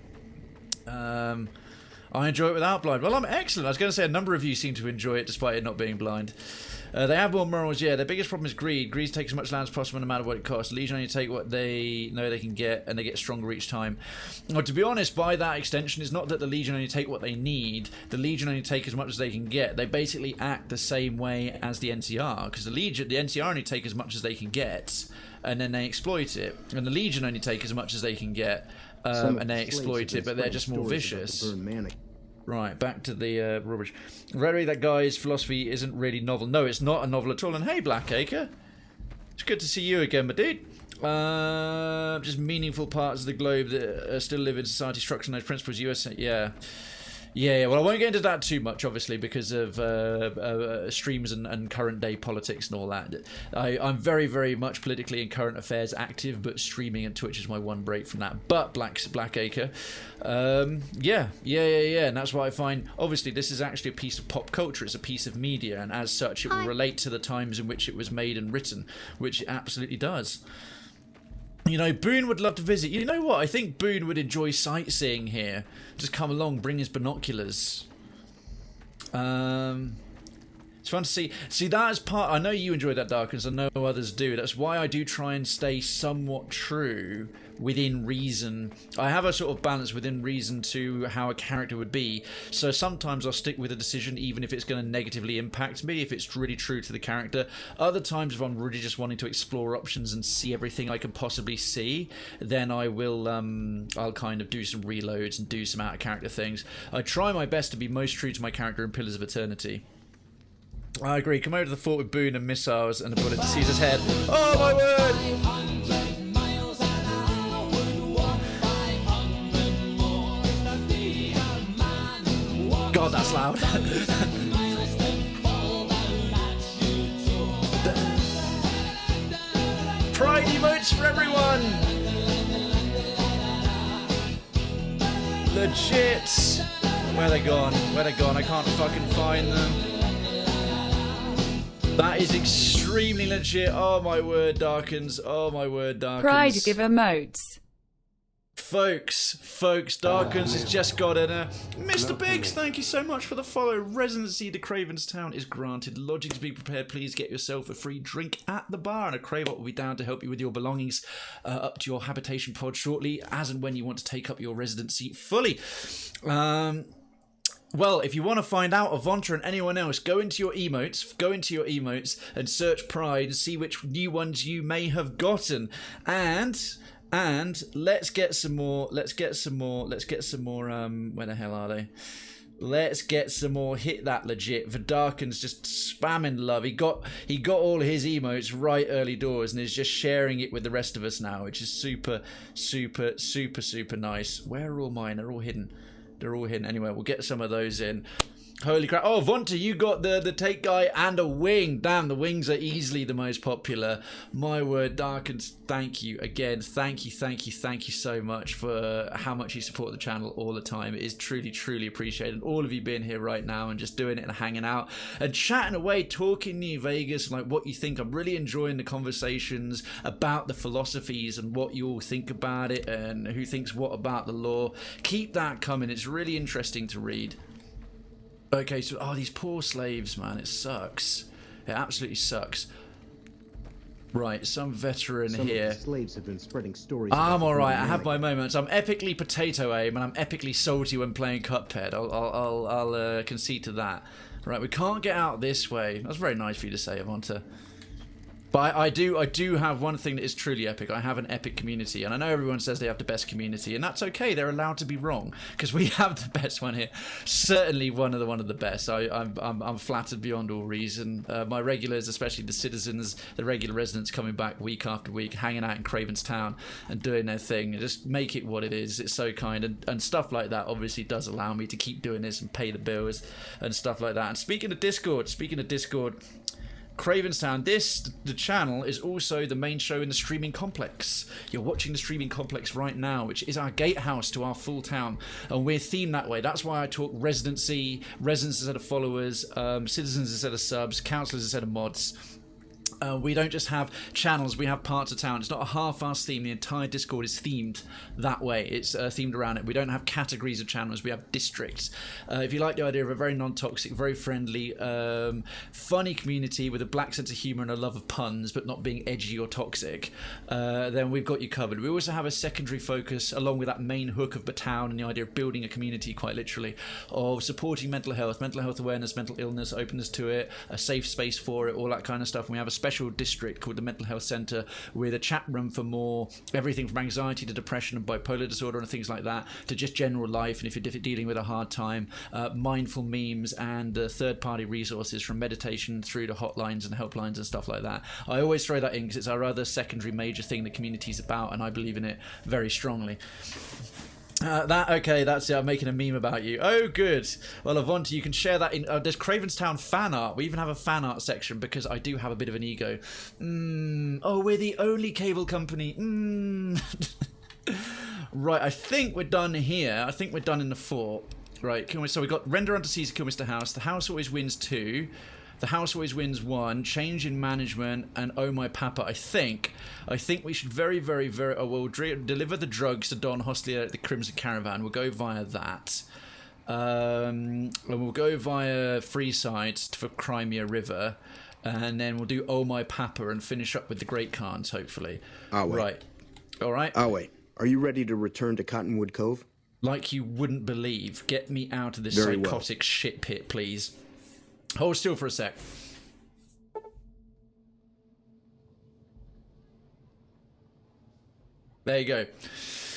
I enjoy it without blind. Well, I'm excellent. I was going to say a number of you seem to enjoy it despite it not being blind. They have more morals, yeah. Their biggest problem is greed. Greed takes as much land as possible no matter what it costs. Legion only take what they know they can get, and they get stronger each time. Well, to be honest, by that extension, it's not that the Legion only take what they need. The Legion only take as much as they can get. They basically act the same way as the NCR, because the NCR only take as much as they can get, and then they exploit it. And the Legion only take as much as they can get, and they exploit it, but they're just more vicious. Right, back to the rubbish. Rhetoric, that guy's philosophy isn't really novel. No, it's not a novel at all. And hey, Blackacre. It's good to see you again, my dude. Just meaningful parts of the globe that still live in society structure and those principles. USA, yeah. Yeah, well, I won't get into that too much, obviously, because of streams and current day politics and all that. I'm very, very much politically and current affairs active, but streaming and Twitch is my one break from that. But Blackacre, yeah, and that's why I find, obviously, this is actually a piece of pop culture. It's a piece of media, and as such, it will relate to the times in which it was made and written, which it absolutely does. You know, Boone would love to visit. You know what? I think Boone would enjoy sightseeing here. Just come along, bring his binoculars. It's fun to see. See, that is part... I know you enjoy that, Darkness. I know others do. That's why I do try and stay somewhat true within reason. I have a sort of balance within reason to how a character would be. So sometimes I'll stick with a decision even if it's going to negatively impact me, if it's really true to the character. Other times, if I'm really just wanting to explore options and see everything I can possibly see, then I will, I'll kind of do some reloads and do some out-of-character things. I try my best to be most true to my character in Pillars of Eternity. I agree. Come over to the fort with Boone and missiles and a bullet to Caesar's head. Oh my word! God, that's loud. Pride emotes for everyone! Legit! Where they gone? Where they gone? I can't fucking find them. That is extremely legit. Oh my word, Darkens. Oh my word, Darkens. Pride give emotes. Folks, Darkens has just got in a... Mr. Biggs, thank you so much for the follow. Residency to Krayven's Town is granted. Lodging to be prepared. Please get yourself a free drink at the bar, and a Kraybot will be down to help you with your belongings up to your habitation pod shortly, as and when you want to take up your residency fully. Well, if you want to find out Avonta and anyone else, go into your emotes and search Pride and see which new ones you may have gotten. And let's get some more, where the hell are they? Let's get some more. Hit that legit. Vidarkin's just spamming love. He got all his emotes right early doors and is just sharing it with the rest of us now, which is super, super, super, super nice. Where are all mine? They're all hidden. They're all hidden. Anyway, we'll get some of those in. Holy crap. Oh, Vonta, you got the take guy and a wing. Damn, the wings are easily the most popular. My word, Darkens, thank you again. Thank you so much for how much you support the channel all the time. It is truly, truly appreciated. And all of you being here right now and just doing it and hanging out and chatting away, talking New Vegas, like what you think. I'm really enjoying the conversations about the philosophies and what you all think about it and who thinks what about the lore. Keep that coming. It's really interesting to read. Okay, so, these poor slaves, man, it sucks. It absolutely sucks. Right, some veteran here. Of the slaves have been spreading stories. I'm alright, I have my moments. I'm epically potato aim, and I'm epically salty when playing Cuphead. I'll concede to that. Right, we can't get out this way. That's very nice for you to say, Avonta. But I do have one thing that is truly epic. I have an epic community, and I know everyone says they have the best community, and that's okay. They're allowed to be wrong because we have the best one here. Certainly one of the best. I'm flattered beyond all reason. My regulars, especially the citizens, the regular residents, coming back week after week, hanging out in Krayven's Town and doing their thing, just make it what it is. It's so kind, and stuff like that obviously does allow me to keep doing this and pay the bills and stuff like that. And speaking of Discord. Krayven's Town, the channel, is also the main show in the streaming complex. You're watching the streaming complex right now, which is our gatehouse to our full town, and we're themed that way. That's why I talk residents instead of followers, citizens instead of subs, councillors instead of mods. We don't just have channels, we have parts of town. It's not a half-assed theme. The entire Discord is themed that way. It's themed around it. We don't have categories of channels, we have districts. If you like the idea of a very non-toxic, very friendly, funny community with a black sense of humour and a love of puns, but not being edgy or toxic, then we've got you covered. We also have a secondary focus, along with that main hook of the town and the idea of building a community, quite literally, of supporting mental health awareness, mental illness, openness to it, a safe space for it, all that kind of stuff. And we have a special district called the Mental Health Centre with a chat room for more everything from anxiety to depression and bipolar disorder and things like that, to just general life, and if you're dealing with a hard time, mindful memes and third-party resources from meditation through to hotlines and helplines and stuff like that. I always throw that in because it's our other secondary major thing the community's about, and I believe in it very strongly. That's it. I'm making a meme about you. Oh, good. Well, Avonta, you can share that in... there's Krayven's Town fan art. We even have a fan art section because I do have a bit of an ego. Oh, we're the only cable company. Right, I think we're done here. I think we're done in the fort. Right, so we got Render Unto Caesar, Kill Mr. House. The house always wins 2. The house always wins 1. Change in management and Oh My Papa. I think we should very, very, very... we'll deliver the drugs to Don Hostler at the Crimson Caravan. We'll go via that. And we'll go via Freeside for Crimea River. And then we'll do Oh My Papa and finish up with the Great Khans, hopefully. Right. All right. Are you ready to return to Cottonwood Cove? Like you wouldn't believe. Get me out of this psychotic shit pit, please. Hold still for a sec. There you go.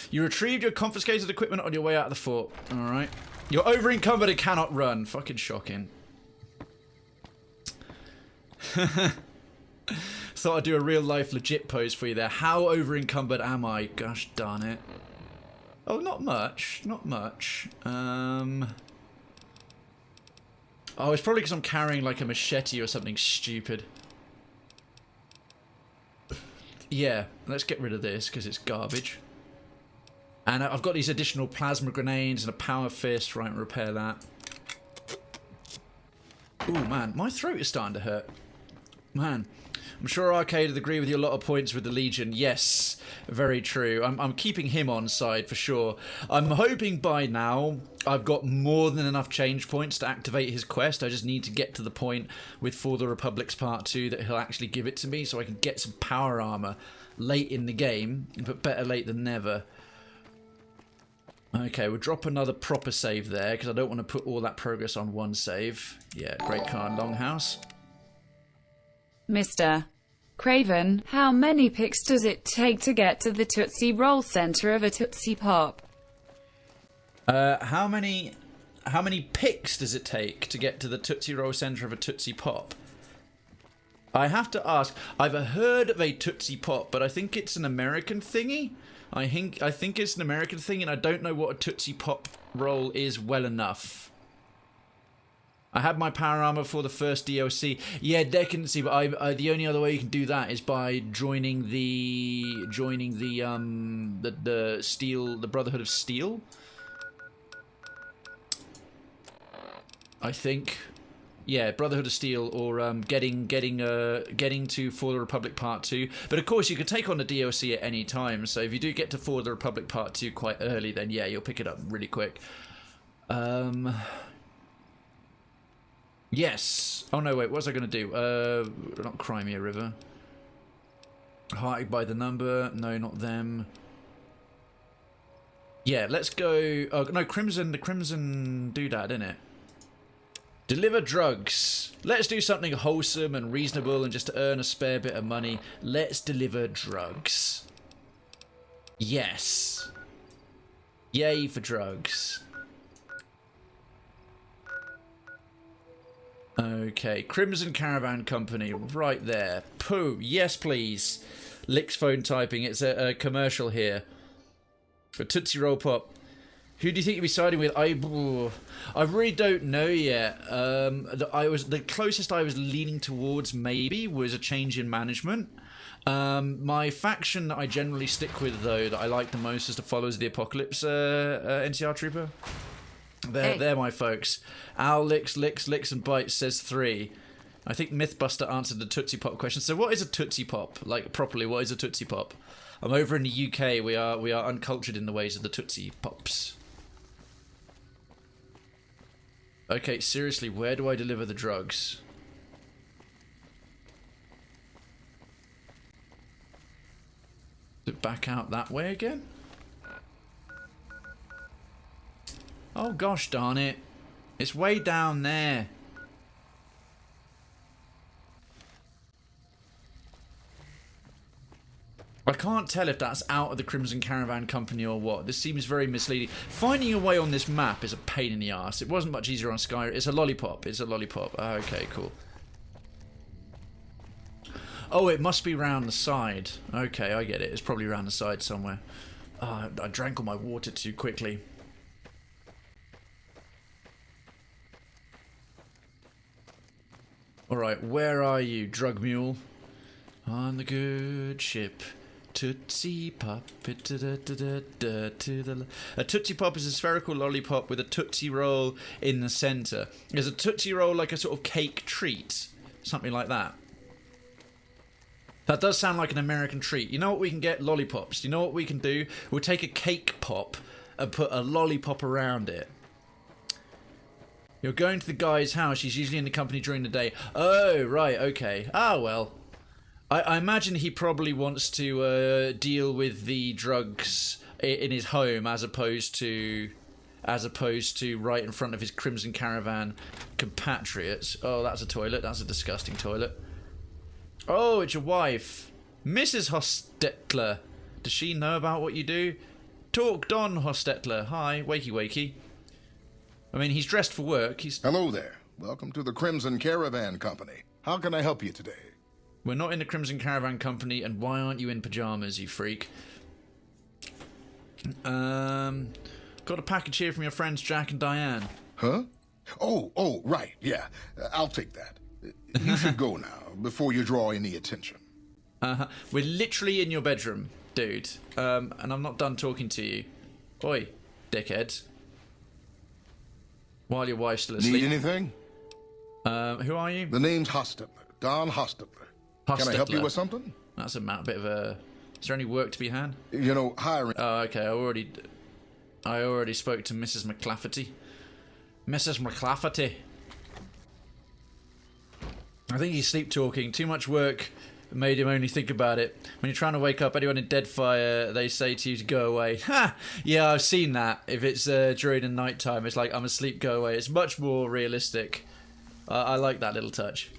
You retrieved your confiscated equipment on your way out of the fort. Alright. You're over-encumbered and cannot run. Fucking shocking. Thought I'd do a real life legit pose for you there. How over encumbered am I? Gosh darn it. Oh, not much. Not much. Oh, it's probably because I'm carrying like a machete or something stupid. Yeah, let's get rid of this because it's garbage. And I've got these additional plasma grenades and a power fist. Right, repair that. Ooh, man, my throat is starting to hurt. Man, I'm sure Arcade would agree with you a lot of points with the Legion. Yes, very true. I'm keeping him on side for sure. I'm hoping by now I've got more than enough change points to activate his quest. I just need to get to the point with For the Republic's Part 2 that he'll actually give it to me so I can get some power armor late in the game, but better late than never. Okay, we'll drop another proper save there because I don't want to put all that progress on one save. Yeah, great card, Longhouse. Mr. Krayven, how many picks does it take to get to the Tootsie Roll center of a Tootsie Pop? How many picks does it take to get to the Tootsie Roll center of a Tootsie Pop? I have to ask. I've heard of a Tootsie Pop, but I think it's an American thingy. I think it's an American thing, and I don't know what a Tootsie Pop roll is well enough. I had my power armor for the first DLC. Yeah, decadency, but the only other way you can do that is by joining the Steel, the Brotherhood of Steel. I think. Yeah, Brotherhood of Steel, or getting to For the Republic Part 2. But of course, you can take on the DLC at any time. So if you do get to For the Republic Part 2 quite early, then yeah, you'll pick it up really quick. Yes. Oh no, wait. What was I going to do? Not Crimea River. Hearted by the Number. No, not them. Yeah, let's go. Oh no, Crimson. The Crimson Doodad, innit? Deliver drugs. Let's do something wholesome and reasonable and just to earn a spare bit of money. Let's deliver drugs. Yes. Yay for drugs. Okay, Crimson Caravan Company, right there. Pooh, yes please. Lick's phone typing, it's a commercial here. For Tootsie Roll Pop. Who do you think you'll be siding with? I really don't know yet. The closest I was leaning towards maybe was a change in management. My faction that I generally stick with though, that I like the most, is the Followers of the Apocalypse NCR Trooper. They're my folks. Al licks, and bites says 3. I think Mythbuster answered the Tootsie Pop question. So what is a Tootsie Pop? Like properly, what is a Tootsie Pop? I'm over in the UK. We are uncultured in the ways of the Tootsie Pops. Okay, seriously, where do I deliver the drugs? Is it back out that way again? Oh gosh darn it. It's way down there. I can't tell if that's out of the Crimson Caravan Company or what. This seems very misleading. Finding a way on this map is a pain in the arse. It wasn't much easier on Skyrim. It's a lollipop. It's a lollipop. Okay, cool. Oh, it must be round the side. Okay, I get it. It's probably round the side somewhere. Oh, I drank all my water too quickly. Alright, where are you, drug mule? On the good ship. Tootsie Pop. A Tootsie Pop is a spherical lollipop with a Tootsie Roll in the centre. Is a Tootsie Roll like a sort of cake treat? Something like that. That does sound like an American treat. You know what we can get? Lollipops. You know what we can do? We'll take a cake pop and put a lollipop around it. You're going to the guy's house. He's usually in the company during the day. Oh, right, okay. Ah, well. I imagine he probably wants to deal with the drugs in his home as opposed to right in front of his Crimson Caravan compatriots. Oh, that's a toilet. That's a disgusting toilet. Oh, it's your wife. Mrs. Hostetler. Does she know about what you do? Talk, Don Hostetler. Hi, wakey wakey. I mean, he's dressed for work. Hello there. Welcome to the Crimson Caravan Company. How can I help you today? We're not in the Crimson Caravan Company, and why aren't you in pajamas, you freak? Got a package here from your friends Jack and Diane. Huh? Oh, right, yeah. I'll take that. You should go now, before you draw any attention. We're literally in your bedroom, dude. And I'm not done talking to you. Oi, dickhead. While your wife's still asleep. Need anything? Who are you? The name's Hostetler. Don Hostetler. Can I help you with something? That's a bit of a... Is there any work to be had? You know, hiring... Oh, okay, I already spoke to Mrs. McClafferty. Mrs. McClafferty. I think he's sleep-talking. Too much work made him only think about it. When you're trying to wake up anyone in Deadfire, they say to you to go away. Ha! Yeah, I've seen that. If it's during the night time, it's like, I'm asleep, go away. It's much more realistic. I like that little touch.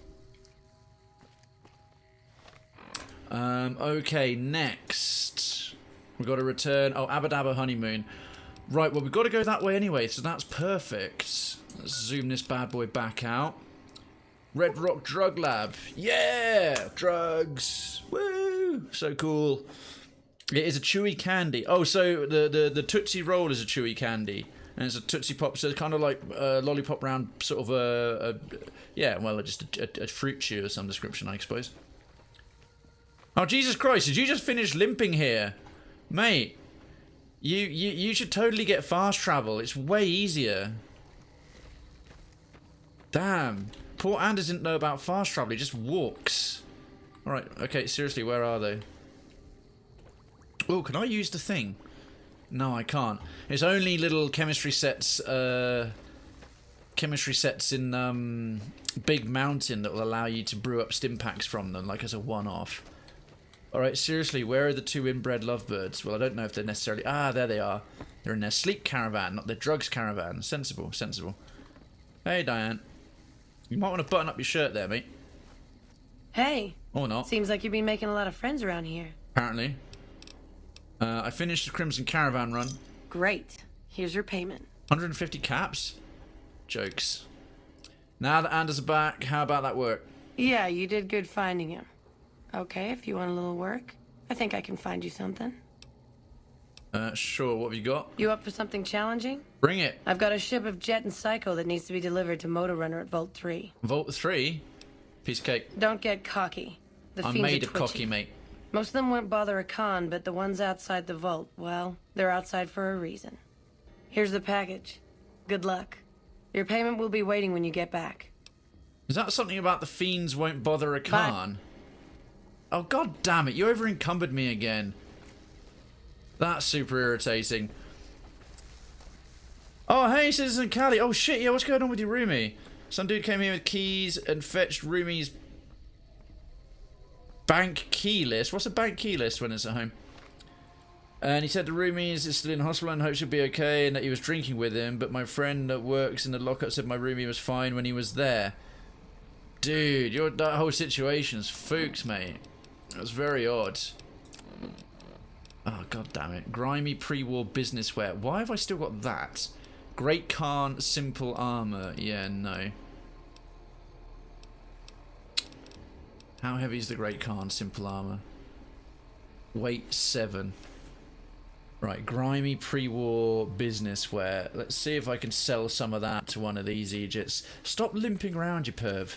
Okay, next. We've got to return... Oh, Abadabba Honeymoon. Right, well, we've got to go that way anyway, so that's perfect. Let's zoom this bad boy back out. Red Rock Drug Lab. Yeah! Drugs. Woo! So cool. It is a chewy candy. Oh, so the Tootsie Roll is a chewy candy. And it's a Tootsie Pop, so it's kind of like a lollipop round, sort of yeah, well, just a fruit chew of some description, I suppose. Oh, Jesus Christ, did you just finish limping here? Mate, you should totally get fast travel. It's way easier. Damn. Poor Anders didn't know about fast travel. He just walks. Alright, okay, seriously, where are they? Oh, can I use the thing? No, I can't. It's only little chemistry sets in Big Mountain that will allow you to brew up stim packs from them, like as a one-off. Alright, seriously, where are the two inbred lovebirds? Well, I don't know if they're necessarily... Ah, there they are. They're in their sleep caravan, not their drugs caravan. Sensible, sensible. Hey, Diane. You might want to button up your shirt there, mate. Hey. Or not. Seems like you've been making a lot of friends around here. Apparently. I finished the Crimson Caravan run. Great. Here's your payment. 150 caps? Jokes. Now that Anders is back, how about that work? Yeah, you did good finding him. Okay, if you want a little work, I think I can find you something. Sure, what have you got? You up for something challenging? Bring it. I've got a ship of Jet and Psycho that needs to be delivered to Motor Runner at Vault 3. Vault 3? Piece of cake. Don't get cocky. The I'm made of cocky, mate. Most of them won't bother a con, but the ones outside the vault, well, they're outside for a reason. Here's the package. Good luck. Your payment will be waiting when you get back. Is that something about the fiends won't bother a con? Oh, god damn it, you over encumbered me again. That's super irritating. Oh, hey, Citizen Callie. Oh, shit, yeah, what's going on with your roomie? Some dude came here with keys and fetched roomie's bank key list. What's a bank key list when it's at home? And he said the roomie is still in hospital and hopes he'll be okay and that he was drinking with him, but my friend that works in the lockup said my roomie was fine when he was there. Dude, that whole situation's fooked, mate. That was very odd. Oh, god damn it. Grimy pre-war business wear. Why have I still got that? Great Khan simple armor. Yeah, no. How heavy is the Great Khan simple armor? Weight 7. Right, grimy pre-war business wear. Let's see if I can sell some of that to one of these Egypts. Stop limping around, you perv.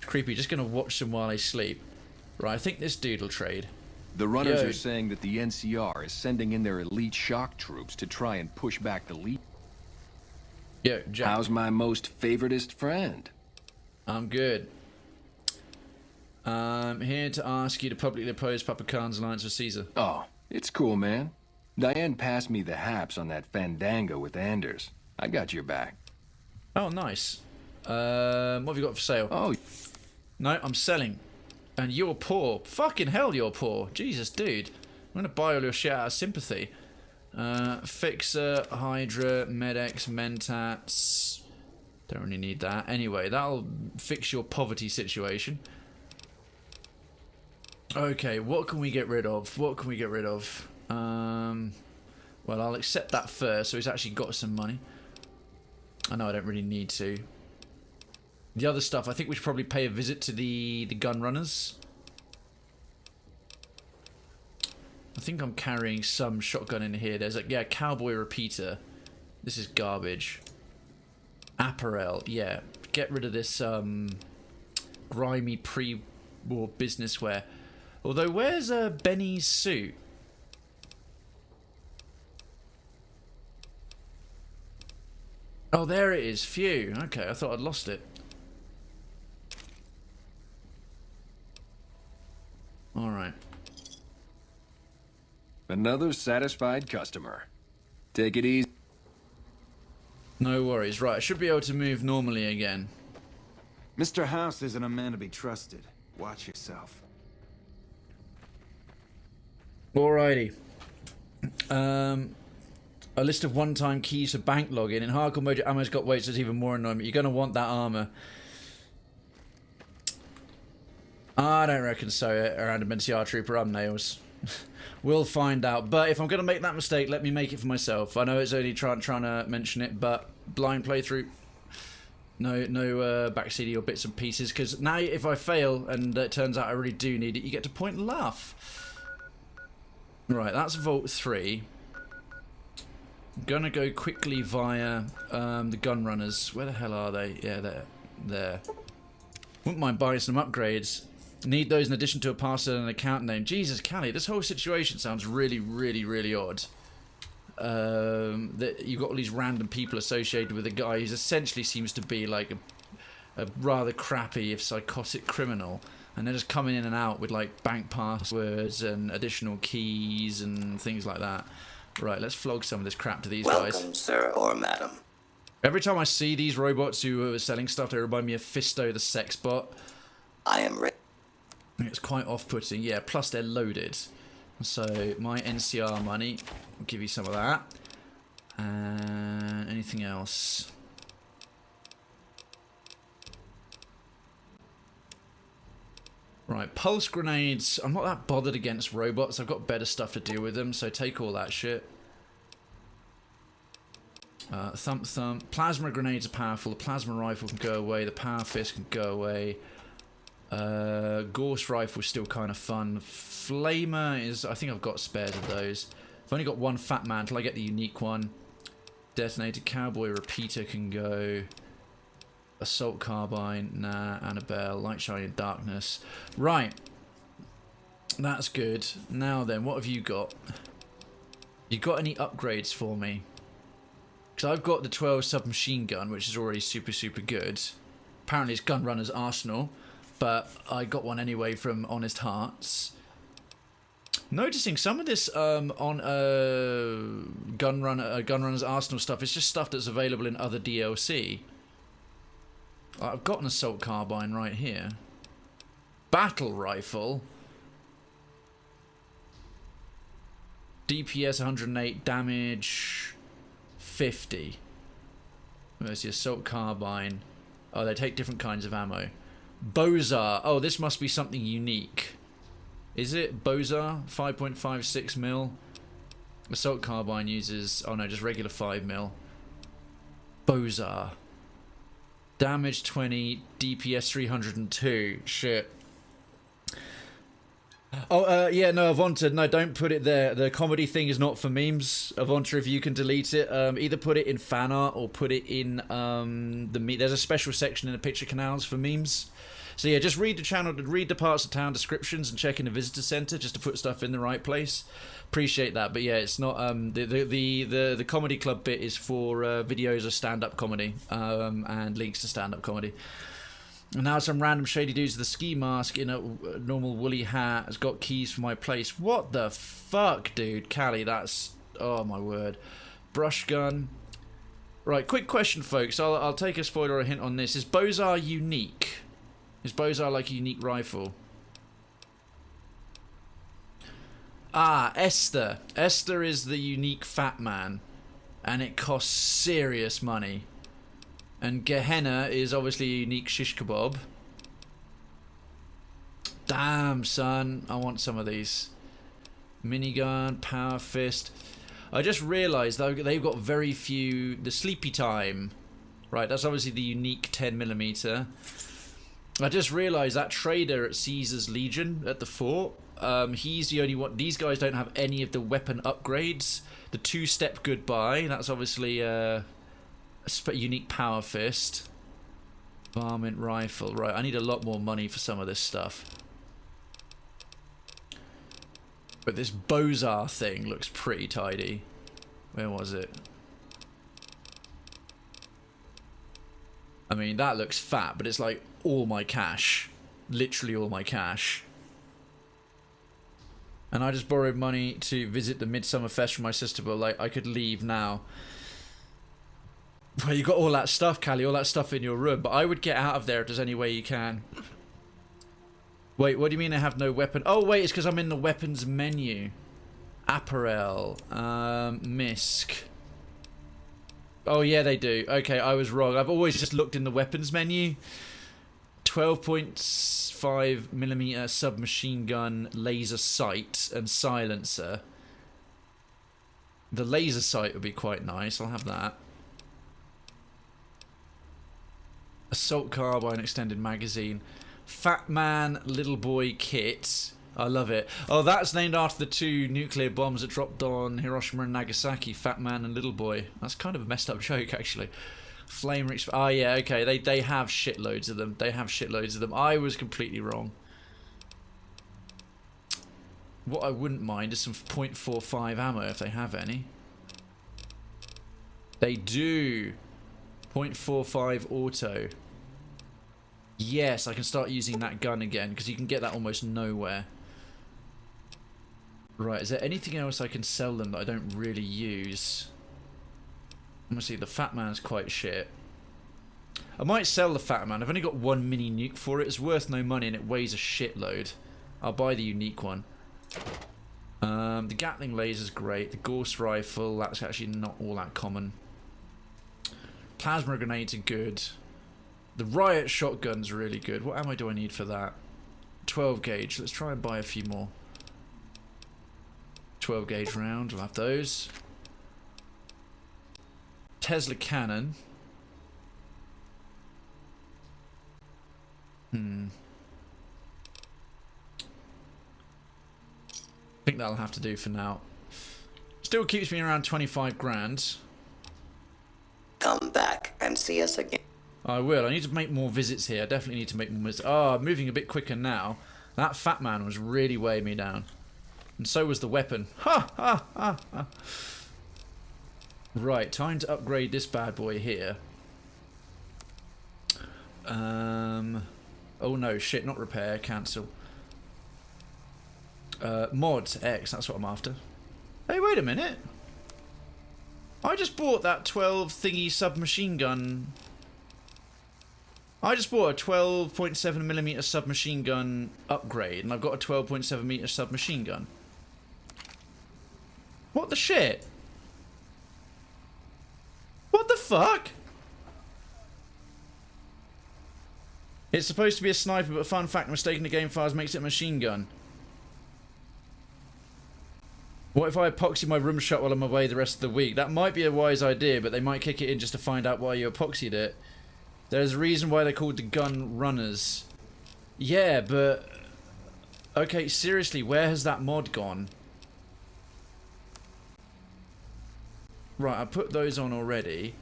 Creepy, just gonna watch them while I sleep. Right, I think this dude will trade. The runners are saying that the NCR is sending in their elite shock troops to try and push back the lead. Yo, Jack. How's my most favoritist friend? I'm good. I'm here to ask you to publicly oppose Papa Khan's alliance with Caesar. Oh, it's cool, man. Diane passed me the haps on that fandango with Anders. I got your back. Oh, nice. What have you got for sale? Oh. No, I'm selling. And you're poor. Fucking hell, you're poor. Jesus, dude. I'm gonna buy all your shit out of sympathy. Fixer, Hydra, Medex, Mentats. Don't really need that. Anyway, that'll fix your poverty situation. Okay, what can we get rid of? What can we get rid of? Well, I'll accept that first, so he's actually got some money. I know I don't really need to. The other stuff, I think we should probably pay a visit to the gun runners. I think I'm carrying some shotgun in here. There's yeah, cowboy repeater. This is garbage. Apparel, yeah. Get rid of this grimy pre-war business wear. Although, where's Benny's suit? Oh, there it is. Phew. Okay, I thought I'd lost it. Alright. Another satisfied customer. Take it easy. No worries. Right, I should be able to move normally again. Mr. House isn't a man to be trusted. Watch yourself. Alrighty. A list of one-time keys for bank login. In hardcore mode, your ammo's got weight, so it's even more annoying. But you're going to want that armor. I don't reckon so. Around a NCR trooper, I'm nails. We'll find out. But if I'm going to make that mistake, let me make it for myself. I know it's only trying to mention it, but blind playthrough. No backseaty or bits and pieces. Because now if I fail, and it turns out I really do need it, you get to point and laugh. Right, that's Vault 3. I'm gonna go quickly via the gun runners. Where the hell are they? Yeah, they're there. Wouldn't mind buying some upgrades. Need those in addition to a password and an account name. Jesus, Callie, this whole situation sounds really, really, really odd. That you've got all these random people associated with a guy who essentially seems to be like a rather crappy, if psychotic criminal. And they're just coming in and out with like bank passwords and additional keys and things like that. Right, let's flog some of this crap to these guys. Welcome, sir or madam. Every time I see these robots who are selling stuff, they remind me of Fisto the sex bot. I am ready. It's quite off-putting, yeah, plus they're loaded. So, my NCR money, I'll give you some of that. And anything else? Right, pulse grenades. I'm not that bothered against robots. I've got better stuff to do with them, so take all that shit. Thump thump. Plasma grenades are powerful. The plasma rifle can go away. The power fist can go away. Gauss rifle is still kind of fun. Flamer is... I think I've got spares of those. I've only got one fat man till I get the unique one. Detonator cowboy repeater can go. Assault carbine, nah. Annabelle, light shining darkness. Right, that's good. Now then, what have you got? You got any upgrades for me? Because I've got the 12 submachine gun, which is already super good. Apparently it's gun runner's arsenal, but I got one anyway from Honest Hearts. Noticing some of this on gun runner's arsenal stuff is just stuff that's available in other DLC. I've got an assault carbine right here. Battle rifle. DPS 108, damage 50. There's the assault carbine. Oh, they take different kinds of ammo. Bozar. Oh, this must be something unique. Is it Bozar? 5.56 mil. Assault carbine uses... Oh no, just regular 5 mil. Bozar. Damage 20, DPS 302. Shit. Oh, yeah, no, Avonta, no, don't put it there. The comedy thing is not for memes. Avonta, if you can delete it, either put it in fan art or put it in there's a special section in the picture canals for memes. So yeah, just read the channel, read the parts of town descriptions and check in the visitor center just to put stuff in the right place. Appreciate that, but yeah, it's not the comedy club bit is for videos of stand-up comedy and links to stand-up comedy. And now some random shady dudes with a ski mask in a normal woolly hat has got keys for my place. What the fuck, dude? Callie, that's... Oh, my word. Brush gun. Right, quick question, folks. I'll take a spoiler or a hint on this. Is Bozar unique? Is Bozar like a unique rifle? Ah, Esther. Esther is the unique fat man. And it costs serious money. And Gehenna is obviously a unique shish kebab. Damn, son. I want some of these. Minigun, power fist. I just realised though they've got very few... The sleepy time Right, that's obviously the unique 10mm. I just realised that trader at Caesar's Legion at the fort, he's the only one. These guys don't have any of the weapon upgrades. The two-step goodbye, that's obviously a unique power fist. Varmint rifle. Right, I need a lot more money for some of this stuff. But this Bozar thing looks pretty tidy. Where was it? I mean, that looks fat, but it's like all my cash. Literally all my cash. And I just borrowed money to visit the Midsummer Fest from my sister, but like, I could leave now. Well, you got all that stuff, Callie, all that stuff in your room, but I would get out of there if there's any way you can. Wait, what do you mean I have no weapon? Oh, wait, it's because I'm in the weapons menu. Apparel. Misk. Oh, yeah, they do. Okay, I was wrong. I've always just looked in the weapons menu. 12.5mm submachine gun, laser sight, and silencer. The laser sight would be quite nice. I'll have that. Assault carbine, extended magazine. Fat Man, Little Boy kit. I love it. Oh, that's named after the two nuclear bombs that dropped on Hiroshima and Nagasaki. Fat Man and Little Boy. That's kind of a messed up joke, actually. Flame Rich. Oh, yeah, okay. They have shitloads of them. They have shitloads of them. I was completely wrong. What I wouldn't mind is some .45 ammo if they have any. They do. .45 auto. Yes, I can start using that gun again because you can get that almost nowhere. Right, is there anything else I can sell them that I don't really use? Honestly, the Fat Man's quite shit. I might sell the Fat Man. I've only got one mini nuke for it. It's worth no money and it weighs a shitload. I'll buy the unique one. The Gatling laser's great. The Gauss rifle, that's actually not all that common. Plasma grenades are good. The Riot shotgun's really good. What ammo do I need for that? 12 gauge. Let's try and buy a few more. 12 gauge round. We'll have those. Tesla cannon. I think that'll have to do for now. Still keeps me around 25 grand. Come back and see us again. I will. I need to make more visits here. I definitely need to make more visits. Oh, I'm moving a bit quicker now. That Fat Man was really weighing me down. And so was the weapon. Ha ha ha ha. Right, time to upgrade this bad boy here. Oh no, shit, not repair, cancel. Mod X, that's what I'm after. Hey, wait a minute. I just bought that 12 thingy submachine gun. I just bought a 12.7mm submachine gun upgrade, and I've got a 12.7mm submachine gun. What the shit? What the fuck? It's supposed to be a sniper, but fun fact, mistaking the game files makes it a machine gun. What if I epoxy my room shut while I'm away the rest of the week? That might be a wise idea, but they might kick it in just to find out why you epoxied it. There's a reason why they're called the gun runners. Yeah, but... Okay, seriously, where has that mod gone? Right, I put those on already.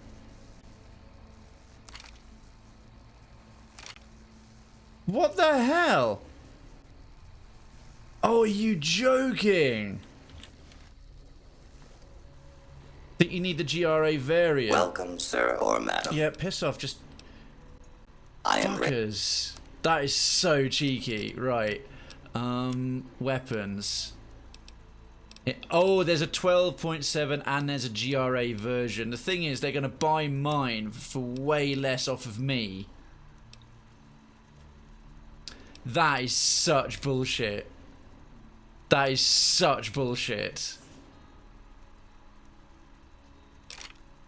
What the hell? Oh, are you joking? Think you need the GRA variant? Welcome, sir or madam. Yeah, piss off, just... I am fuckers. That is so cheeky. Right. Weapons. Oh, there's a 12.7 and there's a GRA version. The thing is, they're going to buy mine for way less off of me. That is such bullshit. That is such bullshit.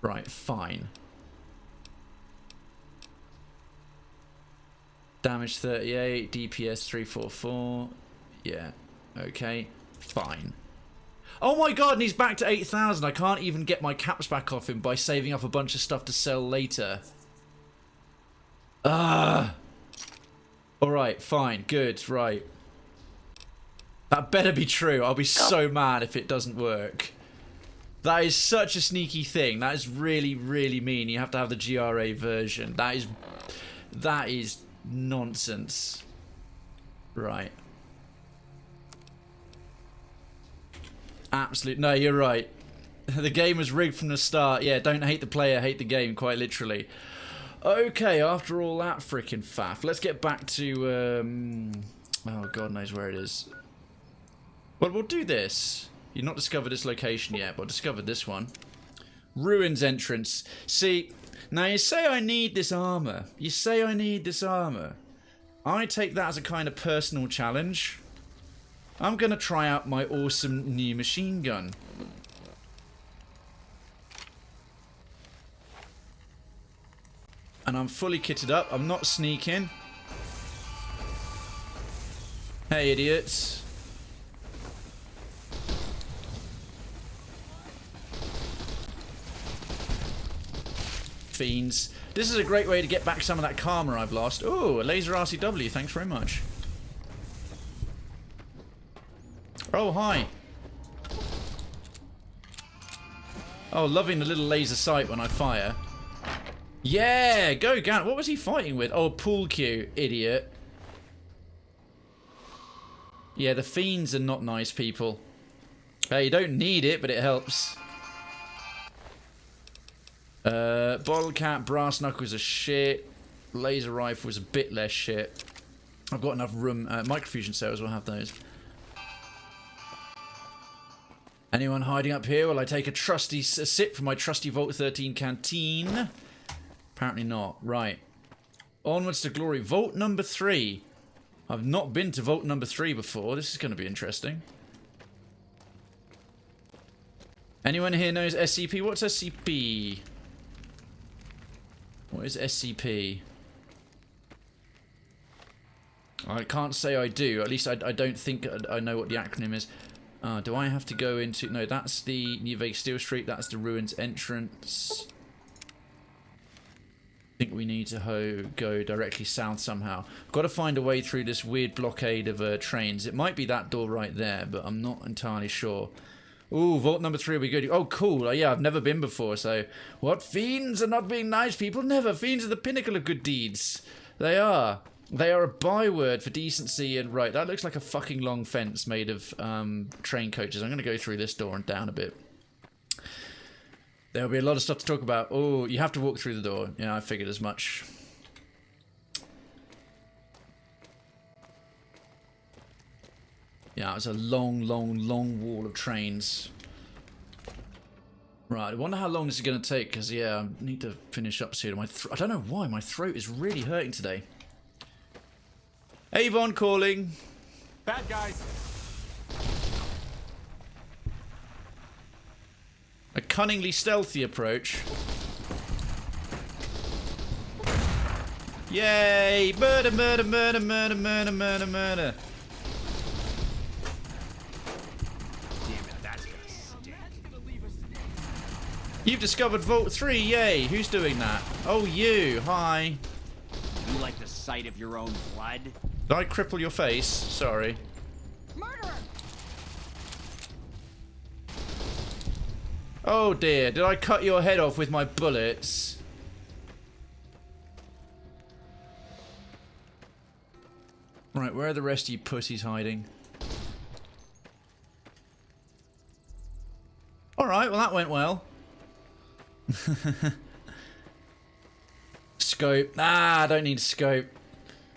Right, fine. Damage 38, DPS 344. Yeah, okay, fine. Oh my god, and he's back to 8,000. I can't even get my caps back off him by saving up a bunch of stuff to sell later. Alright, fine, good, right. That better be true. I'll be so mad if it doesn't work. That is such a sneaky thing. That is really, really mean. You have to have the GRA version. That is nonsense. Right. Absolute. No, you're right. The game was rigged from the start. Yeah, don't hate the player, hate the game, quite literally. Okay, after all that frickin' faff, let's get back to, oh, God knows where it is. Well, we'll do this. You've not discovered this location yet, but discovered this one. Ruins entrance. See, now you say I need this armor. You say I need this armor. I take that as a kind of personal challenge. I'm going to try out my awesome new machine gun. And I'm fully kitted up. I'm not sneaking. Hey, idiots. Fiends. This is a great way to get back some of that karma I've lost. Oh, a laser RCW. Thanks very much. Oh, hi. Oh, loving the little laser sight when I fire. Yeah, go Gan. What was he fighting with? Oh, pool cue, idiot. Yeah, the fiends are not nice people. Hey, you don't need it, but it helps. Bottle cap, brass knuckles are shit. Laser rifle is a bit less shit. I've got enough room. Microfusion cells, we'll have those. Anyone hiding up here? Will I take a sip from my trusty Vault 13 canteen? Apparently not. Right. Onwards to glory. Vault number 3. I've not been to Vault number 3 before. This is going to be interesting. Anyone here knows SCP? What's SCP? What is SCP? I can't say I do. At least I don't think I know what the acronym is. Do I have to go into... No, that's the New Vegas Steel Street. That's the ruins entrance. I think we need to go directly south somehow. Got to find a way through this weird blockade of trains. It might be that door right there, but I'm not entirely sure. Ooh, vault number 3 will be good. Oh, cool. Yeah, I've never been before, so... What? Fiends are not being nice people? Never. Fiends are the pinnacle of good deeds. They are. They are a byword for decency and right. That looks like a fucking long fence made of train coaches. I'm going to go through this door and down a bit. There'll be a lot of stuff to talk about. Oh, you have to walk through the door. Yeah, I figured as much. Yeah, it's a long, long, long wall of trains. Right, I wonder how long this is going to take, because, yeah, I need to finish up soon. I don't know why, my throat is really hurting today. Avon calling. Bad guys. A cunningly stealthy approach. Yay! Murder, murder, murder, murder, murder, murder, murder. You've discovered Vault 3, yay! Who's doing that? Oh, you, hi. You like the sight of your own blood? Did I cripple your face? Sorry. Murderer! Oh dear, did I cut your head off with my bullets? Right, where are the rest of you pussies hiding? Alright, well that went well. Scope. Ah, I don't need scope.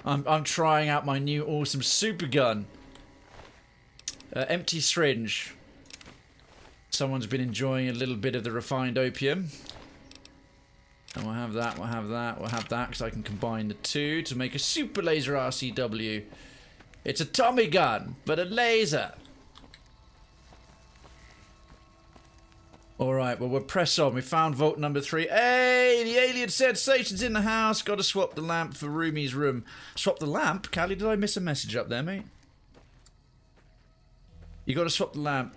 I'm trying out my new awesome super gun. Empty syringe. Someone's been enjoying a little bit of the refined opium. And we'll have that, we'll have that, we'll have that, because I can combine the two to make a super laser RCW. It's a Tommy gun, but a laser. Alright, well, we'll press on. We found vault number 3. Hey, the alien sensation's in the house. Got to swap the lamp for Rumi's room. Swap the lamp? Callie, did I miss a message up there, mate? You got to swap the lamp.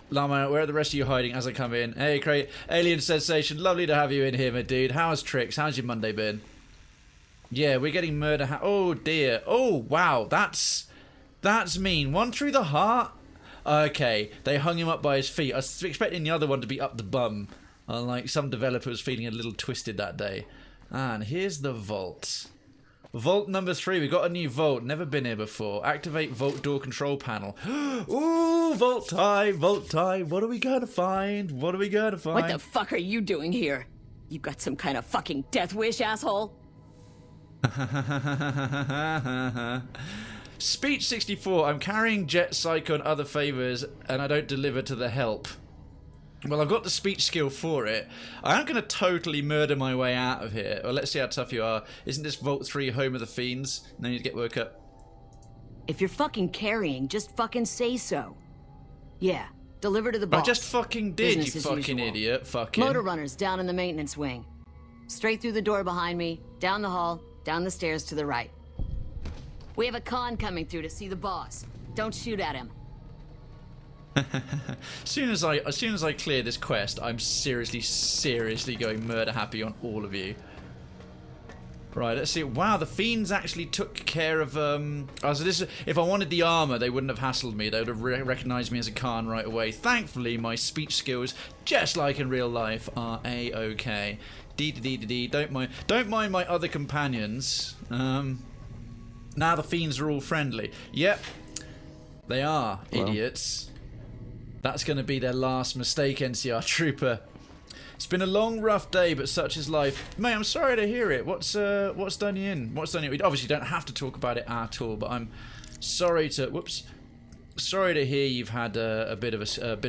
Lama, where are the rest of you hiding as I come in? Hey, Cray, alien sensation. Lovely to have you in here, my dude. How's Tricks? How's your Monday been? Yeah, we're getting murder. Oh dear. Oh wow, that's mean. One through the heart. Okay, they hung him up by his feet. I was expecting the other one to be up the bum. Like some developer was feeling a little twisted that day. And here's the vault. Vault number 3. We got a new vault. Never been here before. Activate vault door control panel. Ooh, vault time, vault time. What are we gonna find? What are we gonna find? What the fuck are you doing here? You got some kind of fucking death wish, asshole? Speech 64. I'm carrying Jet Psycho and other favors, and I don't deliver to the help. Well, I've got the speech skill for it. I am going to totally murder my way out of here. Well, let's see how tough you are. Isn't this Vault 3 home of the fiends? No need to get woke up. If you're fucking carrying, just fucking say so. Yeah, deliver to the boss. I just fucking did, Business you as fucking usual. idiot. Fucking. Motor runners down in the maintenance wing. Straight through the door behind me, down the hall, down the stairs to the right. We have a con coming through to see the boss. Don't shoot at him. As soon as I clear this quest, I'm seriously going murder happy on all of you. Right, let's see. Wow, the fiends actually took care of so this, if I wanted the armor, they wouldn't have hassled me. They would have recognized me as a Khan right away. Thankfully, my speech skills, just like in real life, are a-okay. Dee-dee-dee-dee-dee. Don't mind my other companions. Now the fiends are all friendly. Yep, they are idiots. That's going to be their last mistake, NCR Trooper. It's been a long, rough day, but such is life. Mate, I'm sorry to hear it. What's done you in? What's done you? We obviously don't have to talk about it at all, but I'm sorry to. Sorry to hear you've had a bit of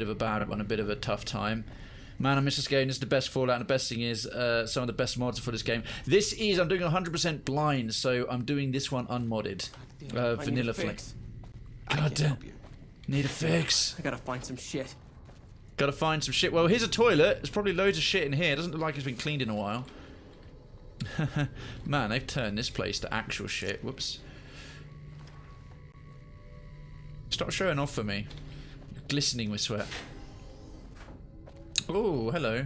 a bad one, a bit of a tough time. Man, I miss this game. This is the best Fallout, and the best thing is some of the best mods for this game. This is, I'm doing 100% blind, so I'm doing this one unmodded. Vanilla Flame. God damn. Need a fix. I gotta find some shit. Gotta find some shit. Well, here's a toilet. There's probably loads of shit in here. It doesn't look like it's been cleaned in a while. Man, they've turned this place to actual shit. Whoops. Stop showing off for me. You're glistening with sweat. Oh, hello.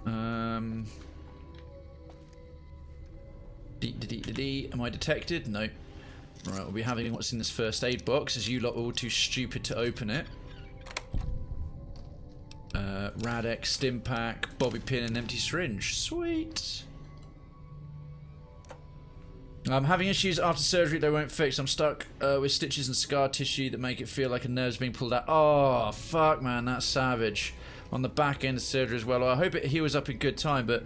Am I detected? No. Right, we'll be having what's in this first aid box, as you lot are all too stupid to open it. Radex, stim pack, bobby pin, and empty syringe. Sweet. I'm having issues after surgery they won't fix. I'm stuck with stitches and scar tissue that make it feel like a nerve's being pulled out. Oh, fuck, man, that's savage. On the back end of surgery as well. Well, I hope it heals up in good time, but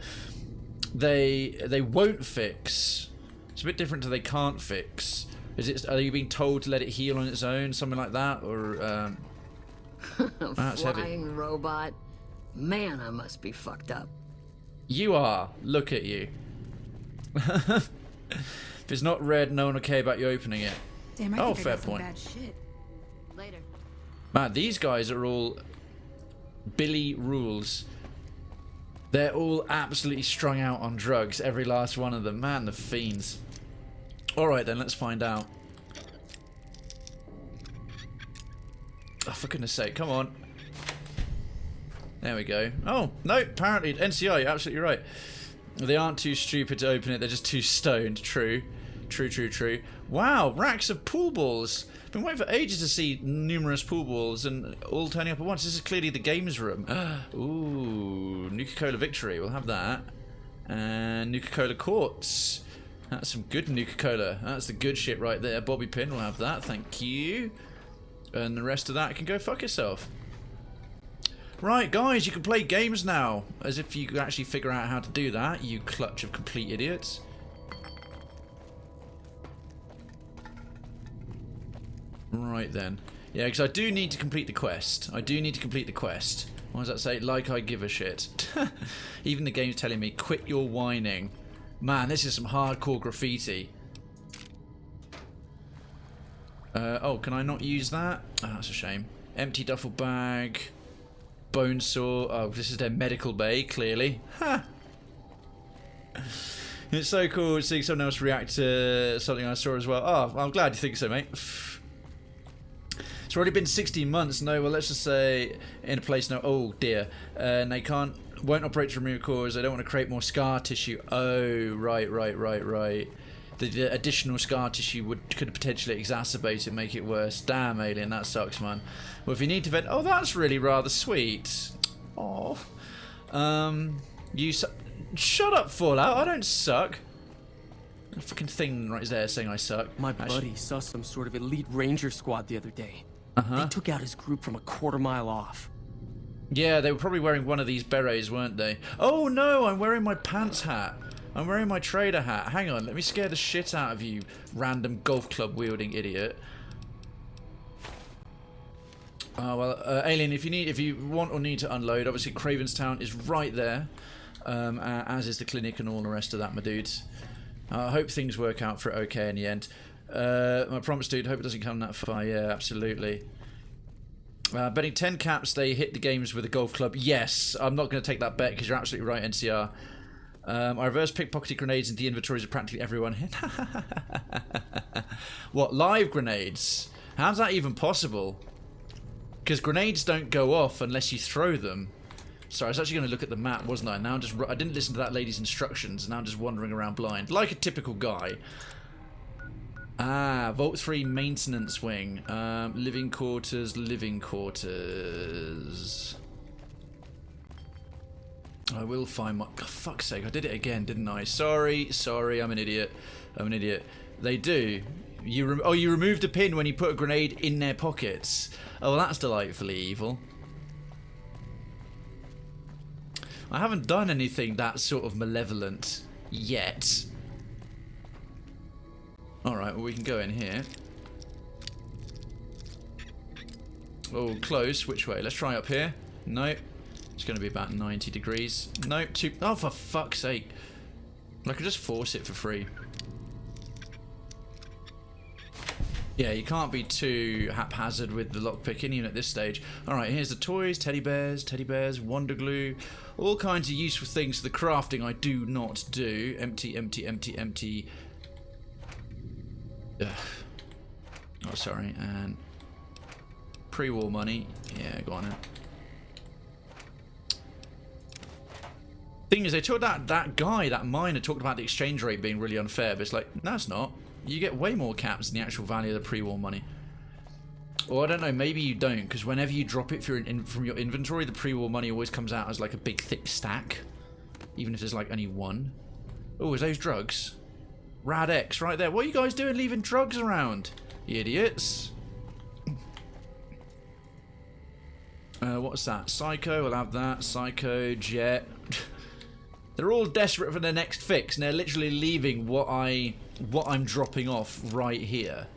they won't fix. It's a bit different to they can't fix. Are you being told to let it heal on its own, something like that, or? That's heavy. Flying robot. Man, I must be fucked up. You are. Look at you. If it's not red, no one will care about you opening it. Damn, I think I got some bad shit. Later. Man, these guys are all Billy Rules. They're all absolutely strung out on drugs, every last one of them. Man, the fiends. Alright then, let's find out. Oh, for goodness sake, come on. There we go. Oh, no, apparently, NCR, you're absolutely right. They aren't too stupid to open it, they're just too stoned. True. True. Wow, racks of pool balls. Been waiting for ages to see numerous pool balls and all turning up at once. This is clearly the games room. Ooh, Nuka-Cola Victory, we'll have that. And Nuka-Cola Quartz. That's some good Nuka-Cola. That's the good shit right there. Bobby pin, we'll have that, thank you. And the rest of that can go fuck yourself. Right, guys, you can play games now. As if you could actually figure out how to do that, you clutch of complete idiots. Right then. Yeah, because I do need to complete the quest. What does that say? Like I give a shit. Even the game's telling me, quit your whining. Man, this is some hardcore graffiti. Oh, can I not use that? Oh, that's a shame. Empty duffel bag. Bone saw. Oh, this is their medical bay, clearly. Ha! It's so cool seeing someone else react to something I saw as well. Oh, I'm glad you think so, mate. It's already been 16 months. No, well, let's just say in a place now. Oh, dear. And they can't Won't operate to remove cause. I don't want to create more scar tissue. Oh, right. The additional scar tissue could potentially exacerbate it, make it worse. Damn, alien, that sucks, man. Well, if you need to vent... Oh, that's really rather sweet. Oh. Shut up, Fallout. I don't suck. A fucking thing right there saying I suck. My buddy saw some sort of elite ranger squad the other day. Uh-huh. They took out his group from a quarter-mile off. Yeah, they were probably wearing one of these berets, weren't they? Oh, no, I'm wearing my pants hat. I'm wearing my trader hat. Hang on, let me scare the shit out of you, random golf club wielding idiot. Well, alien, if you want or need to unload, obviously Krayven's town is right there, as is the clinic and all the rest of that, my dudes. I hope things work out for it okay in the end. My promise, dude. Hope it doesn't come that far. Yeah, absolutely. Betting 10 caps they hit the games with a golf club. Yes, I'm not going to take that bet because you're absolutely right, NCR. I reverse pickpocketed grenades into the inventories of practically everyone. What, live grenades? How's that even possible? Because grenades don't go off unless you throw them. Sorry, I was actually going to look at the map, wasn't I? Now I didn't listen to that lady's instructions, and now I'm just wandering around blind, like a typical guy. Vault 3 maintenance wing. Living quarters. I will find my... God, fuck's sake, I did it again, didn't I? Sorry, I'm an idiot. They do. You removed a pin when you put a grenade in their pockets. Oh, well, that's delightfully evil. I haven't done anything that sort of malevolent yet. Alright, well, we can go in here. Oh, close. Which way? Let's try up here. Nope. It's going to be about 90 degrees. Nope. Oh, for fuck's sake. I could just force it for free. Yeah, you can't be too haphazard with the lockpicking even at this stage. Alright, here's the toys, teddy bears, wonder glue, all kinds of useful things. The crafting I do not do. Empty. Ugh. Oh, sorry, and pre-war money. Yeah, go on then. Thing is, they took that miner talked about the exchange rate being really unfair, but it's like, no, it's not. You get way more caps than the actual value of the pre-war money. Or I don't know, maybe you don't, because whenever you drop it from your inventory, the pre-war money always comes out as like a big thick stack, even if there's like only one. Oh, is those drugs? Rad X right there. What are you guys doing leaving drugs around? You idiots. What's that? Psycho, I'll have that. Psycho, Jet. They're all desperate for their next fix, and they're literally leaving what I'm dropping off right here.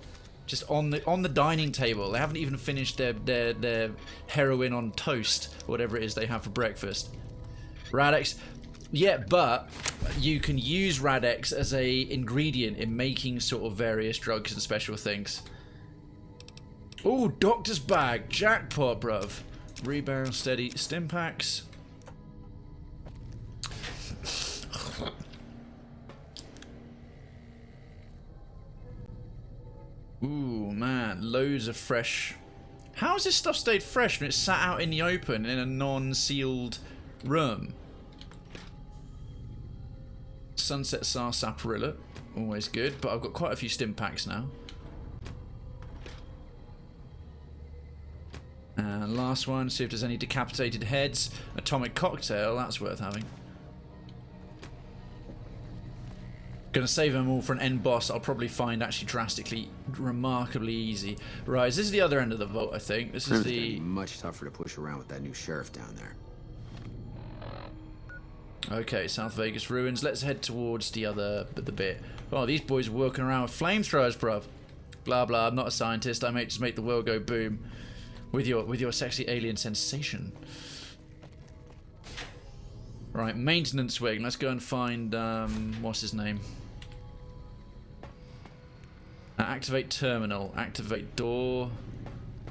Just on the dining table. They haven't even finished their heroin on toast, or whatever it is they have for breakfast. Radex. Yeah, but you can use Radex as a ingredient in making sort of various drugs and special things. Oh, doctor's bag. Jackpot, bruv. Rebarrel steady stim packs. Ooh, man, loads of fresh. How has this stuff stayed fresh when it's sat out in the open in a non-sealed room? Sunset sarsaparilla, always good, but I've got quite a few stim packs now. And last one, see if there's any decapitated heads. Atomic cocktail, that's worth having. Gonna save them all for an end boss I'll probably find actually drastically, remarkably easy. Right, this is the other end of the vault, I think. This is the... much tougher to push around with that new sheriff down there. Okay, South Vegas ruins. Let's head towards the bit. Oh, these boys are walking around with flamethrowers, bruv. Blah blah. I'm not a scientist. I may just make the world go boom with your sexy alien sensation. Right, maintenance wing. Let's go and find what's his name? Activate terminal. Activate door.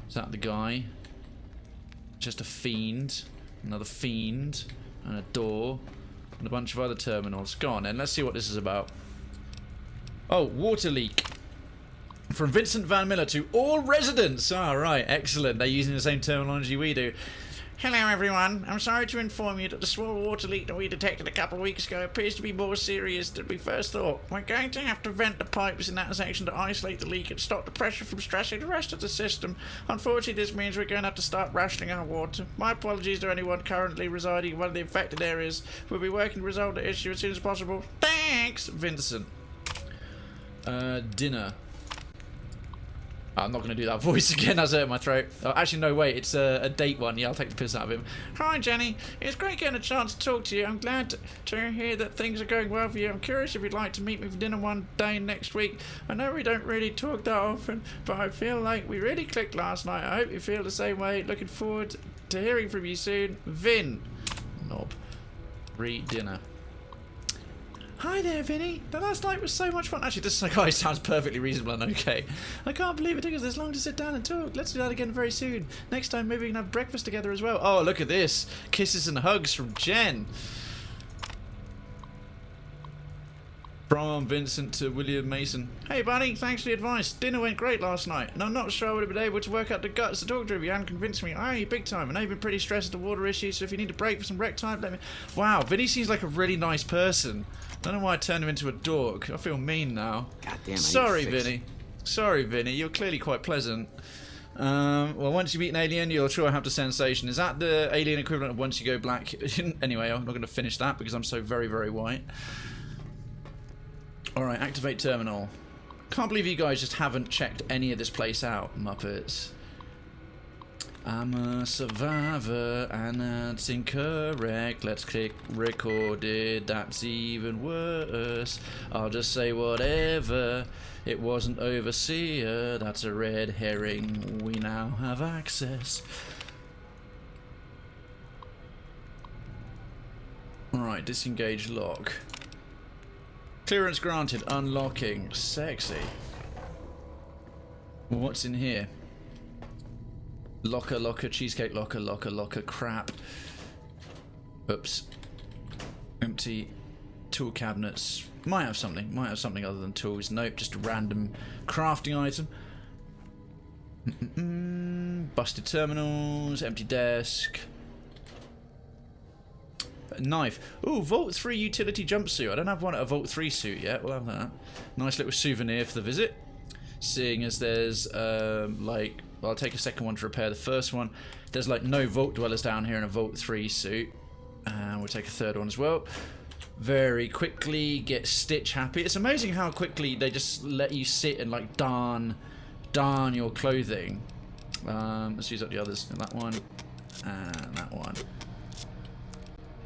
Is that the guy? Just a fiend. Another fiend. And a door. And a bunch of other terminals. Go on then, let's see what this is about. Oh, water leak. From Vincent Van Miller to all residents. Ah, right, excellent. They're using the same terminology we do. Hello everyone, I'm sorry to inform you that the small water leak that we detected a couple of weeks ago appears to be more serious than we first thought. We're going to have to vent the pipes in that section to isolate the leak and stop the pressure from stressing the rest of the system. Unfortunately, this means we're going to have to start rationing our water. My apologies to anyone currently residing in one of the affected areas. We'll be working to resolve the issue as soon as possible. Thanks, Vincent. Dinner. I'm not going to do that voice again, that's hurt my throat. Oh, actually, no, wait, it's a date one. Yeah, I'll take the piss out of him. Hi, Jenny. It's great getting a chance to talk to you. I'm glad to hear that things are going well for you. I'm curious if you'd like to meet me for dinner one day next week. I know we don't really talk that often, but I feel like we really clicked last night. I hope you feel the same way. Looking forward to hearing from you soon. Vin. Knob. Dinner. Hi there, Vinny. The last night was so much fun. Actually, this guy sounds perfectly reasonable and okay. I can't believe it took us this long to sit down and talk. Let's do that again very soon. Next time, maybe we can have breakfast together as well. Oh, look at this. Kisses and hugs from Jen. From Vincent to William Mason. Hey, buddy. Thanks for the advice. Dinner went great last night, and I'm not sure I would have been able to work out the guts to talk to you if you hadn't convinced me. I owe you big time, and I've been pretty stressed at the water issue, so if you need a break for some rec time, let me... Wow, Vinny seems like a really nice person. I don't know why I turned him into a dork. I feel mean now. God damn, sorry, Vinny. Sorry, Vinny. You're clearly quite pleasant. Well, once you meet an alien, you'll sure have the sensation. Is that the alien equivalent of once you go black? Anyway, I'm not going to finish that because I'm so very, very white. Alright, activate terminal. Can't believe you guys just haven't checked any of this place out, Muppets. I'm a survivor and that's incorrect. Let's click recorded, that's even worse. I'll just say whatever. It wasn't overseer, that's a red herring. We now have access. Alright, disengage lock. Clearance granted, unlocking. Sexy. Well, what's in here? Locker, cheesecake locker, crap. Oops. Empty. Tool cabinets. Might have something other than tools. Nope, just a random crafting item. Busted terminals, empty desk. Knife. Ooh, Vault 3 utility jumpsuit. I don't have a Vault 3 suit yet. We'll have that. Nice little souvenir for the visit. Seeing as there's, like... Well, I'll take a second one to repair the first one. There's, like, no Vault Dwellers down here in a Vault 3 suit. And we'll take a third one as well. Very quickly get Stitch happy. It's amazing how quickly they just let you sit and, like, darn your clothing. Let's use up the others. That one. And that one.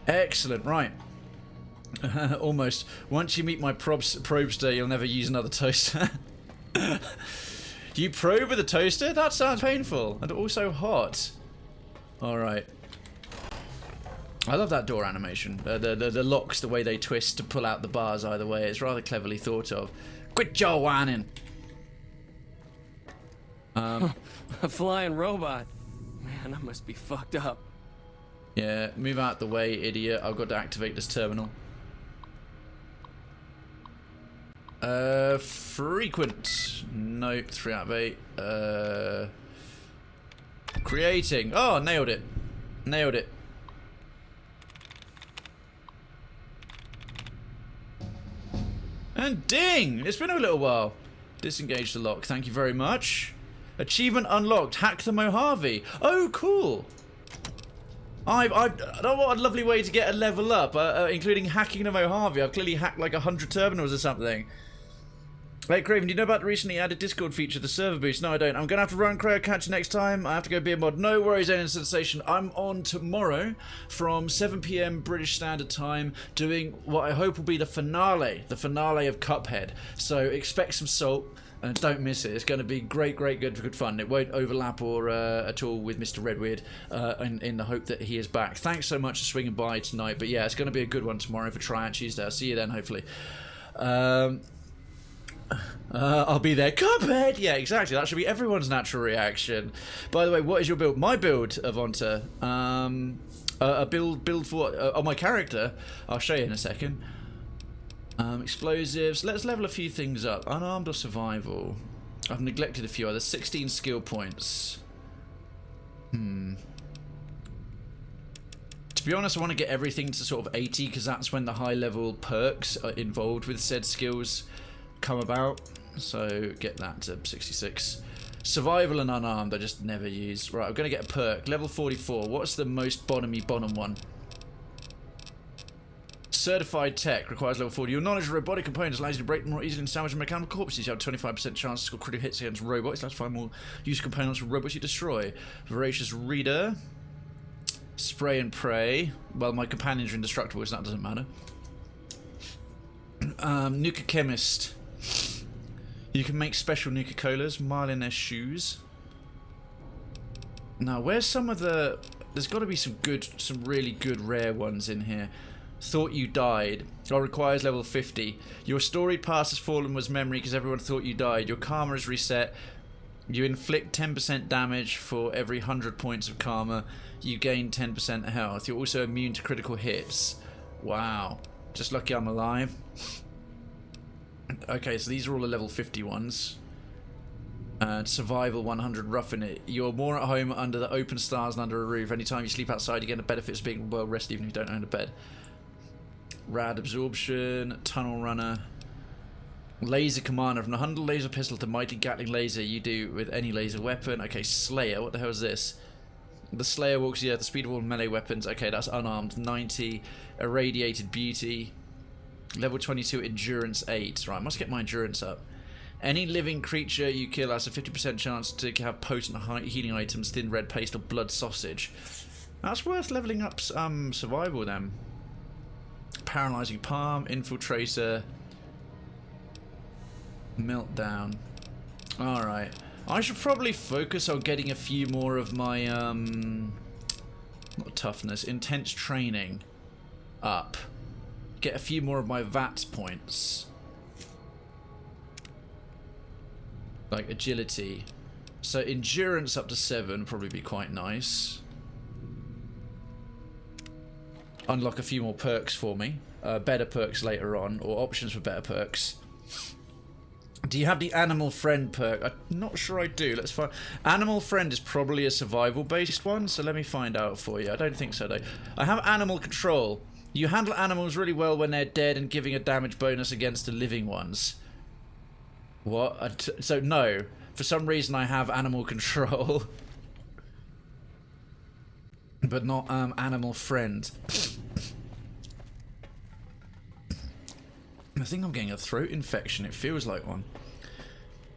Excellent, right. Almost. Once you meet my probester, you'll never use another toaster. Do you probe with a toaster? That sounds painful and also hot. Alright. I love that door animation. The locks, the way they twist to pull out the bars either way. It's rather cleverly thought of. Quit your whining. A flying robot. Man, I must be fucked up. Yeah, move out the way, idiot. I've got to activate this terminal. Frequent. Nope, 3 out of 8. Creating. Oh, nailed it. Nailed it. And ding! It's been a little while. Disengage the lock. Thank you very much. Achievement unlocked. Hack the Mojave. Oh, cool. Oh, what a lovely way to get a level up, including hacking the Mojave. I've clearly hacked like 100 terminals or something. Hey, Krayven, do you know about the recently added Discord feature, the server boost? No, I don't. I'm going to have to run, Cray. I'll catch you next time. I have to go be a mod. No worries, Alien Sensation. I'm on tomorrow from 7 PM British Standard Time doing what I hope will be the finale of Cuphead. So expect some salt. And don't miss it. It's going to be great, good fun. It won't overlap or at all with Mr. Redweird in the hope that he is back. Thanks so much for swinging by tonight. But yeah, it's going to be a good one tomorrow for Tryout Tuesday. I'll see you then, hopefully. I'll be there. Cuphead! Yeah, exactly. That should be everyone's natural reaction. By the way, what is your build? My build, Avonta. A build for what? Oh, my character. I'll show you in a second. Explosives. Let's level a few things up. Unarmed or survival? I've neglected a few others. 16 skill points. To be honest, I want to get everything to sort of 80 because that's when the high level perks are involved with said skills come about. So get that to 66. Survival and unarmed I just never use. Right, I'm going to get a perk. Level 44. What's the most bottom one? Certified tech requires level 40. Your knowledge of robotic components allows you to break them more easily and salvage mechanical corpses. You have 25% chance to score critical hits against robots. Let's find more used components from robots you destroy. Voracious Reader. Spray and pray. Well, my companions are indestructible, so that doesn't matter. Nuka Chemist. You can make special Nuka Colas. Mile in their shoes. Now, where's some of the... There's got to be some really good rare ones in here. Thought you died. Requires level 50. Your storied past has fallen was memory because everyone thought you died. Your karma is reset. You inflict 10% damage for every 100 points of karma. You gain 10% health. You're also immune to critical hits. Wow. Just lucky I'm alive. Okay, so these are all the level 50 ones. Survival 100, roughing it. You're more at home under the open stars and under a roof. Anytime you sleep outside, you get the benefits of being well rested even if you don't own a bed. Rad absorption, tunnel runner. Laser commander. From the 100 laser pistol to mighty Gatling laser, you do with any laser weapon. Okay, Slayer. What the hell is this? The Slayer walks the earth, the speed of all melee weapons. Okay, that's unarmed. 90. Irradiated beauty. Level 22 endurance 8. Right, I must get my endurance up. Any living creature you kill has a 50% chance to have potent healing items, thin red paste, or blood sausage. That's worth leveling up survival then. Paralyzing palm, infiltrator, meltdown. Alright. I should probably focus on getting a few more of my not toughness, intense training up. Get a few more of my VATS points. Like agility. So endurance up to 7 probably be quite nice. Unlock a few more perks for me. Better perks later on, or options for better perks. Do you have the Animal Friend perk? I'm not sure I do. Let's find. Animal Friend is probably a survival based one, so let me find out for you. I don't think so though. I have Animal Control. You handle animals really well when they're dead and giving a damage bonus against the living ones. What? So no. For some reason I have Animal Control. But not Animal Friend. I think I'm getting a throat infection. It feels like one.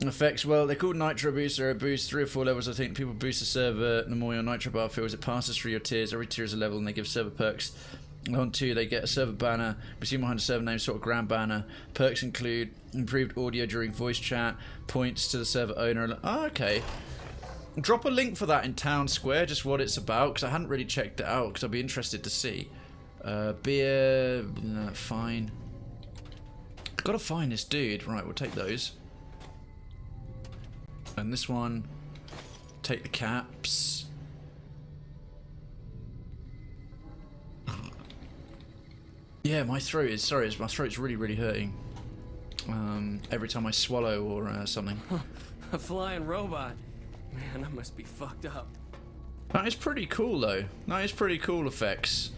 Effects, well, they're called Nitro Boost. They're a boost 3 or 4 levels. I think people boost the server. The more your Nitro bar fills, it passes through your tiers. Every tier is a level and they give server perks. On 2, they get a server banner. Receive behind a server name, sort of grand banner. Perks include improved audio during voice chat, points to the server owner. Oh, okay. Drop a link for that in Town Square, just what it's about, because I hadn't really checked it out, because I'd be interested to see. Beer, no, fine. Gotta find this dude. Right, we'll take those. And this one, take the caps. Yeah, my throat is, sorry, my throat's really, really hurting. Every time I swallow or something. A flying robot. Man, I must be fucked up. That is pretty cool though. That is pretty cool effects.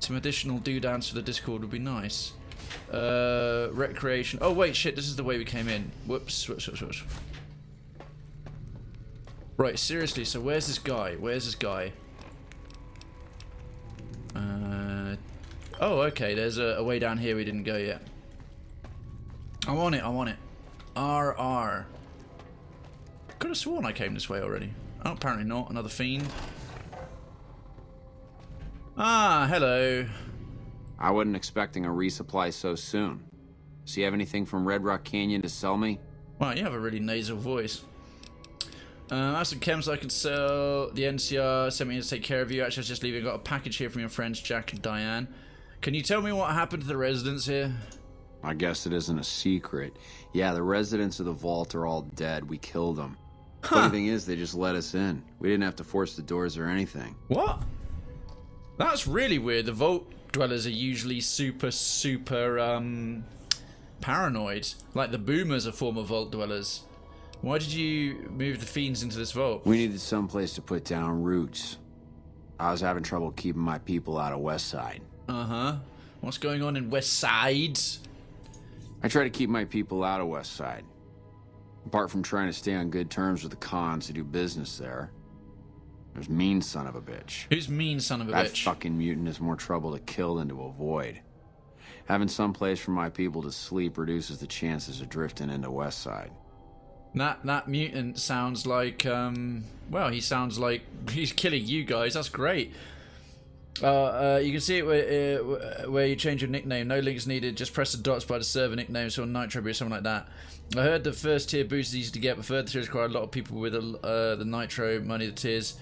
Some additional doodads for the Discord would be nice. Recreation. Oh wait, shit, this is the way we came in. Whoops. Right, seriously, so where's this guy? Where's this guy? Oh, okay, there's a way down here we didn't go yet. I want it, I want it. RR. Could have sworn I came this way already. Oh, apparently not. Another fiend. Ah, hello. I wasn't expecting a resupply so soon. So you have anything from Red Rock Canyon to sell me? Wow, you have a really nasal voice. I have some chems I can sell. The NCR sent me to take care of you. Actually, I was just leaving. I got a package here from your friends, Jack and Diane. Can you tell me what happened to the residents here? I guess it isn't a secret. Yeah, the residents of the vault are all dead. We killed them. Funny thing is, they just let us in. We didn't have to force the doors or anything. What? That's really weird. The vault dwellers are usually super paranoid. Like the boomers are former vault dwellers. Why did you move the fiends into this vault? We needed some place to put down roots. I was having trouble keeping my people out of West Side. Uh-huh. What's going on in West Side? I try to keep my people out of West Side. Apart from trying to stay on good terms with the cons who do business there, there's Mean Son of a Bitch. Who's Mean Son of a That Bitch? fucking mutant is more trouble to kill than to avoid. Having some place for my people to sleep reduces the chances of drifting into West Side. That mutant sounds like, well, he sounds like he's killing you guys. That's great. You can see it where you change your nickname. No links needed. Just press the dots by the server nickname, so on Nitro or something like that. I heard the first tier boost is easy to get, but further tiers require a lot of people with the Nitro money. The tiers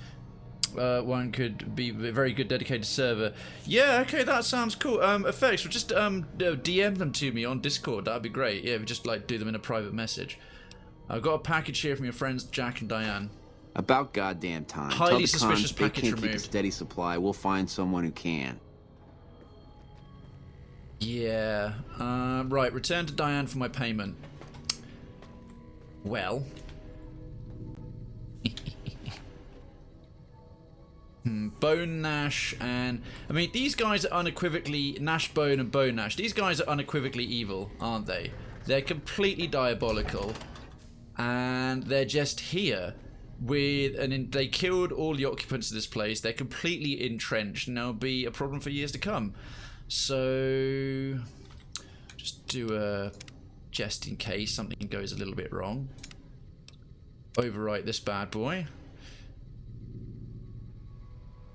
one could be a very good dedicated server. Yeah, okay, that sounds cool. Effects, well, just DM them to me on Discord. That'd be great. Yeah, we just like do them in a private message. I've got a package here from your friends Jack and Diane. About goddamn time. Highly Tell the suspicious cons they package can't keep a removed. steady supply. We'll find someone who can. Yeah. Right, return to Diane for my payment. Well. Bone Nash and... I mean, these guys are unequivocally... Nash Bone and Bone Nash. These guys are unequivocally evil, aren't they? They're completely diabolical. And they're just here with... And they killed all the occupants of this place. They're completely entrenched. And there'll be a problem for years to come. So... Just do a... Just in case something goes a little bit wrong. Overwrite this bad boy.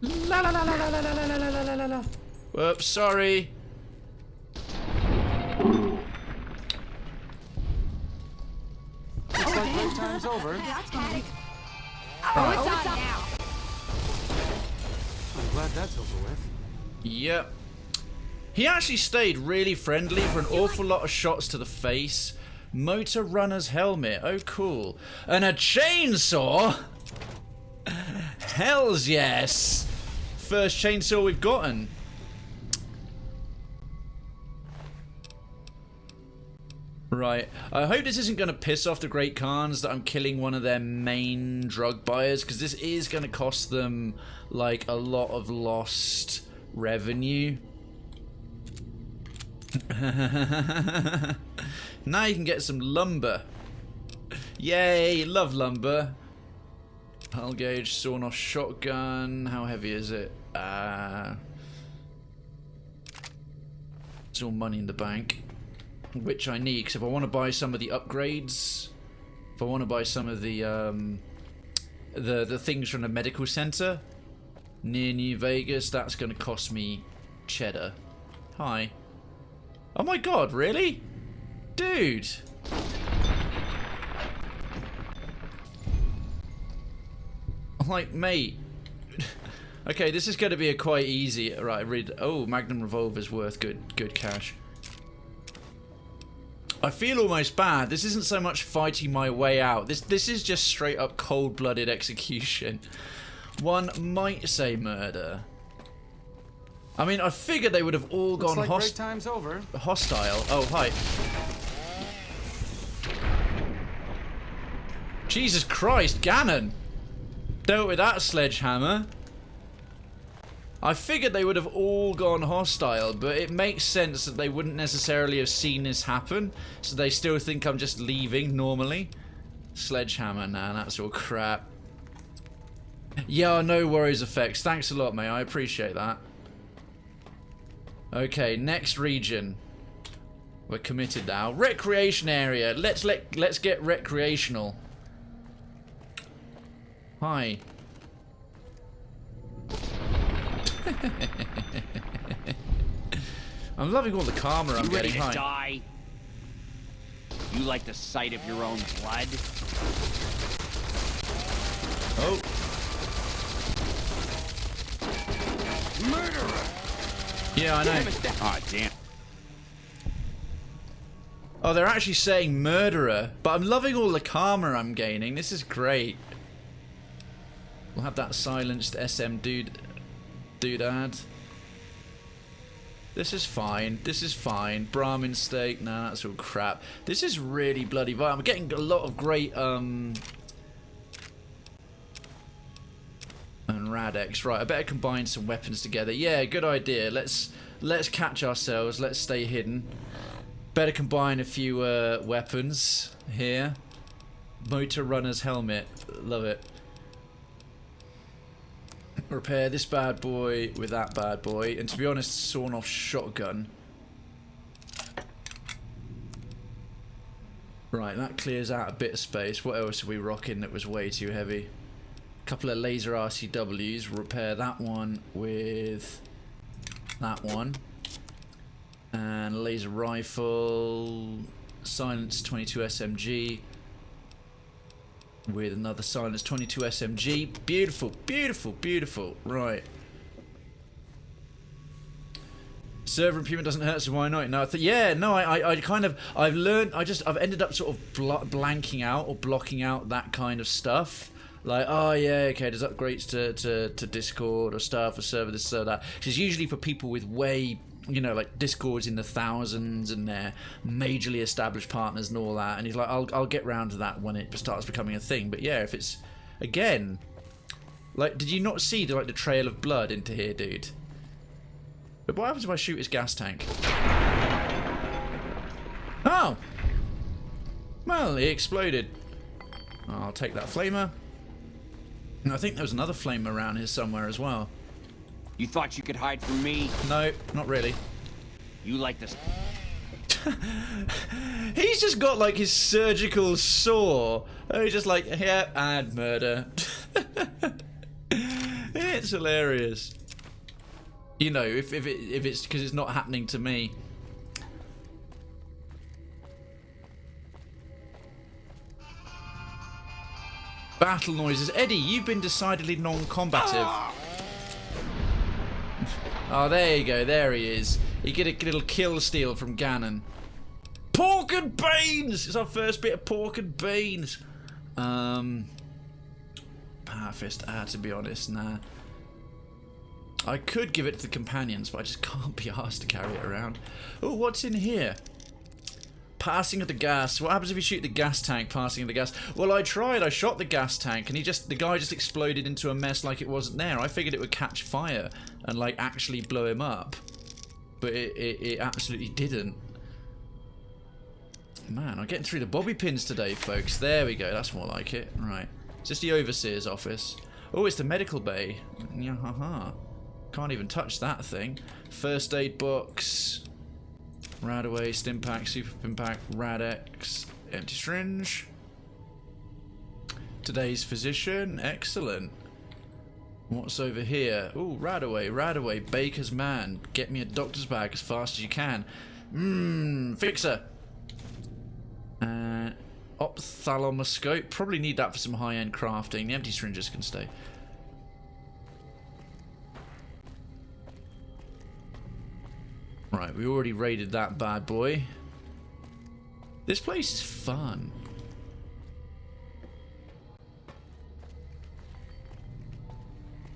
La la la la la la la la la la la la. Whoops, sorry. Looks like break time's over. That's fine. Oh, it's on now. I'm glad that's over with. Yep. He actually stayed really friendly for an awful lot of shots to the face. Motor runner's helmet. Oh, cool. And a chainsaw? Hells yes. First chainsaw we've gotten. Right. I hope this isn't going to piss off the Great Khans that I'm killing one of their main drug buyers, because this is going to cost them, like, a lot of lost revenue. Now you can get some lumber. Yay, love lumber. Hull gauge, sawn off shotgun. How heavy is it? It's all money in the bank, which I need, because if I want to buy some of the upgrades, if I want to buy some of the things from the medical center near New Vegas, that's going to cost me cheddar. Hi. Oh my god, really? Dude. I'm like, mate. Okay, this is going to be a quite easy. Right, read. Oh, Magnum revolver's worth good cash. I feel almost bad. This isn't so much fighting my way out. This is just straight up cold-blooded execution. One might say murder. I mean, I figured they would have all gone Looks like break time's over. hostile. Oh, hi. Jesus Christ, Ganon! Dealt with that sledgehammer. I figured they would have all gone hostile, but it makes sense that they wouldn't necessarily have seen this happen, so they still think I'm just leaving normally. Sledgehammer, nah, that's all crap. Yeah, no worries effects. Thanks a lot, mate. I appreciate that. Okay, next region. We're committed now. Recreation area. Let's get recreational. Hi. I'm loving all the karma I'm getting. Hi. Die? You like the sight of your own blood? Oh. Murderer! Yeah, I know. Aw, damn. Oh, they're actually saying murderer, but I'm loving all the karma I'm gaining. This is great. We'll have that silenced SM doodad. This is fine. This is fine. Brahmin steak. Nah, that's all crap. This is really bloody violent. I'm getting a lot of great and Rad-X. Right, I better combine some weapons together. Yeah, good idea. Let's catch ourselves. Let's stay hidden. Better combine a few weapons here. Motor runner's helmet. Love it. Repair this bad boy with that bad boy. And to be honest, sawn-off shotgun. Right, that clears out a bit of space. What else are we rocking that was way too heavy? A couple of laser RCWs. Repair that one with that one. And laser rifle. Silence 22 SMG. With another Silence 22 SMG. Beautiful, beautiful, beautiful. Right. Server improvement doesn't hurt, so why not? No, I've ended up sort of blanking out or blocking out that kind of stuff. Like, oh yeah, okay, there's upgrades to Discord or stuff, or server this, server that. Which is usually for people with way, you know, like Discords in the thousands and they're majorly established partners and all that. And he's like, I'll get round to that when it starts becoming a thing. But yeah, if it's, again, like, did you not see the trail of blood into here, dude? But what happens if I shoot his gas tank? Oh! Well, he exploded. I'll take that flamer. And I think there was another flamer around here somewhere as well. You thought you could hide from me? No, not really. You like this? He's just got like his surgical saw. Oh, he's just like, yeah, and murder. It's hilarious. You know, if it's because it's not happening to me. Battle noises. Eddie, you've been decidedly non-combative. Oh, there you go. There he is. You get a little kill steal from Ganon. Pork and beans! It's our first bit of pork and beans. Power fist. To be honest, nah. I could give it to the companions, but I just can't be asked to carry it around. Oh, what's in here? Passing of the gas. What happens if you shoot the gas tank passing of the gas? Well, I tried. I shot the gas tank, and the guy just exploded into a mess like it wasn't there. I figured it would catch fire and like actually blow him up, but it absolutely didn't. Man, I'm getting through the bobby pins today, folks. There we go. That's more like it. Right. Is this the overseer's office? Oh, it's the medical bay. Yeah, haha. Can't even touch that thing. First aid box. Radaway, Stimpack, Super Impact, Rad-X, empty syringe. Today's physician, excellent. What's over here? Ooh, Radaway, Baker's man. Get me a doctor's bag as fast as you can. Fixer. Ophthalmoscope. Probably need that for some high-end crafting. The empty syringes can stay. Right, we already raided that bad boy. This place is fun.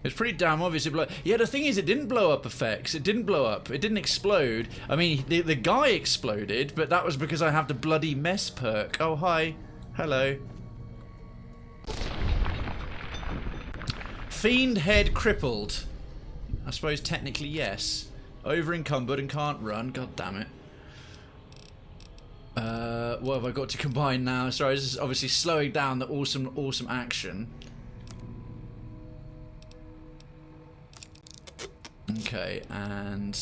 It's pretty damn obvious it blew up. Yeah, the thing is, it didn't blow up effects. It didn't blow up. It didn't explode. I mean, the guy exploded, but that was because I have the bloody mess perk. Oh, hi. Hello. Fiend head crippled. I suppose technically yes. Over encumbered and can't run. God damn it. What have I got to combine now? Sorry, this is obviously slowing down the awesome action. Okay, and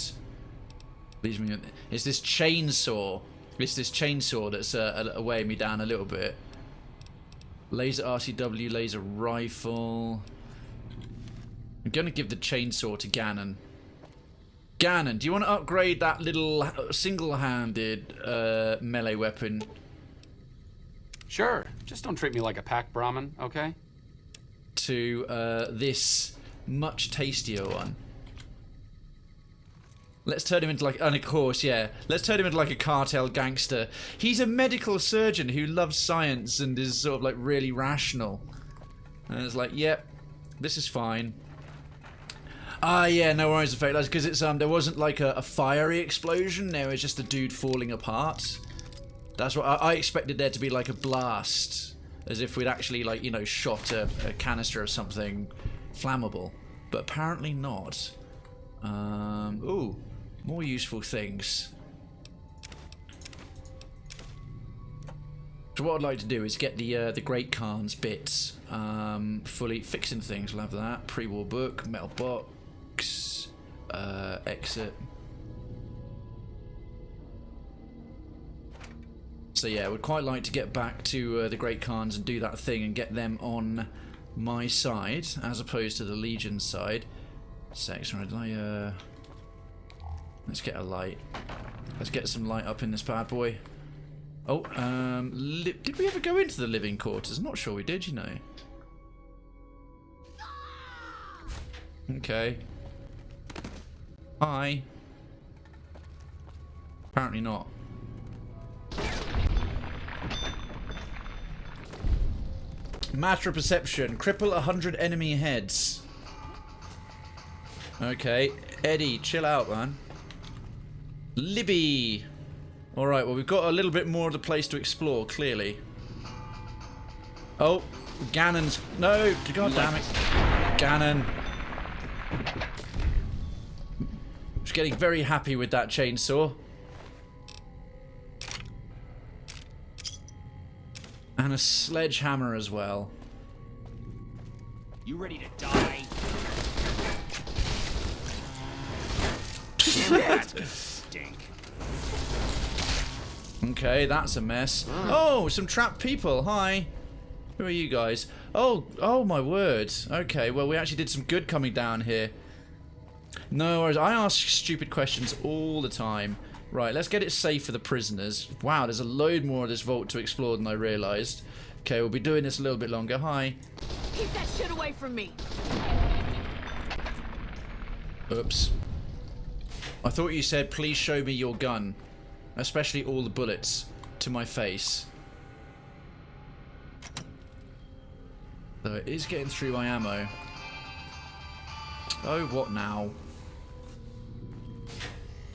leaves me. It's this chainsaw. It's this chainsaw that's weighing me down a little bit. Laser RCW, laser rifle. I'm gonna give the chainsaw to Ganon. Ganon, do you want to upgrade that little single-handed melee weapon? Sure. Just don't treat me like a pack Brahmin, okay? To this much tastier one. Let's turn him into like, and of course, yeah. Let's turn him into like a cartel gangster. He's a medical surgeon who loves science and is sort of like really rational. And it's like, yep, this is fine. Yeah, no worries effect. That's because it's there wasn't like a fiery explosion. There was just a dude falling apart. That's what I expected there to be, like a blast, as if we'd actually like, you know, shot a canister of something flammable. but apparently not. Ooh, more useful things. So what I'd like to do is get the Great Khan's bits fully fixing things. We'll have that pre-war book, metal box, exit. So yeah, would quite like to get back to the Great Khans and do that thing and get them on my side as opposed to the Legion side. Right, let's get a light. Let's get some light up in this bad boy. Oh, did we ever go into the living quarters? I'm not sure we did, you know. Okay. Hi. Apparently not. Matter of perception. Cripple 100 enemy heads. Okay. Eddie, chill out, man. Libby. Alright, well, we've got a little bit more of the place to explore, clearly. Oh, Gannon's... No, god damn it. Gannon. Just getting very happy with that chainsaw. And a sledgehammer as well. You ready to die? That's gonna stink. Okay, that's a mess. Oh, some trapped people. Hi. Who are you guys? Oh my word. Okay, well, we actually did some good coming down here. No worries. I ask stupid questions all the time. Right, let's get it safe for the prisoners. Wow, there's a load more of this vault to explore than I realised. Okay, we'll be doing this a little bit longer. Hi. Keep that shit away from me. Oops. I thought you said, please show me your gun. Especially all the bullets to my face. So it is getting through my ammo. Oh, what now?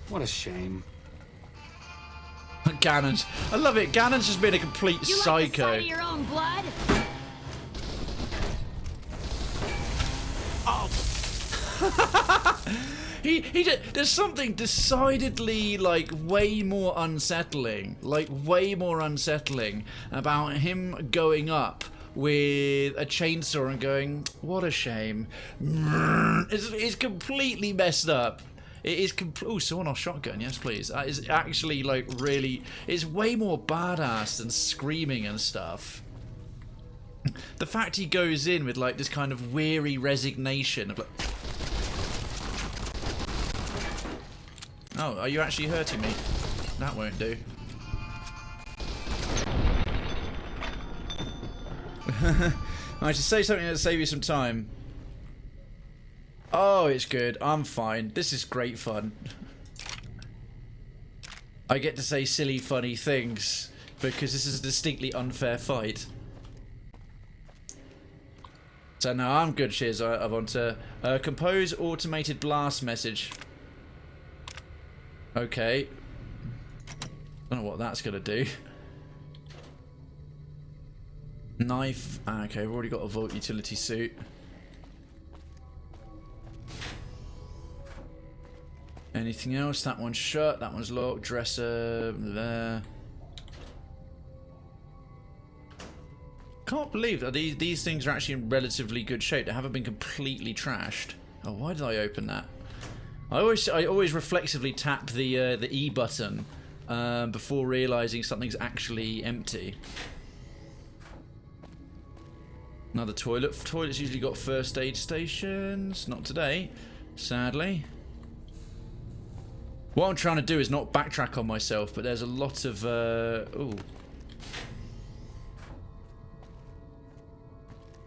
What a shame. Gannon's. I love it. Gannon's just been a complete psycho. Like the sight of your own blood? Oh. There's something decidedly, like, way more unsettling about him going up with a chainsaw and going, what a shame. It's completely messed up. It is oh, sawn-off shotgun, yes please. That is actually, like, really, it's way more badass than screaming and stuff. The fact he goes in with, like, this kind of weary resignation of, like... Oh, are you actually hurting me? That won't do. I should say something that'll save you some time. Oh, it's good. I'm fine. This is great fun. I get to say silly, funny things because this is a distinctly unfair fight. So now I'm good, cheers. I want to compose automated blast message. Okay. Don't know what that's gonna do. Knife. Okay, we've already got a vault utility suit. Anything else? That one's shut. That one's locked. Dresser. There. Can't believe that these things are actually in relatively good shape. They haven't been completely trashed. Oh, why did I open that? I always reflexively tap the E button before realizing something's actually empty. Another toilet. Toilets usually got first aid stations. Not today, sadly. What I'm trying to do is not backtrack on myself, but there's a lot of ooh.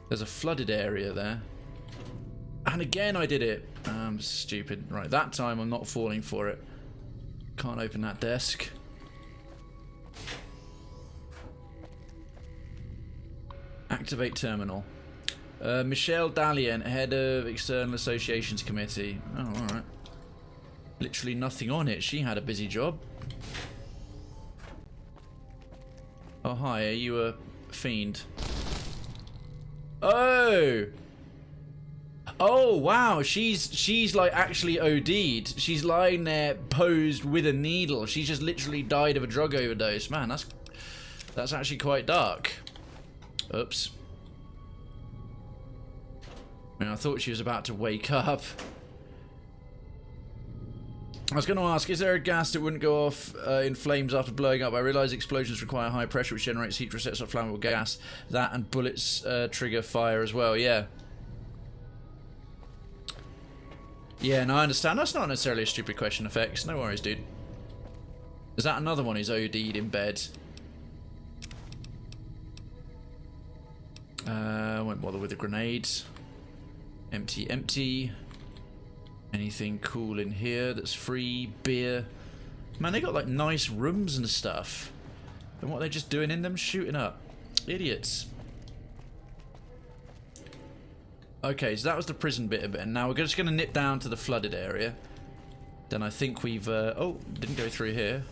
There's a flooded area there. And again I did it. Stupid. Right, that time I'm not falling for it. Can't open that desk. Activate terminal. Michelle Dalian, head of External Associations Committee. Oh, alright. Literally nothing on it. She had a busy job. Oh, hi. Are you a fiend? Oh! Oh wow, she's like actually OD'd. She's lying there posed with a needle. She just literally died of a drug overdose. Man, that's actually quite dark. Oops. I thought she was about to wake up. I was going to ask, is there a gas that wouldn't go off in flames after blowing up? I realise explosions require high pressure, which generates heat, resets off flammable gas. That and bullets trigger fire as well, yeah. Yeah, no, I understand. That's not necessarily a stupid question, Effects. No worries, dude. Is that another one who's OD'd in bed? Won't bother with the grenades. Empty, empty. Anything cool in here that's free? Beer. Man, they got like nice rooms and stuff. And what are they just doing in them? Shooting up. Idiots. Okay, so that was the prison bit of it. And now we're just going to nip down to the flooded area. Then I think we've... oh, didn't go through here.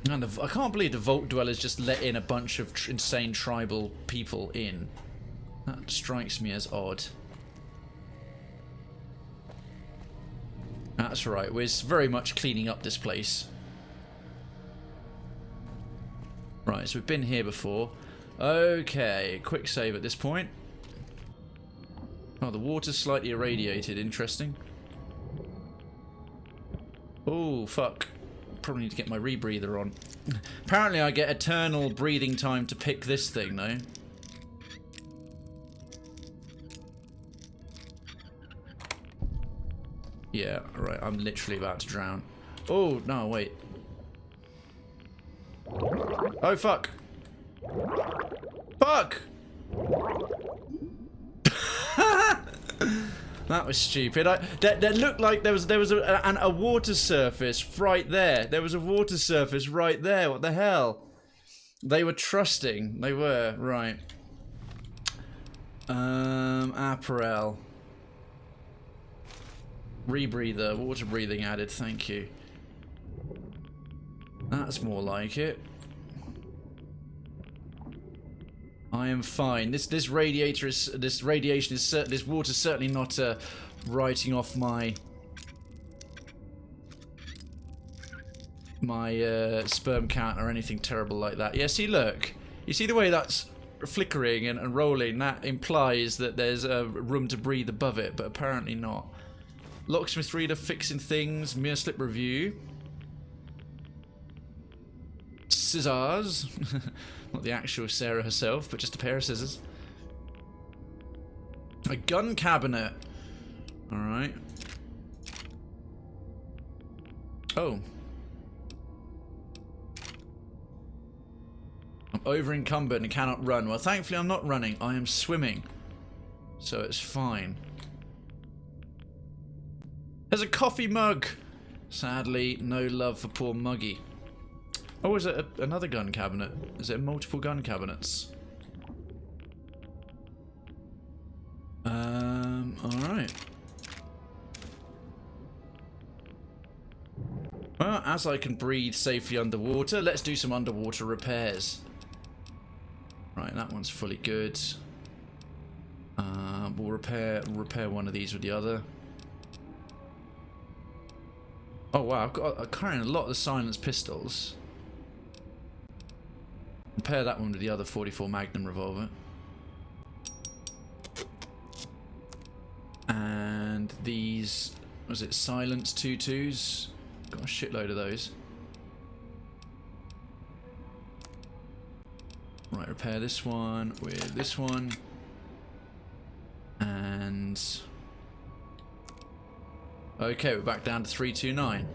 And I can't believe the Vault Dwellers just let in a bunch of insane tribal people in. That strikes me as odd. That's right, we're very much cleaning up this place. Right, so we've been here before. Okay, quick save at this point. Oh, the water's slightly irradiated, interesting. Oh, fuck. Probably need to get my rebreather on. Apparently I get eternal breathing time to pick this thing, though. Yeah, right, I'm literally about to drown. Oh, no, wait. Oh, fuck. Fuck! That was stupid. That looked like there was a water surface right there. There was a water surface right there. What the hell? They were trusting. They were right. Apparel. Rebreather. Water breathing added. Thank you. That's more like it. I am fine. This radiation is this water's certainly not writing off my sperm count or anything terrible like that. Yeah, see, look. You see the way that's flickering and rolling? That implies that there's a room to breathe above it, but apparently not. Locksmith reader fixing things. Mirror slip review. Scissors. Not the actual Sarah herself, but just a pair of scissors. A gun cabinet. Alright. Oh. I'm over encumbered and cannot run. Well, thankfully I'm not running. I am swimming. So it's fine. There's a coffee mug. Sadly, no love for poor Muggy. Oh, is it another gun cabinet? Is it multiple gun cabinets? Alright. Well, as I can breathe safely underwater, let's do some underwater repairs. Right, that one's fully good. We'll repair one of these with the other. Oh wow, I'm carrying a lot of the silenced pistols. Compare that one with the other 44 Magnum revolver. And these, was it silenced 2.2s? Got a shitload of those. Right, repair this one with this one. And... okay, we're back down to 329.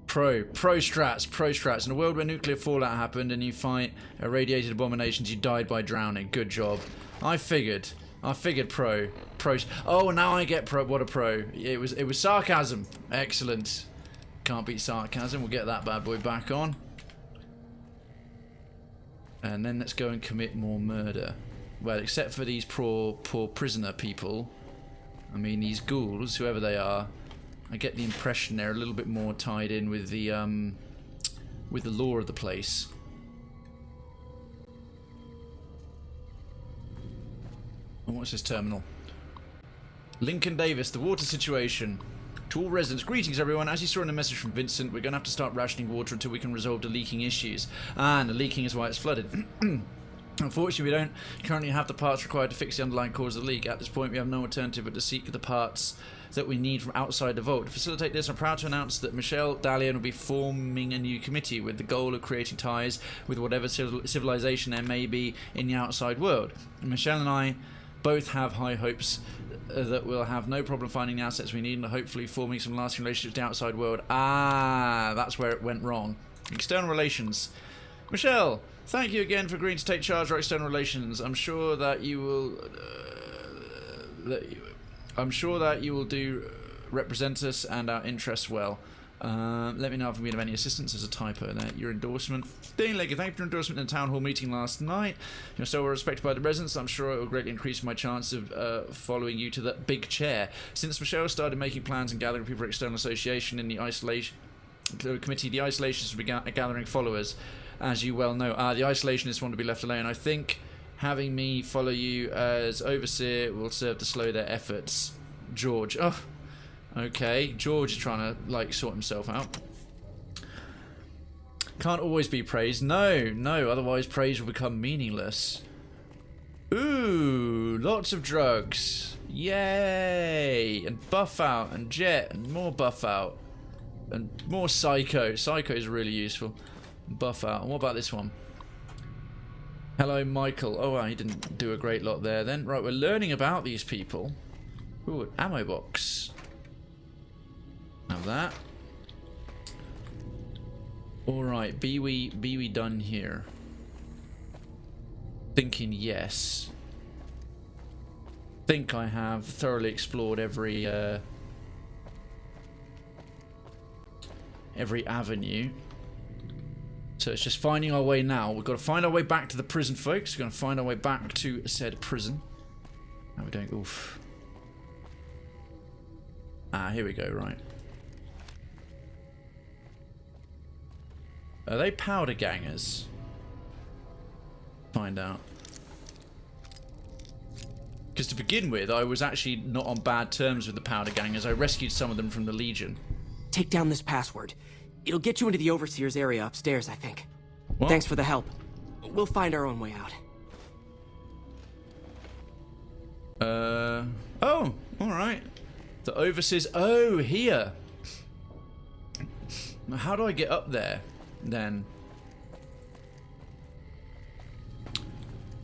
Pro strats. In a world where nuclear fallout happened and you fight irradiated abominations, you died by drowning. Good job. I figured pro. Oh, now I get pro. What a pro. It was sarcasm. Excellent. Can't beat sarcasm. We'll get that bad boy back on. And then let's go and commit more murder. Well, except for these poor prisoner people. I mean, these ghouls, whoever they are. I get the impression they're a little bit more tied in with the with the law of the place. And what's this terminal? Lincoln Davis, the water situation. To all residents, greetings everyone. As you saw in the message from Vincent, we're going to have to start rationing water until we can resolve the leaking issues. And the leaking is why it's flooded. Unfortunately, we don't currently have the parts required to fix the underlying cause of the leak. At this point, we have no alternative but to seek the parts that we need from outside the vault. To facilitate this, I'm proud to announce that Michelle Dalian will be forming a new committee with the goal of creating ties with whatever civilization there may be in the outside world. Michelle and I both have high hopes that we'll have no problem finding the assets we need and hopefully forming some lasting relationships with the outside world. Ah, that's where it went wrong. External relations. Michelle, thank you again for agreeing to take charge of our external relations. I'm sure that you will do represent us and our interests well. Let me know if I'm being of any assistance. There's a typo there. Your endorsement. Dane Legger, thank you for your endorsement in the town hall meeting last night. You're so well respected by the residents. I'm sure it will greatly increase my chance of following you to that big chair. Since Michelle started making plans and gathering people for external association in the isolation committee, the isolationists will be gathering followers, as you well know. The isolationists want to be left alone. I think having me follow you as overseer will serve to slow their efforts. George. Oh. Okay, George is trying to, like, sort himself out. Can't always be praised. No, otherwise praise will become meaningless. Ooh, lots of drugs. Yay! And buff out, and jet, and more buff out. And more psycho. Psycho is really useful. Buff out. And what about this one? Hello, Michael. Oh, well, he didn't do a great lot there then. Right, we're learning about these people. Ooh, an ammo box. Have that. Alright, be we done here? Thinking yes. Think I have thoroughly explored every avenue. So it's just finding our way now. We've got to find our way back to the prison, folks. We're going to find our way back to said prison. How are we doing? Oof. Ah, here we go, right. Are they powder gangers? Find out. Because to begin with, I was actually not on bad terms with the powder gangers. I rescued some of them from the Legion. Take down this password. It'll get you into the Overseer's area upstairs, I think. What? Thanks for the help. We'll find our own way out. Oh, alright. The Overseers. Oh, here. How do I get up there? Then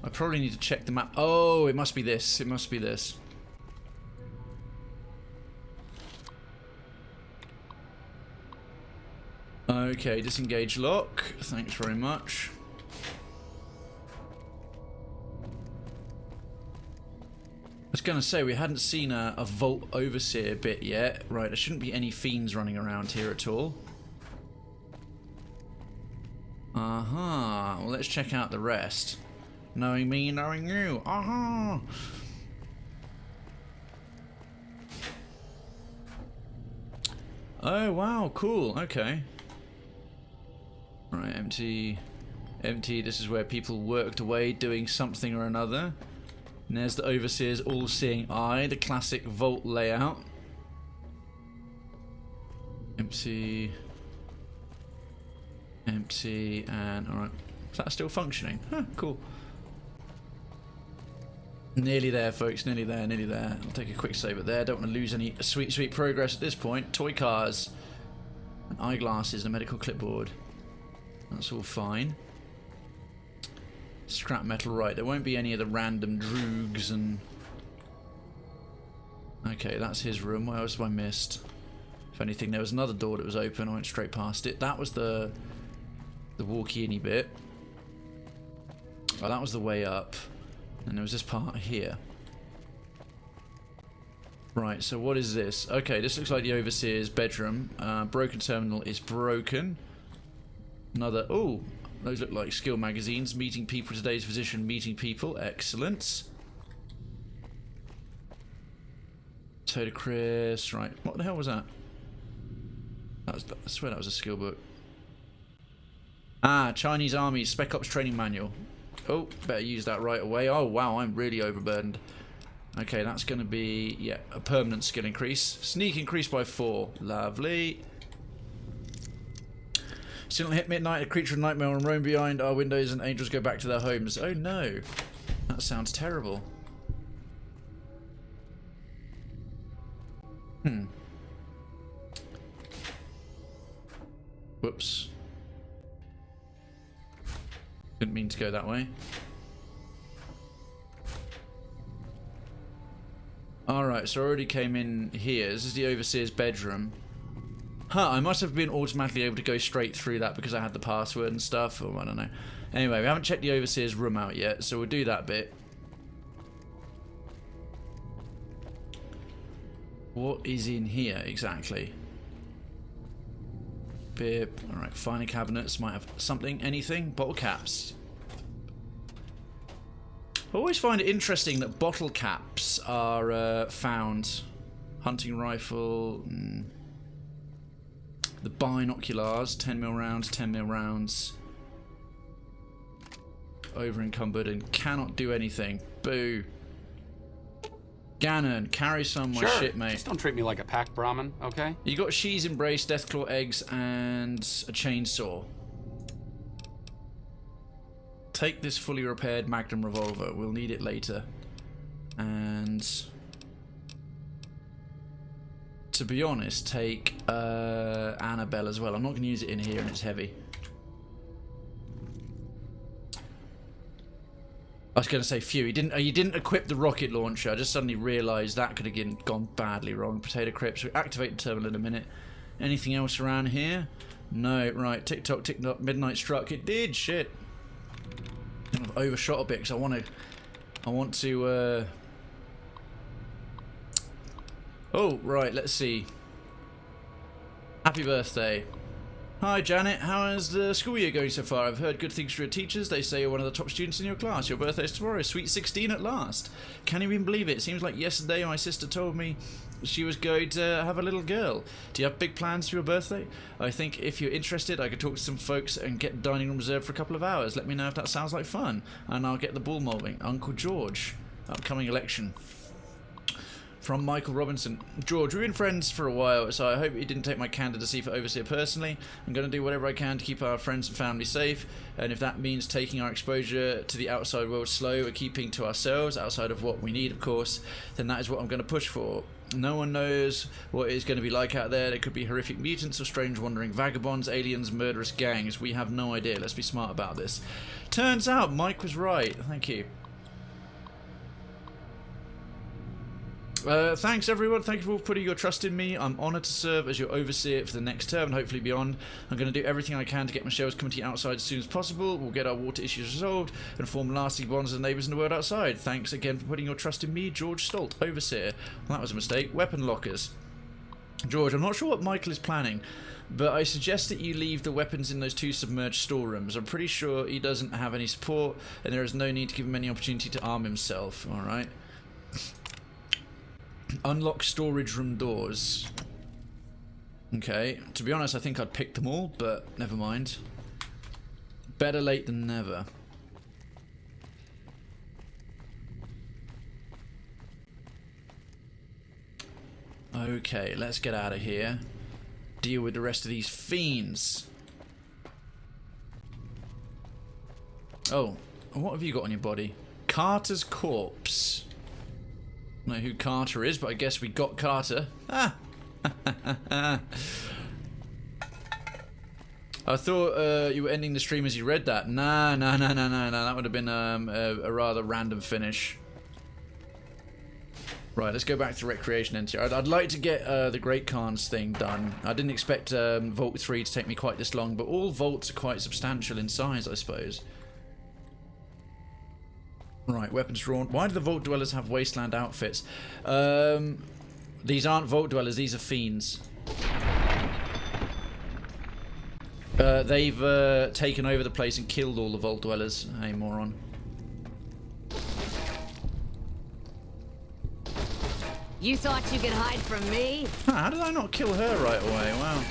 I probably need to check the map. Oh, it must be this. It must be this. Okay, disengage lock. Thanks very much. I was going to say, we hadn't seen a Vault Overseer bit yet. Right, there shouldn't be any fiends running around here at all. Well, let's check out the rest. Knowing me, knowing you. Oh, wow, cool. Okay. Right, empty. Empty. This is where people worked away doing something or another. And there's the Overseer's all-seeing eye, the classic vault layout. Empty. Empty, and alright. Is that still functioning? Huh, cool. Nearly there, folks. Nearly there, nearly there. I'll take a quick save it there. Don't want to lose any sweet, sweet progress at this point. Toy cars. And eyeglasses and a medical clipboard. That's all fine. Scrap metal, right. There won't be any of the random droogs and... Okay, that's his room. What else have I missed? If anything, there was another door that was open. I went straight past it. That was the walkie-in-y bit. Oh, that was the way up. And there was this part here. Right, so what is this? Okay, this looks like the Overseer's bedroom. Broken terminal is broken. Another... Oh, those look like skill magazines. Meeting people, today's physician, meeting people. Excellent. Toad Chris. Right, what the hell was that? I swear that was a skill book. Ah, Chinese Army Spec Ops Training Manual. Oh, better use that right away. Oh, wow, I'm really overburdened. Okay, that's going to be, yeah, a permanent skill increase. Sneak increased by 4. Lovely. Still hit midnight, a creature of nightmare will roam behind our windows and angels go back to their homes. Oh no. That sounds terrible. Whoops. Didn't mean to go that way. Alright, so I already came in here. This is the Overseer's bedroom. Huh, I must have been automatically able to go straight through that because I had the password and stuff, or I don't know. Anyway, we haven't checked the Overseer's room out yet, so we'll do that bit. What is in here exactly? Beer. Alright, finer cabinets might have something, anything. Bottle caps. I always find it interesting that bottle caps are found. Hunting rifle. The binoculars, 10mm rounds, 10mm rounds. Over encumbered and cannot do anything. Boo. Ganon, carry some of my shit, mate. Just don't treat me like a pack Brahmin, okay? You got She's Embrace, Deathclaw eggs, and a chainsaw. Take this fully repaired Magnum revolver. We'll need it later. And to be honest, take Annabelle as well. I'm not going to use it in here, and it's heavy. I was going to say, phew, you didn't equip the rocket launcher. I just suddenly realised that could have gone badly wrong. Potato crypts. We activate the terminal in a minute. Anything else around here? No. Right. Tick tock, tick tock. Midnight struck. It did. Shit. I've overshot a bit because I want to. Oh, right. Let's see. Happy birthday. Hi Janet, how is the school year going so far? I've heard good things from your teachers. They say you're one of the top students in your class. Your birthday's tomorrow. Sweet 16 at last. Can you even believe it? It seems like yesterday my sister told me she was going to have a little girl. Do you have big plans for your birthday? I think if you're interested, I could talk to some folks and get the dining room reserved for a couple of hours. Let me know if that sounds like fun, and I'll get the ball moving. Uncle George. Upcoming election. From Michael Robinson. George, we've been friends for a while, so I hope you didn't take my candidacy for Overseer personally. I'm going to do whatever I can to keep our friends and family safe, and if that means taking our exposure to the outside world slow or keeping to ourselves, outside of what we need, of course, then that is what I'm going to push for. No one knows what it's going to be like out there. There could be horrific mutants or strange wandering vagabonds, aliens, murderous gangs. We have no idea. Let's be smart about this. Turns out Mike was right. Thank you. Thanks everyone, thank you for putting your trust in me. I'm honoured to serve as your overseer for the next term and hopefully beyond. I'm going to do everything I can to get Michelle's community outside as soon as possible. We'll get our water issues resolved and form lasting bonds with neighbours in the world outside. Thanks again for putting your trust in me, George Stolt, overseer. Well, that was a mistake. Weapon lockers. George, I'm not sure what Michael is planning, but I suggest that you leave the weapons in those 2 submerged storerooms. I'm pretty sure he doesn't have any support and there is no need to give him any opportunity to arm himself, alright? Unlock storage room doors. Okay, to be honest, I think I'd pick them all, but never mind. Better late than never. Okay, let's get out of here. Deal with the rest of these fiends. Oh, what have you got on your body? Carter's corpse. I don't know who Carter is, but I guess we got Carter. Ah! I thought you were ending the stream as you read that. Nah. That would have been a rather random finish. Right, let's go back to Recreation NTR. I'd like to get the Great Khan's thing done. I didn't expect Vault 3 to take me quite this long, but all vaults are quite substantial in size, I suppose. Right, weapons drawn. Why do the Vault Dwellers have wasteland outfits? These aren't Vault Dwellers, these are fiends. They've taken over the place and killed all the Vault Dwellers. Hey, moron. You thought you could hide from me? How did I not kill her right away? Wow.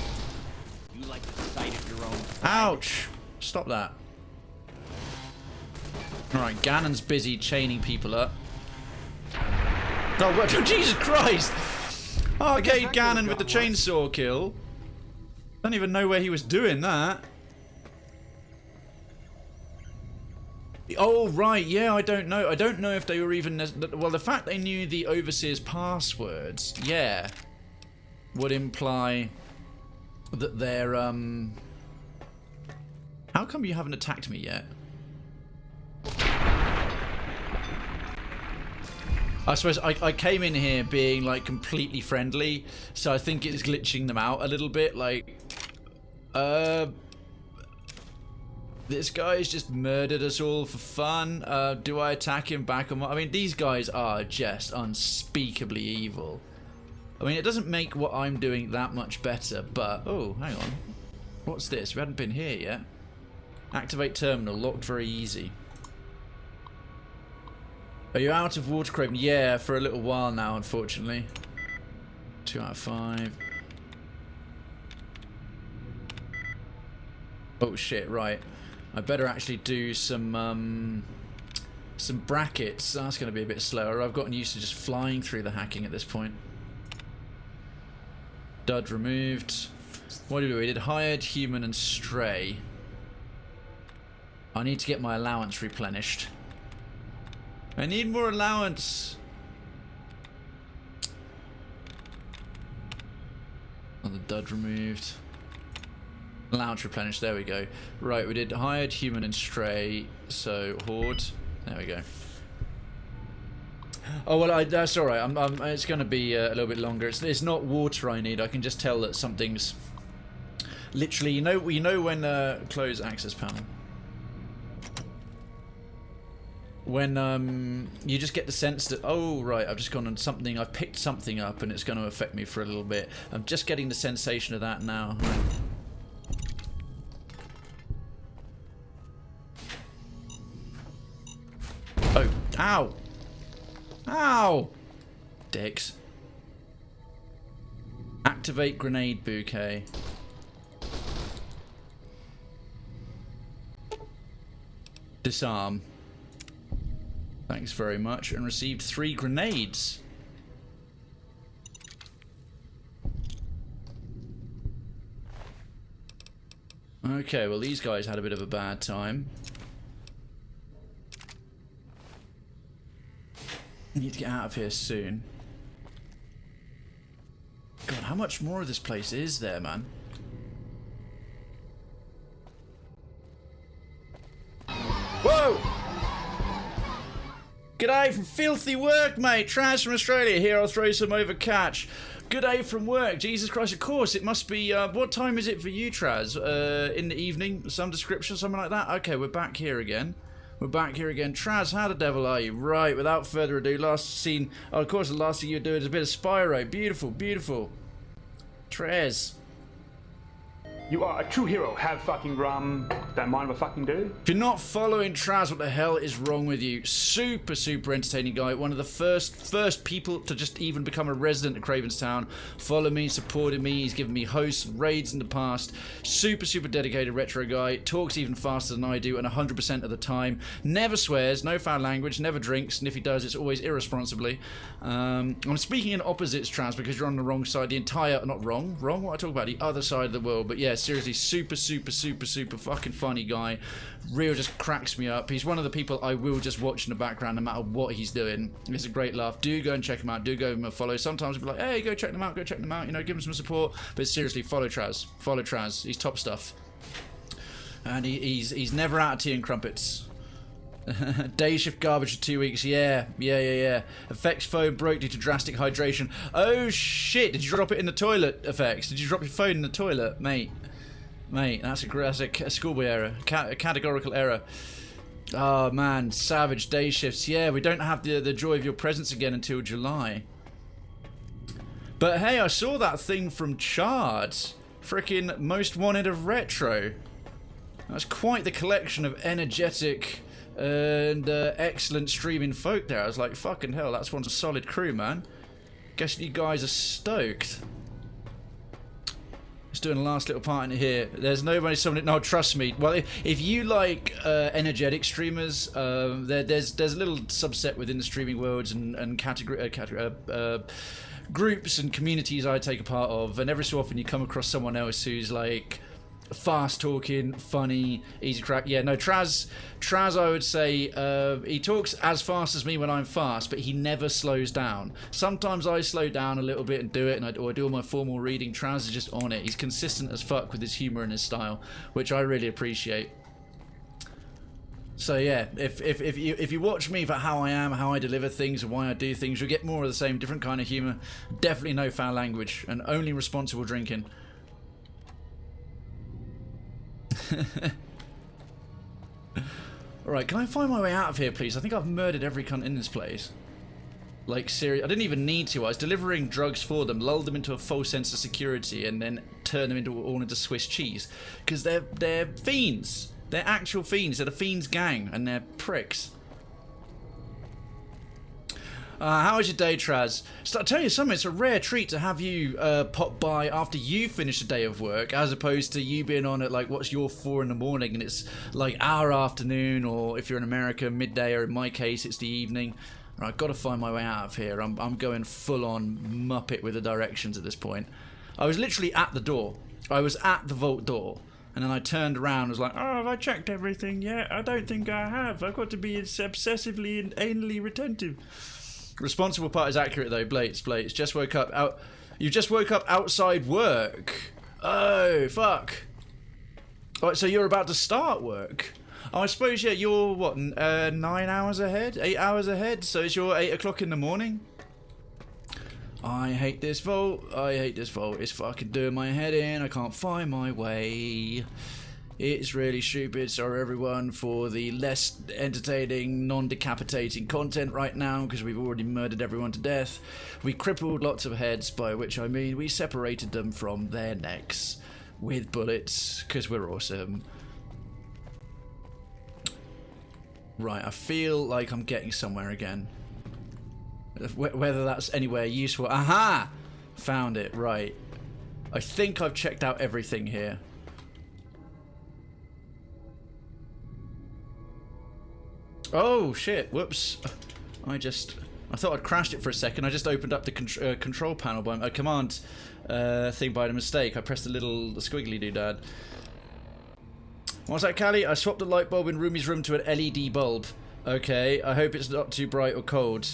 You like the sight of your own. Ouch! Stop that. Alright, Ganon's busy chaining people up. Oh, what? Jesus Christ! Arcade Ganon with the chainsaw kill. Don't even know where he was doing that. Oh, right, yeah, I don't know. I don't know if they were even... Well, the fact they knew the Overseer's passwords, yeah, would imply that they're, How come you haven't attacked me yet? I suppose I came in here being, like, completely friendly, so I think it's glitching them out a little bit, like... This guy's just murdered us all for fun. Do I attack him back? I mean, these guys are just unspeakably evil. I mean, it doesn't make what I'm doing that much better, but... Oh, hang on. What's this? We hadn't been here yet. Activate terminal. Locked very easy. Are you out of water, Krayven? Yeah, for a little while now, unfortunately. 2 out of 5. Oh, shit, right. I better actually do some brackets. That's going to be a bit slower. I've gotten used to just flying through the hacking at this point. Dud removed. What did we do? We did hired, human, and stray. I need to get my allowance replenished. I need more allowance. Oh, the dud removed. Allowance replenished, there we go. Right, we did hired, human, and stray, so horde. There we go. Oh, well, that's alright. It's going to be a little bit longer. It's not water I need. I can just tell that something's... Literally, you know when... close access panel. When you just get the sense that, oh, right, I've just gone on something, I've picked something up and it's going to affect me for a little bit. I'm just getting the sensation of that now. Oh, ow! Ow! Dicks. Activate grenade bouquet. Disarm. Thanks very much. And received 3 grenades. Okay, well these guys had a bit of a bad time. Need to get out of here soon. God, how much more of this place is there, man? Whoa! G'day from filthy work, mate. Traz from Australia here. I'll throw some over catch. Good day from work. Jesus Christ, of course. It must be, what time is it for you, Traz? In the evening? Some description, something like that? Okay, we're back here again. We're back here again. Traz, how the devil are you? Right, without further ado, last scene... Oh, of course, the last thing you're doing is a bit of Spyro. Beautiful, beautiful. Trez. You are a true hero. Have fucking rum. Don't mind what fucking do. If you're not following Traz, what the hell is wrong with you? Super, super entertaining guy. One of the first people to just even become a resident of Krayven's Town. Follow me, supported me. He's given me hosts and raids in the past. Super, super dedicated retro guy. Talks even faster than I do and 100% of the time. Never swears, no foul language, never drinks. And if he does, it's always irresponsibly. I'm speaking in opposites, Traz, because you're on the wrong side. The entire... Not wrong? Wrong? What I talk about? The other side of the world. But yeah, seriously, super, super, super, super fucking funny guy. Real just cracks me up. He's one of the people I will just watch in the background no matter what he's doing. It's a great laugh. Do go and check him out. Do go give him a follow. Sometimes I'll be like, hey, go check them out. Go check them out. You know, give him some support. But seriously, follow Traz. Follow Traz. He's top stuff. And he's never out of tea and crumpets. Day shift garbage for 2 weeks. Yeah. Effects phone broke due to drastic hydration. Oh shit! Did you drop it in the toilet? Effects? Did you drop your phone in the toilet, mate? Mate, that's a schoolboy error, a categorical error. Oh man, savage day shifts. Yeah, we don't have the joy of your presence again until July. But hey, I saw that thing from Chard. Frickin' most wanted of retro. That's quite the collection of energetic and excellent streaming folk there. I was like, fucking hell, that's one solid crew, man. Guess you guys are stoked. Just doing a last little part in here. There's nobody summoning. No, trust me. Well, if you like energetic streamers, there's a little subset within the streaming worlds and groups and communities I take a part of, and every so often you come across someone else who's like fast talking, funny, easy crack. Yeah, no, Traz I would say he talks as fast as me when I'm fast, but he never slows down. Sometimes I slow down a little bit and do it, or I do all my formal reading. Traz is just on it. He's consistent as fuck with his humor and his style, which I really appreciate. So yeah, if you watch me for how I am, how I deliver things, and why I do things, you'll get more of the same, different kind of humor. Definitely no foul language, and only responsible drinking. Alright, can I find my way out of here, please? I think I've murdered every cunt in this place. Like, seriously, I didn't even need to. I was delivering drugs for them, lulled them into a false sense of security, and then turned them all into Swiss cheese. Because they're fiends. They're actual fiends. They're the fiends gang, and they're pricks. How was your day, Traz? So I'll tell you something, it's a rare treat to have you pop by after you finish a day of work, as opposed to you being on at like, what's your 4 in the morning, and it's like our afternoon, or if you're in America, midday, or in my case, it's the evening. Right, I've got to find my way out of here. I'm going full on Muppet with the directions at this point. I was literally at the door. I was at the vault door. And then I turned around and was like, oh, have I checked everything yet? I don't think I have. I've got to be obsessively and anally retentive. Responsible part is accurate though. Blates. Just woke up. You just woke up outside work. Oh, fuck. Alright, so you're about to start work. Oh, I suppose, yeah, you're, what, 9 hours ahead? 8 hours ahead? So it's your 8 o'clock in the morning? I hate this vault. It's fucking doing my head in. I can't find my way. It's really stupid. Sorry, everyone, for the less entertaining, non-decapitating content right now, because we've already murdered everyone to death. We crippled lots of heads, by which I mean we separated them from their necks with bullets, because we're awesome. Right, I feel like I'm getting somewhere again. Whether that's anywhere useful. Aha! Found it, right. I think I've checked out everything here. Oh, shit. Whoops. I thought I'd crashed it for a second. I just opened up the control panel by a command thing by mistake. I pressed the little squiggly doodad. What's that, Callie? I swapped the light bulb in Rumi's room to an LED bulb. Okay, I hope it's not too bright or cold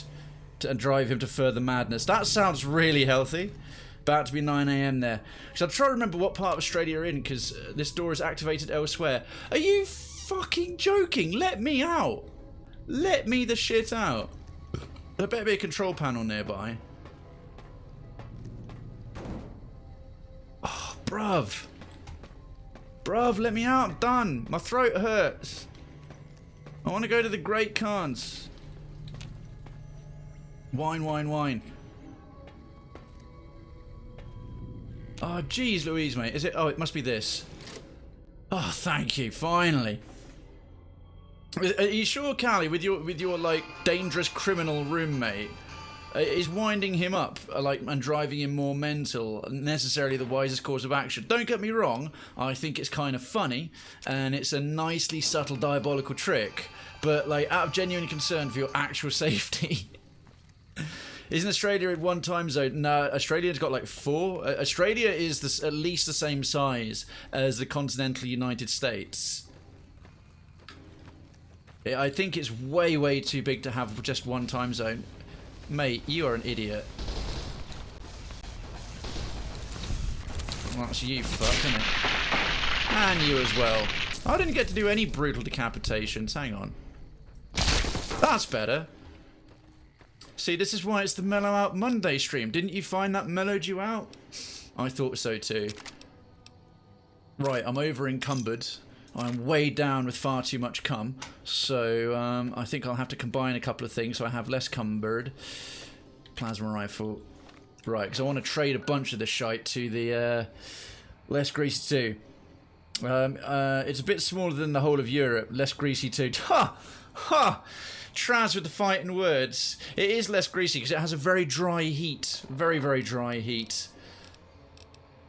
and drive him to further madness. That sounds really healthy. About to be 9 AM there. So I'm trying to remember what part of Australia you're in, because this door is activated elsewhere. Are you fucking joking? Let me out. Let me the shit out. There better be a control panel nearby. Oh, bruv. Bruv, let me out. I'm done. My throat hurts. I want to go to the Great Khans. Wine. Oh, jeez Louise, mate. Is it? Oh, it must be this. Oh, thank you. Finally. Are you sure, Callie, with your like dangerous criminal roommate, is winding him up and driving him more mental necessarily the wisest course of action? Don't get me wrong. I think it's kind of funny, and it's a nicely subtle diabolical trick. But like, out of genuine concern for your actual safety. Isn't Australia in one time zone? No, Australia's got like 4. Australia is at least the same size as the continental United States. I think it's way, way too big to have just one time zone. Mate, you are an idiot. Well, that's you, fuck, isn't it? And you as well. I didn't get to do any brutal decapitations. Hang on. That's better. See, this is why it's the Mellow-Out Monday stream. Didn't you find that mellowed you out? I thought so too. Right, I'm over encumbered. I'm way down with far too much cum. So, I think I'll have to combine a couple of things so I have less cumbered. Plasma rifle. Right, because I want to trade a bunch of this shite to the less greasy 2. It's a bit smaller than the whole of Europe. Less greasy 2. Ha! Ha! Traz with the fighting words. It is less greasy because it has a very dry heat. Very, very dry heat.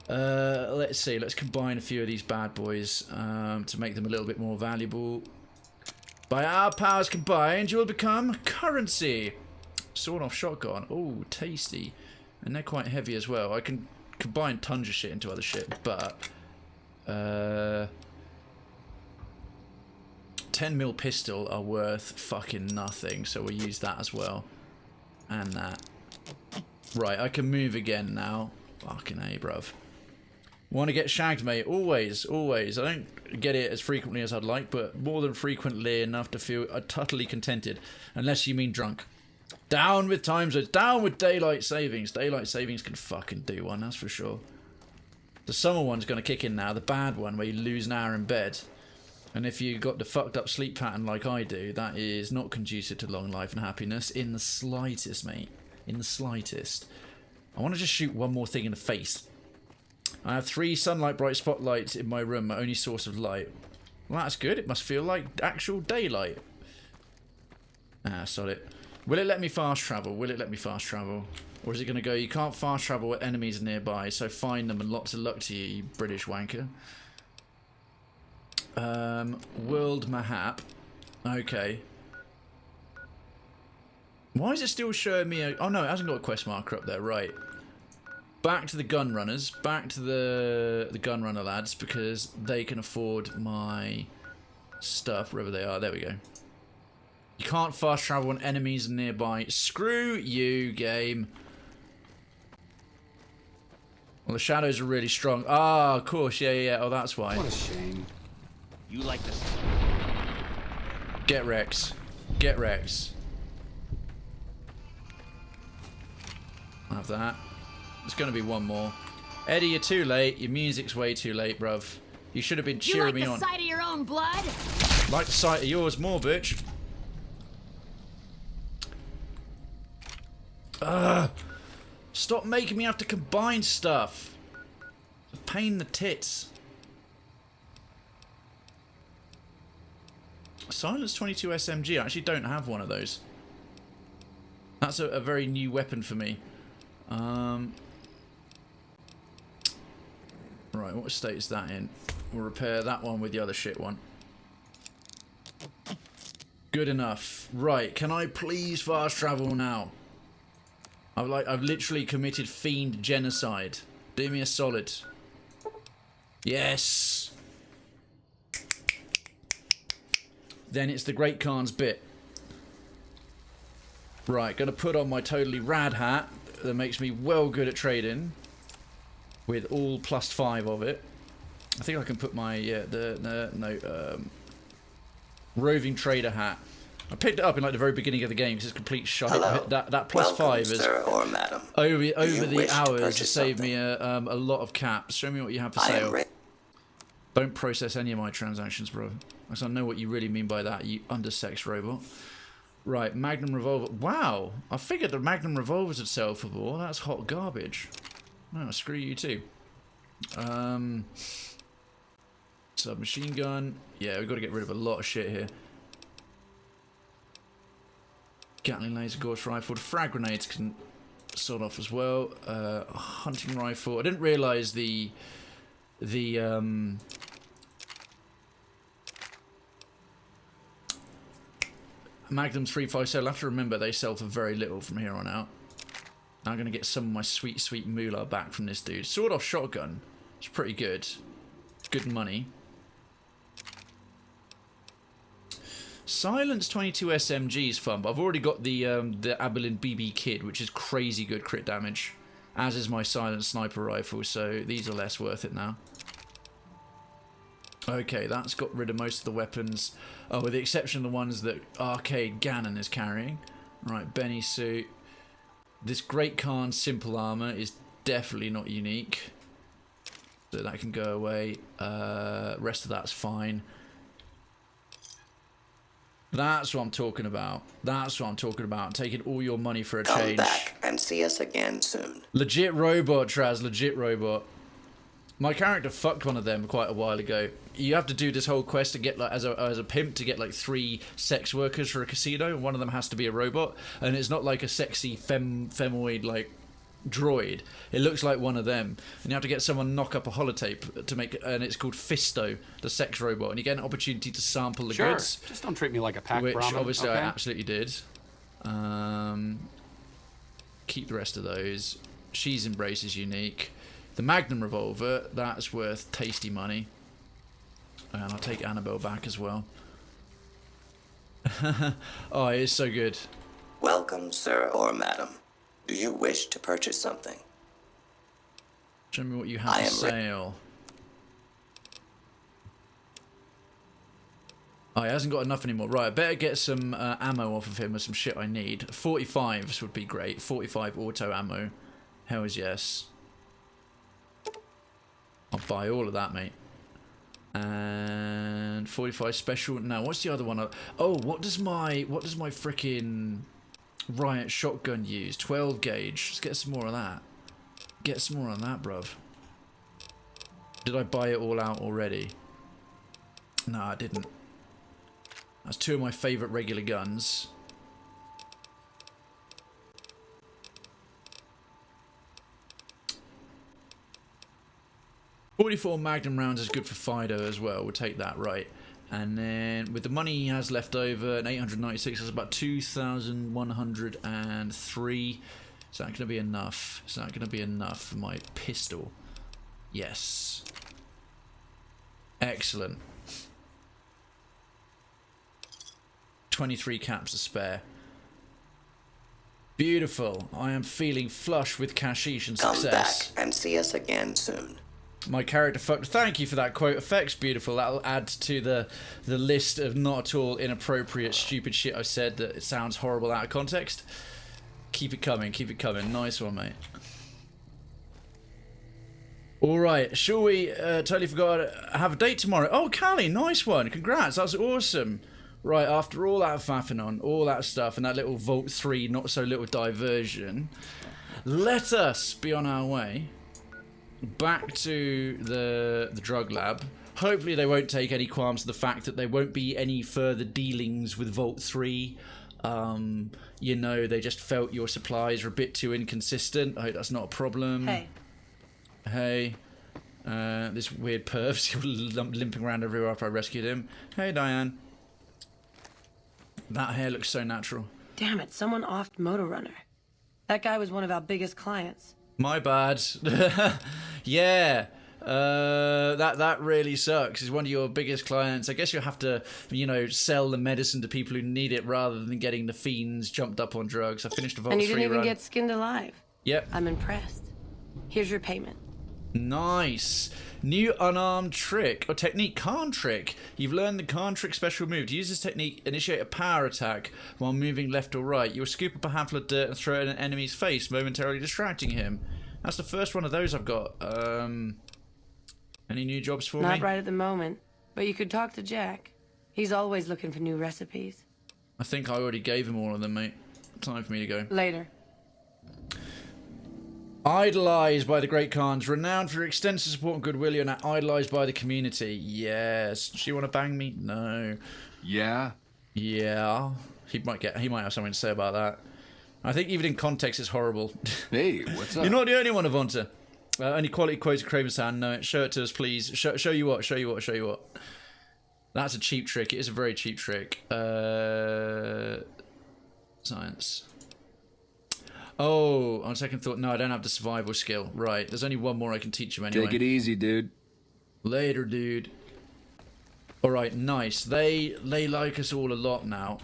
Let's see. Let's combine a few of these bad boys to make them a little bit more valuable. By our powers combined, you will become currency. Sawed-off shotgun. Oh, tasty. And they're quite heavy as well. I can combine tons of shit into other shit, but 10mm pistol are worth fucking nothing, so we'll use that as well. And that. Right, I can move again now. Fucking A, bruv. Want to get shagged, mate? Always, always. I don't get it as frequently as I'd like, but more than frequently enough to feel utterly contented. Unless you mean drunk. Down with time zones. Down with daylight savings. Daylight savings can fucking do one, that's for sure. The summer one's going to kick in now. The bad one where you lose an hour in bed. And if you got the fucked up sleep pattern like I do, that is not conducive to long life and happiness in the slightest, mate. In the slightest. I want to just shoot one more thing in the face. I have 3 sunlight bright spotlights in my room, my only source of light. Well, that's good. It must feel like actual daylight. Ah, sod it. Will it let me fast travel? Will it let me fast travel? Or is it going to go, you can't fast travel when enemies are nearby, so find them and lots of luck to you, you British wanker. World map. Okay. Why is it still showing me a... Oh no, it hasn't got a quest marker up there, right. Back to the gun runners. Back to the gun runner lads, because they can afford my stuff, wherever they are. There we go. You can't fast travel when enemies are nearby. Screw you, game. Well, the shadows are really strong. Ah, of course, yeah. Oh, that's why. What a shame. You like this? Get Rex. Get Rex. I'll have that. There's going to be one more. Eddie, you're too late. Your music's way too late, bruv. You should have been cheering me on. You like the sight of your own blood? Like the sight of yours more, bitch. Stop making me have to combine stuff. It's a pain in the tits. Silence 22 SMG. I actually don't have one of those. That's a very new weapon for me. Right, what state is that in? We'll repair that one with the other shit one. Good enough. Right, can I please fast travel now? I've literally committed fiend genocide. Do me a solid. Yes. Then it's the Great Khan's bit. Right, gonna put on my totally rad hat that makes me well good at trading. With all +5 of it. I think I can put my, roving trader hat. I picked it up in like the very beginning of the game because it's complete shite. Hello. That +5 Welcome, is sir or madam. over Do you the wish to hours to purchase save something? me a lot of caps. Show me what you have for I am sale. ready. Don't process any of my transactions, bro. Because I know what you really mean by that, you undersexed robot. Right, Magnum Revolver. Wow, I figured the Magnum Revolvers would sell for more. That's hot garbage. No, screw you too. Submachine gun. Yeah, we've got to get rid of a lot of shit here. Gatling laser, Gauss rifle. The frag grenades can sort off as well. Hunting rifle. I didn't realise the Magnum 357. I'll have to remember they sell for very little from here on out. I'm going to get some of my sweet, sweet moolah back from this dude. Sawed-off shotgun. It's pretty good. Good money. Silence 22 SMG is fun, but I've already got the Abilene BB Kid, which is crazy good crit damage. As is my Silence Sniper Rifle, so these are less worth it now. Okay, that's got rid of most of the weapons. Oh, with the exception of the ones that Arcade Gannon is carrying. Right, Benny suit. This Great Khan simple armor is definitely not unique. So that can go away. Rest of that's fine. That's what I'm talking about. That's what I'm talking about. Taking all your money for a change. Come back and see us again soon. Legit robot, Traz. Legit robot. My character fucked one of them quite a while ago. You have to do this whole quest to get, like, as a pimp, to get like 3 sex workers for a casino, and one of them has to be a robot. And it's not like a sexy femoid like droid. It looks like one of them, and you have to get someone knock up a holotape to make, and it's called Fisto, the sex robot, and you get an opportunity to sample the goods. Just don't treat me like a pack which Brahmin, obviously okay? I absolutely did. Keep the rest of those. She's Embrace is unique. The Magnum revolver, that's worth tasty money. And I'll take Annabelle back as well. Oh, it is so good. Welcome, sir or madam. Do you wish to purchase something? Show me what you have for sale. Oh, he hasn't got enough anymore. Right, I better get some ammo off of him with some shit I need. 45s would be great. 45 auto ammo. Hells yes. I'll buy all of that, mate. And 45 special. Now, what's the other one? Oh, what does my freaking riot shotgun use? 12 gauge. Let's get some more of that. Get some more on that, bruv. Did I buy it all out already? No, I didn't. That's two of my favourite regular guns. .44 Magnum rounds is good for Fido as well. We'll take that, right. And then with the money he has left over, an 896, that's about 2,103. Is that going to be enough? Is that going to be enough for my pistol? Yes. Excellent. 23 caps to spare. Beautiful. I am feeling flush with cashish and success. Come back and see us again soon. My character fucked. Thank you for that quote. Effects beautiful. That'll add to the list of not at all inappropriate, stupid shit I said that it sounds horrible out of context. Keep it coming. Keep it coming. Nice one, mate. All right. Shall we? Totally forgot. Have a date tomorrow. Oh, Callie, nice one. Congrats. That's awesome. Right, after all that faffing on, all that stuff, and that little Vault 3 not so little diversion, let us be on our way back to the drug lab. Hopefully they won't take any qualms to the fact that there won't be any further dealings with Vault 3. You know, they just felt your supplies were a bit too inconsistent. I hope that's not a problem. Hey. Hey. This weird perv's limping around everywhere after I rescued him. Hey, Diane. That hair looks so natural. Damn it, someone offed Motor Runner. That guy was one of our biggest clients. My bad. Yeah. That really sucks. He's one of your biggest clients. I guess you'll have to, you know, sell the medicine to people who need it rather than getting the fiends jumped up on drugs. I finished a Vault 3 run. And you didn't even get skinned alive. Yep. I'm impressed. Here's your payment. Nice. New unarmed trick, or technique, Khan trick. You've learned the Khan trick special move. To use this technique, initiate a power attack while moving left or right. You'll scoop up a handful of dirt and throw it in an enemy's face, momentarily distracting him. That's the first one of those I've got. Any new jobs for me? Not right at the moment, but you could talk to Jack. He's always looking for new recipes. I think I already gave him all of them, mate. Time for me to go. Later. Idolised by the Great Khans, renowned for extensive support and goodwill, you're now idolised by the community. Yes. Does she want to bang me? No. Yeah? Yeah. He might have something to say about that. I think even in context it's horrible. Hey, what's up? You're not the only one, Avonta. Any quality quotes of Krayven sound? No. Show it to us, please. Show you what. Show you what. Show you what. That's a cheap trick. It is a very cheap trick. Science. Oh, on second thought, no, I don't have the survival skill. Right, there's only one more I can teach him anyway. Take it easy, dude. Later, dude. Alright, nice. They like us all a lot now.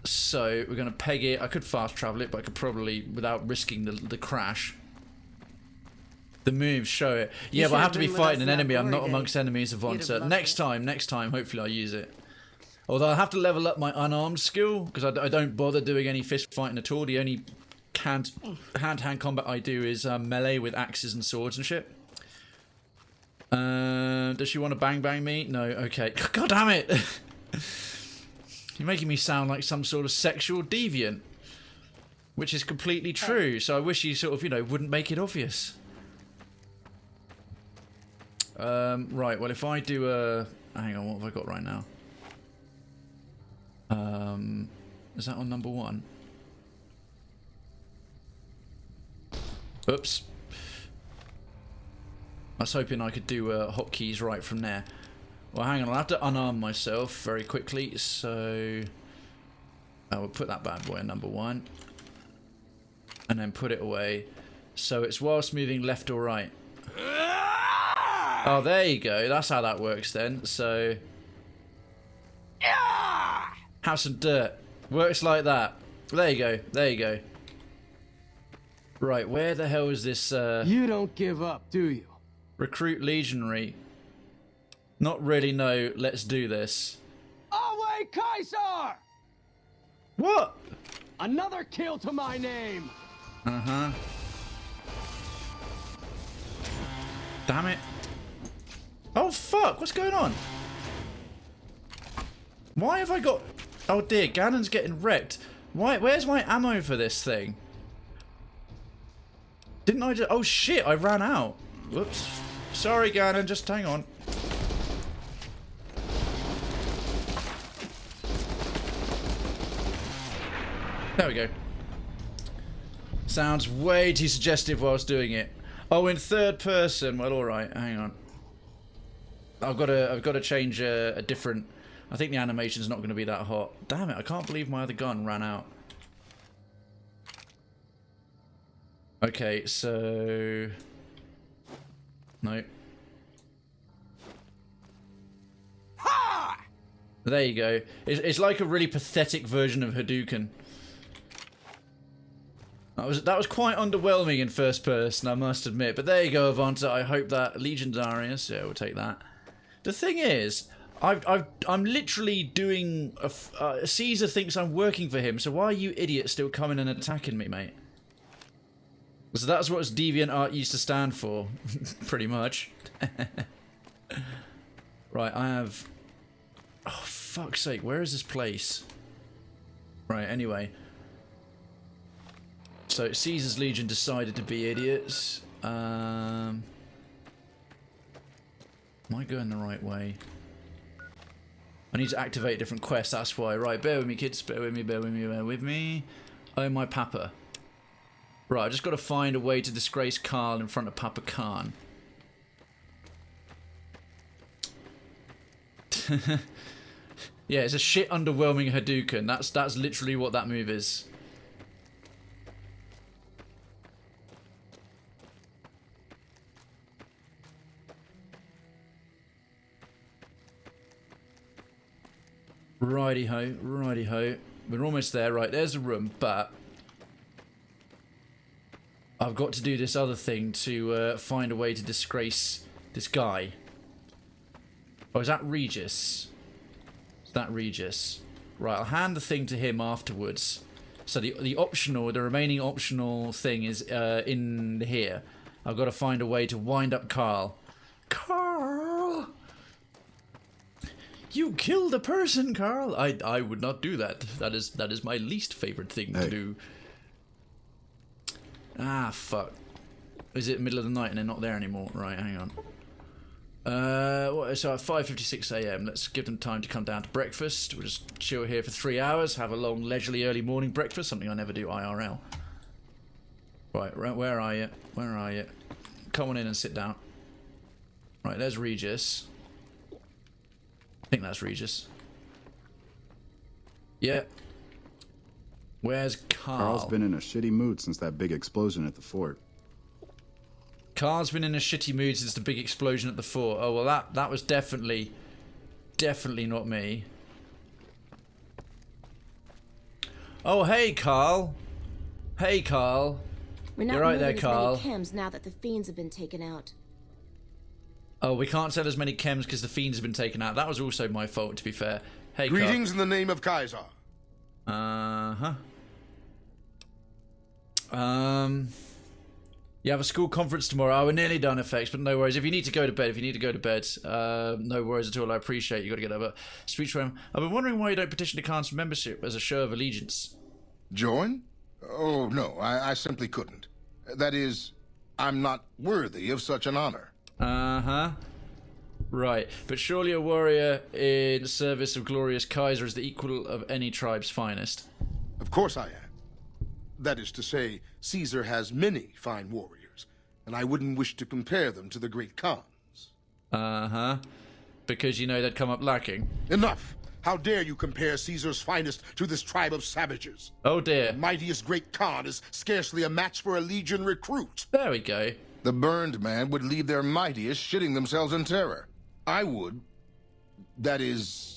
So, we're going to peg it. I could fast travel it, but I could probably, without risking the crash. The moves show it. Yeah, but I have to be fighting an enemy. I'm not amongst enemies of Avonta. Next time, hopefully I'll use it. Although I have to level up my unarmed skill, because I don't bother doing any fist fighting at all. The only hand-to-hand combat I do is melee with axes and swords and shit. Does she want to bang me? No. Okay. God damn it! You're making me sound like some sort of sexual deviant, which is completely true. So I wish you sort of, you know, wouldn't make it obvious. Right. Well, if I do a, hang on, what have I got right now? Is that on number 1? Oops. I was hoping I could do hotkeys right from there. Well, hang on, I'll have to unarm myself very quickly, so... I will put that bad boy in number 1. And then put it away. So it's whilst moving left or right. Oh, there you go. That's how that works then. So... Have some dirt. Works like that. There you go. There you go. Right, where the hell is this... You don't give up, do you? Recruit legionary. Not really, no. Let's do this. Away, Kaiser! What? Another kill to my name! Uh-huh. Damn it. Oh, fuck. What's going on? Why have I got... Oh, dear. Ganon's getting wrecked. Why? Where's my ammo for this thing? Didn't I just... Oh, shit. I ran out. Whoops. Sorry, Ganon. Just hang on. There we go. Sounds way too suggestive whilst doing it. Oh, in third person. Well, all right. Hang on. I've got to change a different. I think the animation's not going to be that hot. Damn it! I can't believe my other gun ran out. Okay, so no. There you go. It's like a really pathetic version of Hadouken. That was quite underwhelming in first person, I must admit. But there you go, Avanta. I hope that Legion Darius. Yeah, we'll take that. The thing is, I'm literally doing. Caesar thinks I'm working for him. So why are you idiots still coming and attacking me, mate? So that's what Deviant Art used to stand for, pretty much. Right, I have. Oh, fuck's sake! Where is this place? Right. Anyway. So Caesar's Legion decided to be idiots. Am I going the right way? I need to activate different quests, that's why. Right, bear with me, kids. Bear with me, bear with me, bear with me. Oh, my papa. Right, I just got to find a way to disgrace Carl in front of Papa Khan. Yeah, it's a shit underwhelming Hadouken. That's literally what that move is. Righty ho, righty ho. We're almost there. Right, there's a room, but I've got to do this other thing to find a way to disgrace this guy. Oh, is that Regis? Is that Regis? Right, I'll hand the thing to him afterwards. So the remaining optional thing is in here. I've got to find a way to wind up Carl. Carl! You killed a person, Carl. I would not do that. That is my least favorite thing to do. Ah, fuck. Is it middle of the night and they're not there anymore? Right, hang on. So at 5:56 AM, let's give them time to come down to breakfast. We'll just chill here for 3 hours, have a long, leisurely early morning breakfast, something I never do IRL. Right, where are you? Where are you? Come on in and sit down. Right, there's Regis. I think that's Regis. Yeah. Where's Carl? Carl's been in a shitty mood since that big explosion at the fort. Carl's been in a shitty mood since the big explosion at the fort. Oh, well, that was definitely not me. Oh, hey, Carl. Hey, Carl. We're not You're right there, moving Carl. as many chems now that the fiends have been taken out. Oh, we can't sell as many chems because the fiends have been taken out. That was also my fault, to be fair. Hey, Greetings in the name of Kaiser. Uh-huh. You have a school conference tomorrow. Oh, we're nearly done, effects, but no worries. If you need to go to bed, no worries at all. I appreciate you got to get over. Speech room. I've been wondering why you don't petition to Khan's membership as a show of allegiance. Join? Oh, no, I simply couldn't. That is, I'm not worthy of such an honor. Uh-huh. Right, but surely a warrior in service of glorious Kaiser is the equal of any tribe's finest. Of course I am. That is to say, Caesar has many fine warriors. and I wouldn't wish to compare them to the great Khans. Uh-huh. Because you know they'd come up lacking. Enough! How dare you compare Caesar's finest to this tribe of savages? Oh dear. The mightiest great Khan is scarcely a match for a legion recruit. There we go. The burned man would leave their mightiest shitting themselves in terror. I would. That is...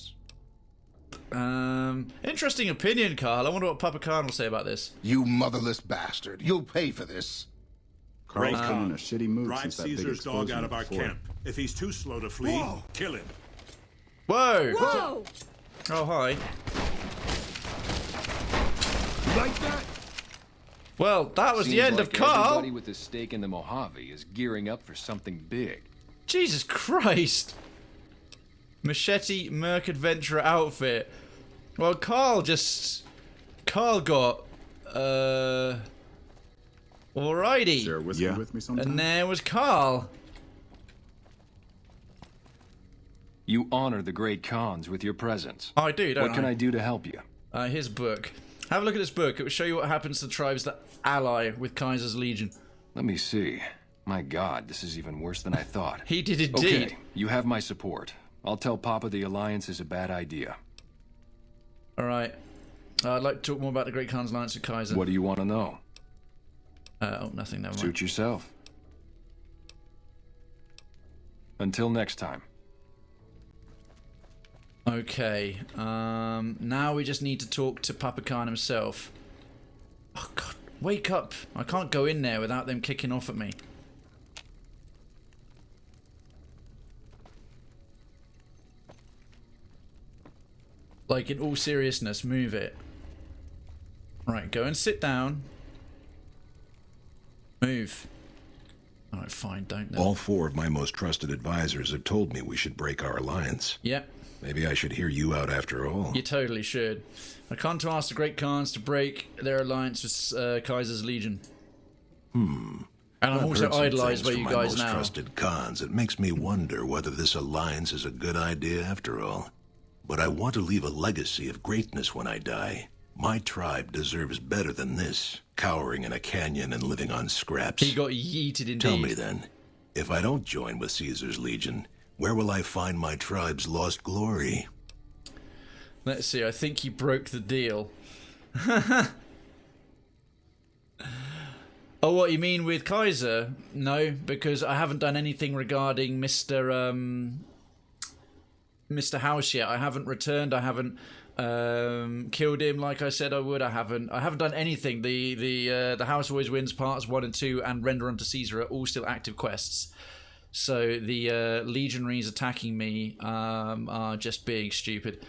Interesting opinion, Carl. I wonder what Papa Khan will say about this. You motherless bastard. You'll pay for this. Carl's been in a shitty mood Drive since that big Caesar's dog explosion out of our before. camp. If he's too slow to flee, kill him. Whoa! Whoa! Oh, hi. Like that? Well, that was Seems the end like of Carl. Everybody with a stake in the Mojave is gearing up for something big. Jesus Christ. Machete Merc Adventurer outfit. Well, Carl got, alrighty. Share whiskey with me sometime? And there was Carl. You honor the great Khans with your presence. I do, don't I? What can I do to help you? His book. Have a look at this book. It will show you what happens to the tribes that ally with Kaiser's Legion. Let me see. My God, this is even worse than I thought. He did indeed. Okay, you have my support. I'll tell Papa the alliance is a bad idea. Alright. I'd like to talk more about the Great Khan's alliance with Kaiser. What do you want to know? Oh, nothing, never mind. Suit yourself. Until next time. Okay, now we just need to talk to Papa Khan himself. Oh god, wake up. I can't go in there without them kicking off at me. Like, in all seriousness, move it. Right, go and sit down. Move. Alright, fine, don't know. All four of my most trusted advisors have told me we should break our alliance. Yep. Maybe I should hear you out after all. You totally should. I come to ask the Great Khans to break their alliance with Kaiser's Legion. And I'm also idolized by you guys most now. Trusted Khans. It makes me wonder whether this alliance is a good idea after all. But I want to leave a legacy of greatness when I die. My tribe deserves better than this, cowering in a canyon and living on scraps. He got yeeted indeed. Tell me then, if I don't join with Caesar's Legion, where will I find my tribe's lost glory? Let's see, I think he broke the deal. Oh, what you mean with Kaiser? No, because I haven't done anything regarding Mr. House yet. I haven't returned. I haven't killed him like I said I would. I haven't done anything. The House Always Wins parts 1 and 2 and Render Unto Caesar are all still active quests. So the legionaries attacking me are just being stupid.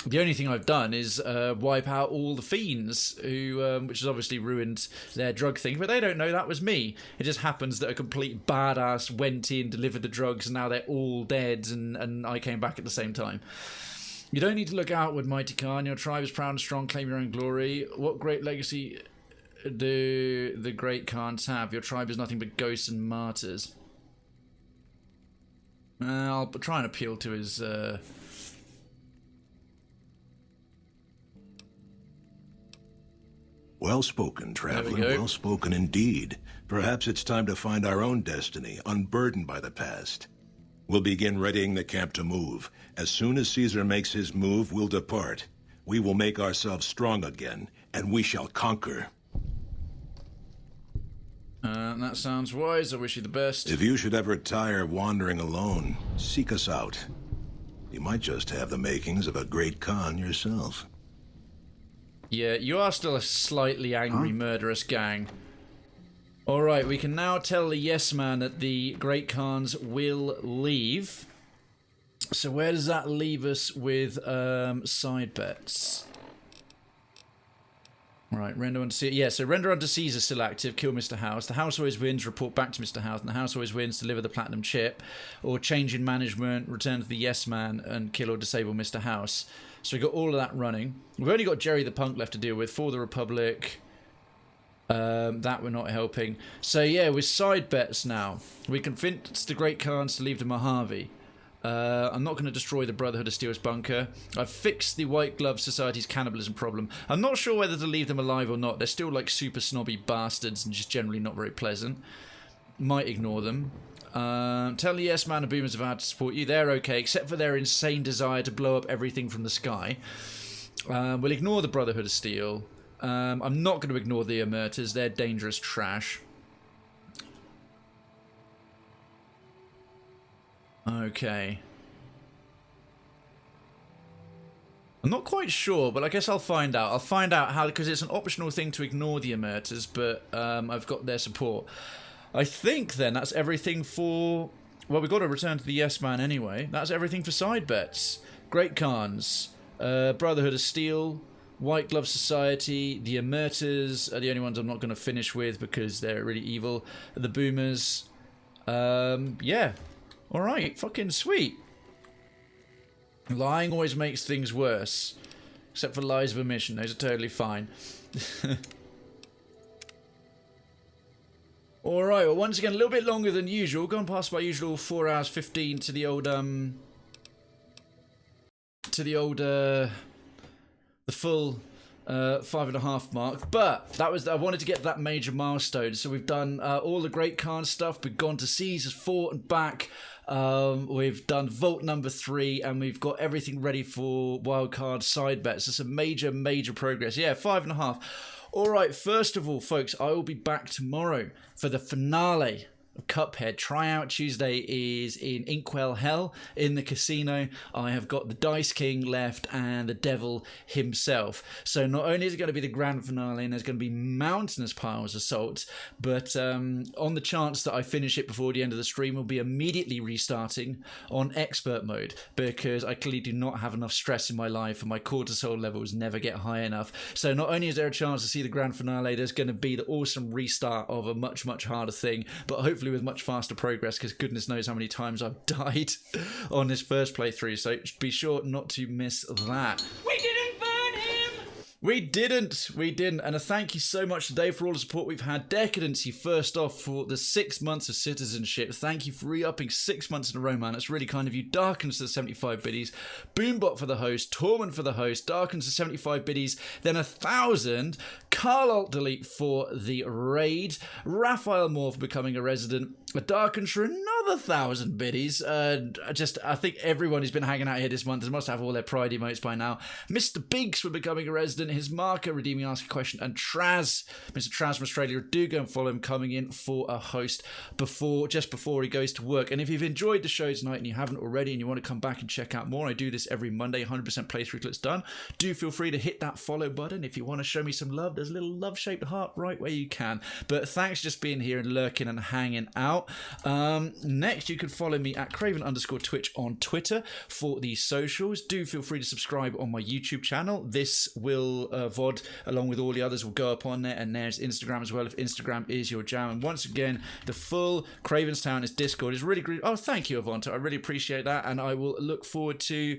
The only thing I've done is wipe out all the fiends, who, which has obviously ruined their drug thing, but they don't know that was me. It just happens that a complete badass went in, delivered the drugs, and now they're all dead, and I came back at the same time. You don't need to look outward, mighty Khan. Your tribe is proud and strong, claim your own glory. What great legacy do the great Khans have? Your tribe is nothing but ghosts and martyrs. I'll try and appeal to his... Well spoken, traveler. Well spoken indeed. Perhaps it's time to find our own destiny, unburdened by the past. We'll begin readying the camp to move. As soon as Caesar makes his move, we'll depart. We will make ourselves strong again, and we shall conquer. That sounds wise. I wish you the best. If you should ever tire of wandering alone, seek us out. You might just have the makings of a great Khan yourself. Yeah, you are still a slightly angry, murderous gang. Alright, we can now tell the yes man that the Great Khans will leave. So where does that leave us with side bets? Right, render unto Caesar. Yeah, so render unto Caesar still active, kill Mr. House. The House Always Wins, report back to Mr. House. And the House Always Wins, deliver the platinum chip. Or change in management, return to the yes man, and kill or disable Mr. House. So we got all of that running. We've only got Jerry the Punk left to deal with for the Republic. That we're not helping. So yeah, with side bets now, we convinced the Great Khans to leave the Mojave. I'm not going to destroy the Brotherhood of Steel's bunker. I've fixed the White Glove Society's cannibalism problem. I'm not sure whether to leave them alive or not. They're still like super snobby bastards and just generally not very pleasant. Might ignore them. Tell the Yes Man and Boomers have had to support you. They're okay, except for their insane desire to blow up everything from the sky. We'll ignore the Brotherhood of Steel. I'm not going to ignore the Emerters. They're dangerous trash. Okay. I'm not quite sure, but I guess I'll find out. I'll find out how, because it's an optional thing to ignore the Emerters, but I've got their support. I think then that's everything for... Well, we've got to return to the Yes Man anyway. That's everything for side bets. Great Khans, Brotherhood of Steel, White Glove Society, the Emerters are the only ones I'm not going to finish with because they're really evil. The Boomers. Yeah. Alright, fucking sweet. Lying always makes things worse. Except for lies of omission, those are totally fine. Alright, well once again, a little bit longer than usual. Gone past my usual 4 hours 15 to the old, the full 5.5 mark, but that was, I wanted to get that major milestone. So we've done all the Great Khan stuff. We've gone to Caesar's Fort and back. We've done Vault number 3, and we've got everything ready for wildcard side bets. It's a major progress. Yeah, 5.5. All right, first of all, folks, I will be back tomorrow for the finale of Cuphead. Tryout Tuesday is in Inkwell Hell in the casino. I have got the Dice King left and the Devil himself. So not only is it going to be the grand finale and there's going to be mountainous piles of salt, but on the chance that I finish it before the end of the stream, we'll be immediately restarting on expert mode because I clearly do not have enough stress in my life and my cortisol levels never get high enough. So not only is there a chance to see the grand finale, there's going to be the awesome restart of a much harder thing, but hopefully with much faster progress, because goodness knows how many times I've died on this first playthrough, so be sure not to miss that. We didn't burn him! We didn't, and a thank you so much today for all the support we've had. Decadency, first off, for the 6 months of citizenship. Thank you for re-upping 6 months in a row, man. That's really kind of you. Darkens to the 75 biddies, Boombot for the host, Tormund for the host, Darkens to 75 biddies, then 1,000, Carl Alt Delete for the raid, Raphael Moore for becoming a resident, Darkens for another 1,000 biddies. I think everyone who's been hanging out here this month must have all their pride emotes by now. Mr. Biggs for becoming a resident, his marker, redeeming, ask a question, and Mr. Traz from Australia. Do go and follow him, coming in for a host just before he goes to work. And if you've enjoyed the show tonight and you haven't already and you want to come back and check out more, I do this every Monday, 100% playthrough till it's done. Do feel free to hit that follow button. If you want to show me some love, there's a little love-shaped heart right where you can. But thanks for just being here and lurking and hanging out. Next, you can follow me at Krayven_Twitch on Twitter for the socials. Do feel free to subscribe on my YouTube channel. This will VOD, along with all the others, will go up on there, and there's Instagram as well if Instagram is your jam. And once again, the full Cravenstown is Discord is really great. Oh, thank you, Avanta. I really appreciate that, and I will look forward to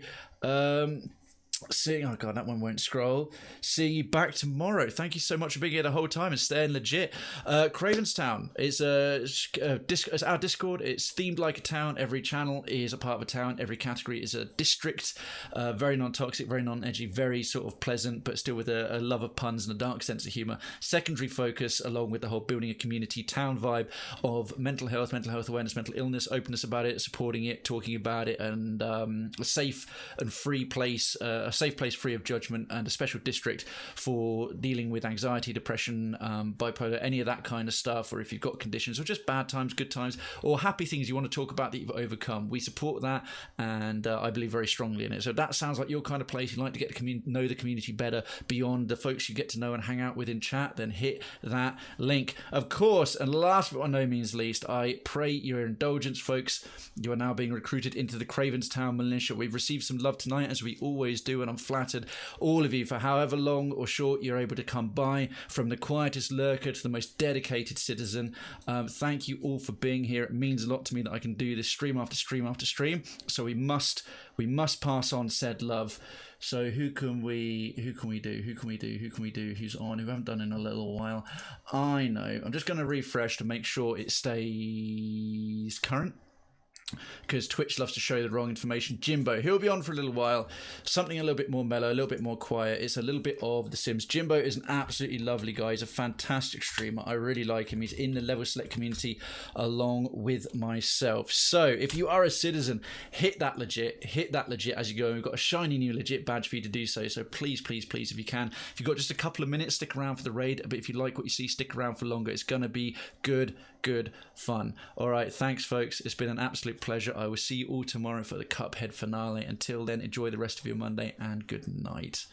seeing, oh god, that one won't scroll. Seeing you back tomorrow. Thank you so much for being here the whole time and staying legit. Cravenstown is it's our Discord. It's themed like a town. Every channel is a part of a town. Every category is a district. Very non-toxic, very non-edgy, very sort of pleasant, but still with a love of puns and a dark sense of humor. Secondary focus, along with the whole building a community town vibe of mental health awareness, mental illness, openness about it, supporting it, talking about it, and a safe and free place. A safe place free of judgment, and a special district for dealing with anxiety, depression, bipolar, any of that kind of stuff, or if you've got conditions or just bad times, good times, or happy things you want to talk about that you've overcome. We support that, and I believe very strongly in it. So that sounds like your kind of place. You'd like to get to know the community better beyond the folks you get to know and hang out with in chat, then hit that link. Of course, and last but by no means least, I pray your indulgence, folks. You are now being recruited into the Cravenstown militia. We've received some love tonight, as we always do, and I'm flattered, all of you, for however long or short you're able to come by, from the quietest lurker to the most dedicated citizen. Thank you all for being here. It means a lot to me that I can do this stream after stream after stream. So we must pass on said love. So who can we do? Who's on? Who haven't done in a little while? I know. I'm just going to refresh to make sure it stays current. because Twitch loves to show the wrong information. Jimbo, he'll be on for a little while. Something a little bit more mellow, a little bit more quiet. It's a little bit of The Sims. Jimbo is an absolutely lovely guy. He's a fantastic streamer. I really like him. He's in the Level Select community along with myself. So if you are a citizen, hit that legit as you go. We've got a shiny new legit badge for you to do so. So please, please, please, if you can, if you've got just a couple of minutes, stick around for the raid. But if you like what you see, stick around for longer. It's going to be good fun. All right, thanks, folks. It's been an absolute pleasure. I will see you all tomorrow for the Cuphead finale. Until then, enjoy the rest of your Monday and good night.